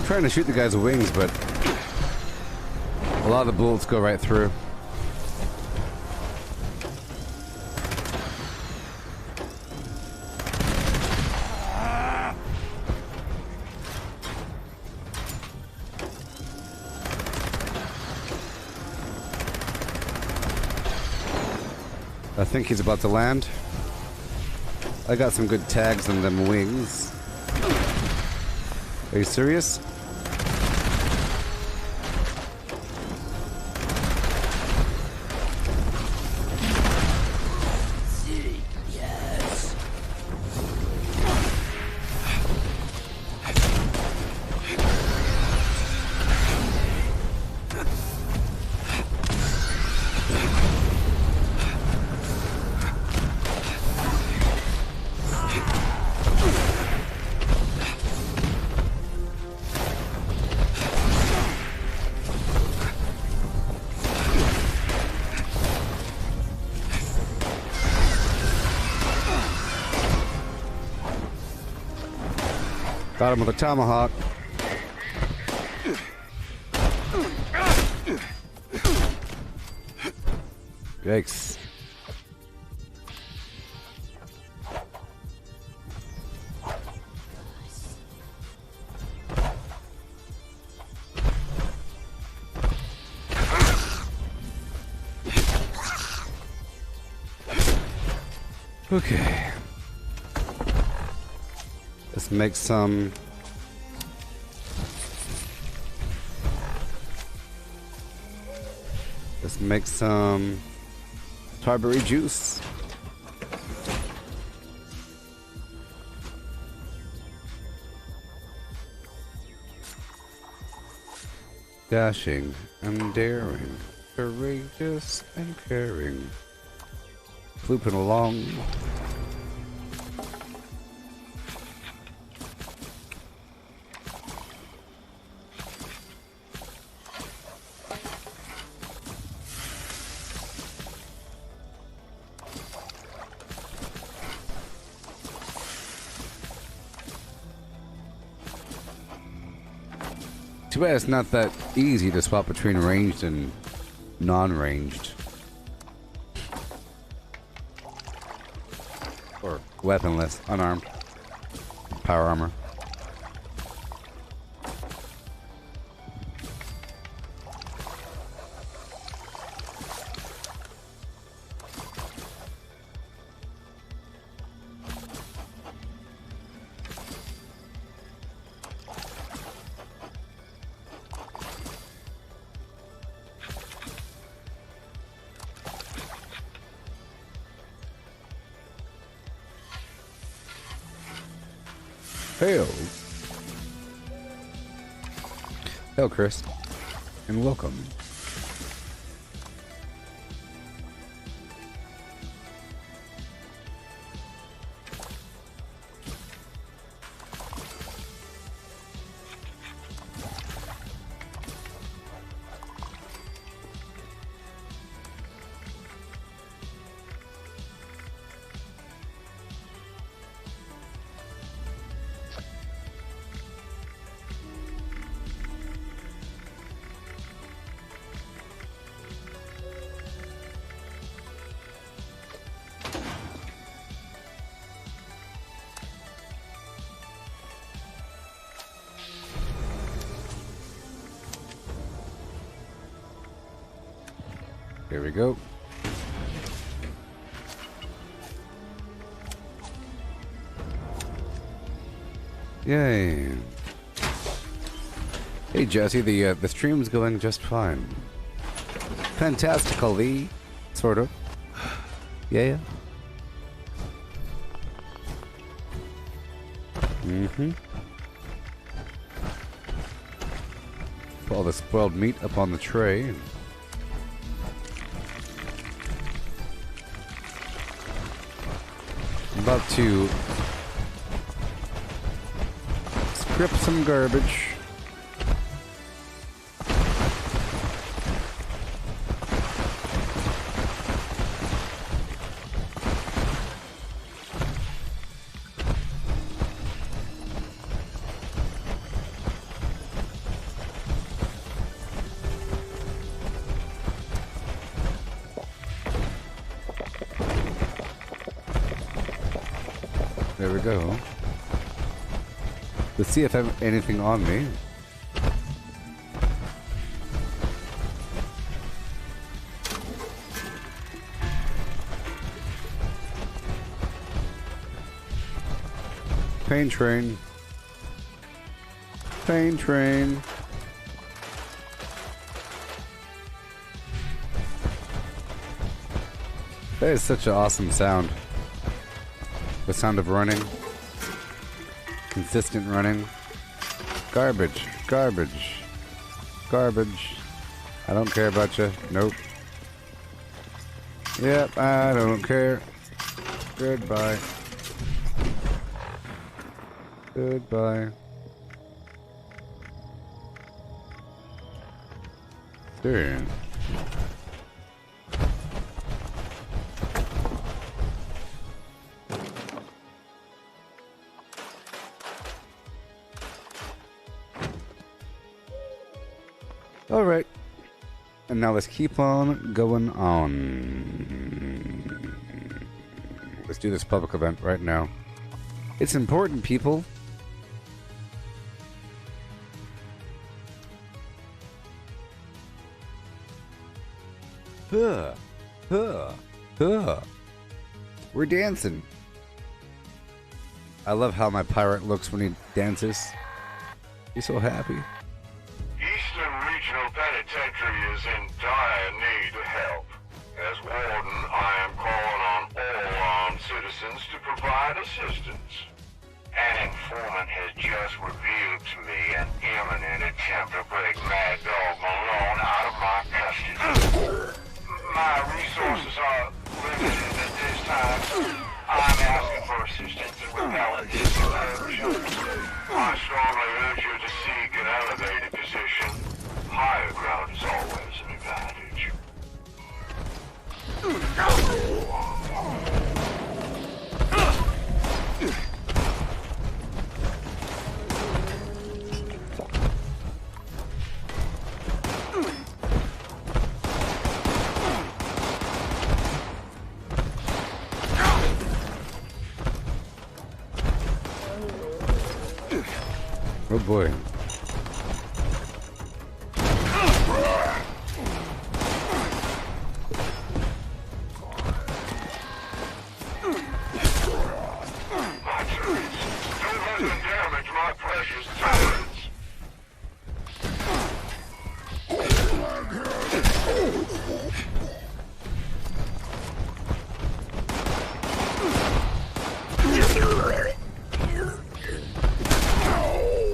Trying to shoot the guy's wings, but a lot of the bullets go right through. I think he's about to land. I got some good tags on them wings. Are you serious? Got him with a tomahawk. Yikes. Okay. Let's make some tarberry juice. Dashing and daring, courageous and caring, flooping along. Too bad it's not that easy to swap between ranged and non-ranged. Or weaponless, unarmed. Power armor. Hail. Hail, Chris. And welcome. Here we go. Yay. Hey Jesse, the stream's going just fine. Fantastically, sort of. Yeah. Mm-hmm. Put all the spoiled meat up on the tray. I'm about to strip some garbage. There we go. Let's see if I have anything on me. Pain train. Pain train. That is such an awesome sound. The sound of running. Consistent running. Garbage. Garbage. Garbage. I don't care about you. Nope. Yep, I don't care. Goodbye. Goodbye. Dude. Alright. And now let's keep on going on. Let's do this public event right now. It's important, people. We're dancing. I love how my pirate looks when he dances. He's so happy. Eastern Regional Penitentiary is in dire need of help. As warden, I am calling on all armed citizens to provide assistance. An informant has just revealed to me an imminent attempt to break Mad Dog Malone out of my custody. My resources are limited at this time. I'm asking for assistance in repelling this incursion. I strongly urge you to seek an elevated position. Higher ground is always an advantage. Oh boy. My turrets! Don't let them damage my precious turrets!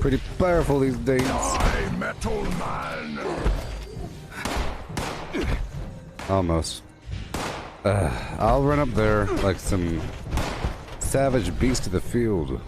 pretty powerful these days. Metal Man. Almost. I'll run up there like some savage beast of the field.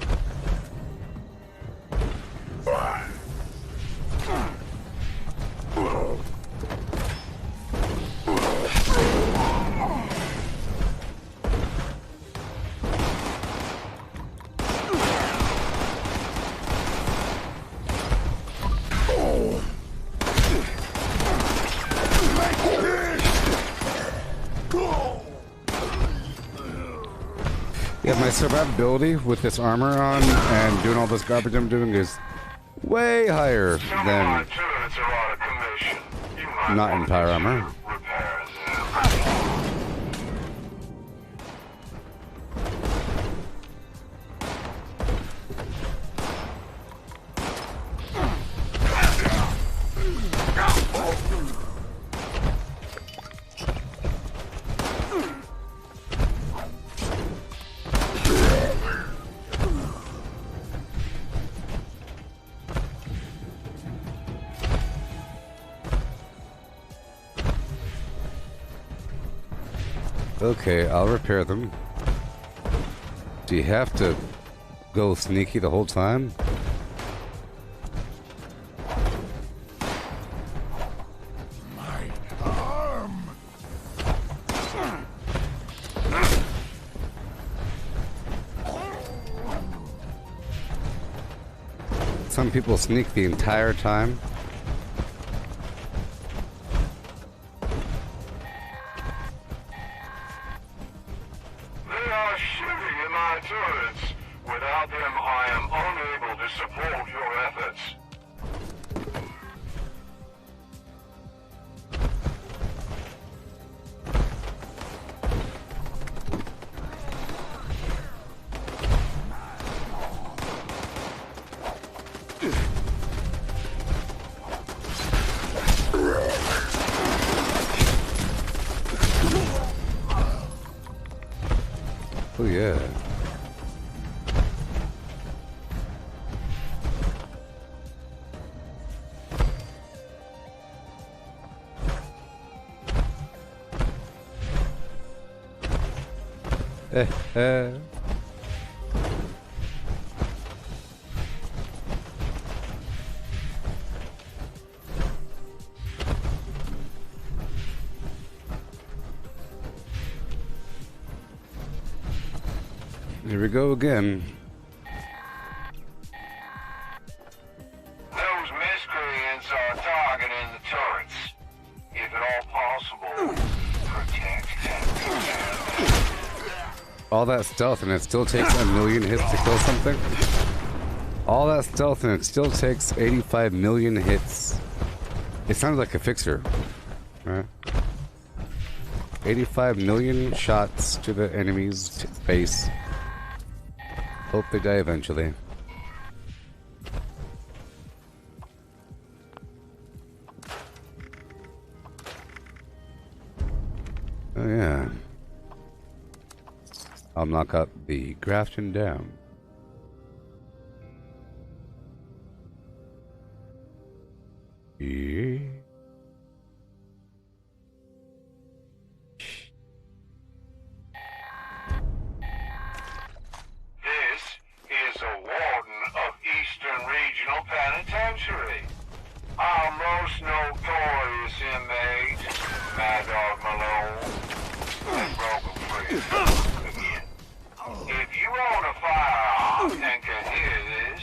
Yeah, my survivability with this armor on and doing all this garbage I'm doing is way higher than not in power armor. Okay, I'll repair them. Do you have to go sneaky the whole time? My arm. Some people sneak the entire time. Without them, I am unable to support your efforts. Oh yeah. Here we go again. Those miscreants are targeting the turrets. If at all possible, protect them. All that stealth and it still takes a million hits to kill something? All that stealth and it still takes 85 million hits. It sounds like a fixer, right? 85 million shots to the enemy's face. Hope they die eventually. Oh yeah. I'll knock out the Grafton Dam. Yeah. This is a warden of Eastern Regional Penitentiary. Our most notorious inmate, Mad Dog Malone, has broken free again. If you own a firearm and can hear this,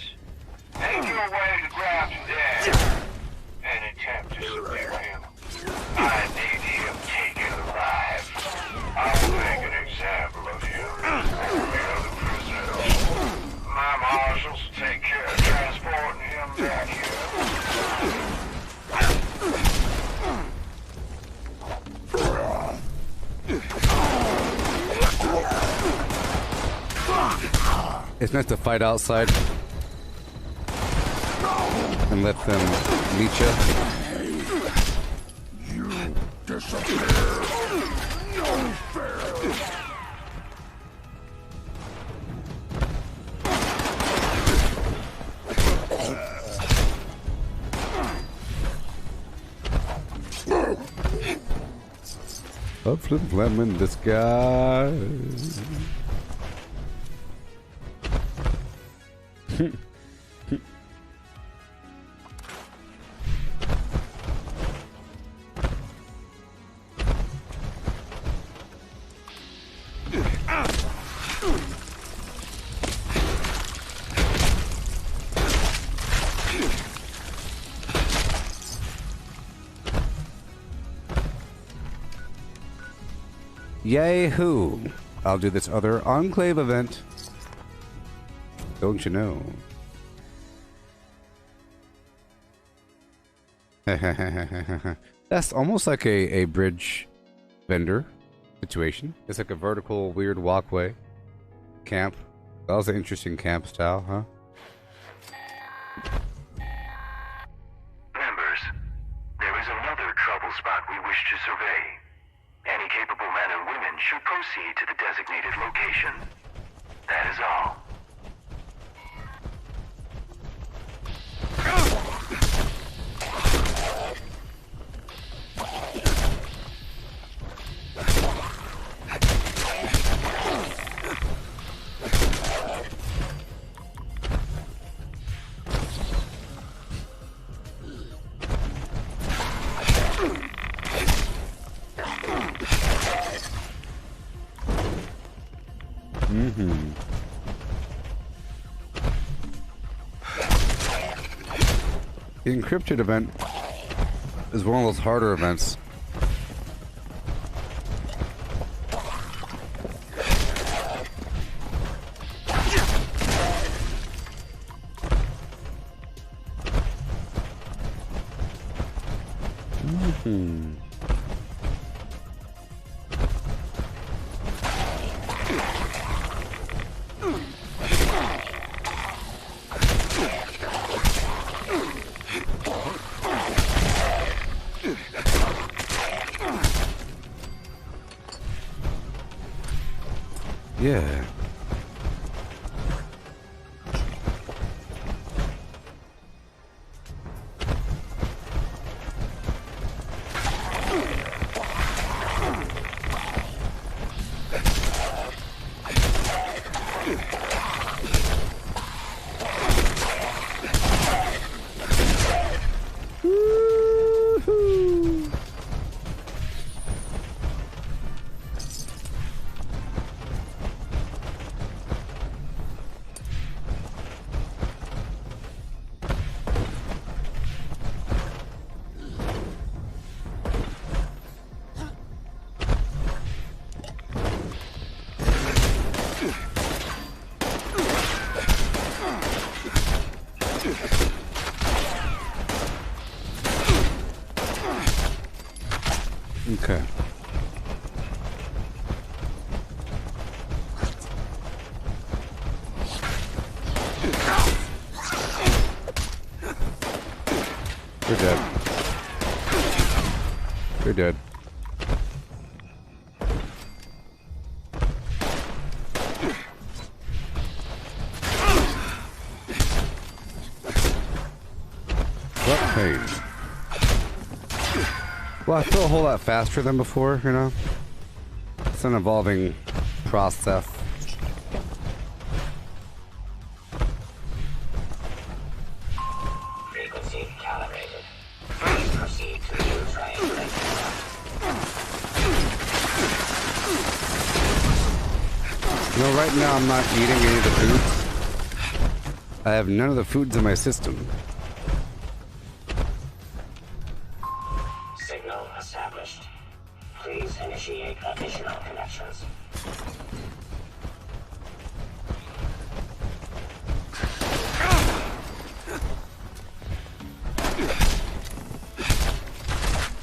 make your way to Grafton Dam and attempt to subdue him. I need him taken alive. I will make an example of him and the other prisoners. My marshals will take care of transporting him back here. It's nice to fight outside and let them meet you. You disappear. No fair. A flim flam in the sky. Yay-hoo! I'll do this other Enclave event. Don't you know? That's almost like a bridge vendor situation. It's like a vertical, weird walkway. Camp. That was an interesting camp style, huh? Members, there is another trouble spot we wish to survey. Any capable men and women should proceed to the designated location. That is all. The encrypted event is one of those harder events. Yeah. Okay. You're dead. You're dead. What pain? Well, I feel a whole lot faster than before, you know? It's an evolving process. Frequency calibrated. Please proceed to new triangulation. You know, right now I'm not eating any of the foods. I have none of the foods in my system. Signal established. Please initiate additional connections.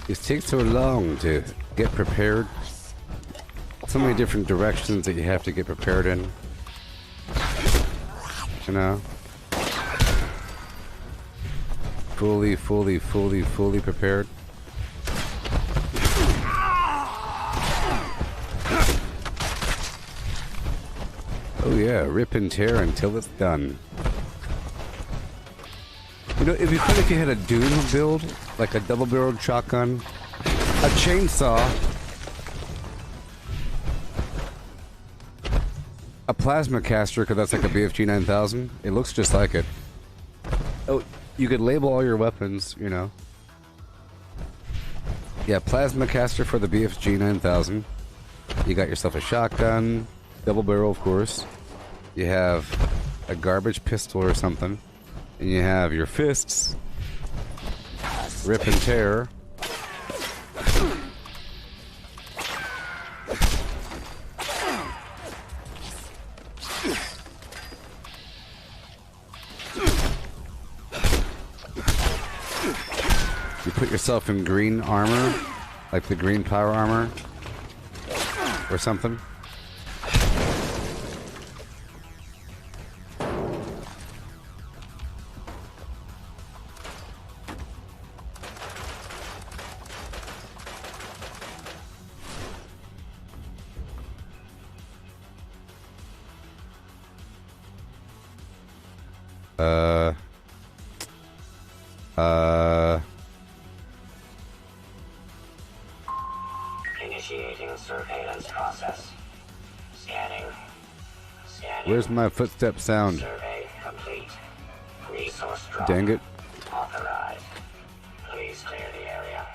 It takes so long to get prepared. So many different directions that you have to get prepared in. You know? Fully prepared. Oh yeah, rip and tear until it's done. You know, it'd be fun if you had a Doom build, like a double-barreled shotgun, a chainsaw, A plasma caster, because that's like a BFG 9000. It looks just like it. Oh, you could label all your weapons, you know. Yeah, plasma caster for the BFG 9000. You got yourself a shotgun, double barrel, of course. You have a garbage pistol or something. And you have your fists, rip and tear. You put yourself in green armor, like the green power armor, or something. Initiating surveillance process. Scanning. Where's my footstep sound? Survey complete. Resource drop. Dang it. Authorized. Please clear the area.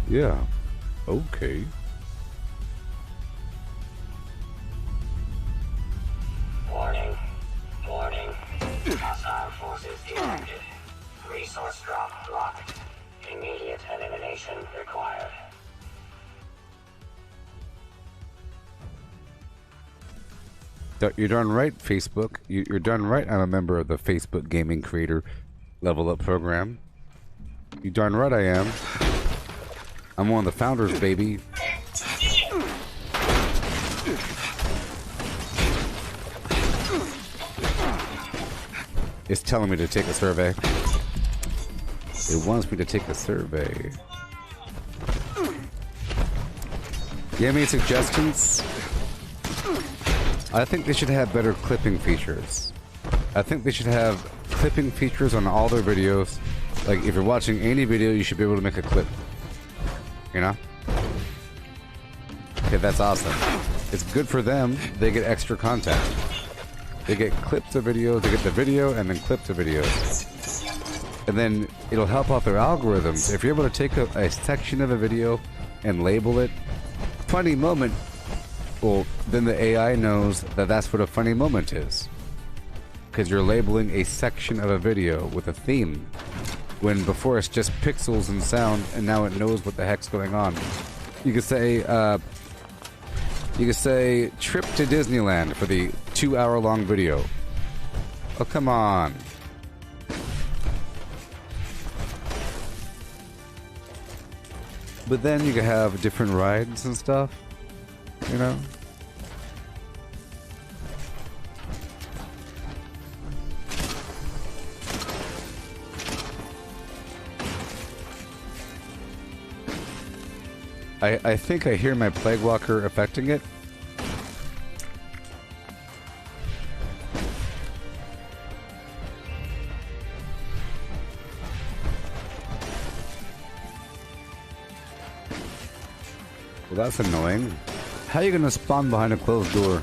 Yeah. Okay. Warning. Warning. Hostile forces detected. Resource drop blocked. Immediate elimination required. You're darn right, Facebook. You're darn right I'm a member of the Facebook Gaming Creator Level Up program. You darn right I am. I'm one of the founders, baby. It's telling me to take a survey. It wants me to take a survey. You have any suggestions? I think they should have better clipping features. I think they should have clipping features on all their videos. Like, if you're watching any video, you should be able to make a clip. You know? Okay, that's awesome. It's good for them. They get extra content. They get clips of videos, they get the video, and then clips of videos. And then it'll help out their algorithms. If you're able to take a section of a video and label it funny moment, well, then the AI knows that that's what a funny moment is. Because you're labeling a section of a video with a theme. When before it's just pixels and sound, and now it knows what the heck's going on. You could say, trip to Disneyland for the 2-hour-long video. Oh, come on. But then you could have different rides and stuff, you know? I think I hear my Plague Walker affecting it. Well, that's annoying. How are you gonna spawn behind a closed door?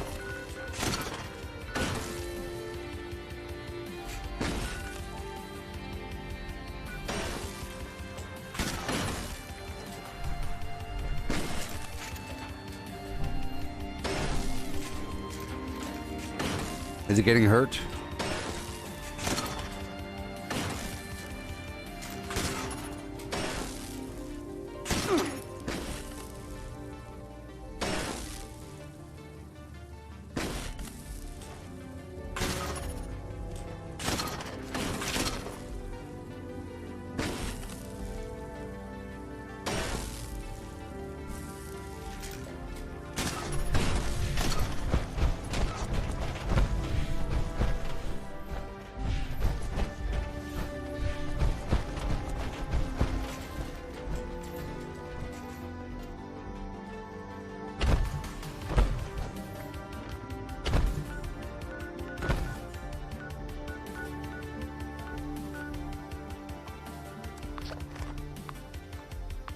Is he getting hurt?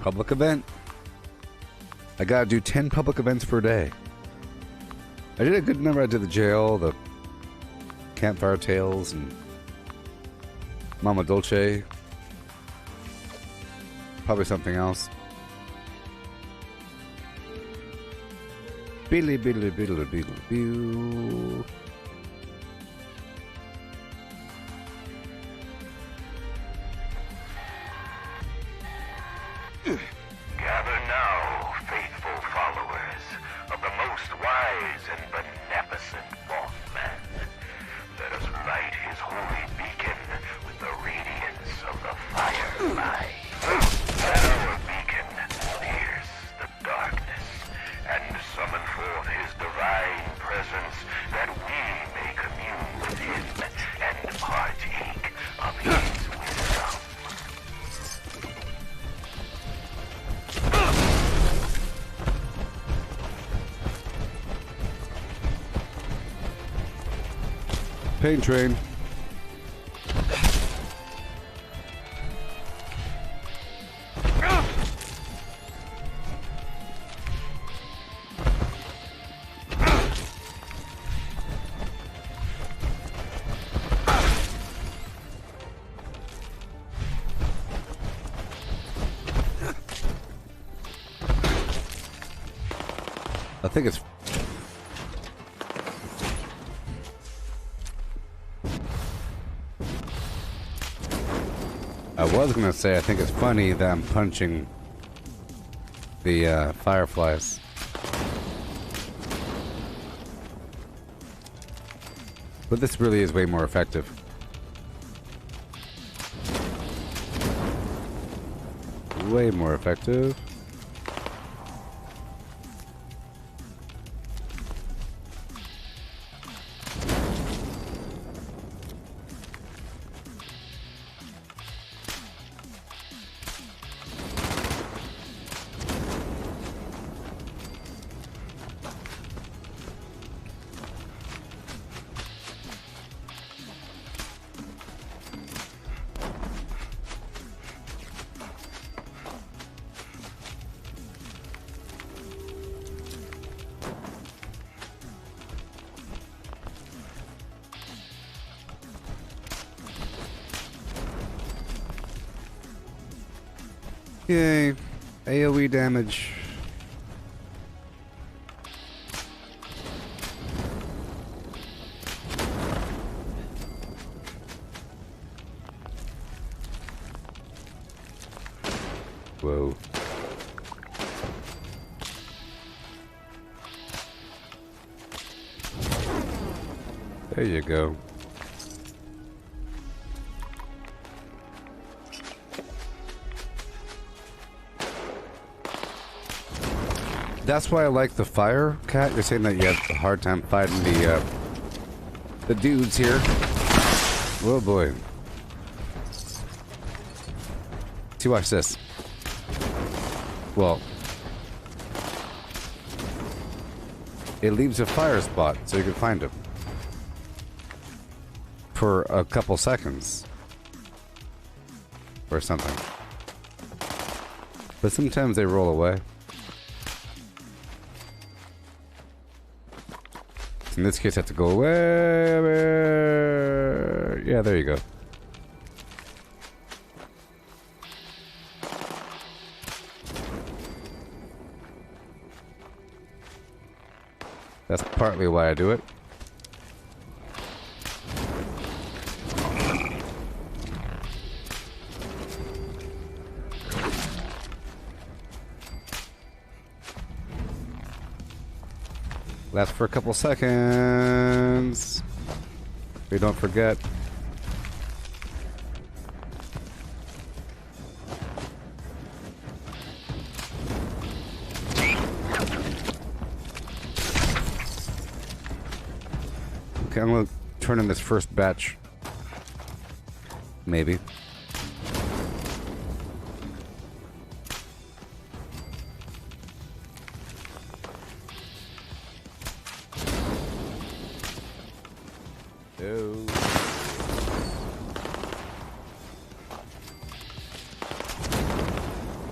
Public event. I gotta do 10 public events per day. I did a good number. I did the jail, the campfire tales, and Mama Dolce. Probably something else. Beedly beedly beedly beedly beedle. Gather now, faithful followers of the most wise and beneficent Mothman. Let us light his holy beacon with the radiance of the firefly. Let our beacon pierce the darkness and summon forth his divine presence, that we may commune with him and partake of his wisdom. Pain train. I think it's I was gonna say I think it's funny that I'm punching the fireflies. But this really is way more effective. Way more effective. Yay. AoE damage. Whoa. There you go. That's why I like the fire cat. You're saying that you have a hard time fighting the dudes here. Oh boy. See, watch this. Well, it leaves a fire spot so you can find him for a couple seconds or something. But sometimes they roll away. In this case, I have to go away. Yeah, there you go. That's partly why I do it. Lasts for a couple seconds. We don't forget. Okay, I'm gonna turn in this first batch. Maybe.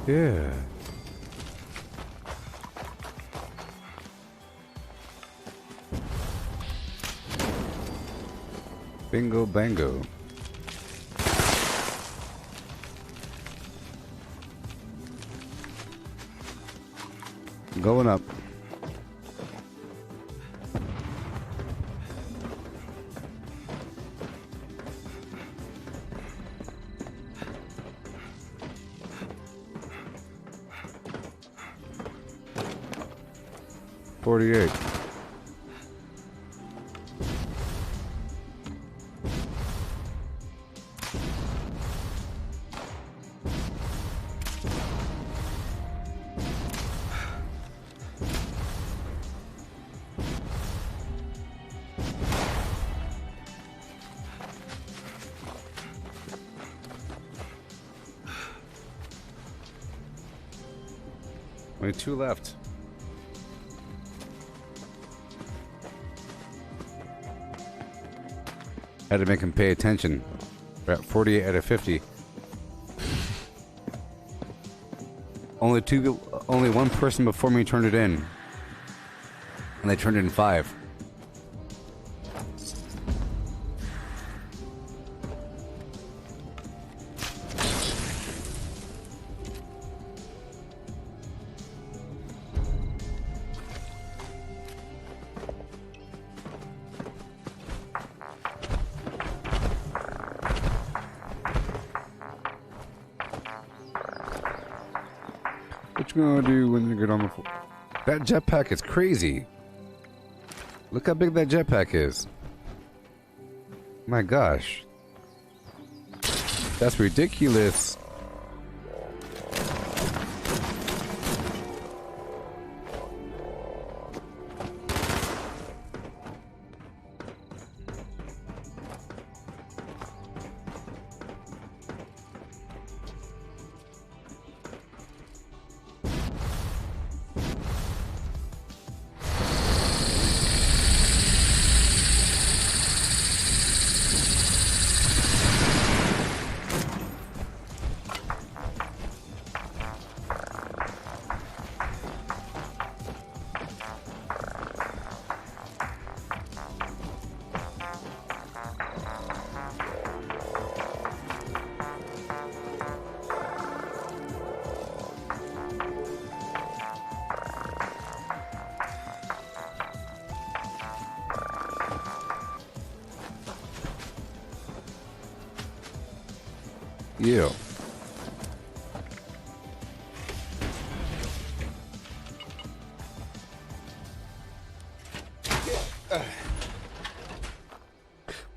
Yeah. Bingo bango. Going up. $48. Only 2 left. Had to make him pay attention. We're at 48 out of 50. Only one person before me turned it in. And they turned in 5. What you gonna do when you get on the floor? That jetpack is crazy. Look how big that jetpack is. My gosh. That's ridiculous. Yeah.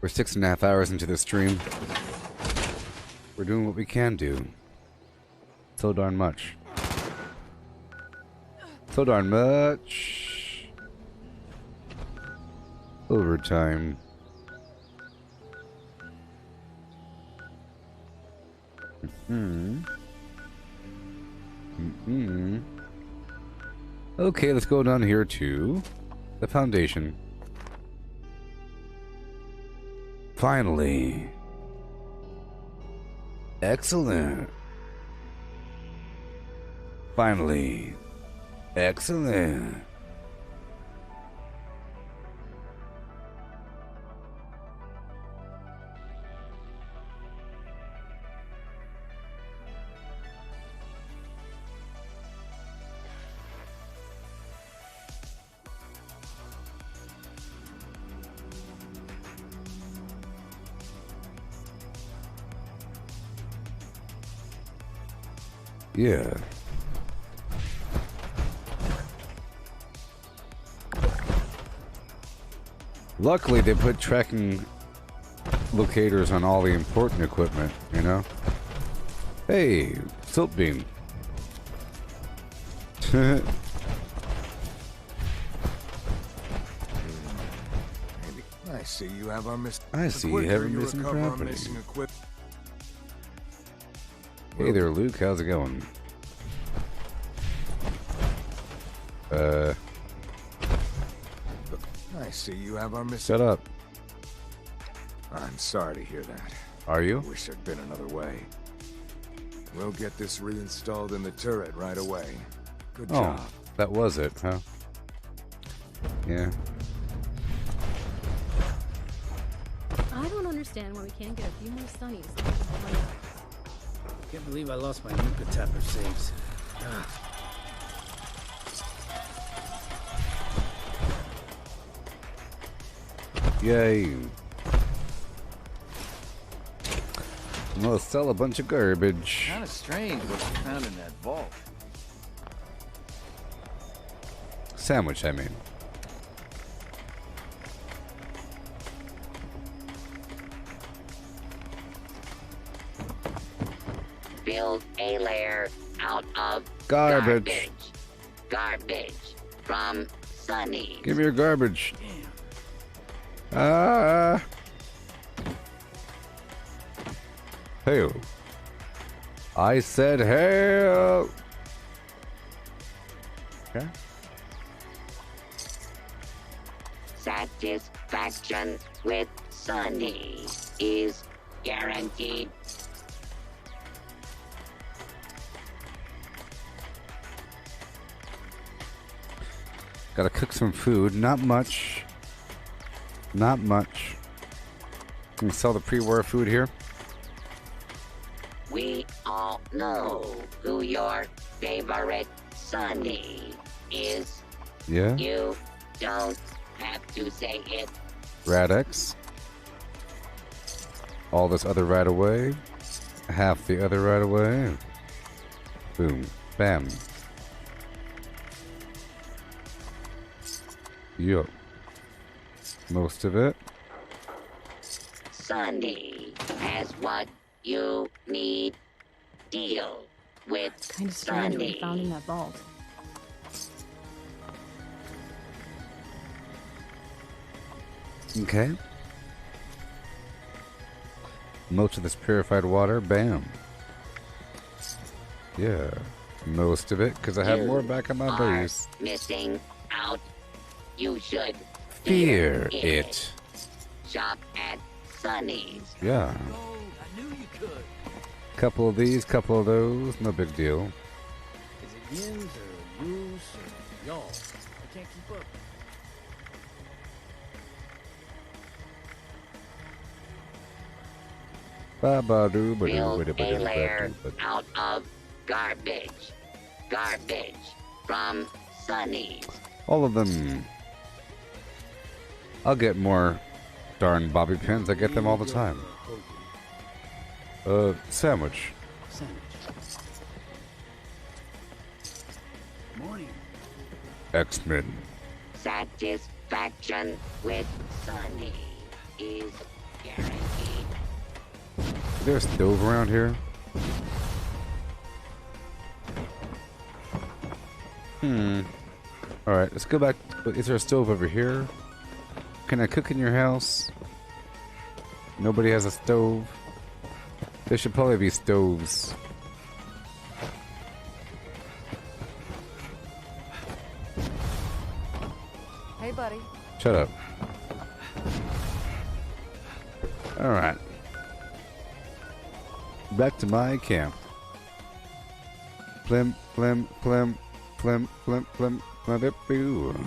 We're 6.5 hours into the stream. We're doing what we can do. So darn much. So darn much. Overtime. Okay, let's go down here to the foundation. Finally. Excellent. Finally. Excellent. Yeah. Luckily, they put tracking locators on all the important equipment, you know? Hey, silt beam. I see you have our I see you have a missing property. Hey there, Luke. How's it going? I see you have our missing. Shut up. I'm sorry to hear that. Are you? I wish there'd been another way. We'll get this reinstalled in the turret right away. Good Oh, job. that was it, huh? Yeah. I don't understand why we can't get a few more sunnies. Can't believe I lost my Nuka Tapper saves. Ah. Yay. I'm gonna sell a bunch of garbage. Kind of strange what you found in that vault. Sandwich, I mean. Build a lair out of Garbage. Garbage from Sunny. Give me your garbage. Ah. Hey. I said hey. Okay. Satisfaction with Sunny is guaranteed. Gotta cook some food. Not much. Not much. Can we sell the pre-war food here? We all know who your favorite Sunny is. Yeah. You don't have to say it. Radix. All this other right away. Half the other right away. Boom. Bam. Yup. Most of it. Sunny has what you need. Deal with Kind of strange what we Sunny. found in that vault. Okay. Most of this purified water. Bam. Yeah. Most of it, because I have more back on my are base. Missing out. You should Fear it. Shop at Sunny's. Yeah. I knew you could. Couple of these, couple of those. No big deal. Is it yins or yoos or y'all? I can't keep up. Build a lair out of garbage. Garbage from Sunny's. All of them. I'll get more darn bobby pins. I get them all the time. Sandwich. Morning. X-Men. Satisfaction with Sunny is guaranteed. Is there a stove around here? Alright, let's go back. Is there a stove over here? Can I cook in your house? Nobody has a stove. There should probably be stoves. Hey, buddy. Shut up. Alright. Back to my camp. Plim, plim, plim, plim, plim, plim, plim,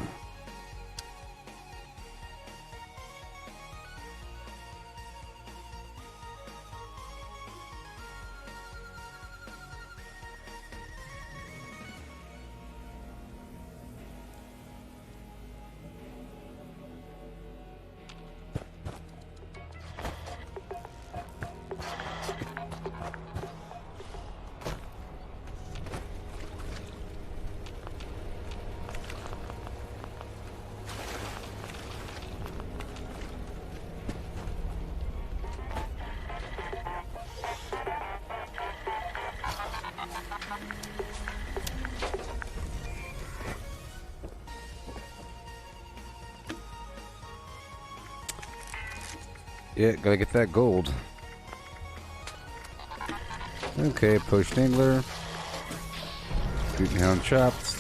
Yeah, gotta get that gold. Okay, poached angler. Greenhound chopped.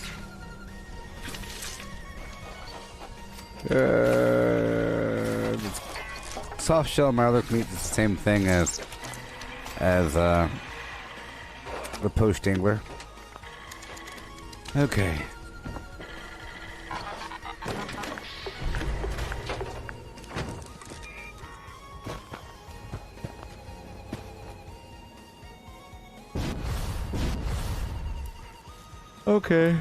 Soft shell Malloc meat is the same thing as the post angler. Okay. Okay.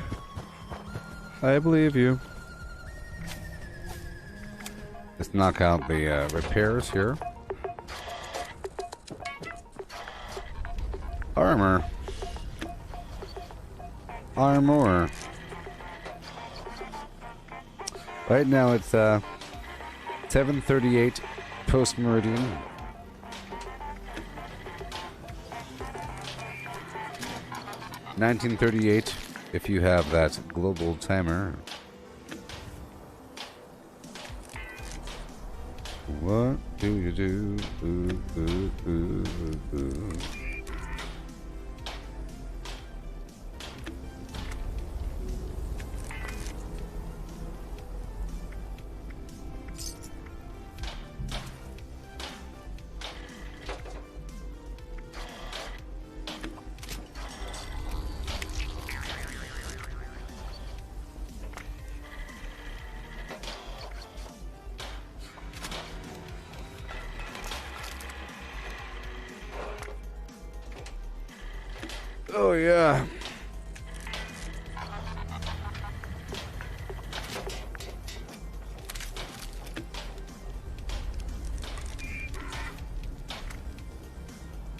I believe you. Let's knock out the repairs here. Armor. Armor. Right now it's 7:38 post meridian. $1938 if you have that global timer. What do you do? Ooh, ooh, ooh, ooh, ooh. Oh yeah.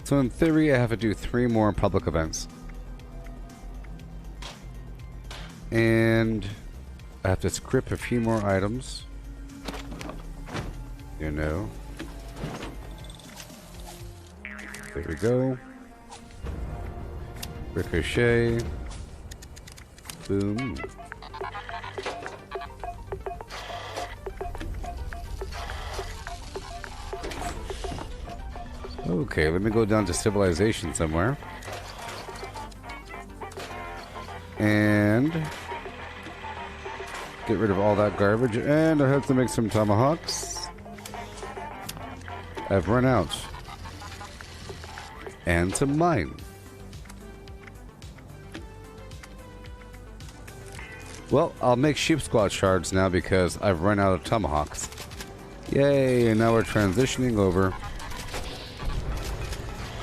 So in theory, I have to do 3 more public events. And I have to script a few more items. You know. There we go. Ricochet. Boom. Okay, let me go down to civilization somewhere. And get rid of all that garbage. And I have to make some tomahawks. I've run out. And some mine. Well, I'll make sheep squat shards now because I've run out of tomahawks. Yay, and now we're transitioning over.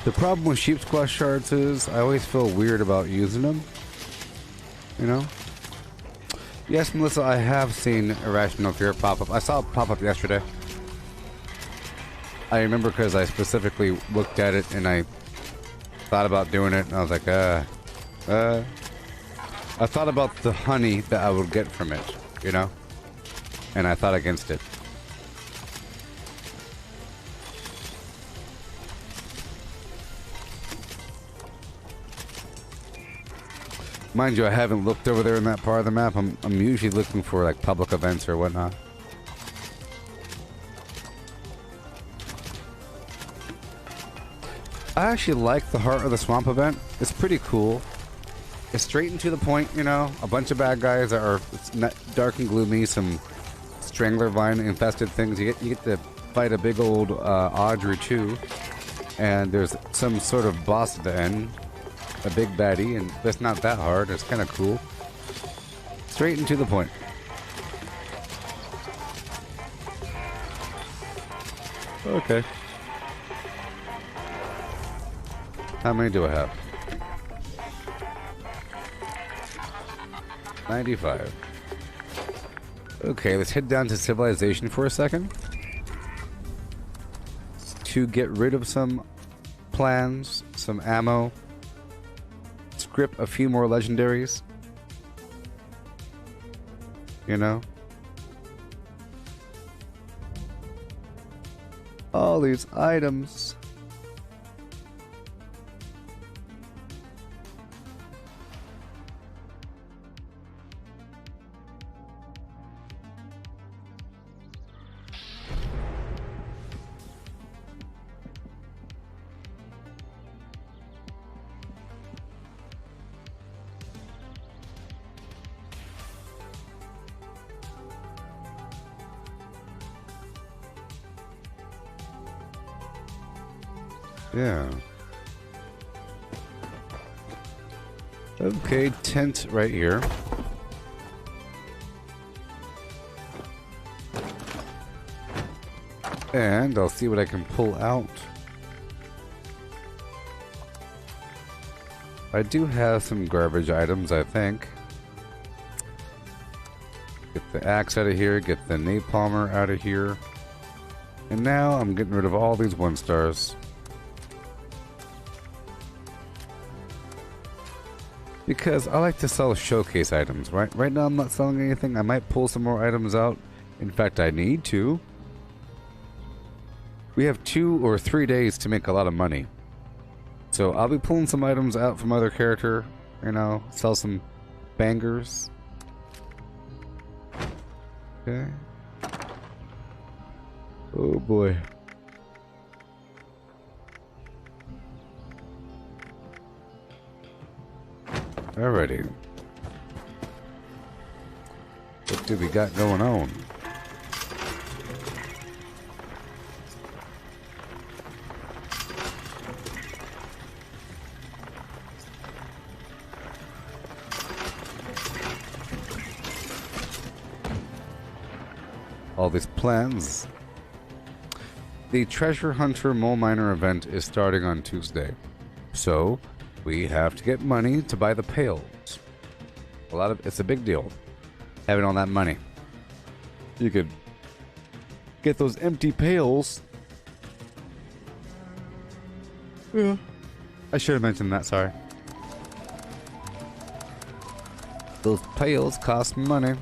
The problem with sheep squat shards is I always feel weird about using them. You know? Yes, Melissa, I have seen Irrational Fear pop up. I saw it pop up yesterday. I remember because I specifically looked at it and I thought about doing it and I was like, I thought about the honey that I would get from it, you know? And I thought against it. Mind you, I haven't looked over there in that part of the map. I'm usually looking for like public events or whatnot. I actually like the Heart of the Swamp event. It's pretty cool. It's straight and to the point, you know. A bunch of bad guys that are dark and gloomy, some strangler vine infested things. You get to fight a big old Audrey too, and there's some sort of boss at the end, a big baddie, and that's not that hard. It's kind of cool. Straight and to the point. Okay. How many do I have? 95. Okay, let's head down to civilization for a second to get rid of some plans, some ammo, script a few more legendaries, you know, all these items. Yeah. Okay, tent right here. And I'll see what I can pull out. I do have some garbage items, I think. Get the axe out of here, get the napalmer out of here. And now I'm getting rid of all these 1-stars. Because I like to sell showcase items, right? Right now I'm not selling anything. I might pull some more items out. In fact, I need to. We have 2 or 3 days to make a lot of money. So I'll be pulling some items out from other character, you know, sell some bangers. Okay. Oh boy. Alrighty. What do we got going on? All these plans. The Treasure Hunter Mole Miner event is starting on Tuesday. So, we have to get money to buy the pails. It's a big deal. Having all that money. You could get those empty pails. Yeah. I should have mentioned that, sorry. Those pails cost money.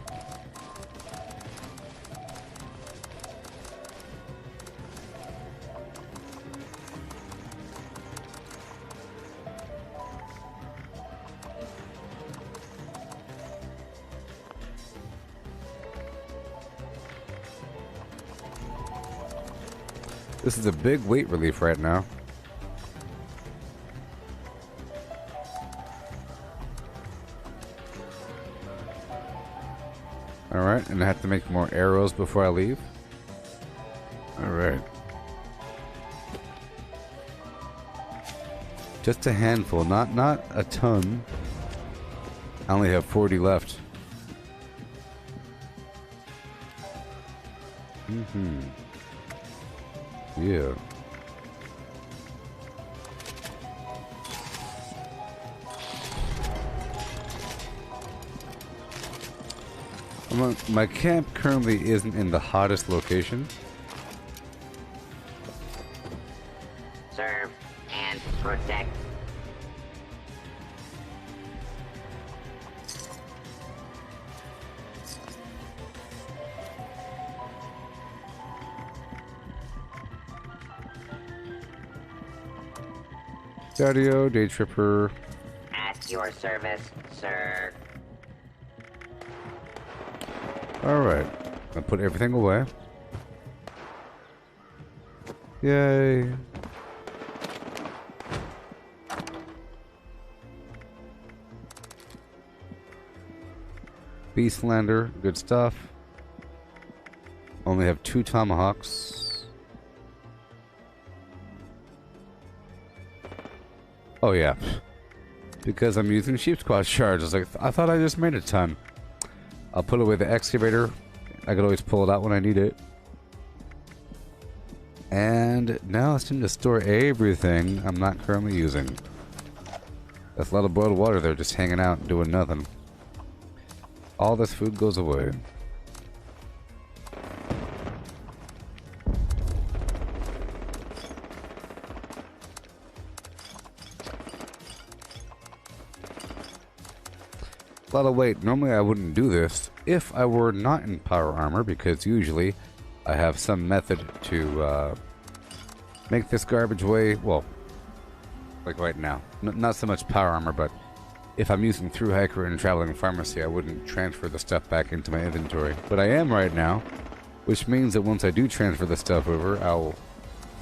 This is a big weight relief right now. Alright, and I have to make more arrows before I leave. Alright. Just a handful, not a ton. I only have 40 left. Yeah. My camp currently isn't in the hottest location. Serve and protect. Audio, Day Tripper. At your service, sir. Alright. I'll put everything away. Yay. Beastlander, good stuff. Only have 2 tomahawks. Oh yeah, because I'm using sheep squad shards. I was like, I thought I just made a ton. I'll put away the excavator. I could always pull it out when I need it. And now it's time to store everything I'm not currently using. That's a lot of boiled water there just hanging out and doing nothing. All this food goes away. A lot of weight. Normally I wouldn't do this if I were not in power armor, because usually I have some method to make this garbage weigh, well, like right now. Not so much power armor, but if I'm using through hiker and traveling pharmacy, I wouldn't transfer the stuff back into my inventory. But I am right now, which means that once I do transfer the stuff over, I'll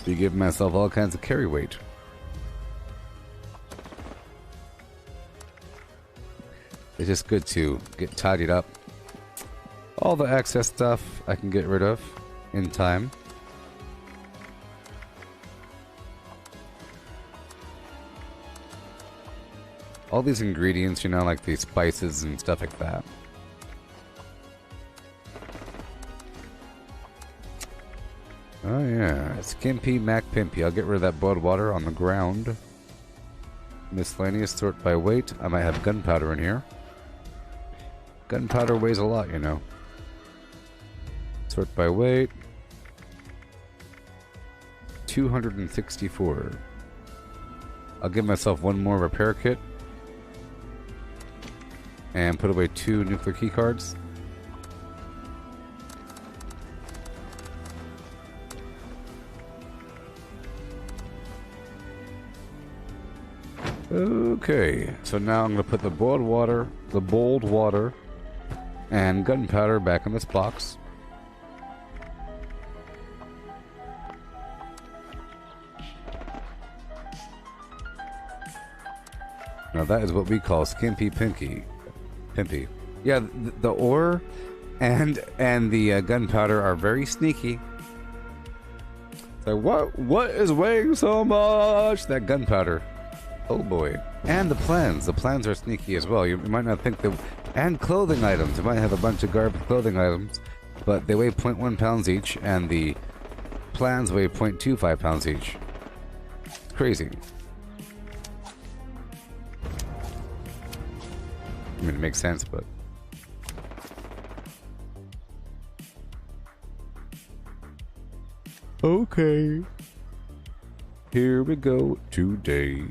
be giving myself all kinds of carry weight. It's just good to get tidied up. All the excess stuff I can get rid of in time. all these ingredients, you know, like these spices and stuff like that. Oh yeah, Skimpy Mac Pimpy. I'll get rid of that boiled water on the ground. Miscellaneous, sort by weight. I might have gunpowder in here. Gunpowder weighs a lot, you know. Sort by weight. 264. I'll give myself one more repair kit. And put away 2 nuclear key cards. Okay, so now I'm going to put the boiled water, and gunpowder back in this box. Now that is what we call Skimpy Pimpy. Yeah, the ore and the gunpowder are very sneaky. So what is weighing so much? That gunpowder. Oh boy. And the plans. The plans are sneaky as well. You might not think that. And clothing items. You might have a bunch of garbage clothing items, but they weigh 0.1 pounds each, and the plans weigh 0.25 pounds each. It's crazy. I mean, it makes sense, but. Okay. Here we go today.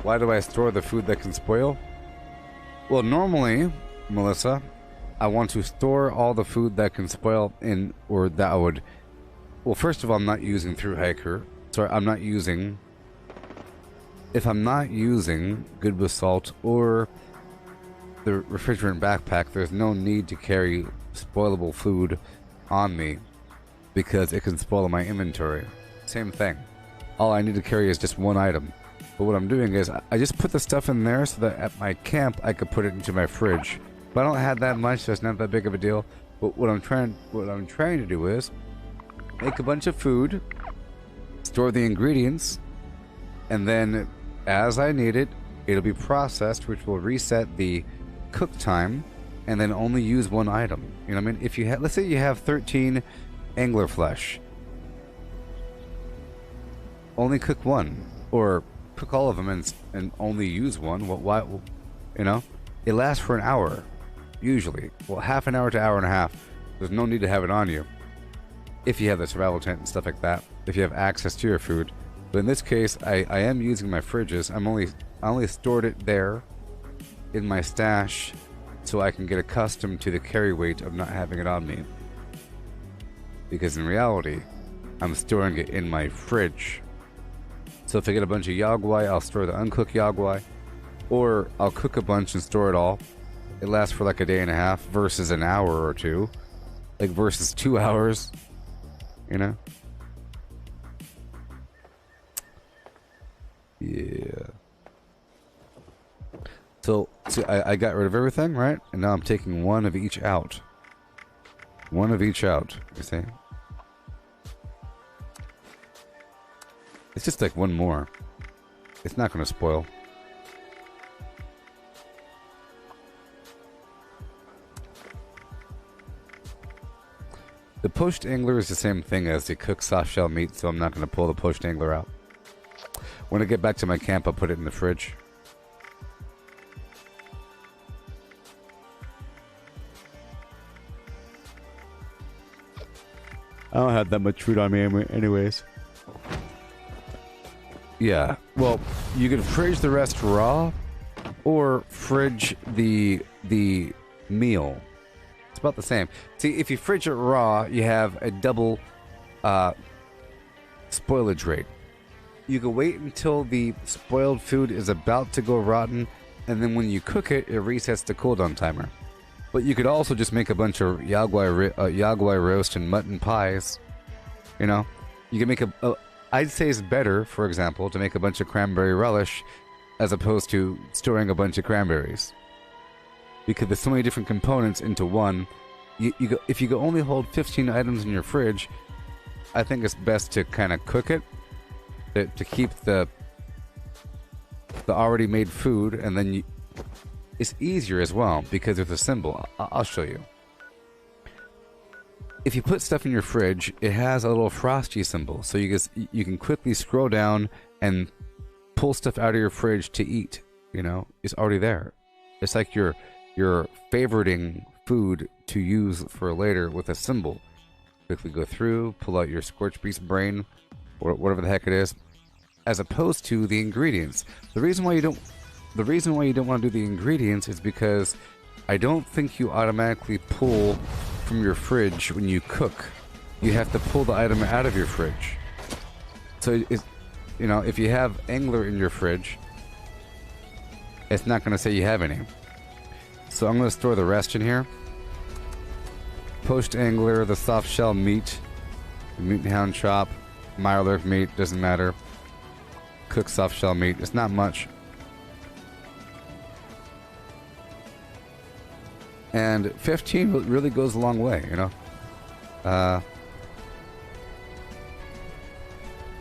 Why do I store the food that can spoil? Well, normally, Melissa, I want to store all the food that can spoil in, or that I would... Well, first of all, I'm not using Through Hiker. Sorry, I'm not using... If I'm not using Good with Salt or the refrigerant backpack, there's no need to carry spoilable food on me because it can spoil my inventory. Same thing. All I need to carry is just one item. But what I'm doing is I just put the stuff in there so that at my camp I could put it into my fridge. But I don't have that much, so it's not that big of a deal. But what I'm trying to do is make a bunch of food, store the ingredients, and then as I need it, it'll be processed, which will reset the cook time, and then only use one item. You know what I mean? If you let's say you have 13 angler flesh, only cook one, or cook all of them and only use one. Why? You know, it lasts for an hour, usually. Well, half an hour to hour and a half. There's no need to have it on you if you have the survival tent and stuff like that. If you have access to your food, but in this case, I am using my fridges. I only stored it there in my stash so I can get accustomed to the carry weight of not having it on me. Because in reality, I'm storing it in my fridge. So if I get a bunch of yagwai, I'll store the uncooked yagwai, or I'll cook a bunch and store it all. It lasts for like a day and a half versus an hour or two, like versus 2 hours, you know? Yeah. So see, I got rid of everything, right? And now I'm taking one of each out. One of each out, you see? It's just like one more. It's not going to spoil. The poached angler is the same thing as the cooked soft shell meat, so I'm not going to pull the poached angler out. When I get back to my camp, I'll put it in the fridge. I don't have that much food on me anyways. Yeah, well, you can fridge the rest raw, or fridge the meal. It's about the same. See, if you fridge it raw, you have a double spoilage rate. You can wait until the spoiled food is about to go rotten, and then when you cook it, it resets the cooldown timer. But you could also just make a bunch of yagwai roast and mutton pies. You know, you can make I'd say it's better, for example, to make a bunch of cranberry relish as opposed to storing a bunch of cranberries. Because there's so many different components into one. If you could only hold 15 items in your fridge, I think it's best to kind of cook it to keep the already made food, and then it's easier as well because there's a symbol. I'll show you. If you put stuff in your fridge, it has a little frosty symbol, so you can quickly scroll down and pull stuff out of your fridge to eat. You know, it's already there. It's like you're favoriting food to use for later with a symbol. Quickly go through, pull out your scorched beast brain, or whatever the heck it is, as opposed to the ingredients. The reason why you don't want to do the ingredients is because I don't think you automatically pull from your fridge when you cook. You have to pull the item out of your fridge. So it's, you know, if you have angler in your fridge, it's not going to say you have any. So I'm going to store the rest in here. Poached angler, the soft shell meat, the meat and hound chop, Mirelurk meat, doesn't matter. Cooked soft shell meat, it's not much. And 15 really goes a long way, you know.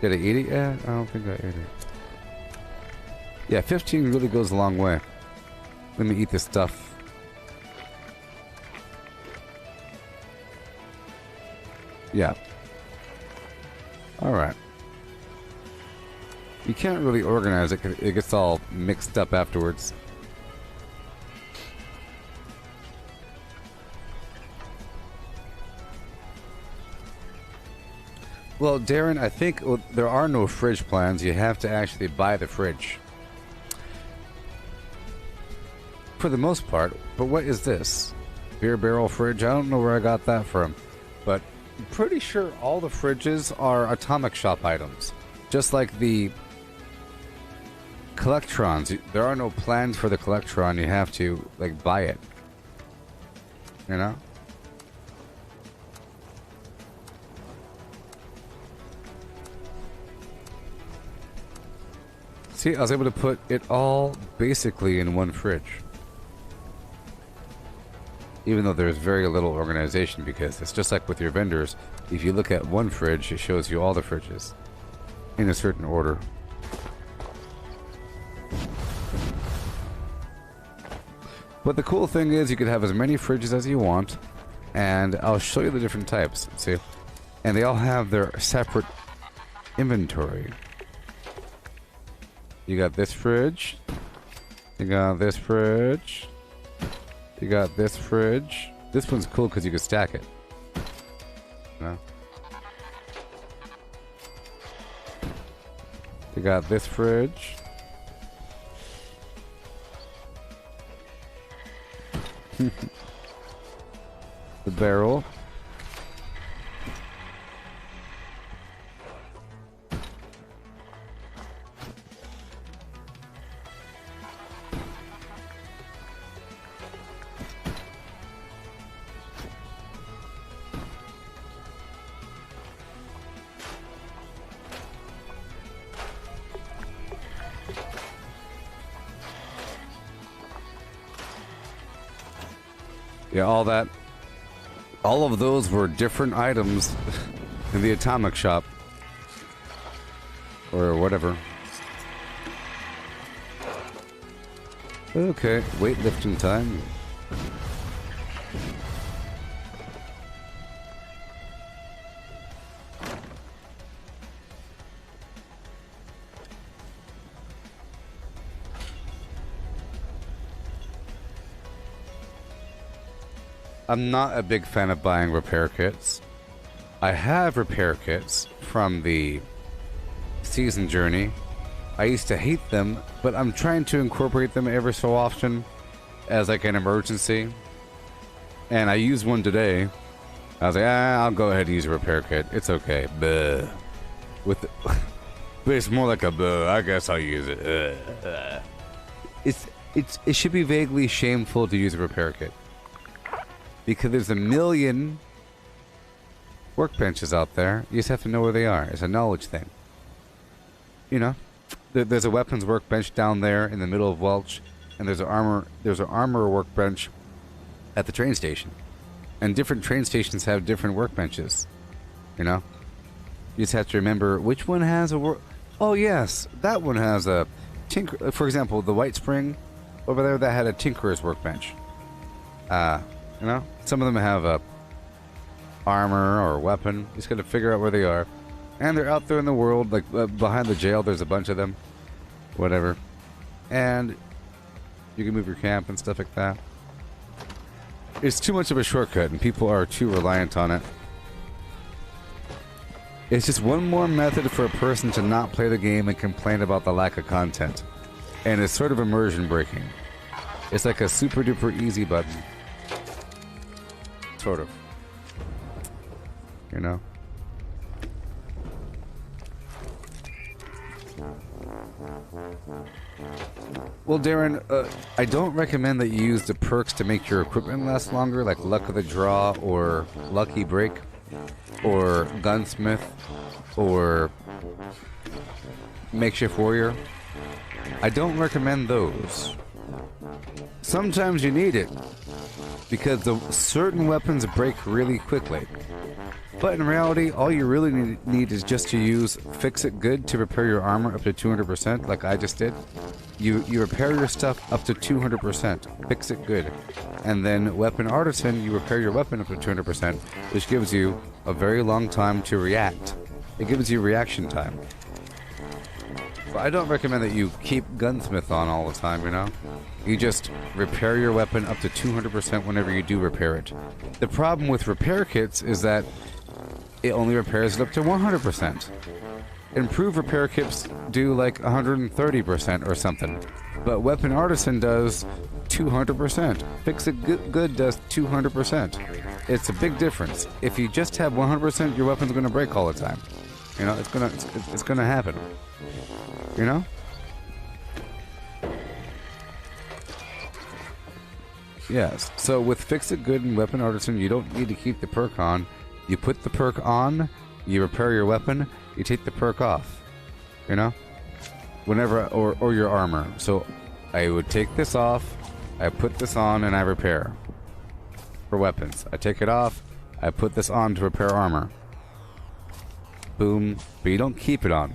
Did I eat it yet? I don't think I ate it. Yeah, 15 really goes a long way. Let me eat this stuff. Yeah. Alright. You can't really organize it because it gets all mixed up afterwards. Well, Darren, I think there are no fridge plans. You have to actually buy the fridge. For the most part. But what is this? Beer barrel fridge? I don't know where I got that from. But I'm pretty sure all the fridges are Atomic Shop items. Just like the Collectrons. There are no plans for the Collectron. You have to, like, buy it. You know? See, I was able to put it all basically in one fridge. Even though there's very little organization, because it's just like with your vendors. If you look at one fridge, it shows you all the fridges in a certain order. But the cool thing is you could have as many fridges as you want, and I'll show you the different types. See? And they all have their separate inventory. You got this fridge. You got this fridge. You got this fridge. This one's cool because you can stack it. You know? You got this fridge. The barrel. Yeah, all of those were different items in the Atomic Shop. Or whatever. Okay, weightlifting time. I'm not a big fan of buying repair kits. I have repair kits from the season journey. I used to hate them, but I'm trying to incorporate them ever so often as like an emergency. And I used one today. I was like, I'll go ahead and use a repair kit. It's okay. Buh. With the but it's more like a buh. I guess I'll use it. It should be vaguely shameful to use a repair kit. Because there's a million workbenches out there. You just have to know where they are. It's a knowledge thing. You know, there's a weapons workbench down there in the middle of Welch, and there's an armor workbench at the train station. And different train stations have different workbenches. You know, You just have to remember which one has a oh yes, that one has a tinker. For example, the White Spring over there, that had a tinkerer's workbench. You know, some of them have a armor or weapon. You just got to figure out where they are, and they're out there in the world, like behind the jail. There's a bunch of them, whatever, and you can move your camp and stuff like that. It's too much of a shortcut, and people are too reliant on it. It's just one more method for a person to not play the game and complain about the lack of content. And it's sort of immersion breaking. It's like a super duper easy button. Sort of. You know? Well, Darren, I don't recommend that you use the perks to make your equipment last longer, like Luck of the Draw or Lucky Break or Gunsmith or Makeshift Warrior. I don't recommend those. Sometimes you need it because certain weapons break really quickly. But in reality, all you really need is just to use Fix It Good to repair your armor up to 200%, like I just did. You repair your stuff up to 200%, Fix It Good. And then Weapon Artisan, you repair your weapon up to 200%, which gives you a very long time to react. It gives you reaction time. But I don't recommend that you keep Gunsmith on all the time, you know? You just repair your weapon up to 200% whenever you do repair it. The problem with repair kits is that it only repairs it up to 100%. Improved repair kits do like 130% or something. But Weapon Artisan does 200%. Fix It Good does 200%. It's a big difference. If you just have 100%, your weapon's going to break all the time. You know, it's gonna happen. You know? Yes. So with Fix It Good and Weapon Artisan, you don't need to keep the perk on. You put the perk on, you repair your weapon, you take the perk off. You know? Whenever, or your armor. So I would take this off, I put this on, and I repair. For weapons. I take it off, I put this on to repair armor. Boom. But you don't keep it on.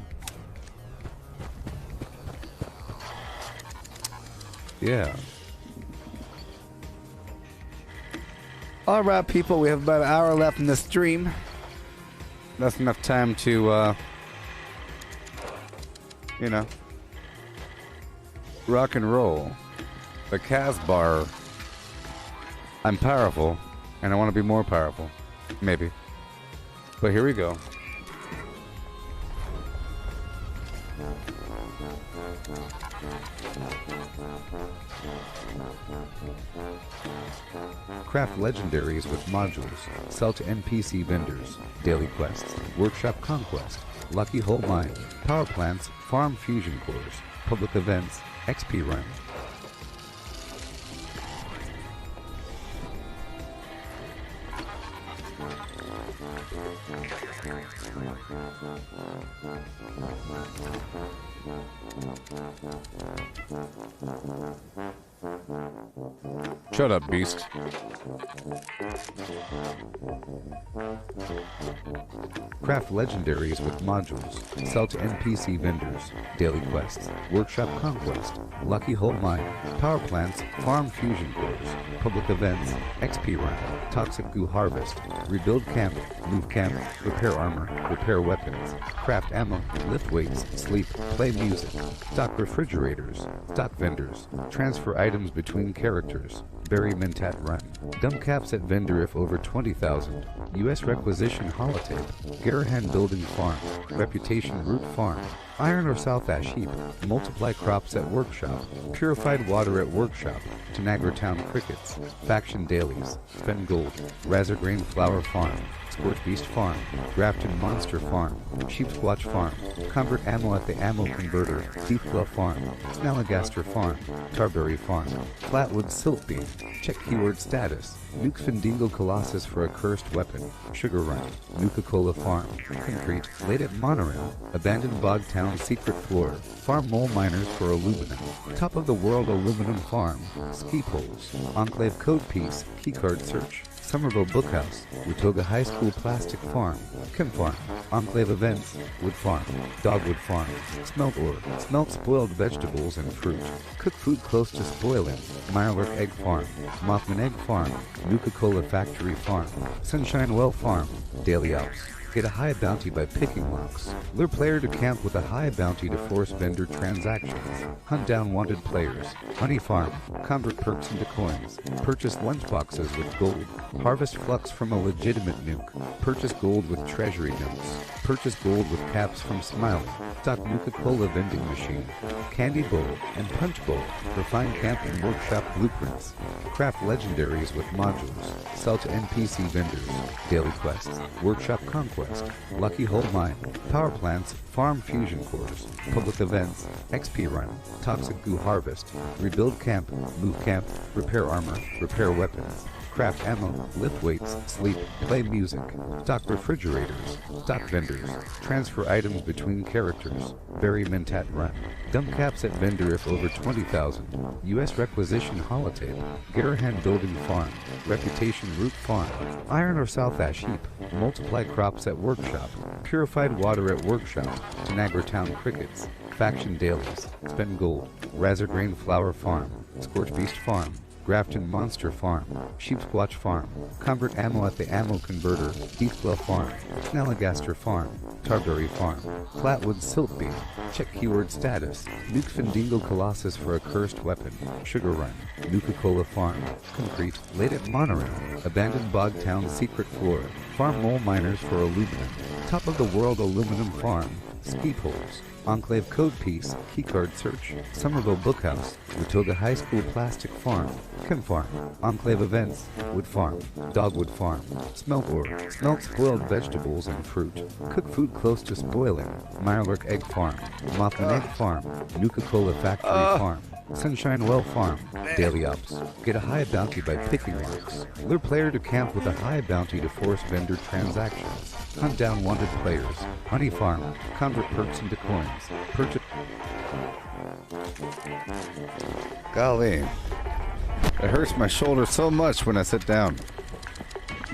Yeah. Alright, people, we have about an hour left in the stream. That's enough time to, you know, rock and roll. The Casbar. I'm powerful, and I want to be more powerful. Maybe. But here we go. Craft legendaries with modules. Sell to NPC vendors. Daily quests. Workshop conquest. Lucky Hole Mine. Power plants. Farm fusion cores. Public events. XP run. Shut up, beast. Craft legendaries with modules. Sell to NPC vendors. Daily quests. Workshop conquest. Lucky Hole Mine. Power plants. Farm fusion cores. Public events. XP run. Toxic goo harvest. Rebuild camp. Move camp. Repair armor. Repair weapons. Craft ammo. Lift weights. Sleep. Play music. Stock refrigerators. Stock vendors. Transfer items between characters. Berry Mentat Run. Dump caps at vendor if over 20,000. U.S. Requisition Holotape. Garahan Building Farm. Reputation Root Farm. Iron or South Ash Heap. Multiply crops at Workshop. Purified water at Workshop. Tanagra Town Crickets. Faction Dailies. Spend Gold. Razorgrain Flower Farm. Scorch Beast Farm. Grafton Monster Farm. Sheep Squatch Farm. Convert Ammo at the Ammo Converter. Deepwell Farm. Snalagaster Farm. Tarberry Farm. Flatwood Silt Beam. Check keyword status. Nuke Findingo Colossus for a cursed weapon. Sugar Run. Nuka-Cola Farm. Concrete. Late at Monorail. Abandoned Bog Town Secret Floor. Farm Mole Miners for aluminum. Top of the World Aluminum Farm. Ski Poles. Enclave Code Piece. Keycard Search. Somerville Bookhouse, Watoga High School Plastic Farm, Kim Farm, Enclave Events, Wood Farm, Dogwood Farm, Smelt Ore, Smelt Spoiled Vegetables and Fruit, Cook Food Close to Spoiling, Mirelurk Egg Farm, Mothman Egg Farm, Nuka-Cola Factory Farm, Sunshine Well Farm, Daily Ops. Get a high bounty by picking locks. Lure player to camp with a high bounty to force vendor transactions. Hunt down wanted players. Honey Farm. Convert perks into coins. Purchase lunchboxes with gold. Harvest flux from a legitimate nuke. Purchase gold with treasury notes. Purchase gold with caps from Smiley. Stock Nuka-Cola vending machine. Candy bowl and punch bowl. Refine camp and workshop blueprints. Craft legendaries with modules. Sell to NPC vendors. Daily quests. Workshop conquest. Lucky Hole Mine, Power Plants, Farm Fusion Cores, Public Events, XP Run, Toxic Goo Harvest, Rebuild Camp, Move Camp, Repair Armor, Repair Weapons, Craft Ammo, Lift Weights, Sleep, Play Music, Stock Refrigerators, Stock Vendors, Transfer Items between Characters, Berry Mentat Run, Dump Caps at Vendor if over 20,000, U.S. Requisition Holotape, Garahan Building Farm, Reputation Root Farm, Iron or South Ash Heap, Multiply Crops at Workshop, Purified Water at Workshop, Tanagra Town Crickets, Faction Dailies, Spend Gold, Razorgrain Flower Farm, Scorch Beast Farm, Grafton Monster Farm, Sheepsquatch Farm, Convert Ammo at the Ammo Converter, Heathcliff Farm, Snalligaster Farm, Tarberry Farm, Flatwood Silt Beam, check keyword status, Nuke Findingo Colossus for a cursed weapon, Sugar Run, Nuka-Cola Farm, Concrete, Late at Monorail, Abandoned Bogtown Secret Floor, Farm Mole Miners for Aluminum, Top of the World Aluminum Farm, Ski Poles, Enclave Code Piece, Keycard Search, Somerville Bookhouse, Watoga High School Plastic Farm, Kim Farm, Enclave Events, Wood Farm, Dogwood Farm, Smelt Ore, Smelt Spoiled Vegetables and Fruit, Cook Food Close to Spoiling, Mirelurk Egg Farm, Mothman Egg Farm, Nuka-Cola Factory Farm, Sunshine Well Farm, Daily Ops. Get a high bounty by picking locks. Lure player to camp with a high bounty to force vendor transactions. Hunt down wanted players. Honey Farm. Convert perks into coins. Purchase... Golly. It hurts my shoulder so much when I sit down.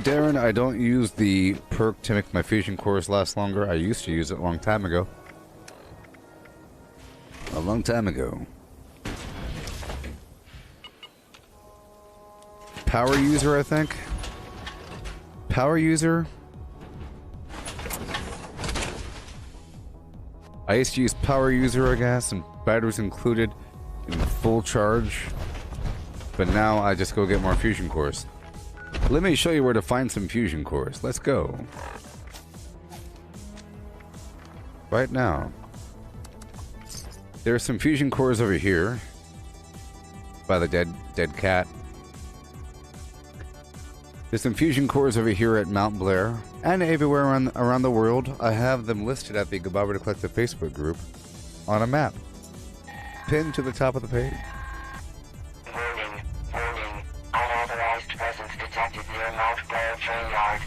Darren, I don't use the perk to make my fusion cores last longer. I used to use it a long time ago. A long time ago. Power user, I think. Power user. I used to use power user, I guess, and batteries included in full charge. But now I just go get more fusion cores. Let me show you where to find some fusion cores. Let's go. Right now. There's some fusion cores over here. By the dead cat. There's some fusion cores over here at Mount Blair and everywhere around the world. I have them listed at the Gooboberti Collective Facebook group on a map, pinned to the top of the page. Warning, warning. Unauthorized presence detected near Mount Blair train yard.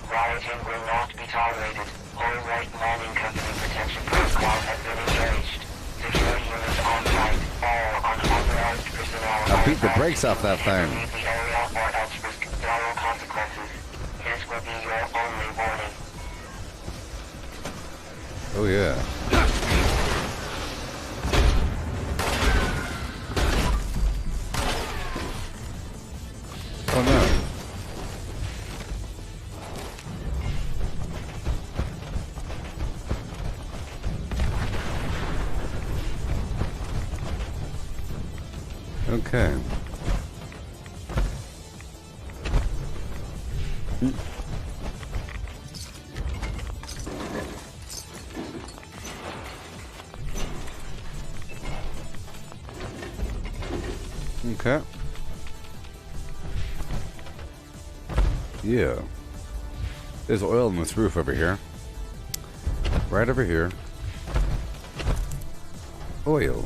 Rioting will not be tolerated. Whole right mining company protection protocol has been engaged. Security units on site. All unauthorized personnel. Now beat the brakes off that thing. Leave the area or else risk dire consequences. This will be your only warning. Oh yeah. Oh no. Okay. Okay. Yeah. There's oil in this roof over here. Right over here. Oil.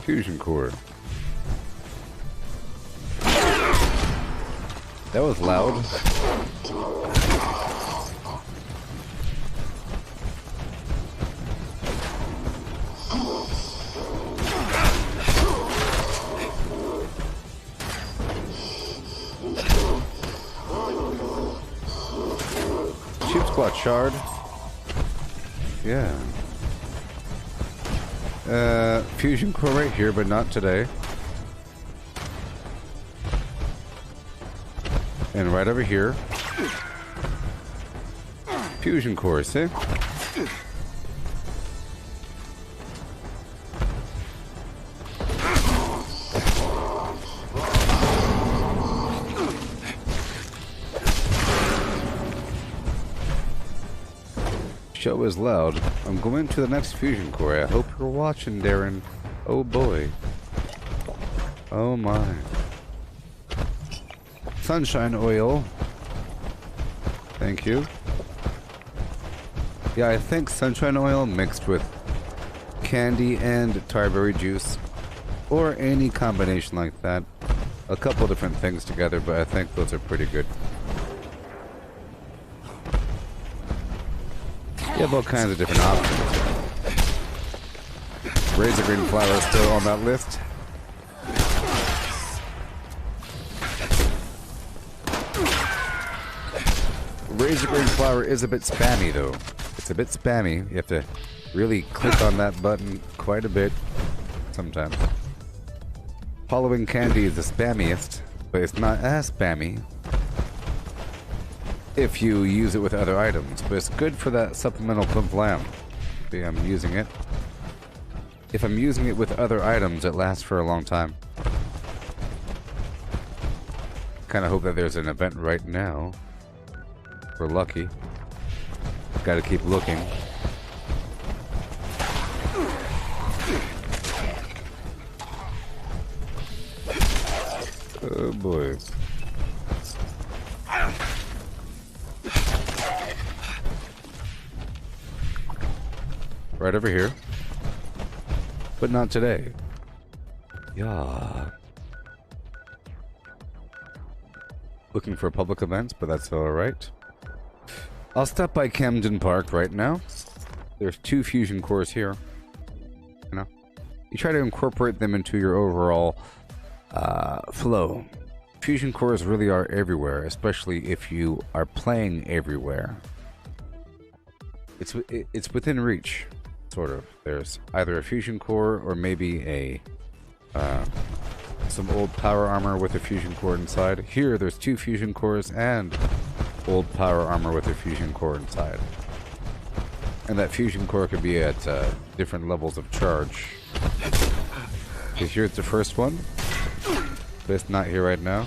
Fusion core. That was loud. shard. Yeah. Fusion core right here, but not today. And right over here. Fusion core, see? Show is loud. I'm going to the next fusion core. I hope you're watching, Darren. Oh boy. Oh my. Sunshine oil. Thank you. Yeah, I think sunshine oil mixed with candy and tarberry juice, or any combination like that. A couple different things together, but I think those are pretty good. You have all kinds of different options. Razor green flower is still on that list. Razor green flower is a bit spammy though. It's a bit spammy. You have to really click on that button quite a bit sometimes. Halloween candy is the spammiest, but it's not as spammy if you use it with other items. But it's good for that supplemental plump lamb. See, I'm using it. If I'm using it with other items, it lasts for a long time. Kinda hope that there's an event right now. We're lucky. Gotta keep looking. Oh boy. Right over here. But not today. Yeah. Looking for public events, but that's alright. I'll stop by Camden Park right now. There's 2 fusion cores here. You know, you try to incorporate them into your overall flow. Fusion cores really are everywhere, especially if you are playing everywhere. It's within reach, sort of. There's either a fusion core or maybe a some old power armor with a fusion core inside. Here, there's 2 fusion cores and old power armor with a fusion core inside. And that fusion core could be at different levels of charge. Okay, here's the first one. But it's not here right now.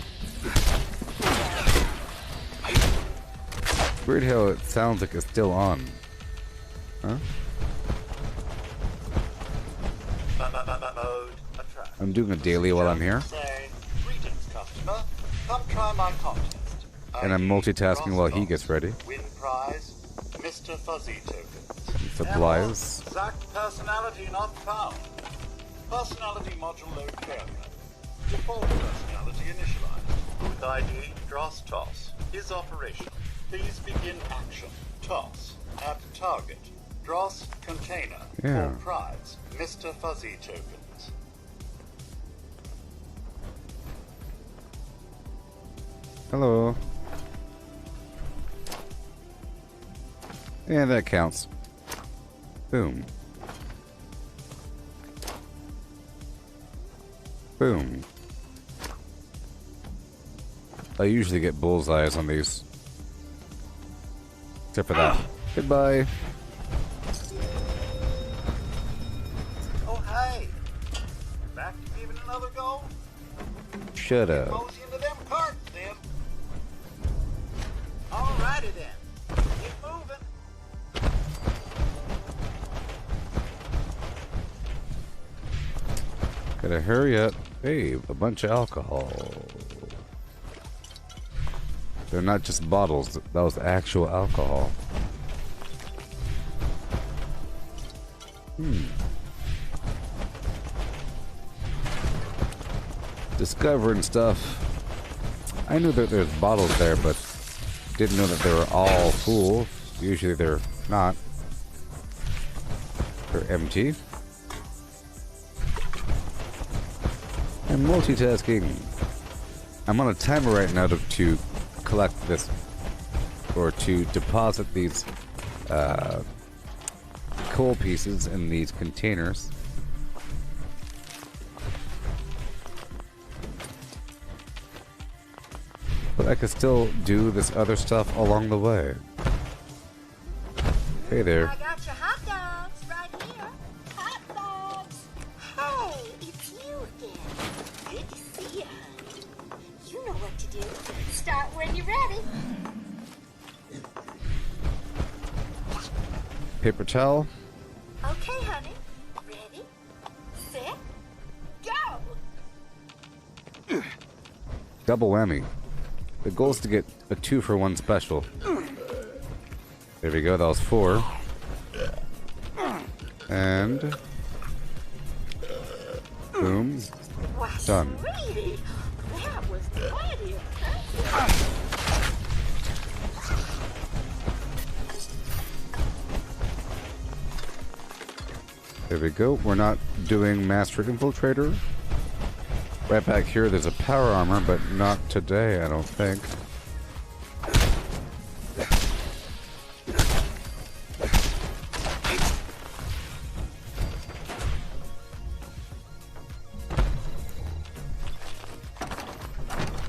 Weird how it sounds like it's still on. Huh? I'm doing a daily while I'm here. Greetings, customer. Come try my contest. And I'm multitasking while he gets ready. Win prize, Mr. Fuzzy tokens. Supplies. Exact personality not found. Personality module load failure. Default personality initialized. Booth ID, Dross Toss. Is operational. Please begin action. Toss. At target. Dross container. Yeah. For prize, Mr. Fuzzy tokens. Hello. Yeah, that counts. Boom. Boom. I usually get bullseyes on these. Except for that. Goodbye. Oh, hey. Back to giving another go? Shut up. Mosey into them carts, then. Alrighty, then. Keep moving. Gotta hurry up. Hey, a bunch of alcohol. They're not just bottles, that was actual alcohol. Discovering stuff. I knew that there's bottles there, but didn't know that they were all full. Usually they're not. They're empty. And multitasking. I'm on a timer right now to collect this, or to deposit these coal pieces in these containers. But I could still do this other stuff along the way. Hey there. I got your hot dogs right here. Hot dogs. Hey, it's you again. Good to see you, honey. You know what to do. Start when you're ready. Paper towel. Okay, honey. Ready, set, go. Double whammy. The goal is to get a 2-for-1 special. There we go, that was 4. And boom. Done. Sweetie, that was mighty. There we go. We're not doing Master Infiltrator. Right back here, there's a power armor, but not today, I don't think.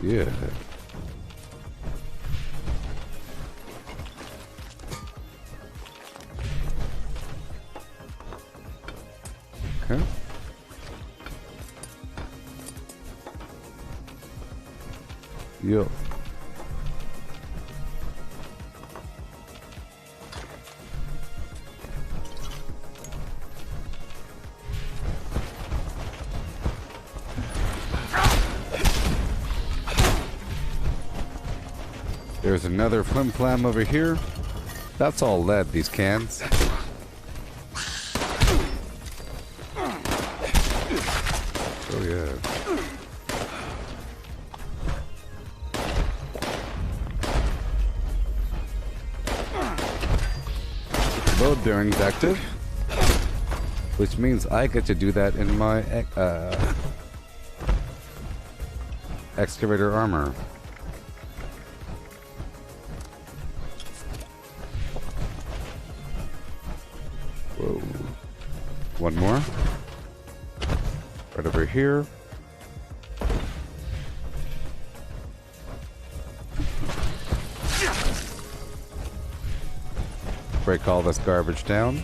Yeah. Okay. Yo. There's another flim flam over here. That's all lead, these cans. Oh yeah. Load bearing's active, which means I get to do that in my excavator armor. Whoa. One more. Right over here. Break all this garbage down.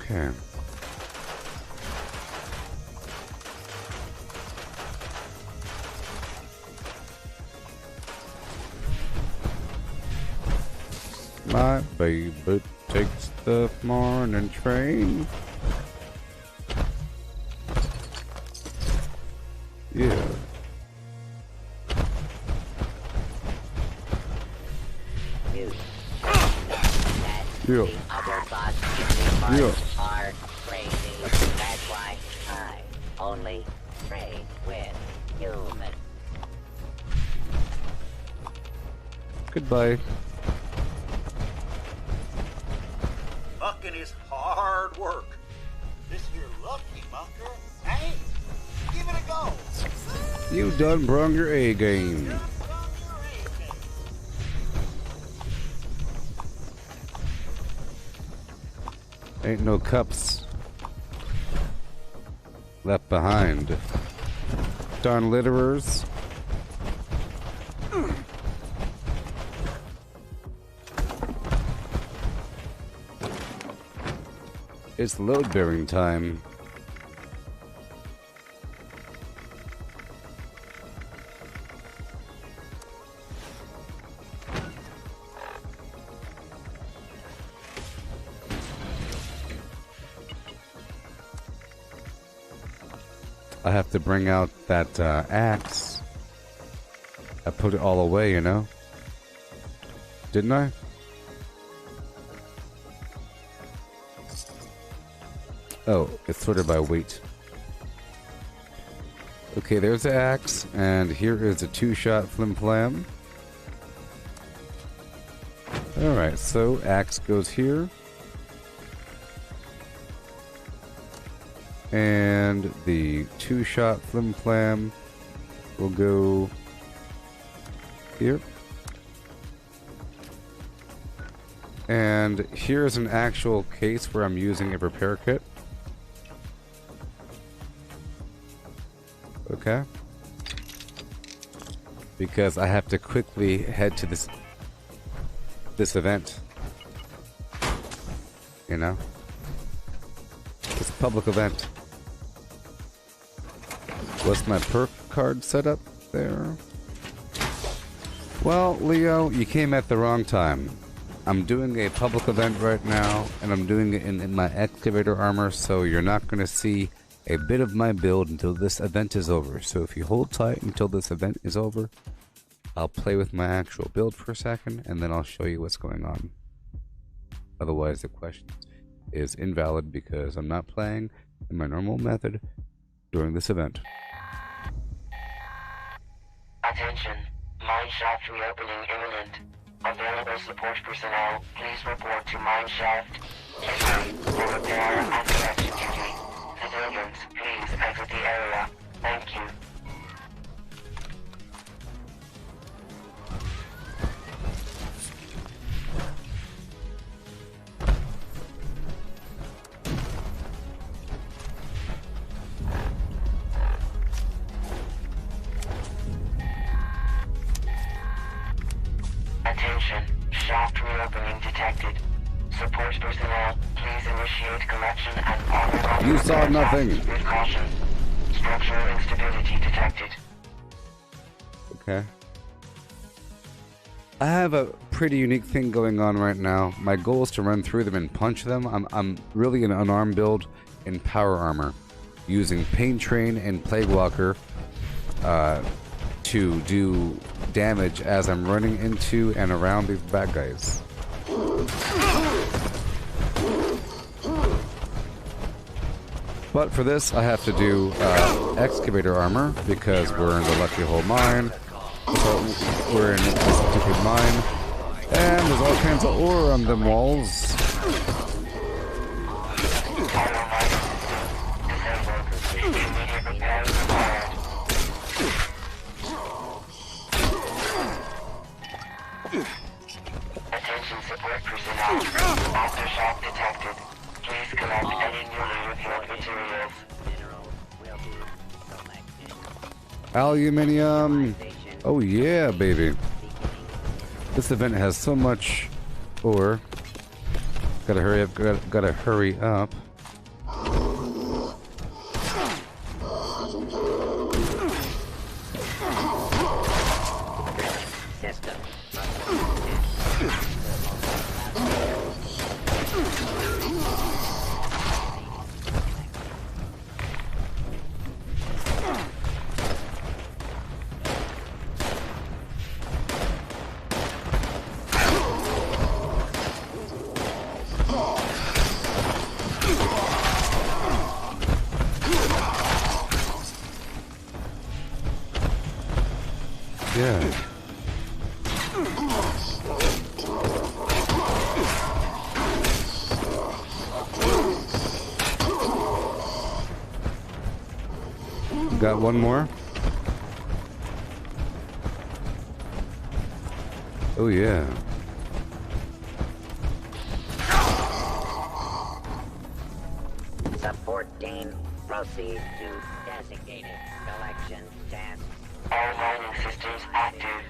Okay. My baby takes the morning train. Yeah. Yeah. Yeah. Are crazy. That's why I only trade with humans. Goodbye. Mucking is hard work. This here lucky mucker. Hey, give it a go. You done brung your A game. Ain't no cups left behind. Darn litterers. It's load bearing time. I have to bring out that axe. I put it all away, you know? Didn't I? Oh, it's sorted by weight. Okay, there's the axe, and here is a 2-shot flim flam. Alright, so axe goes here. And the 2-shot flim flam will go here. And here's an actual case where I'm using a repair kit. Okay. Because I have to quickly head to this event. You know? This public event. What's my perk card set up there? Well, Leo, you came at the wrong time. I'm doing a public event right now, and I'm doing it in my excavator armor, so you're not going to see a bit of my build until this event is over. So if you hold tight until this event is over, I'll play with my actual build for a second, and then I'll show you what's going on. Otherwise, the question is invalid because I'm not playing in my normal method during this event. Attention. Mineshaft reopening imminent. Available support personnel, please report to mineshaft history for repair and correction duty. Civilians, please exit the area. Thank you. Attention, shaft reopening detected. Support personnel, please initiate collection and auto. You saw nothing. With caution. Structural instability detected. Okay. I have a pretty unique thing going on right now. My goal is to run through them and punch them. I'm really an unarmed build in power armor, using Pain Train and Plague Walker to do damage as I'm running into and around these bad guys. But for this, I have to do excavator armor because we're in the Lucky Hole Mine. So we're in this stupid mine, and there's all kinds of ore on them walls. Attention support personnel. Aftershock detected. Please collect any newly revealed materials. Aluminium. Oh yeah, baby. This event has so much ore. Gotta hurry up. Gotta hurry up. Yeah. Got one more. Oh yeah. Support team, proceed to designated collection task. All mining systems active.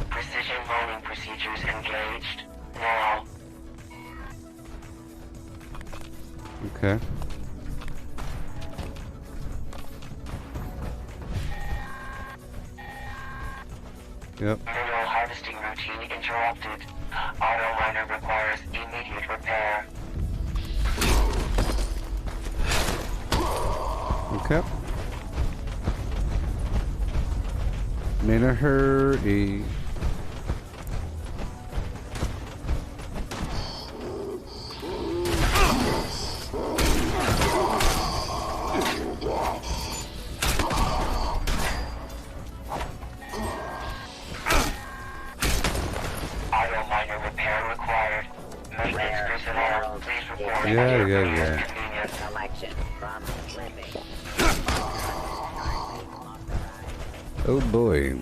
Precision mining procedures engaged. Now. Okay. Yep. Mineral harvesting routine interrupted. Auto miner requires immediate repair. Okay. In a hurry. Auto miner repair required. Maintenance personnel, please report. Yeah. Convenience selection from slipping. Oh boy.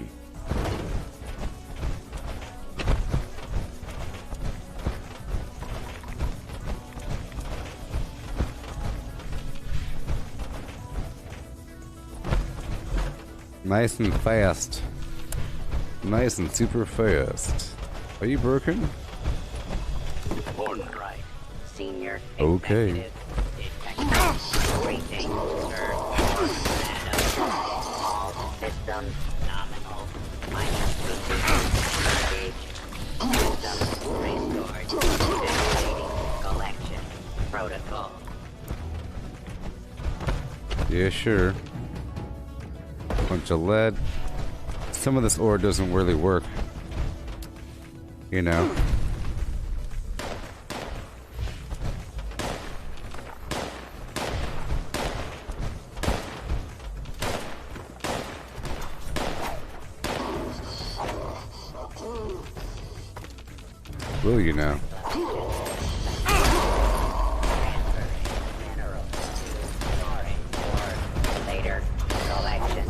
Nice and fast. Nice and super fast. Are you broken? Right. Senior. Okay. Rating, sir. All systems nominal. Minus systems restored. Simulating collection. Protocol. Yeah, sure. Bunch of lead. Some of this ore doesn't really work. You know. Will you now? Later. Collection.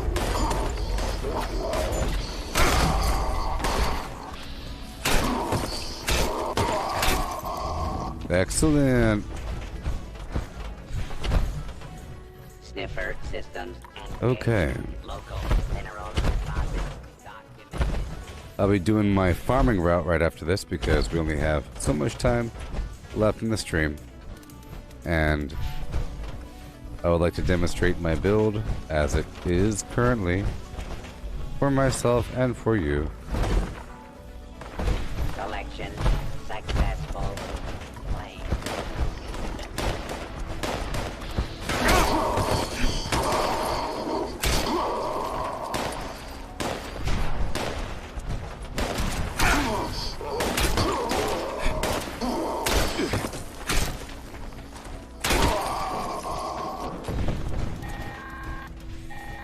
Excellent. Sniffer systems. Okay. Local mineral I'll be doing my farming route right after this because we only have so much time left in the stream. And I would like to demonstrate my build as it is currently for myself and for you. collection successful. Plane.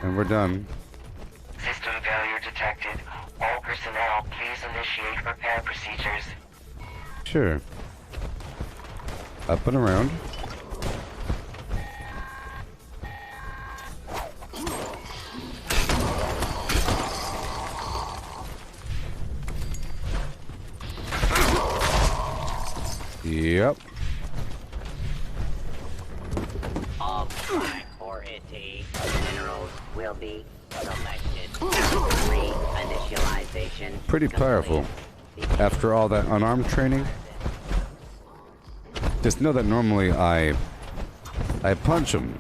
And we're done. System failure detected. All personnel, please initiate repair procedures. Sure. Up and around. Yep. All priority minerals will be selected. Reinitialization. Pretty powerful. After all that unarmed training. Just know that normally I punch them.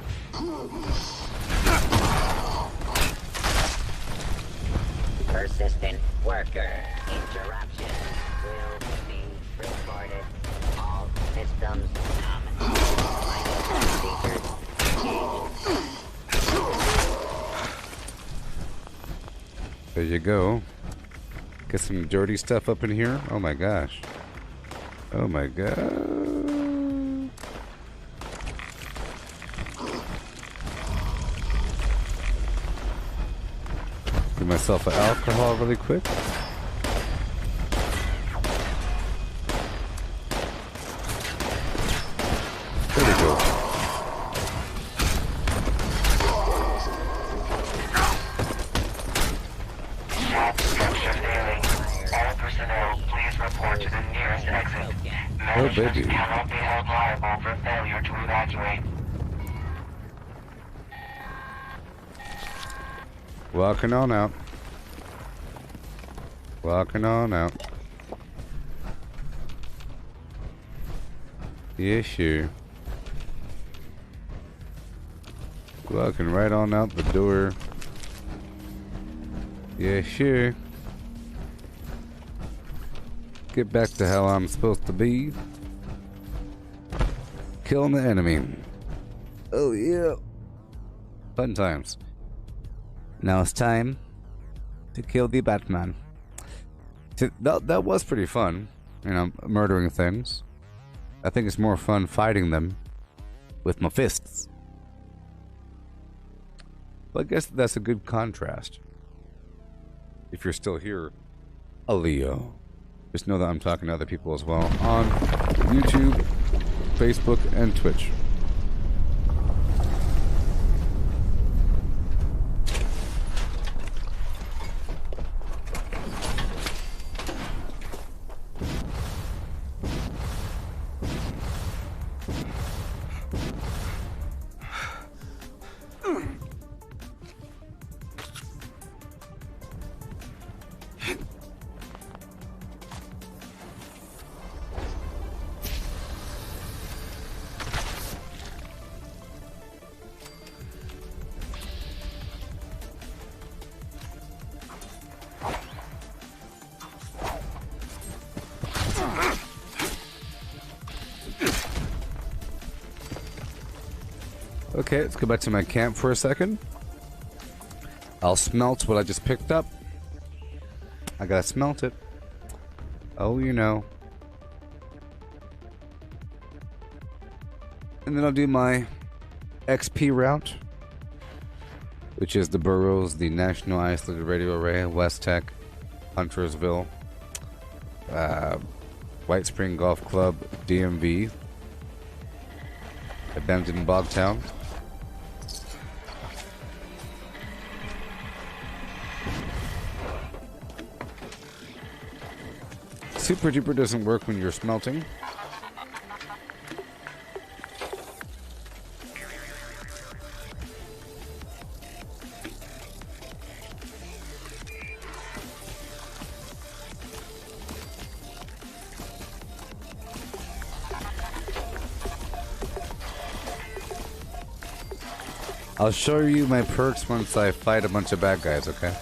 Persistent worker interruption will be reported. All systems nominal. Procedures engaged. There you go. Get some dirty stuff up in here. Oh my gosh. Oh my god. Give myself an alcohol really quick. There we go. Structure failing. All personnel, please report to the nearest exit. Oh baby. Cannot be held liable for failure to evacuate. Walking on out. Walking on out. Yeah, sure. Walking right on out the door. Yeah, sure. Get back to how I'm supposed to be. Killing the enemy. Oh, yeah. Fun times. Now it's time to kill the Batman. That was pretty fun, you know, murdering things. I think it's more fun fighting them with my fists. But I guess that's a good contrast. If you're still here, a Leo. Just know that I'm talking to other people as well on YouTube, Facebook, and Twitch. Okay, let's go back to my camp for a second. I'll smelt what I just picked up. I gotta smelt it. Oh, you know. And then I'll do my XP route, which is the boroughs, the National Isolated Radio Array, West Tech, Huntersville, White Spring Golf Club, DMV, Abandoned Bogtown. Super Duper doesn't work when you're smelting. I'll show you my perks once I fight a bunch of bad guys, okay?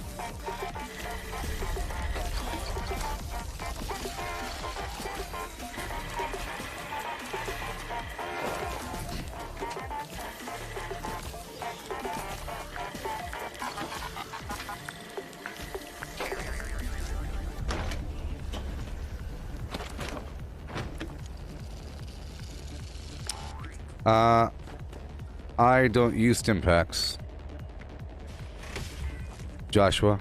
I don't use stim packs. Joshua.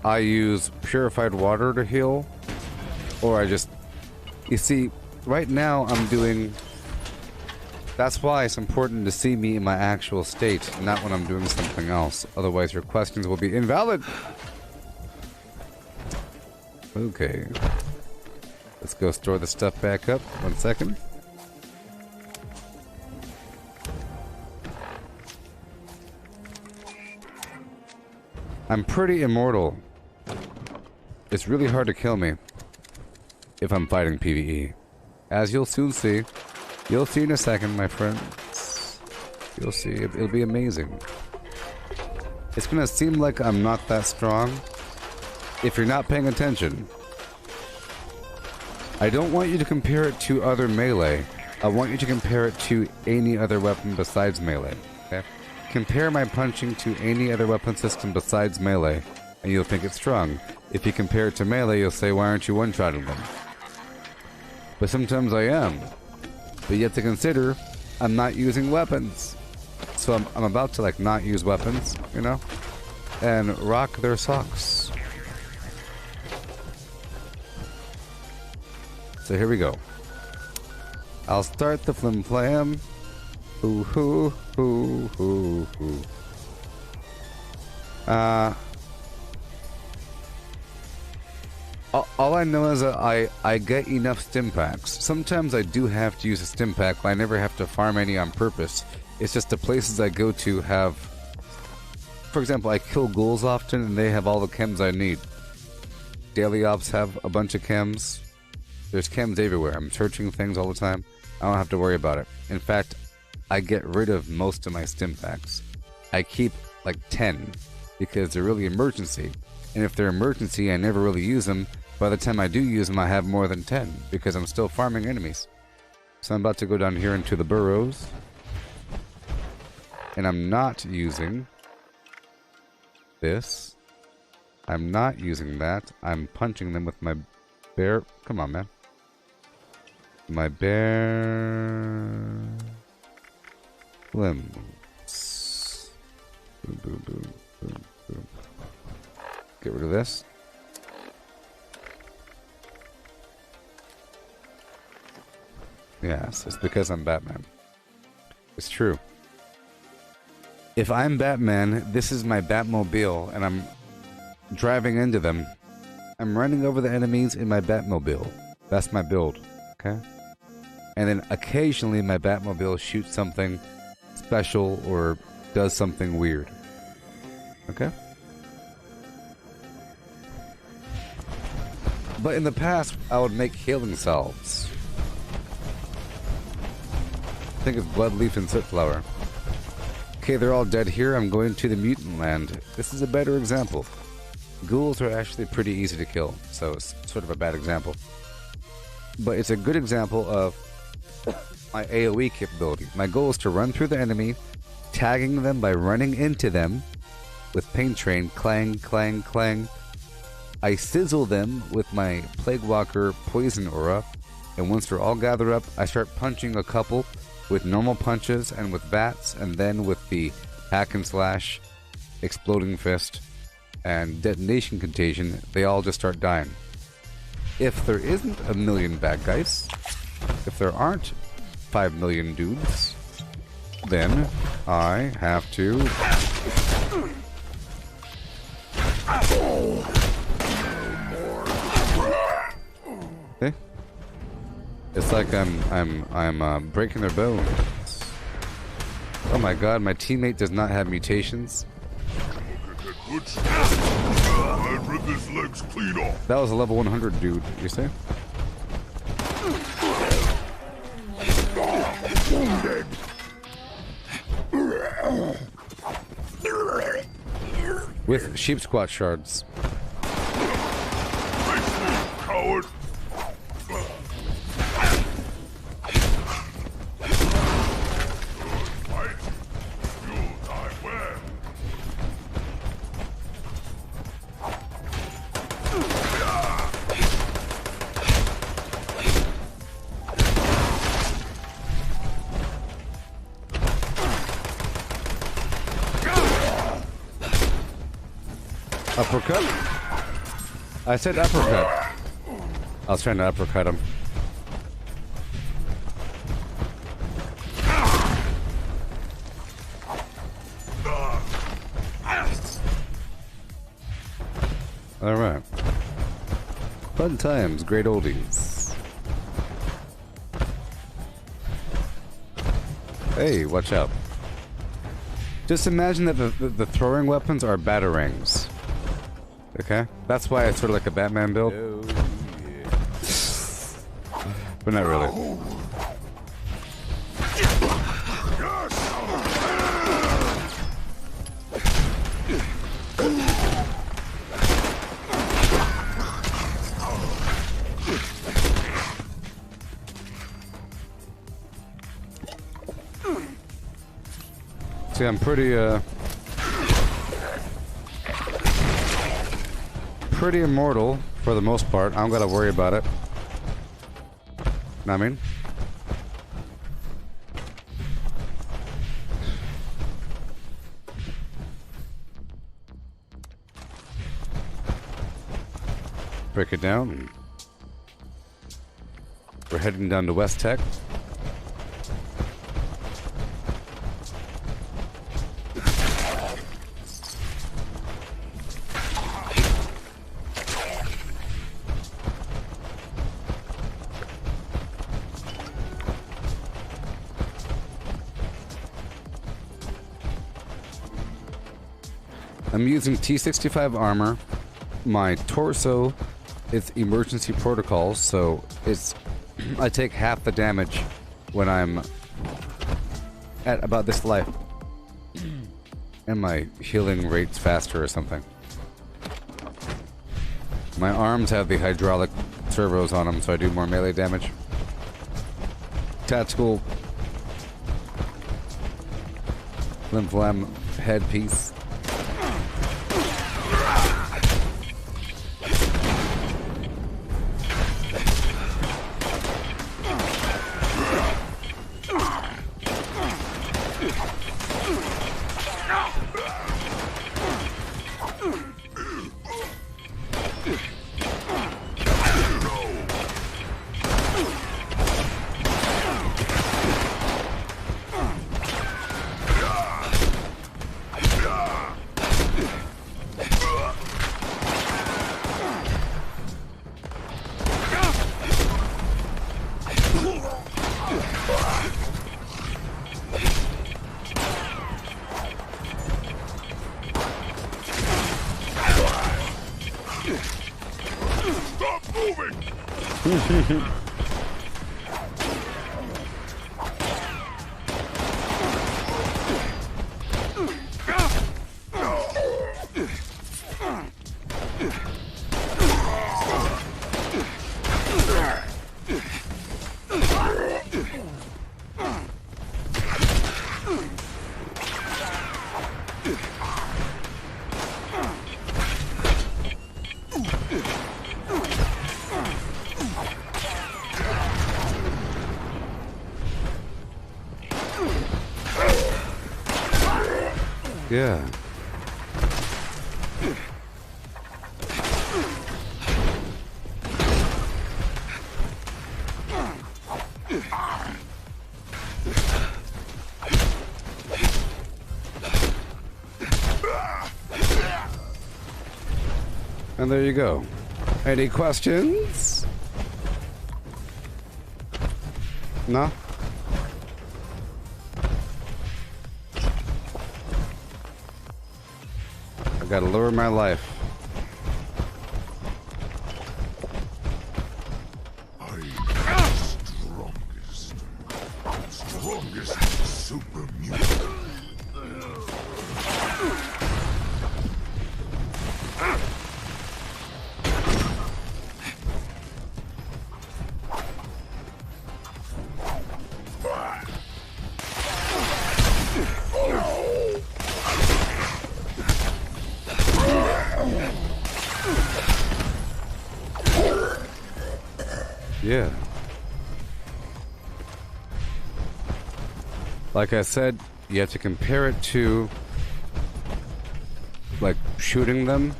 I use purified water to heal, or I just... You see, right now I'm doing... That's why it's important to see me in my actual state, not when I'm doing something else. Otherwise your questions will be invalid. Okay. Let's go store the stuff back up. 1 second. I'm pretty immortal. It's really hard to kill me if I'm fighting PvE. As you'll soon see. You'll see in a second, my friends. You'll see. It'll be amazing. It's gonna seem like I'm not that strong if you're not paying attention. I don't want you to compare it to other melee. I want you to compare it to any other weapon besides melee. Okay? Compare my punching to any other weapon system besides melee, and you'll think it's strong. If you compare it to melee, you'll say, why aren't you one-shotting them? But sometimes I am. But you have to consider, I'm not using weapons. So I'm about to, like, not use weapons, you know? And rock their socks. So here we go. I'll start the flim flam. Hoo hoo hoo hoo hoo. All I know is that I get enough stim packs. Sometimes I do have to use a stim pack, but I never have to farm any on purpose. It's just the places I go to have... For example, I kill ghouls often and they have all the chems I need. Daily Ops have a bunch of chems. There's chems everywhere. I'm searching things all the time. I don't have to worry about it. In fact, I get rid of most of my stim packs. I keep like 10 because they're really emergency. And if they're emergency, I never really use them. By the time I do use them, I have more than 10 because I'm still farming enemies. So I'm about to go down here into the burrows. And I'm not using this. I'm not using that. I'm punching them with my bare... Come on, man. My bare... limbs. Boom, boom, boom, boom, boom. Get rid of this. Yes, it's because I'm Batman. It's true. If I'm Batman, this is my Batmobile, and I'm driving into them. I'm running over the enemies in my Batmobile. That's my build, okay? And then occasionally my Batmobile shoots something special or does something weird. Okay? But in the past, I would make healing salves. I think it's blood leaf and soot flower. Okay, they're all dead here. I'm going to the mutant land. This is a better example. Ghouls are actually pretty easy to kill, so it's sort of a bad example. But it's a good example of my AoE capability. My goal is to run through the enemy, tagging them by running into them with Pain Train, clang, clang, clang. I sizzle them with my Plague Walker Poison Aura, and once they're all gathered up, I start punching a couple with normal punches and with bats, and then with the Hack and Slash, Exploding Fist, and Detonation Contagion, they all just start dying. If there isn't a million bad guys, if there aren't 5 million dudes, then I have to... Okay. It's like I'm breaking their bones. Oh my god, my teammate does not have mutations. I rip his legs clean off. That was a level 100 dude, you say? Wounded. With sheep squat shards. Coward. Uppercut? I said uppercut. I was trying to uppercut him. Alright. Fun times, great oldies. Hey, watch out. Just imagine that the throwing weapons are batarangs. Okay? That's why it's sort of like a Batman build. Oh, yeah. But not really. See, I'm pretty immortal for the most part. I don't gotta worry about it. Know what I mean? Break it down. We're heading down to West Tech. I'm using T65 armor. My torso is emergency protocols, so it's I take half the damage when I'm at about this life. And my healing rate's faster or something. My arms have the hydraulic servos on them, so I do more melee damage. Tactical Flim Flam headpiece. Yeah. And there you go. Any questions? No? I gotta lure my life. Strongest super mutant. Yeah. Like I said, you have to compare it to like shooting them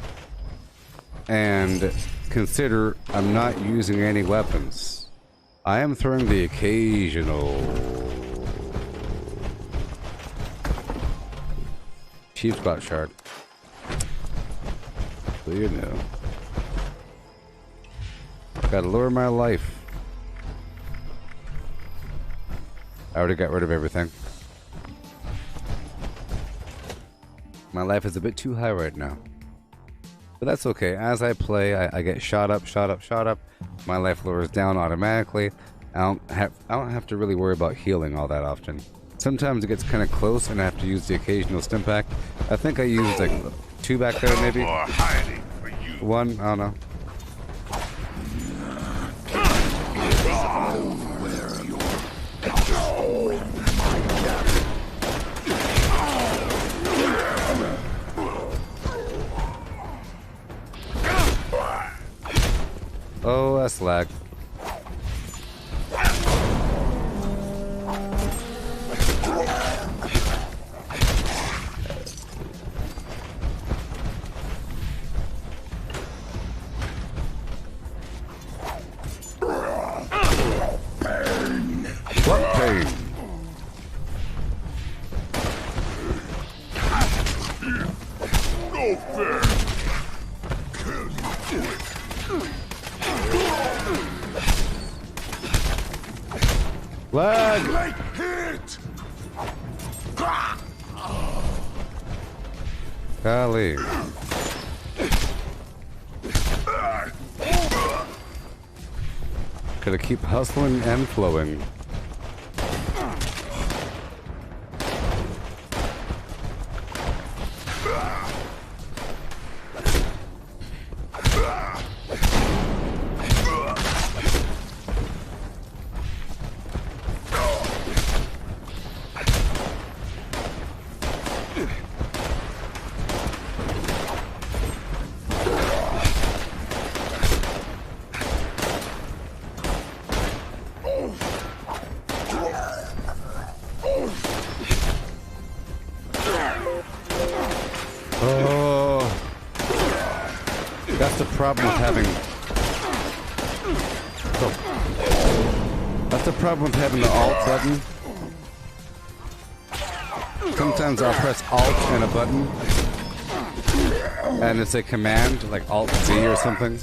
and consider I'm not using any weapons. I am throwing the occasional Chief Spot shard. So you know. Gotta lure my life. I already got rid of everything. My life is a bit too high right now. But that's okay. As I play, I get shot up. My life lowers down automatically. I don't have to really worry about healing all that often. Sometimes it gets kind of close and I have to use the occasional stim pack. I think I used like 2 back there maybe. One, I don't know. Oh, that's lag. What pain? No fair. Lag. Late hit. Golly. Gotta keep hustling and flowing. That's the problem with having... That's the problem with having the Alt button. Sometimes I'll press Alt and a button, and it's a command, like Alt-Z or something.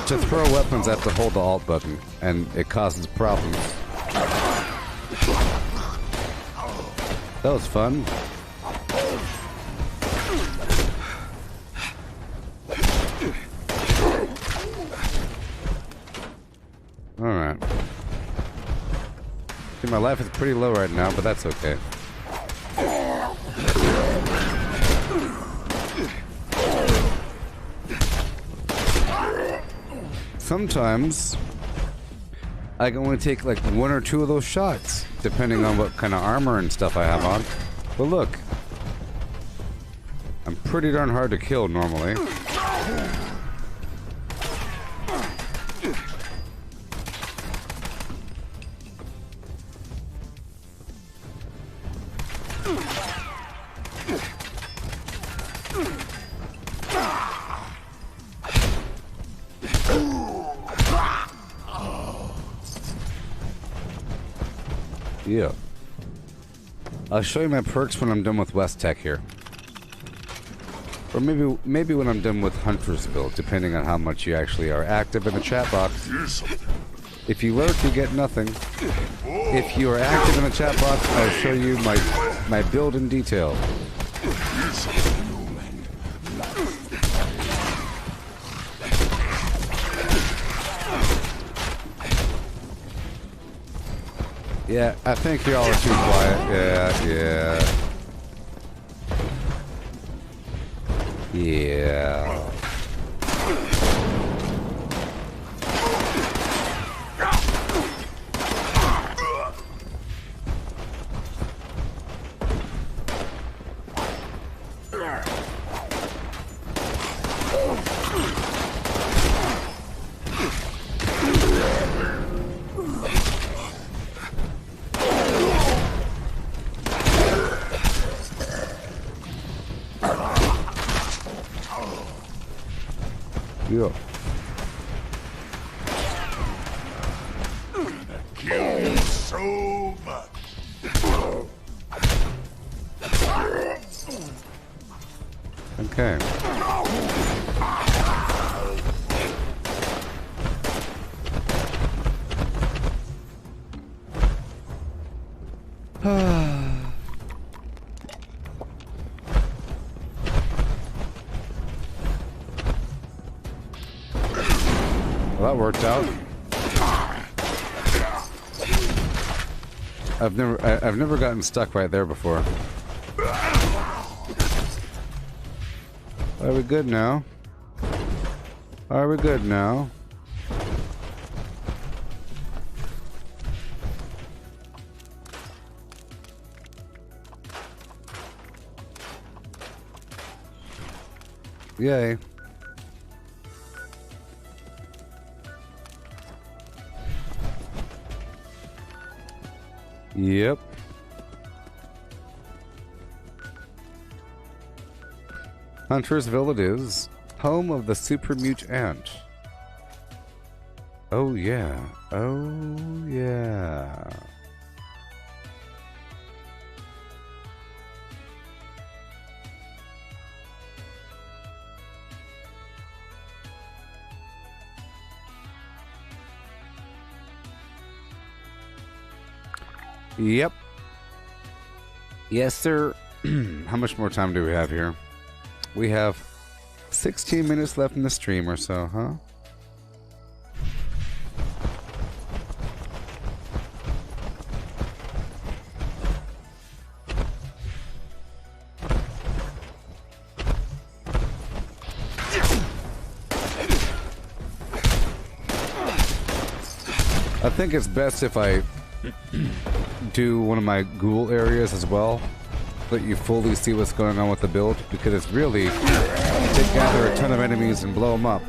To throw weapons, I have to hold the Alt button, and it causes problems. That was fun. Alright. See, my life is pretty low right now, but that's okay. Sometimes I can only take like 1 or 2 of those shots, depending on what kind of armor and stuff I have on. But look, I'm pretty darn hard to kill normally. Yeah. I'll show you my perks when I'm done with West Tech here. Or maybe when I'm done with Hunter's build, depending on how much you actually are active in the chat box. If you lurk, you get nothing. If you are active in the chat box, I'll show you my build in detail. Yeah, I think y'all are too quiet. Yeah. Yeah. Kill so much. Okay. Well, that worked out. I've never gotten stuck right there before. Are we good now? Are we good now? Yay. Yep. Huntersville it is, home of the super mute ant. Oh yeah, oh yeah. Yep. Yes, sir. How much more time do we have here? We have 16 minutes left in the stream or so, huh? I think it's best if I do one of my ghoul areas as well, so that you fully see what's going on with the build, because it's really to gather a ton of enemies and blow them up.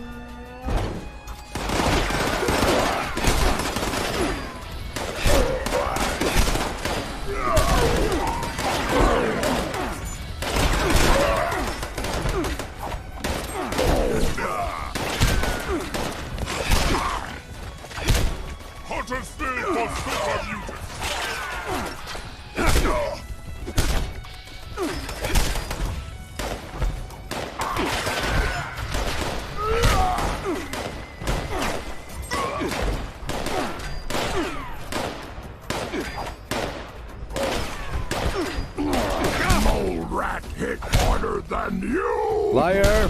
Liar!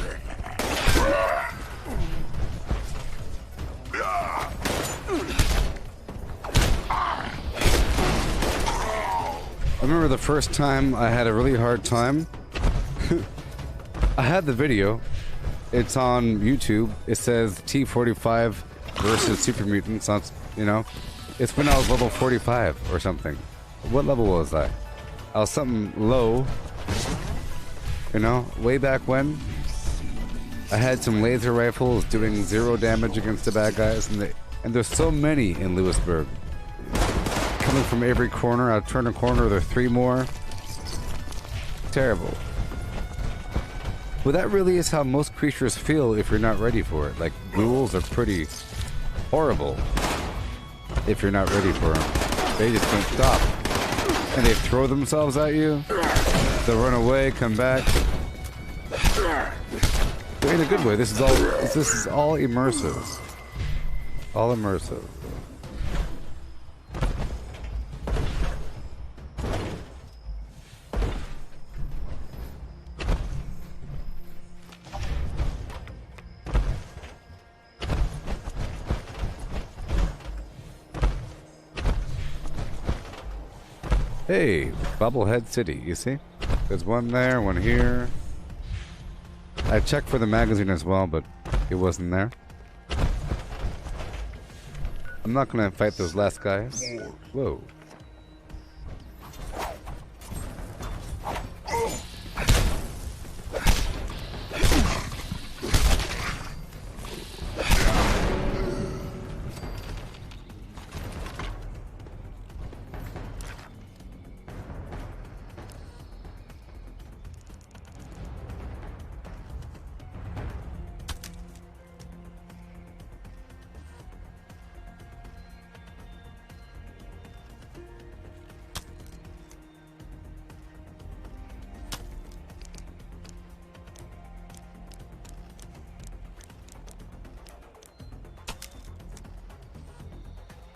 I remember the first time I had a really hard time. I had the video. It's on YouTube. It says T45 versus Super Mutants. You know, it's when I was level 45 or something. What level was I? I was something low. You know, way back when, I had some laser rifles doing 0 damage against the bad guys, and there's so many in Lewisburg. Coming from every corner, I'd turn a corner, there are 3 more. Terrible. Well, that really is how most creatures feel if you're not ready for it. Like, ghouls are pretty horrible if you're not ready for them. They just don't stop. And they throw themselves at you. They'll run away, come back. But in a good way. This is all immersive. All immersive. Hey, Bubblehead City, you see? There's one there, one here. I checked for the magazine as well, but it wasn't there. I'm not gonna fight those last guys. Whoa.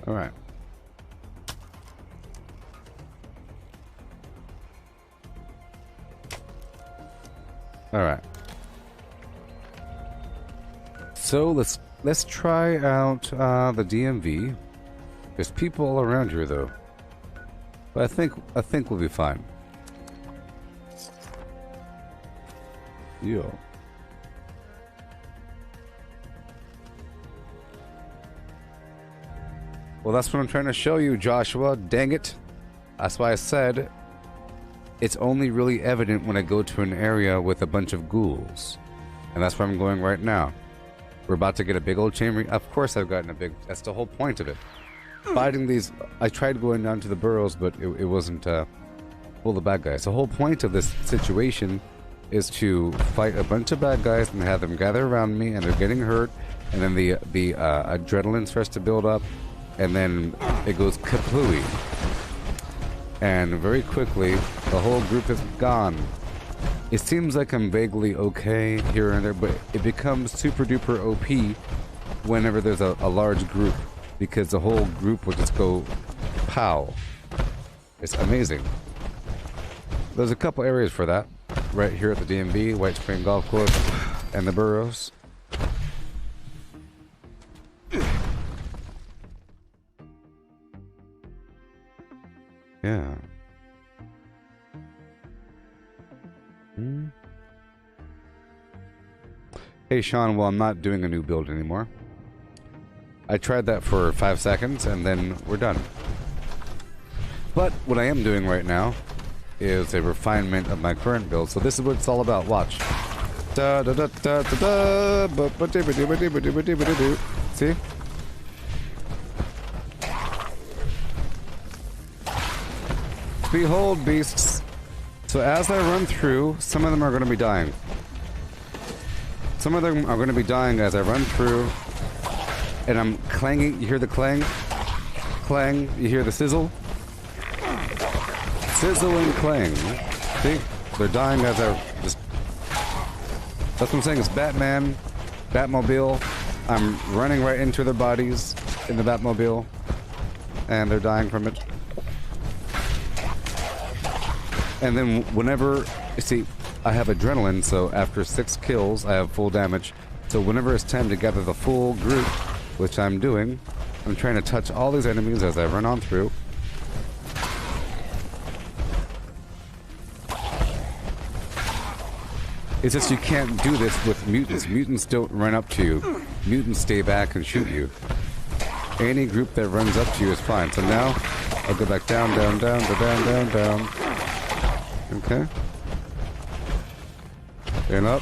All right. All right. So let's try out the DMV. There's people all around here though, but I think we'll be fine. Yo. Well, that's what I'm trying to show you, Joshua. Dang it. That's why I said it's only really evident when I go to an area with a bunch of ghouls. And that's where I'm going right now. We're about to get a big old chain. Of course I've gotten a big... That's the whole point of it. Fighting these... I tried going down to the burrows, but it wasn't full of bad guys. The whole point of this situation is to fight a bunch of bad guys and have them gather around me, and they're getting hurt. And then the adrenaline starts to build up. And then it goes kaplooey. And very quickly, the whole group is gone. It seems like I'm vaguely okay here and there, but it becomes super duper OP whenever there's a large group, because the whole group will just go pow. It's amazing. There's a couple areas for that. Right here at the DMV, White Spring Golf Course, and the Burrows. Yeah. Hey Sean, well, I'm not doing a new build anymore. I tried that for 5 seconds and then we're done. But what I am doing right now is a refinement of my current build. So this is what it's all about. Watch. Da da da da da da. See? Behold, beasts. So as I run through, some of them are going to be dying. Some of them are going to be dying as I run through. And I'm clanging. You hear the clang? Clang. You hear the sizzle? Sizzle and clang. See? They're dying as I just... That's what I'm saying. It's Batman. Batmobile. I'm running right into their bodies in the Batmobile. And they're dying from it. And then whenever, you see, I have adrenaline, so after 6 kills, I have full damage. So whenever it's time to gather the full group, which I'm doing, I'm trying to touch all these enemies as I run on through. It's just you can't do this with mutants. Mutants don't run up to you. Mutants stay back and shoot you. Any group that runs up to you is fine. So now, I'll go back down, down, down, go down, down, down. Okay. And up.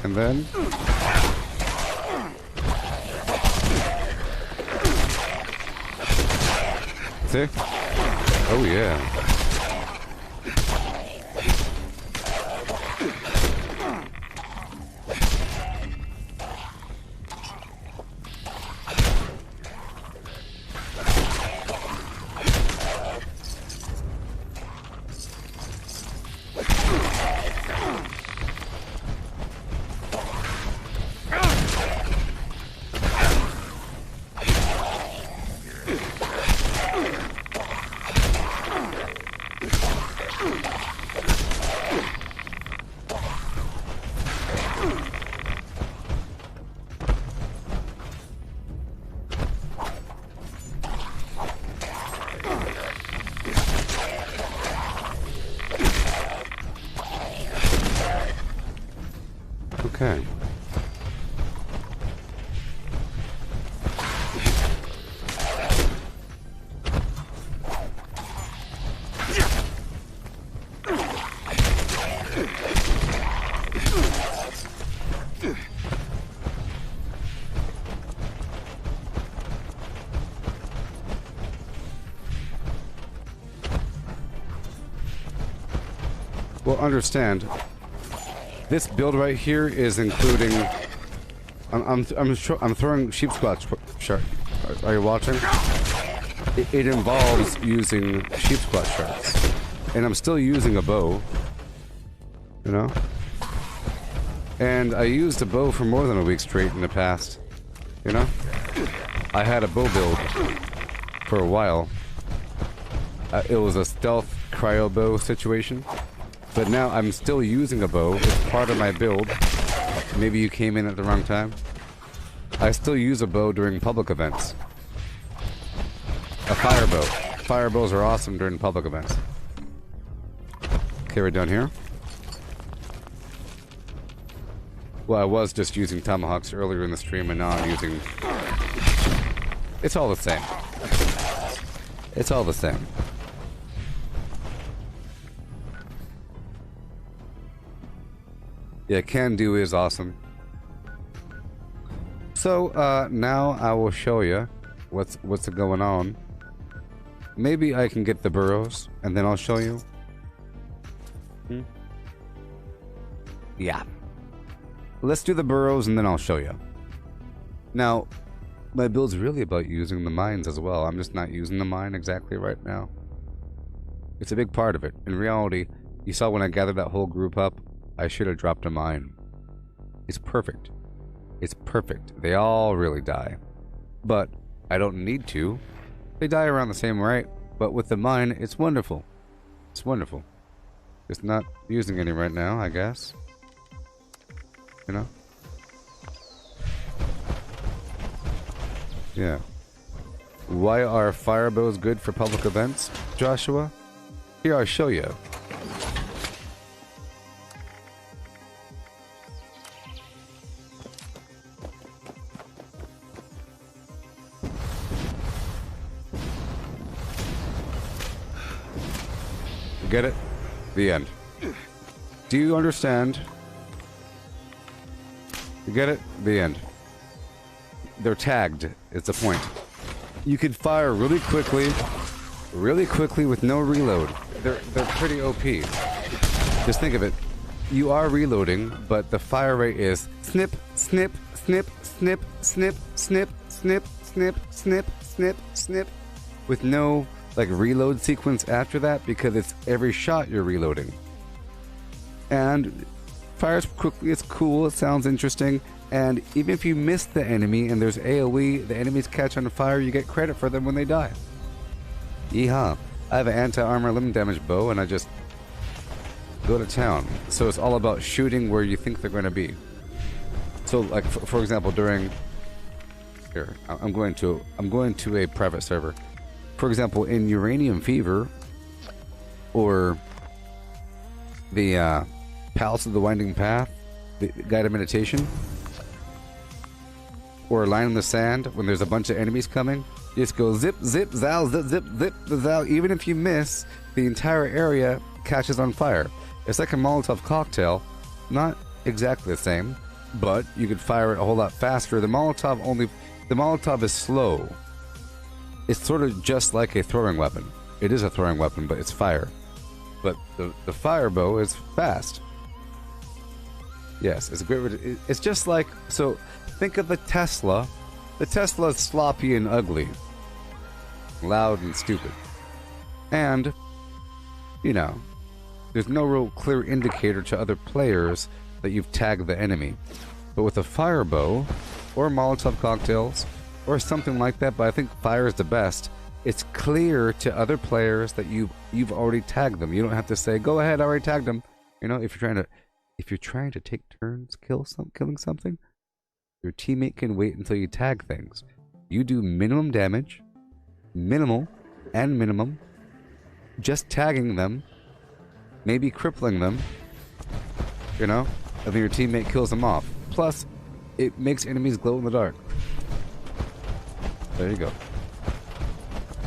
And then. See? Oh yeah. Okay. Well, understand, this build right here is including. I'm throwing sheep squatch. Shark. Are you watching? It involves using sheep squatch sharks, and I'm still using a bow. You know, and I used a bow for more than a week straight in the past. You know, I had a bow build for a while. It was a stealth cryo bow situation. But now I'm still using a bow. It's part of my build. Maybe you came in at the wrong time. I still use a bow during public events. A fire bow. Fire bows are awesome during public events. Okay, we're done here. Well, I was just using tomahawks earlier in the stream, and now I'm using... It's all the same. It's all the same. Yeah, can do is awesome. So, now I will show you what's going on. Maybe I can get the burrows, and then I'll show you. Yeah. Let's do the burrows, and then I'll show you. Now, my build's really about using the mines as well. I'm just not using the mine exactly right now. It's a big part of it. In reality, you saw when I gathered that whole group up, I should have dropped a mine. It's perfect. It's perfect. They all really die. But I don't need to. They die around the same rate. But with the mine, it's wonderful. It's wonderful. Just not using any right now, I guess. You know? Yeah. Why are fire bows good for public events, Joshua? Here, I'll show you. Get it? The end. Do you understand? You get it? The end. They're tagged. It's a point. You can fire really quickly with no reload. They're pretty OP. Just think of it. You are reloading, but the fire rate is snip, snip, snip, snip, snip, snip, snip, snip, snip, snip, snip, with no like reload sequence after that, because it's every shot you're reloading. And fires quickly, it's cool, it sounds interesting, and even if you miss the enemy and there's AoE, the enemies catch on fire, you get credit for them when they die. Yeehaw. I have an anti-armor limb damage bow and I just go to town. So it's all about shooting where you think they're going to be. So like for example, during here, I'm going to a private server. For example, in Uranium Fever, or the Palace of the Winding Path, the guided meditation, or Line in the Sand, when there's a bunch of enemies coming, you just go zip, zip, zow, zip, zip, zip, zow. Even if you miss, the entire area catches on fire. It's like a Molotov cocktail, not exactly the same, but you could fire it a whole lot faster. The Molotov is slow. It's sort of just like a throwing weapon. It is a throwing weapon, but it's fire. But the fire bow is fast. Yes, it's a great. It's just like, so think of the Tesla. The Tesla is sloppy and ugly, loud and stupid, and you know, there's no real clear indicator to other players that you've tagged the enemy. But with a fire bow or Molotov cocktails or something like that, but I think fire is the best, it's clear to other players that you've already tagged them. You don't have to say, go ahead, I already tagged them. You know, if you're trying to take turns killing something, your teammate can wait until you tag things. You do minimum damage, minimal and minimum, just tagging them, maybe crippling them, you know, and then your teammate kills them off. Plus, it makes enemies glow in the dark. There you go.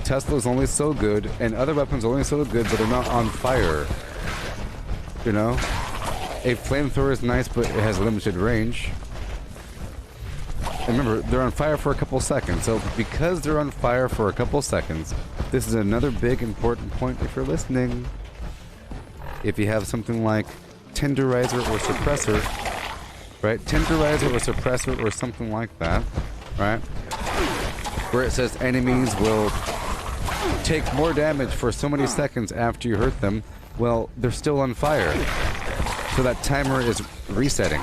Tesla's only so good, and other weapons are only so good, but they're not on fire. You know? A flamethrower is nice, but it has limited range. And remember, they're on fire for a couple seconds, so because they're on fire for a couple seconds, this is another big important point if you're listening. If you have something like tenderizer or suppressor, right? Tenderizer or suppressor or something like that, right? Where it says enemies will take more damage for so many seconds after you hurt them, well, they're still on fire. So that timer is resetting.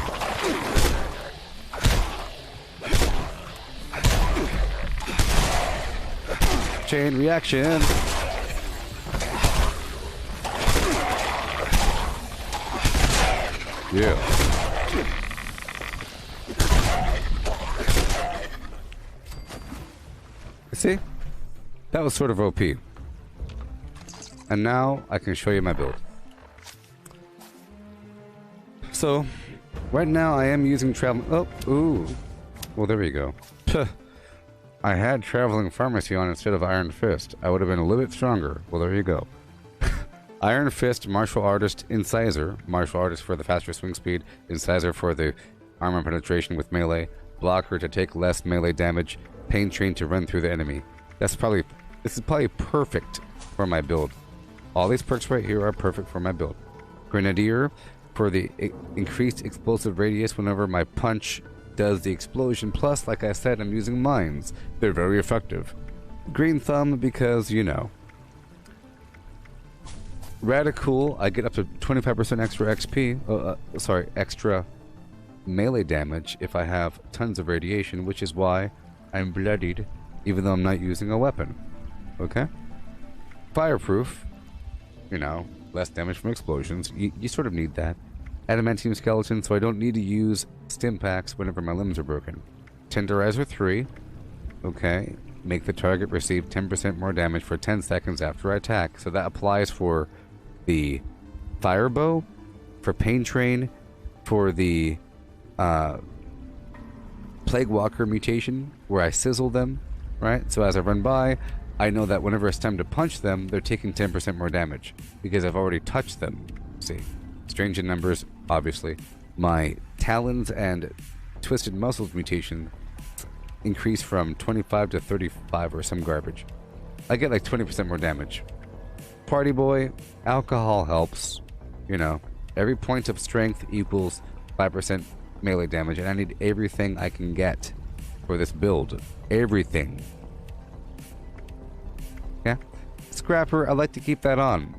Chain reaction. Yeah. See? That was sort of OP. And now I can show you my build. So, right now I am using travel. Oh, ooh. Well, there we go. I had Traveling Pharmacy on instead of Iron Fist. I would have been a little bit stronger. Well, there you go. Iron Fist, Martial Artist, Incisor. Martial Artist for the faster swing speed. Incisor for the armor penetration with melee. Blocker to take less melee damage. Pain Train to run through the enemy. This is probably perfect for my build. All these perks right here are perfect for my build. Grenadier for the increased explosive radius whenever my punch does the explosion. Plus, like I said, I'm using mines. They're very effective. Green Thumb because, you know. Radical, I get up to 25% extra XP. Extra melee damage if I have tons of radiation, which is why I'm bloodied, even though I'm not using a weapon. Okay? Fireproof, you know, less damage from explosions. You sort of need that. Adamantium skeleton, so I don't need to use stim packs whenever my limbs are broken. Tenderizer 3. Okay. Make the target receive 10% more damage for 10 seconds after I attack. So that applies for the fire bow, for Pain Train, for the Plague Walker mutation, where I sizzle them, right? So as I run by, I know that whenever it's time to punch them, they're taking 10% more damage, because I've already touched them. See? Strange in numbers, obviously. My Talons and Twisted Muscles mutation increase from 25 to 35 or some garbage. I get like 20% more damage. Party Boy, alcohol helps. You know, every point of strength equals 5% melee damage, and I need everything I can get for this build. Everything. Yeah? Scrapper, I like to keep that on.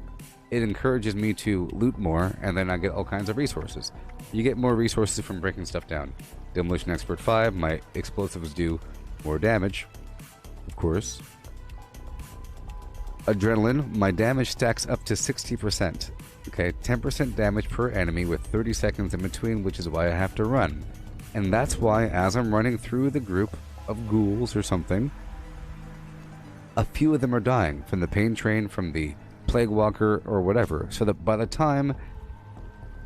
It encourages me to loot more, and then I get all kinds of resources. You get more resources from breaking stuff down. Demolition Expert 5, my explosives do more damage, of course. Adrenaline, my damage stacks up to 60%. Okay, 10% damage per enemy with 30 seconds in between, which is why I have to run. And that's why, as I'm running through the group of ghouls or something, a few of them are dying from the Pain Train, from the Plague Walker, or whatever, so that by the time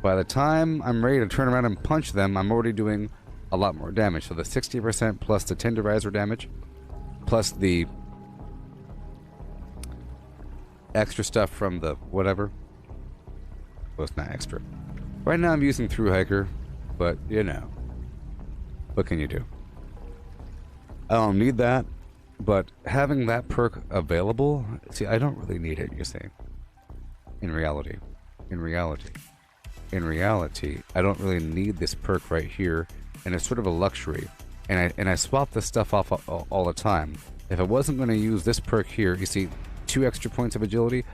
I'm ready to turn around and punch them, I'm already doing a lot more damage. So the 60% plus the Tenderizer damage, plus the extra stuff from the whatever. Well, it's not extra. Right now I'm using Through Hiker, but you know, what can you do? I don't need that, but having that perk available, see, I don't really need it, you see. In reality, I don't really need this perk right here, and it's sort of a luxury. And I swap this stuff off all the time. If I wasn't going to use this perk here, you see, 2 extra points of agility,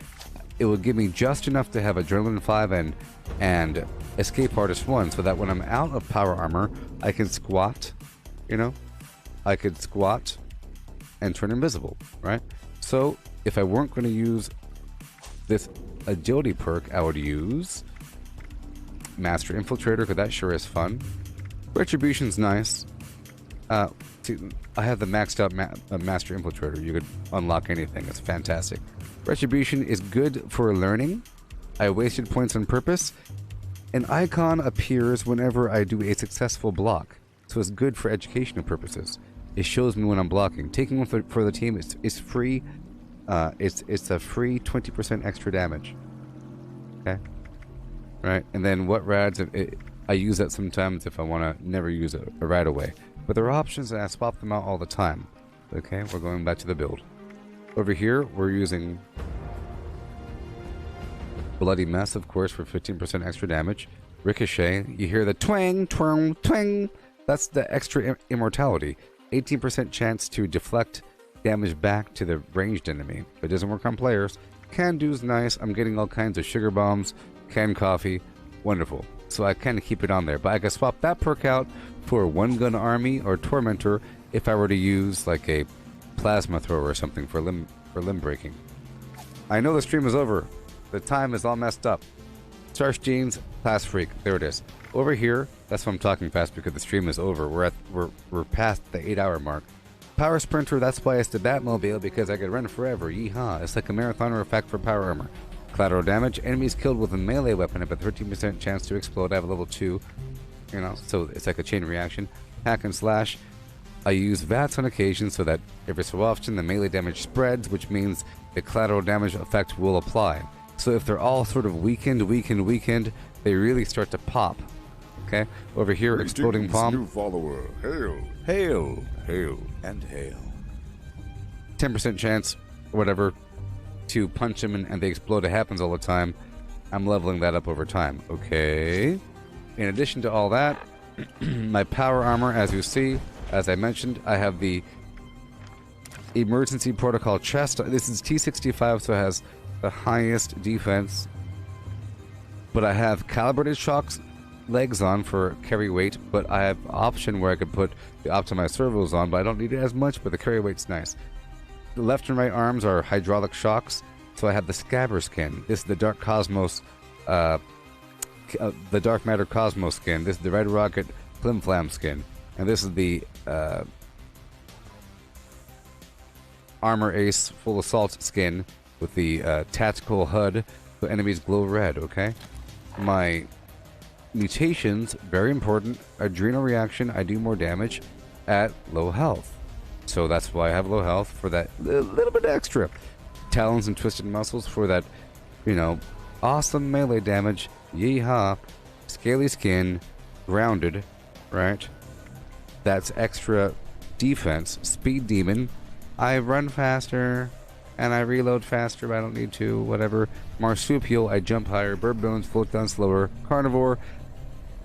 it would give me just enough to have Adrenaline 5 and Escape Artist 1, so that when I'm out of power armor, I can squat, you know? I could squat and turn invisible, right? So, if I weren't going to use this agility perk, I would use Master Infiltrator, because that sure is fun. Retribution's nice. See, I have the maxed out Master Infiltrator. You could unlock anything. It's fantastic. Retribution is good for learning. I wasted points on purpose. An icon appears whenever I do a successful block, so it's good for educational purposes. It shows me when I'm blocking. Taking one for the team is free. It's a free 20% extra damage. Okay, right. And then what rads? I use that sometimes if I want to never use a rad away. But there are options, and I swap them out all the time. Okay, we're going back to the build. Over here, we're using Bloody Mess, of course, for 15% extra damage. Ricochet, you hear the twang, twang, twang. That's the extra immortality. 18% chance to deflect damage back to the ranged enemy. It doesn't work on players. Can do's nice. I'm getting all kinds of sugar bombs, canned coffee. Wonderful. So I kind of keep it on there. But I can swap that perk out for One Gun Army or Tormentor if I were to use like a plasma thrower or something for limb breaking. I know the stream is over. The time is all messed up. Starch Jeans, Class Freak. There it is. Over here, that's why I'm talking fast, because the stream is over. We're past the 8-hour mark. Power Sprinter, that's why it's the Batmobile, because I could run forever. Yeehaw. It's like a marathoner effect for power armor. Collateral damage. Enemies killed with a melee weapon have a 13% chance to explode. I have a level 2. You know, so it's like a chain reaction. Hack and Slash. I use VATS on occasion so that every so often the melee damage spreads, which means the collateral damage effect will apply. So if they're all sort of weakened, they really start to pop. Okay? Over here, Exploding Bomb. New follower. Hail. Hail. Hail. And hail. 10% chance, whatever, to punch them and they explode. It happens all the time. I'm leveling that up over time. Okay. In addition to all that, my power armor, as you see, as I mentioned, I have the Emergency Protocol chest. This is T65, so it has the highest defense. But I have calibrated shocks legs on for carry weight, but I have option where I could put the optimized servos on, but I don't need it as much, but the carry weight's nice. The left and right arms are hydraulic shocks, so I have the Scabber skin. This is the Dark Cosmos, the Dark Matter Cosmos skin. This is the Red Rocket Flim Flam skin. And this is the Armor Ace Full Assault skin with the tactical HUD, so enemies glow red, okay? My mutations, very important. Adrenal reaction, I do more damage at low health. So that's why I have low health, for that little bit extra. Talons and Twisted Muscles for that, you know, awesome melee damage. Yeehaw. Scaly Skin, grounded, right? That's extra defense. Speed Demon, I run faster and I reload faster, but I don't need to, whatever. Marsupial, I jump higher. Bird Bones, float down slower. Carnivore,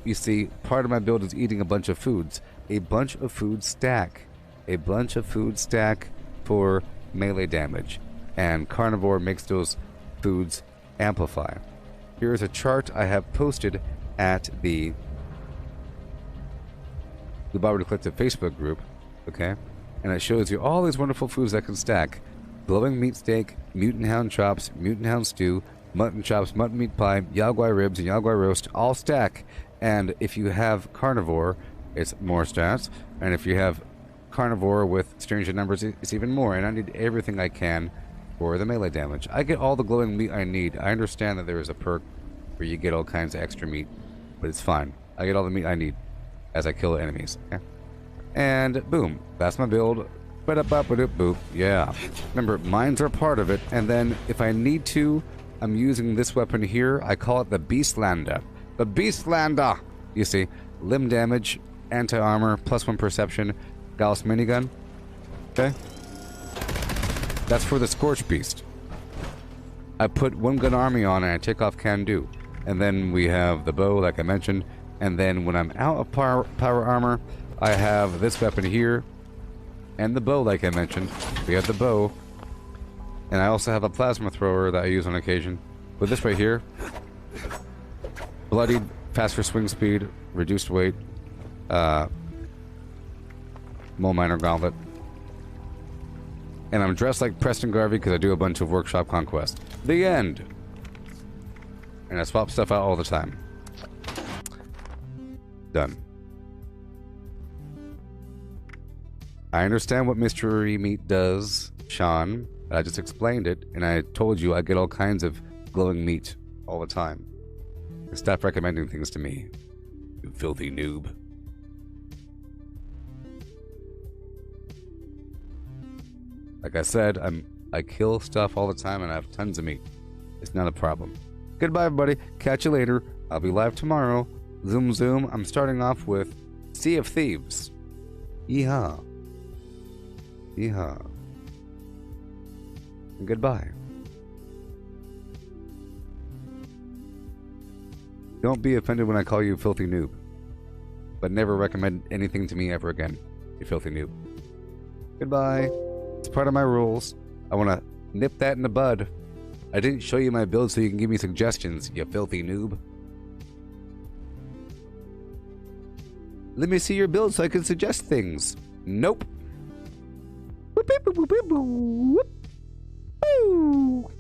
you see, part of my build is eating a bunch of foods. A bunch of food stack. A bunch of food stack for melee damage. And Carnivore makes those foods amplify. Here's a chart I have posted at the Gooboberti Collective Facebook group, okay? And it shows you all these wonderful foods that can stack. Glowing meat steak, mutant hound chops, mutant hound stew, mutton chops, mutton meat pie, yaguai ribs, and yaguai roast, all stack. And if you have carnivore, it's more stats. And if you have carnivore with stranger numbers, it's even more. And I need everything I can for the melee damage. I get all the glowing meat I need. I understand that there is a perk where you get all kinds of extra meat, but it's fine. I get all the meat I need as I kill enemies. Okay? And boom, that's my build. Boop. Yeah. Remember, mines are part of it. And then if I need to, I'm using this weapon here. I call it the Beastlander. The Beastlander! You see, limb damage, anti-armor, +1 perception, Gauss minigun. Okay? That's for the Scorch Beast. I put One Gun Army on and I take off Can Do. And then we have the bow, like I mentioned. And then when I'm out of power armor, I have this weapon here. And the bow, like I mentioned. We have the bow. And I also have a plasma thrower that I use on occasion. But this right here, bloodied, faster swing speed, reduced weight, Mole Miner Gauntlet. And I'm dressed like Preston Garvey because I do a bunch of workshop conquest. The end! And I swap stuff out all the time. Done. I understand what Mystery Meat does, Sean. I just explained it, and I told you I get all kinds of glowing meat all the time. Stop recommending things to me, you filthy noob. Like I said, I kill stuff all the time and I have tons of meat. It's not a problem. Goodbye, everybody. Catch you later. I'll be live tomorrow. Zoom zoom. I'm starting off with Sea of Thieves. Yeehaw. Yeehaw. And goodbye. Don't be offended when I call you filthy noob. But never recommend anything to me ever again, you filthy noob. Goodbye. It's part of my rules. I want to nip that in the bud. I didn't show you my build so you can give me suggestions, you filthy noob. Let me see your build so I can suggest things. Nope. Whoop, whoop, whoop, whoop, whoop, whoop. Woo.